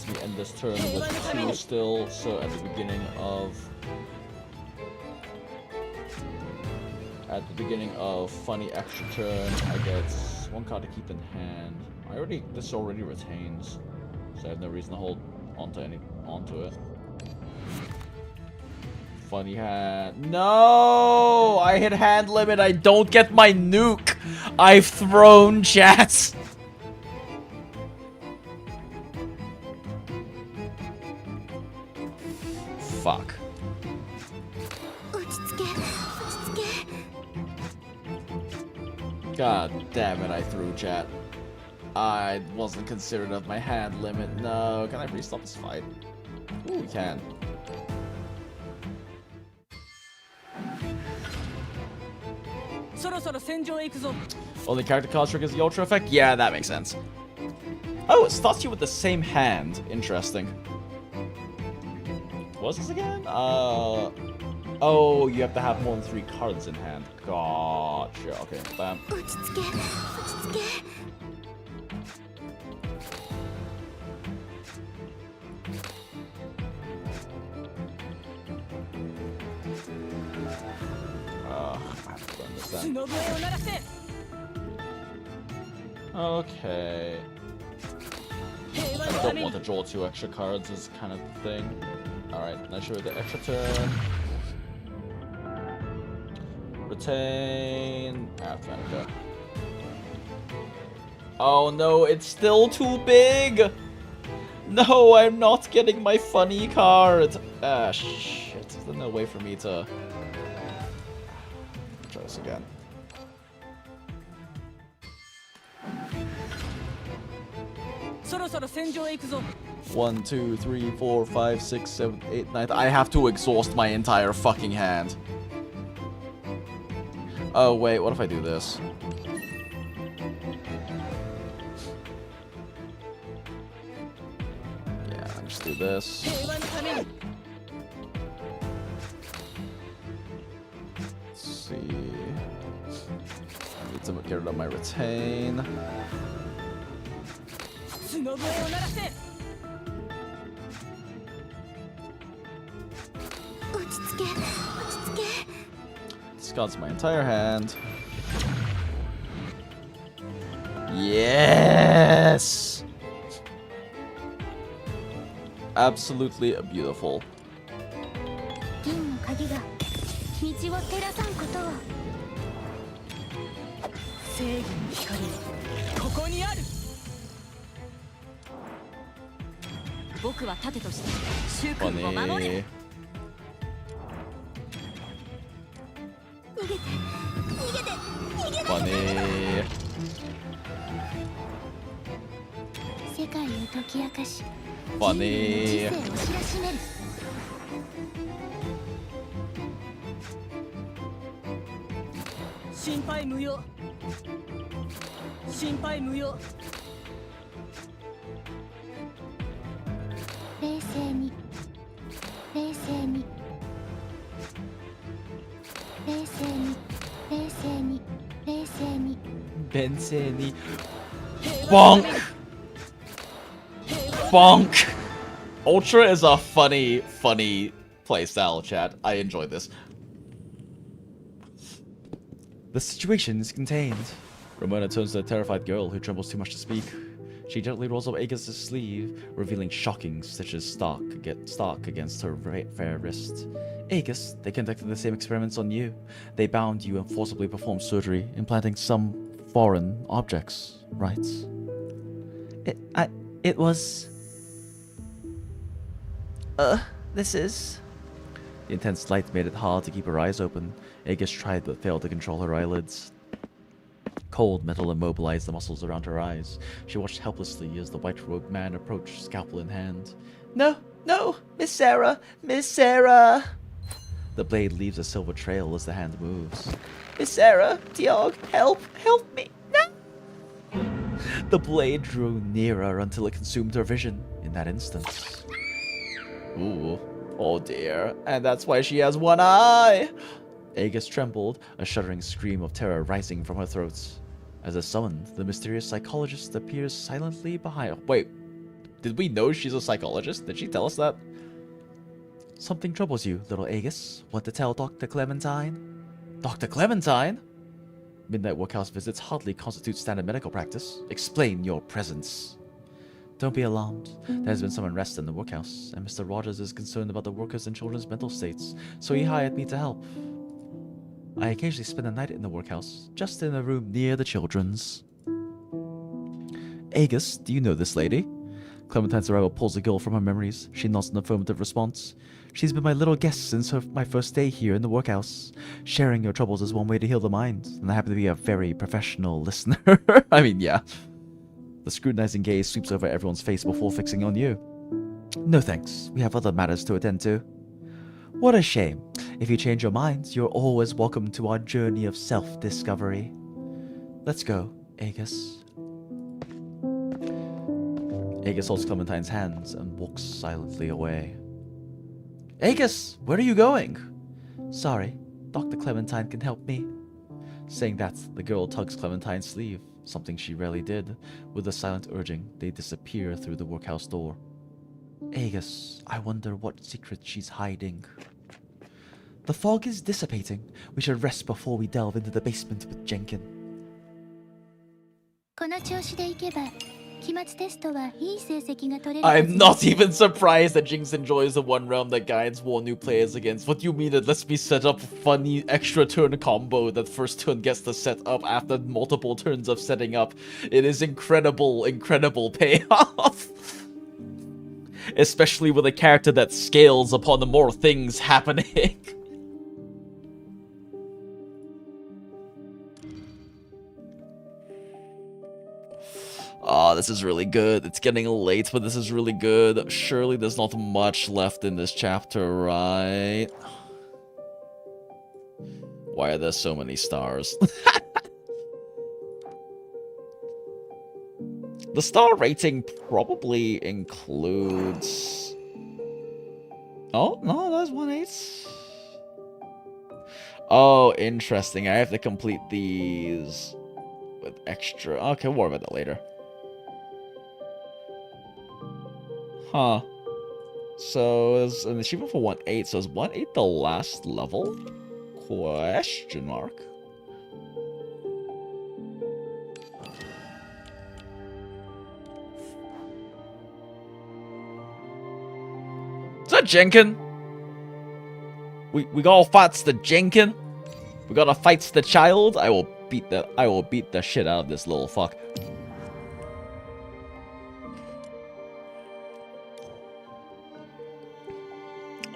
Let me end this turn with 2 still, so at the beginning of funny extra turn, I get 1 card to keep in hand. This already retains, so I have no reason to hold onto it. Funny hand. No! I hit hand limit. I don't get my nuke. I've thrown chats. Fuck. God damn it, I threw chat. I wasn't considerate of my hand limit. No, can I restop this fight? Ooh, we can. Only character card triggers the ultra effect? Yeah, that makes sense. Oh, it starts you with the same hand. Interesting. What's this again? Oh, you have to have more than 3 cards in hand. Gotcha. Okay, bam. I have to learn this then. Okay. I don't want to draw 2 extra cards is kind of the thing. Alright, let's show the extra turn. Retain. Arithmetica. Oh no, it's still too big! No, I'm not getting my funny card! Ah, shit. There's no way for me to... try this again. One, 2, 3, 4, 5, 6, 7, 8, 9. I have to exhaust my entire fucking hand. Oh wait, what if I do this? Yeah, I'll just do this. Let's see. I need to get rid of my retain. Discards my entire hand. Yes! Absolutely beautiful. Funny. Funny. Funny. 配無用心配無用冷静に冷静に冷静に冷静に冷静に Benseni. Bonk! Bonk! Ultra is a funny playstyle, chat. I enjoy this. The situation is contained. Ramona turns to a terrified girl who trembles too much to speak. She gently rolls up Agus' sleeve, revealing shocking stitches stark against her fair wrist. Agus, they conducted the same experiments on you. They bound you and forcibly performed surgery, implanting some foreign objects, right? It was... this is... The intense light made it hard to keep her eyes open. Agus tried but failed to control her eyelids. Cold metal immobilized the muscles around her eyes. She watched helplessly as the white-robed man approached, scalpel in hand. No, no, Miss Sarah, Miss Sarah! The blade leaves a silver trail as the hand moves. Miss Sarah, Diog, help me, no! The blade drew nearer until it consumed her vision in that instant. Ooh, oh dear, and that's why she has one eye! Agus trembled, a shuddering scream of terror rising from her throat. As is summoned, the mysterious psychologist appears silently behind her. Wait, did we know she's a psychologist? Did she tell us that? Something troubles you, little Agus. Want to tell Dr. Clementine? Dr. Clementine? Midnight workhouse visits hardly constitute standard medical practice. Explain your presence. Don't be alarmed. There has been some unrest in the workhouse, and Mr. Rogers is concerned about the workers' and children's mental states, so he hired me to help. I occasionally spend a night in the workhouse, just in a room near the children's. Agus, do you know this lady? Clementine's arrival pulls a girl from her memories. She nods an affirmative response. She's been my little guest since my first day here in the workhouse. Sharing your troubles is one way to heal the mind, and I happen to be a very professional listener. I mean, yeah. The scrutinizing gaze sweeps over everyone's face before fixing on you. No thanks. We have other matters to attend to. What a shame. If you change your minds, you're always welcome to our journey of self-discovery. Let's go, Agus. Agus holds Clementine's hands and walks silently away. Agus, where are you going? Sorry, Dr. Clementine can help me. Saying that, the girl tugs Clementine's sleeve, something she rarely did. With a silent urging, they disappear through the workhouse door. Agus, I wonder what secret she's hiding. The fog is dissipating. We should rest before we delve into the basement with Jenkin. この調子でいけば I'm not even surprised that Jinx enjoys the one realm that guides war new players against. What do you mean it lets me set up a funny extra turn combo that first turn gets to set up after multiple turns of setting up? It is incredible payoff. Especially with a character that scales upon the more things happening. Oh, this is really good. It's getting late, but this is really good. Surely there's not much left in this chapter, right? Why are there so many stars? The star rating probably includes... Oh, no, that's 1/8. Oh, interesting. I have to complete these with extra... Okay, we'll worry about that later. Huh. So, there's an achievement for 1/8. So, is 1/8 the last level? Question mark. Is that Jenkin? We gotta fight the Jenkin? We gotta fight the child? I will beat the shit out of this little fuck.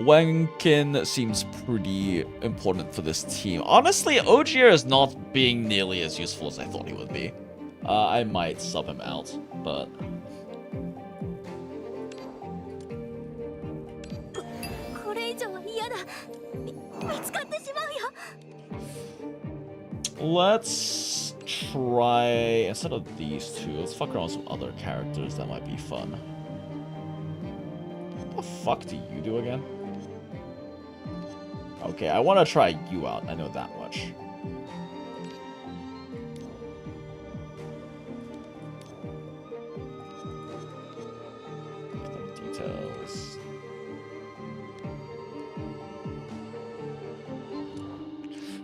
Wenkin seems pretty important for this team. Honestly, Ogier is not being nearly as useful as I thought he would be. I might sub him out, but... Let's try, instead of these two, let's fuck around with some other characters that might be fun. What the fuck do you do again? Okay, I want to try you out, I know that much. Details.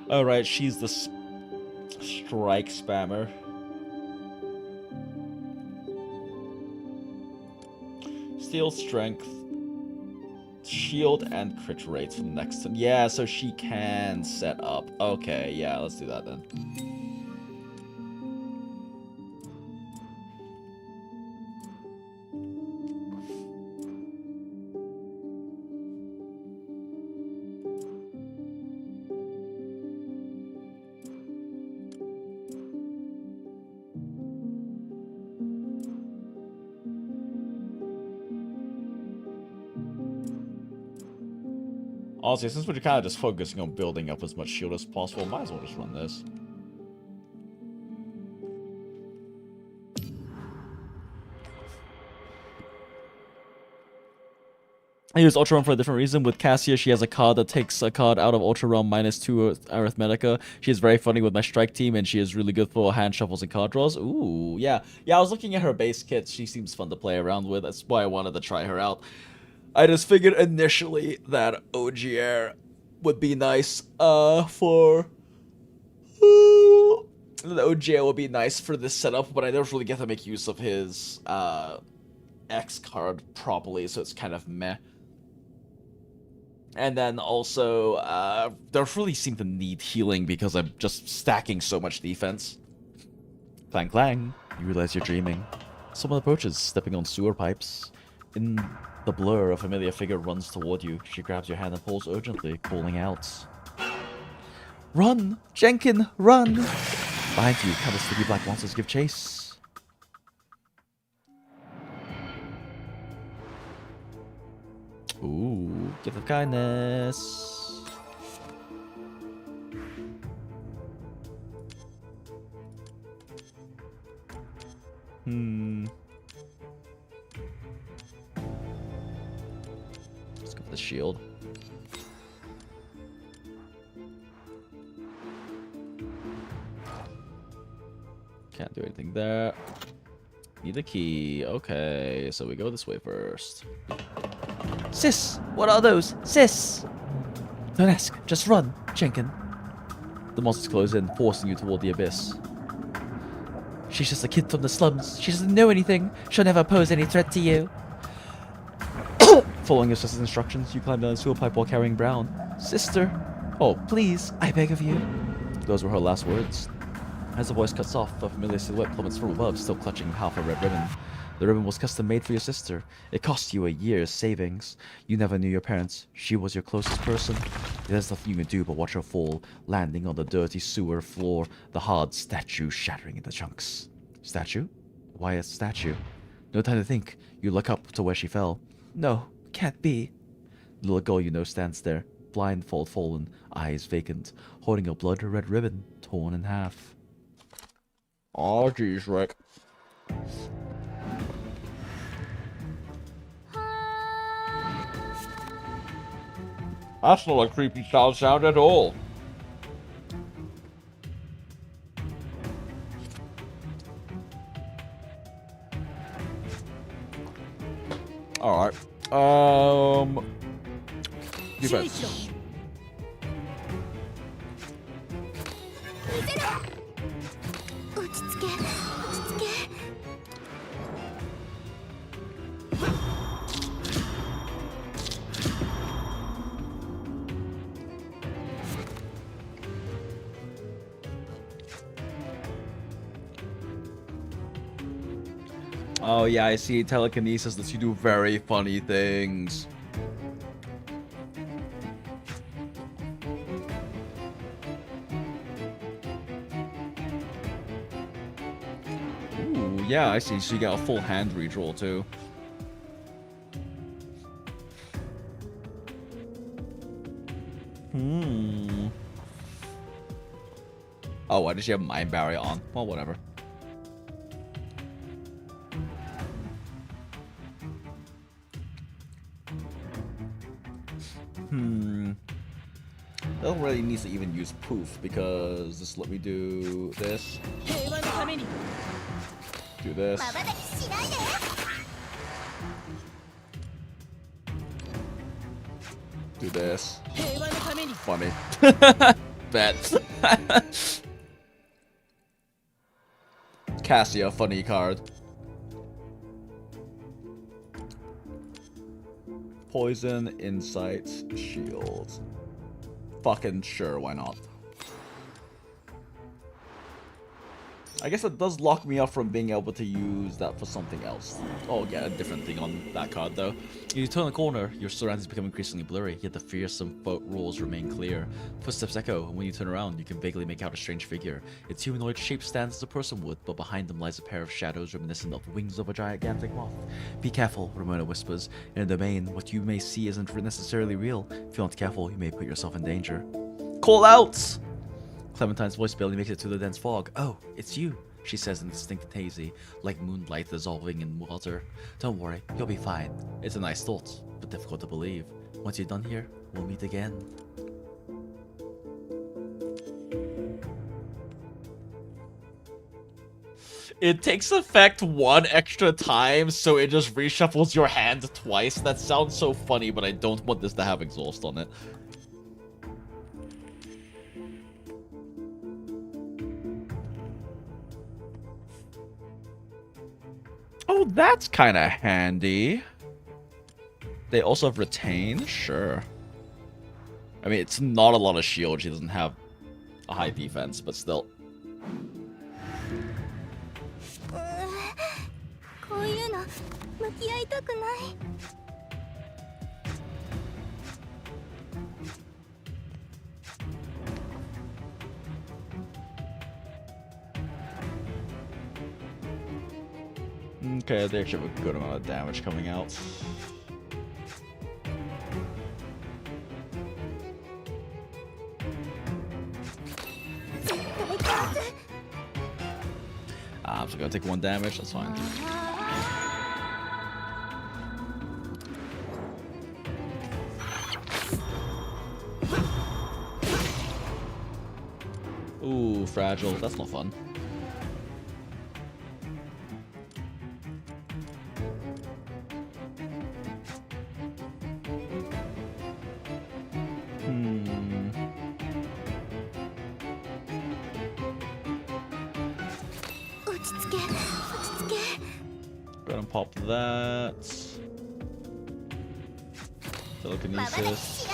Alright, she's the strike spammer. Steel strength, shield, and crit rates for the next time. Yeah, so she can set up. Okay, yeah, let's do that then. Honestly, since we're kind of just focusing on building up as much shield as possible, might as well just run this. I use Ultra Realm for a different reason. With Cassia, she has a card that takes a card out of Ultra Realm -2 Arithmetica. She is very funny with my strike team, and she is really good for hand shuffles and card draws. Ooh, yeah. Yeah, I was looking at her base kit. She seems fun to play around with. That's why I wanted to try her out. I just figured initially that OGR would be nice for... the OGR would be nice for this setup, but I never really get to make use of his X card properly, so it's kind of meh. And then also, they really seem to need healing because I'm just stacking so much defense. Clang clang, you realize you're dreaming. Someone approaches, stepping on sewer pipes. In the blur, a familiar figure runs toward you. She grabs your hand and pulls urgently, calling out. Run! Jenkin, run! Behind you, countless sticky black monsters give chase. Ooh, gift of kindness. Let's go for the shield. Can't do anything there. Need a key. Okay, so we go this way first. Sis! What are those? Sis! Don't ask, just run, Jenkin. The monsters close in, forcing you toward the abyss. She's just a kid from the slums. She doesn't know anything. She'll never pose any threat to you. Following your sister's instructions, you climb down the sewer pipe while carrying Brown. Sister! Oh, please, I beg of you. Those were her last words. As the voice cuts off, a familiar silhouette plummets from above, still clutching half a red ribbon. The ribbon was custom made for your sister. It cost you a year's savings. You never knew your parents. She was your closest person. There's nothing you can do but watch her fall, landing on the dirty sewer floor, the hard statue shattering into chunks. Statue? Why a statue? No time to think. You look up to where she fell. No, can't be. The little girl you know stands there, blindfold fallen, eyes vacant, holding a blood-red ribbon torn in half. Oh, jeez, Rick. That's not a creepy child sound at all. Alright. Defense. Oh yeah, I see. Telekinesis lets you do very funny things. Ooh, yeah, I see. So you got a full hand redraw too. Oh, why did she have Mind Barrier on? Well, whatever. Doesn't really need to even use poof because just let me do this. Do this. Do this. Funny. Bet. Cassia, funny card. Poison, insight, shield. Fucking sure, why not? I guess it does lock me up from being able to use that for something else. Oh, yeah, a different thing on that card, though. You turn the corner, your surroundings become increasingly blurry, yet the fearsome rules remain clear. Footsteps echo, and when you turn around, you can vaguely make out a strange figure. Its humanoid shape stands as a person would, but behind them lies a pair of shadows reminiscent of the wings of a gigantic moth. Be careful, Ramona whispers. In a domain, what you may see isn't necessarily real. If you're not careful, you may put yourself in danger. Call outs! Clementine's voice barely makes it through the dense fog. Oh, it's you, she says in distinct and hazy, like moonlight dissolving in water. Don't worry, you'll be fine. It's a nice thought, but difficult to believe. Once you're done here, we'll meet again. It takes effect one extra time, so it just reshuffles your hand twice. That sounds so funny, but I don't want this to have exhaust on it. Oh, that's kind of handy. They also have retain? Sure. I mean, it's not a lot of shield. She doesn't have a high defense, but still. Okay, they actually have a good amount of damage coming out. I'm just gonna take 1 damage, that's fine. Ooh, fragile, that's not fun. Pop that. Telekinesis.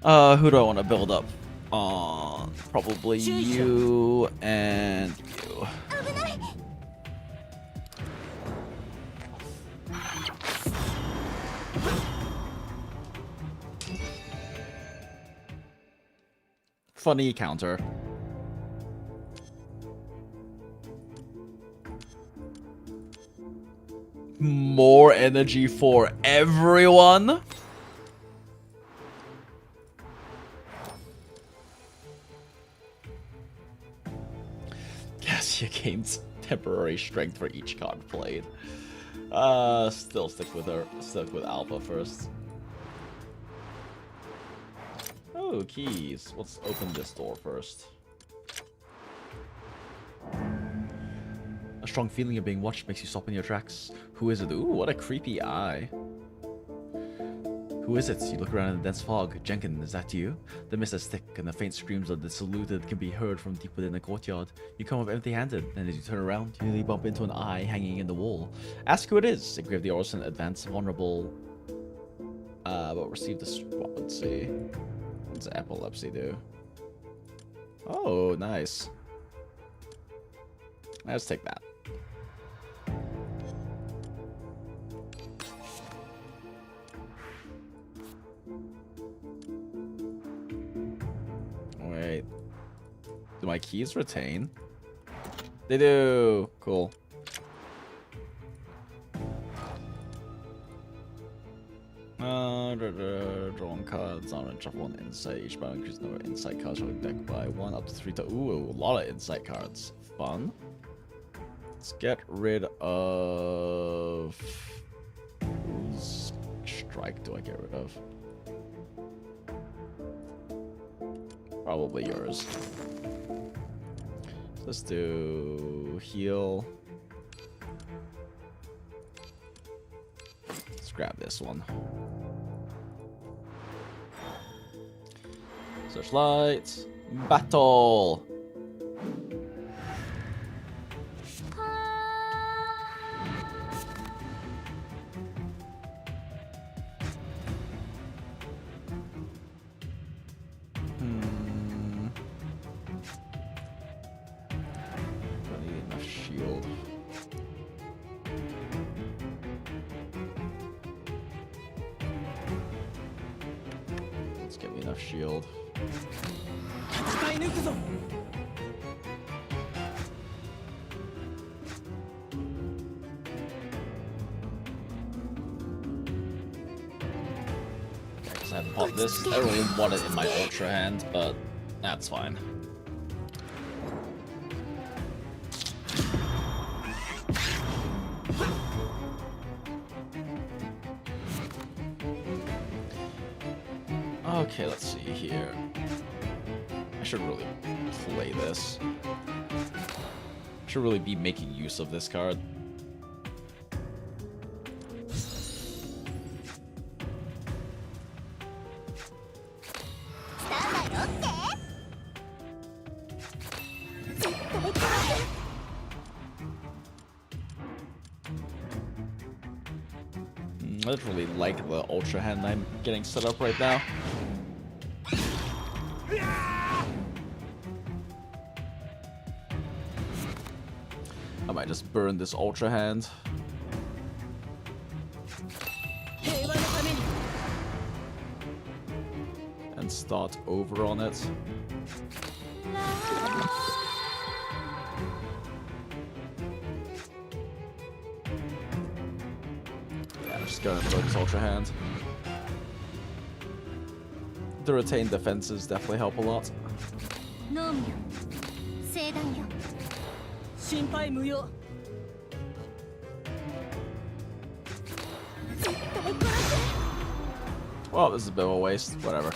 Who do I want to build up? Probably you and you. Funny counter. More energy for everyone. Yes, you gained temporary strength for each card played. Still stick with her. Stick with Alpha first. Oh, keys. Let's open this door first. A strong feeling of being watched makes you stop in your tracks. Who is it? Ooh, what a creepy eye. Who is it? You look around in the dense fog. Jenkins, is that you? The mist is thick, and the faint screams of the saluted can be heard from deep within the courtyard. You come up empty-handed, and as you turn around, you nearly bump into an eye hanging in the wall. Ask who it is. Engrave the Orson, advance, vulnerable. But receive the swap. Let's see. What's epilepsy do? Oh, nice. Let's take that. Wait. Do my keys retain? They do. Cool. Cool. Drawing cards on a shuffle 1 insight. Each battle increases the number of insight cards from the deck by 1 up to 3 to. Ooh, a lot of insight cards. Fun. Let's get rid of. Whose strike do I get rid of? Probably yours. Let's do heal. Let's grab this one. Searchlight. Battle. Shield. I haven't popped this. I don't really want it in my ultra hand, but that's fine. Okay, let's see here. I should really play this. I should really be making use of this card. I don't really like the ultra hand I'm getting set up right now. I might just burn this ultra hand. And start over on it. Yeah, I'm just gonna burn this ultra hand. The retained defenses definitely help a lot. Well, this is a bit of a waste. Whatever.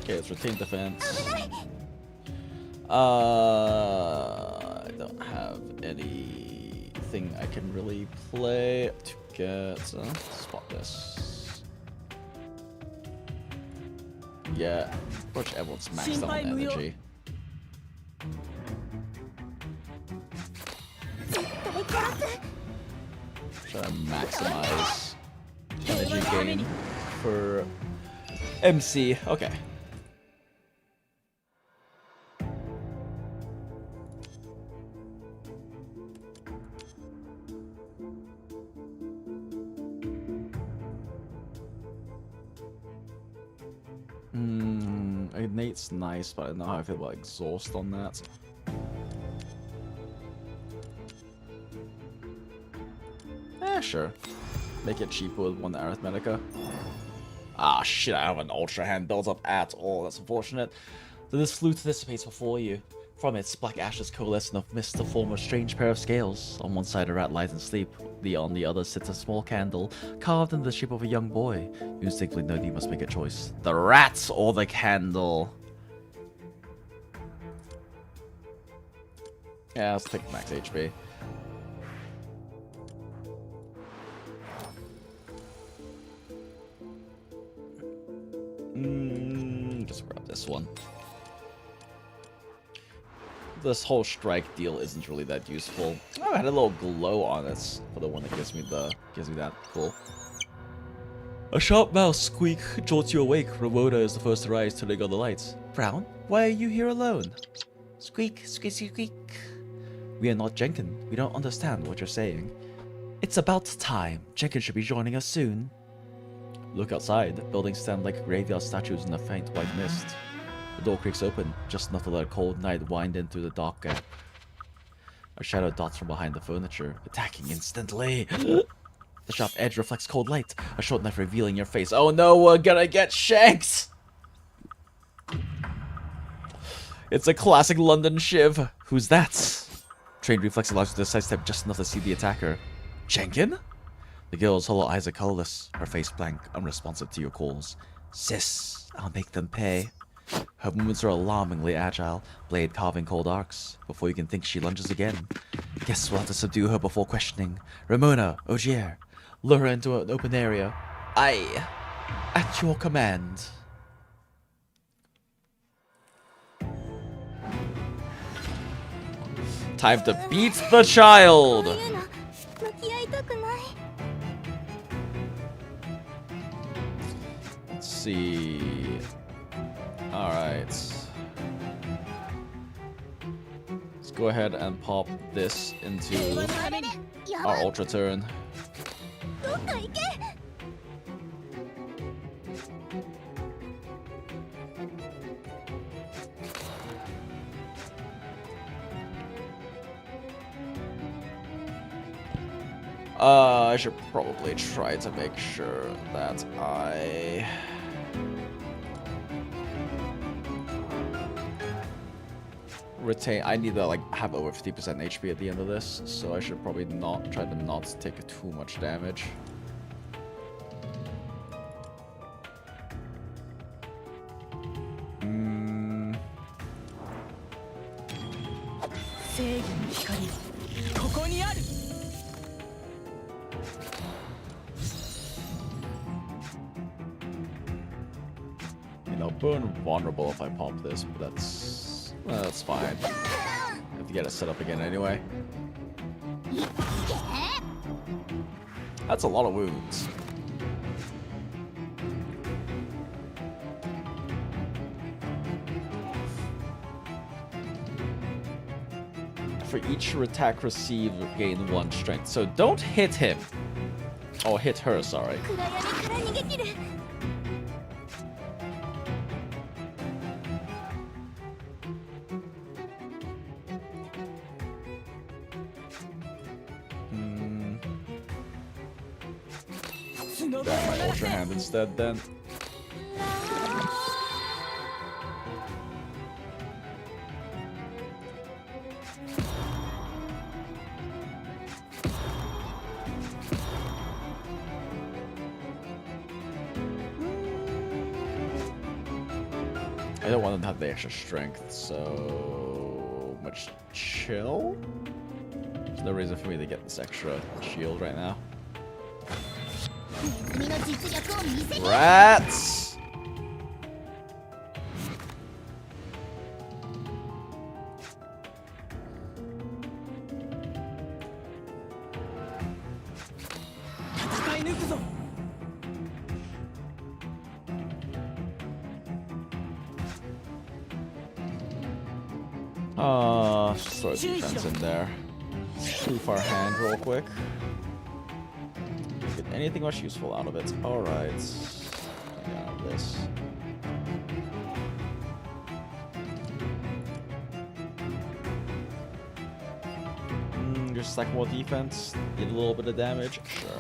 Okay, let's retain defense. I don't have anything I can really play to get. Spot this. Yeah, pretty much everyone's maxed out on energy. Try to maximize energy gain for MC. Okay. Ignate's nice, but I don't know how I feel about exhaust on that. Sure. Make it cheaper with 1 Arithmetica. Ah, shit, I have an ultra hand built up at all. That's unfortunate. So this flute dissipates before you. From its black ashes coalesce enough mist to form a strange pair of scales. On one side a rat lies in sleep, on the other sits a small candle, carved in the shape of a young boy. You instinctively know that you must make a choice. The rat or the candle? Yeah, let's take max HP. Just grab this one. This whole strike deal isn't really that useful. Oh, I had a little glow on it for the one that gives me that. Cool. A sharp mouse squeak jolts you awake. Rhoda is the first to rise, turning on the lights. Brown, why are you here alone? Squeak, squeak, squeak. We are not Jenkins. We don't understand what you're saying. It's about time. JinJinx should be joining us soon. Look outside. The buildings stand like graveyard statues in a faint white mist. The door creaks open, just enough to let a cold night wind in through the dark gap. A shadow dots from behind the furniture, attacking instantly. The sharp edge reflects cold light, a short knife revealing your face. Oh no, we're gonna get shanked! It's a classic London shiv. Who's that? Trained reflex allows you to sidestep just enough to see the attacker. Jenkin? The girl's hollow eyes are colorless, her face blank, unresponsive to your calls. Sis, I'll make them pay. Her movements are alarmingly agile, blade carving cold arcs. Before you can think, she lunges again. Guess we'll have to subdue her before questioning. Ramona, Ogier, lure her into an open area. Aye, at your command. Time to beat the child! Let's see... Alright. Let's go ahead and pop this into our Ultra turn. I should probably try to make sure that I... retain. I need to like have over 50% HP at the end of this, so I should probably not try to not take too much damage. You know, burn vulnerable if I pop this, but that's fine. I have to get it set up again anyway. That's a lot of wounds. For each attack received, gain 1 strength. So don't hit him. Oh, hit her, sorry. Grab my Ultra Hand instead then. I don't want them to have the extra strength, so much chill. There's no reason for me to get this extra shield right now. Rats! Just throw defense in there. Proof our hand real quick. Get anything much useful out of it. Alright. Got this. Just stack more defense. Get a little bit of damage. Sure.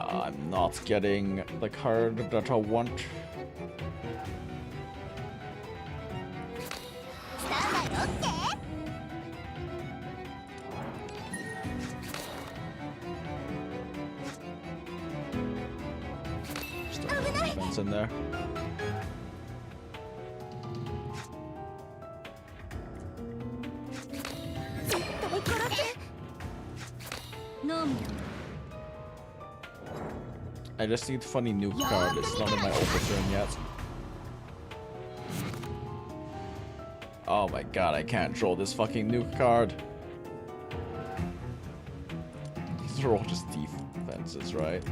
I'm not getting the card that I want. Just throw the defense in there. I just need funny nuke card. It's not in my Ultra turn yet. Oh my god, I can't draw this fucking nuke card. Those are all just defenses, right?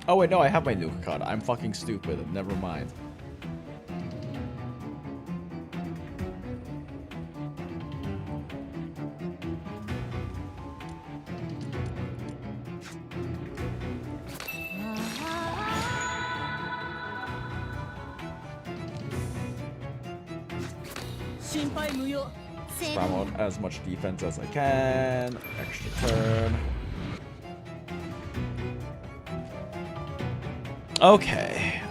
Oh wait, no, I have my nuke card. I'm fucking stupid. Never mind. Spam out as much defense as I can. Extra turn. Okay.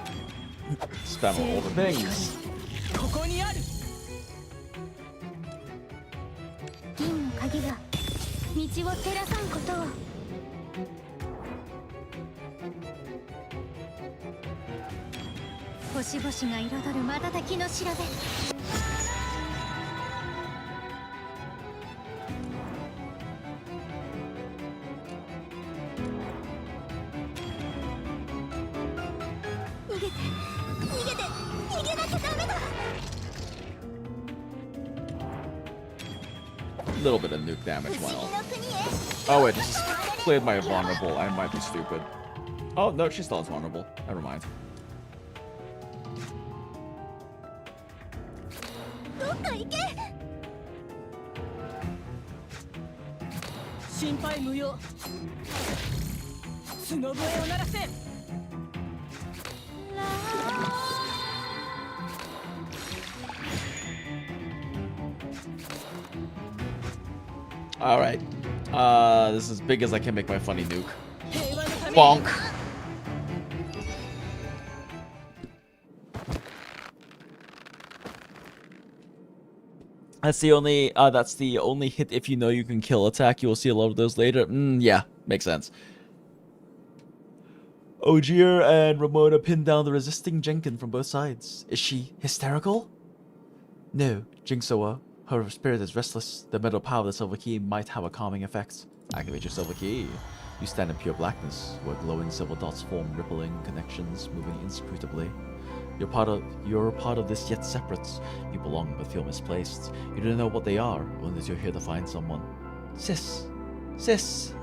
Spam out all the things. 銀の鍵が道を照らさんことを。星々が彩る瞬きの調べ。A little bit of nuke damage went off. Oh wait, just cleared my vulnerable. I might be stupid. Oh no, she still is vulnerable. Never mind. Alright. This is as big as I can make my funny nuke. Bonk! That's the only hit if you know you can kill attack. You will see a lot of those later. Yeah, makes sense. Ogier and Ramona pin down the resisting Jenkin from both sides. Is she hysterical? No, Jinxoa. Her spirit is restless. The metal power of the silver key might have a calming effect. Activate your silver key. You stand in pure blackness, where glowing silver dots form rippling connections, moving inscrutably. You're part of this yet separate. You belong but feel misplaced. You don't know what they are, only that you're here to find someone. Sis! Sis!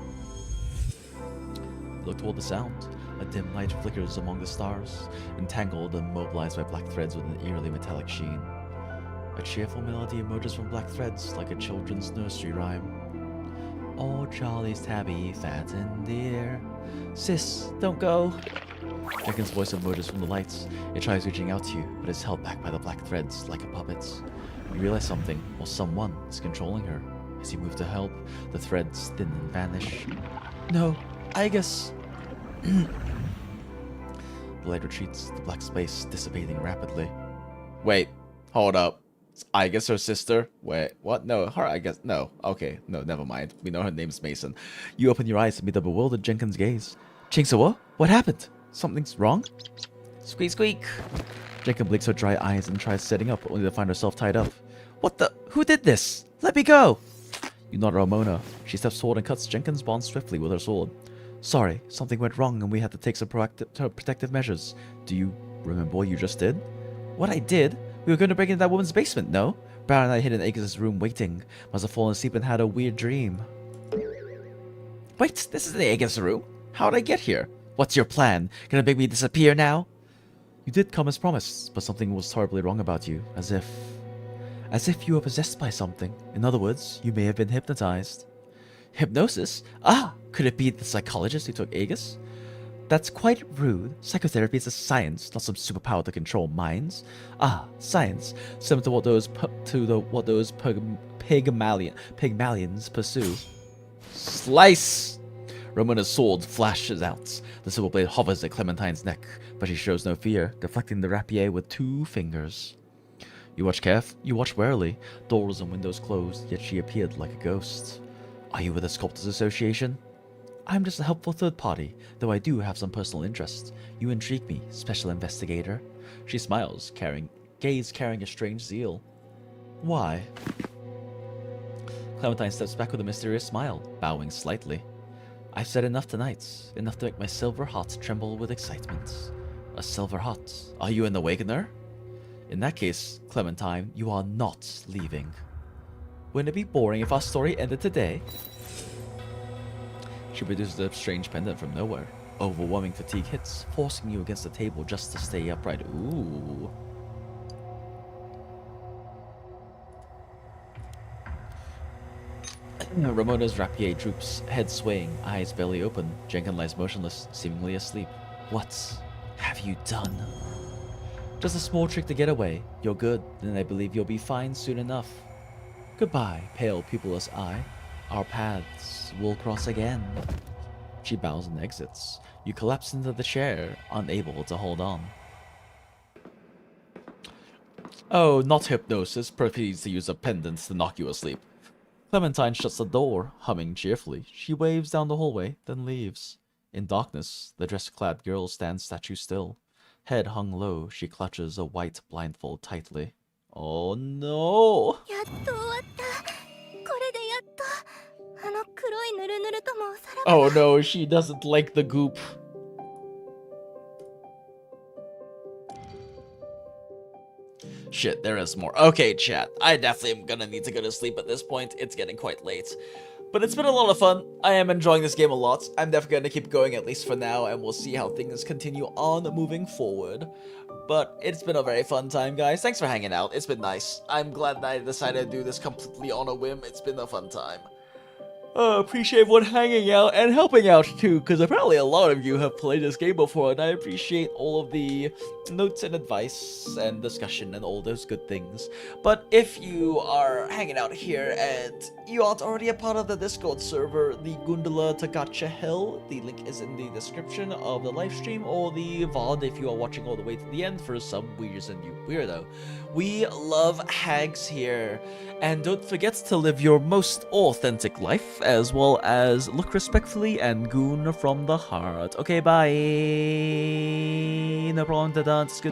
Look toward the sound. A dim light flickers among the stars, entangled and mobilized by black threads with an eerily metallic sheen. A cheerful melody emerges from black threads like a children's nursery rhyme. Oh, Charlie's tabby, fat and dear. Sis, don't go. Jenkin's voice emerges from the lights. It tries reaching out to you, but is held back by the black threads like a puppet. You realize something, or someone, is controlling her. As you move to help, the threads thin and vanish. No, I guess... The light retreats, the black space dissipating rapidly. Wait, hold up. I guess her sister. Wait, what? No, her, I guess. No. Okay, no, never mind. We know her name's Mason. You open your eyes to meet the bewildered Jenkin's gaze. Jinxoa, what happened? Something's wrong? Squeak, squeak. Jenkin blinks her dry eyes and tries setting up, only to find herself tied up. What the? Who did this? Let me go! You nod at Ramona. She steps forward and cuts Jenkin's bonds swiftly with her sword. Sorry, something went wrong and we had to take some protective measures. Do you remember what you just did? What I did? We were going to break into that woman's basement, no? Brown and I hid in Agus' room waiting. Must have fallen asleep and had a weird dream. Wait, this isn't the Agus' room. How'd I get here? What's your plan? Gonna make me disappear now? You did come as promised, but something was horribly wrong about you. As if you were possessed by something. In other words, you may have been hypnotized. Hypnosis? Ah! Could it be the psychologist who took Agus? That's quite rude. Psychotherapy is a science, not some superpower to control minds. Ah, science, similar to what those Pygmalions pursue. Slice! Ramona's sword flashes out. The silver blade hovers at Clementine's neck, but she shows no fear, deflecting the rapier with 2 fingers. You watch warily. Doors and windows closed, yet she appeared like a ghost. Are you with the Sculptors Association? I'm just a helpful third party, though I do have some personal interest. You intrigue me, special investigator. She smiles, gaze carrying a strange zeal. Why? Clementine steps back with a mysterious smile, bowing slightly. I've said enough tonight, enough to make my silver heart tremble with excitement. A silver heart. Are you an awakener? In that case, Clementine, you are not leaving. Wouldn't it be boring if our story ended today? She produces a strange pendant from nowhere. Overwhelming fatigue hits, forcing you against the table just to stay upright. Ooh. Ramona's rapier droops, head swaying, eyes barely open. Jenkin lies motionless, seemingly asleep. What have you done? Just a small trick to get away. You're good, and I believe you'll be fine soon enough. Goodbye, pale pupilless eye. Our paths will cross again. She bows and exits. You collapse into the chair, unable to hold on. Oh, not hypnosis. Proceeds to use a pendant to knock you asleep. Clementine shuts the door, humming cheerfully. She waves down the hallway, then leaves. In darkness, the dress-clad girl stands statue still. Head hung low, she clutches a white blindfold tightly. Oh no! Oh no, she doesn't like the goop. Shit, there is more. Okay, chat. I definitely am gonna need to go to sleep at this point. It's getting quite late. But it's been a lot of fun. I am enjoying this game a lot. I'm definitely going to keep going, at least for now, and we'll see how things continue on moving forward. But it's been a very fun time, guys. Thanks for hanging out. It's been nice. I'm glad that I decided to do this completely on a whim. It's been a fun time. Appreciate everyone hanging out and helping out too, because apparently a lot of you have played this game before, and I appreciate all of the notes and advice and discussion and all those good things. But if you are hanging out here and you aren't already a part of the Discord server, the Goondola To Gacha Hell, the link is in the description of the live stream or the VOD if you are watching all the way to the end for some reason, you weirdo. We love Hags here, and don't forget to live your most authentic life, as well as look respectfully and goon from the heart. Okay, bye. No problem, it's good.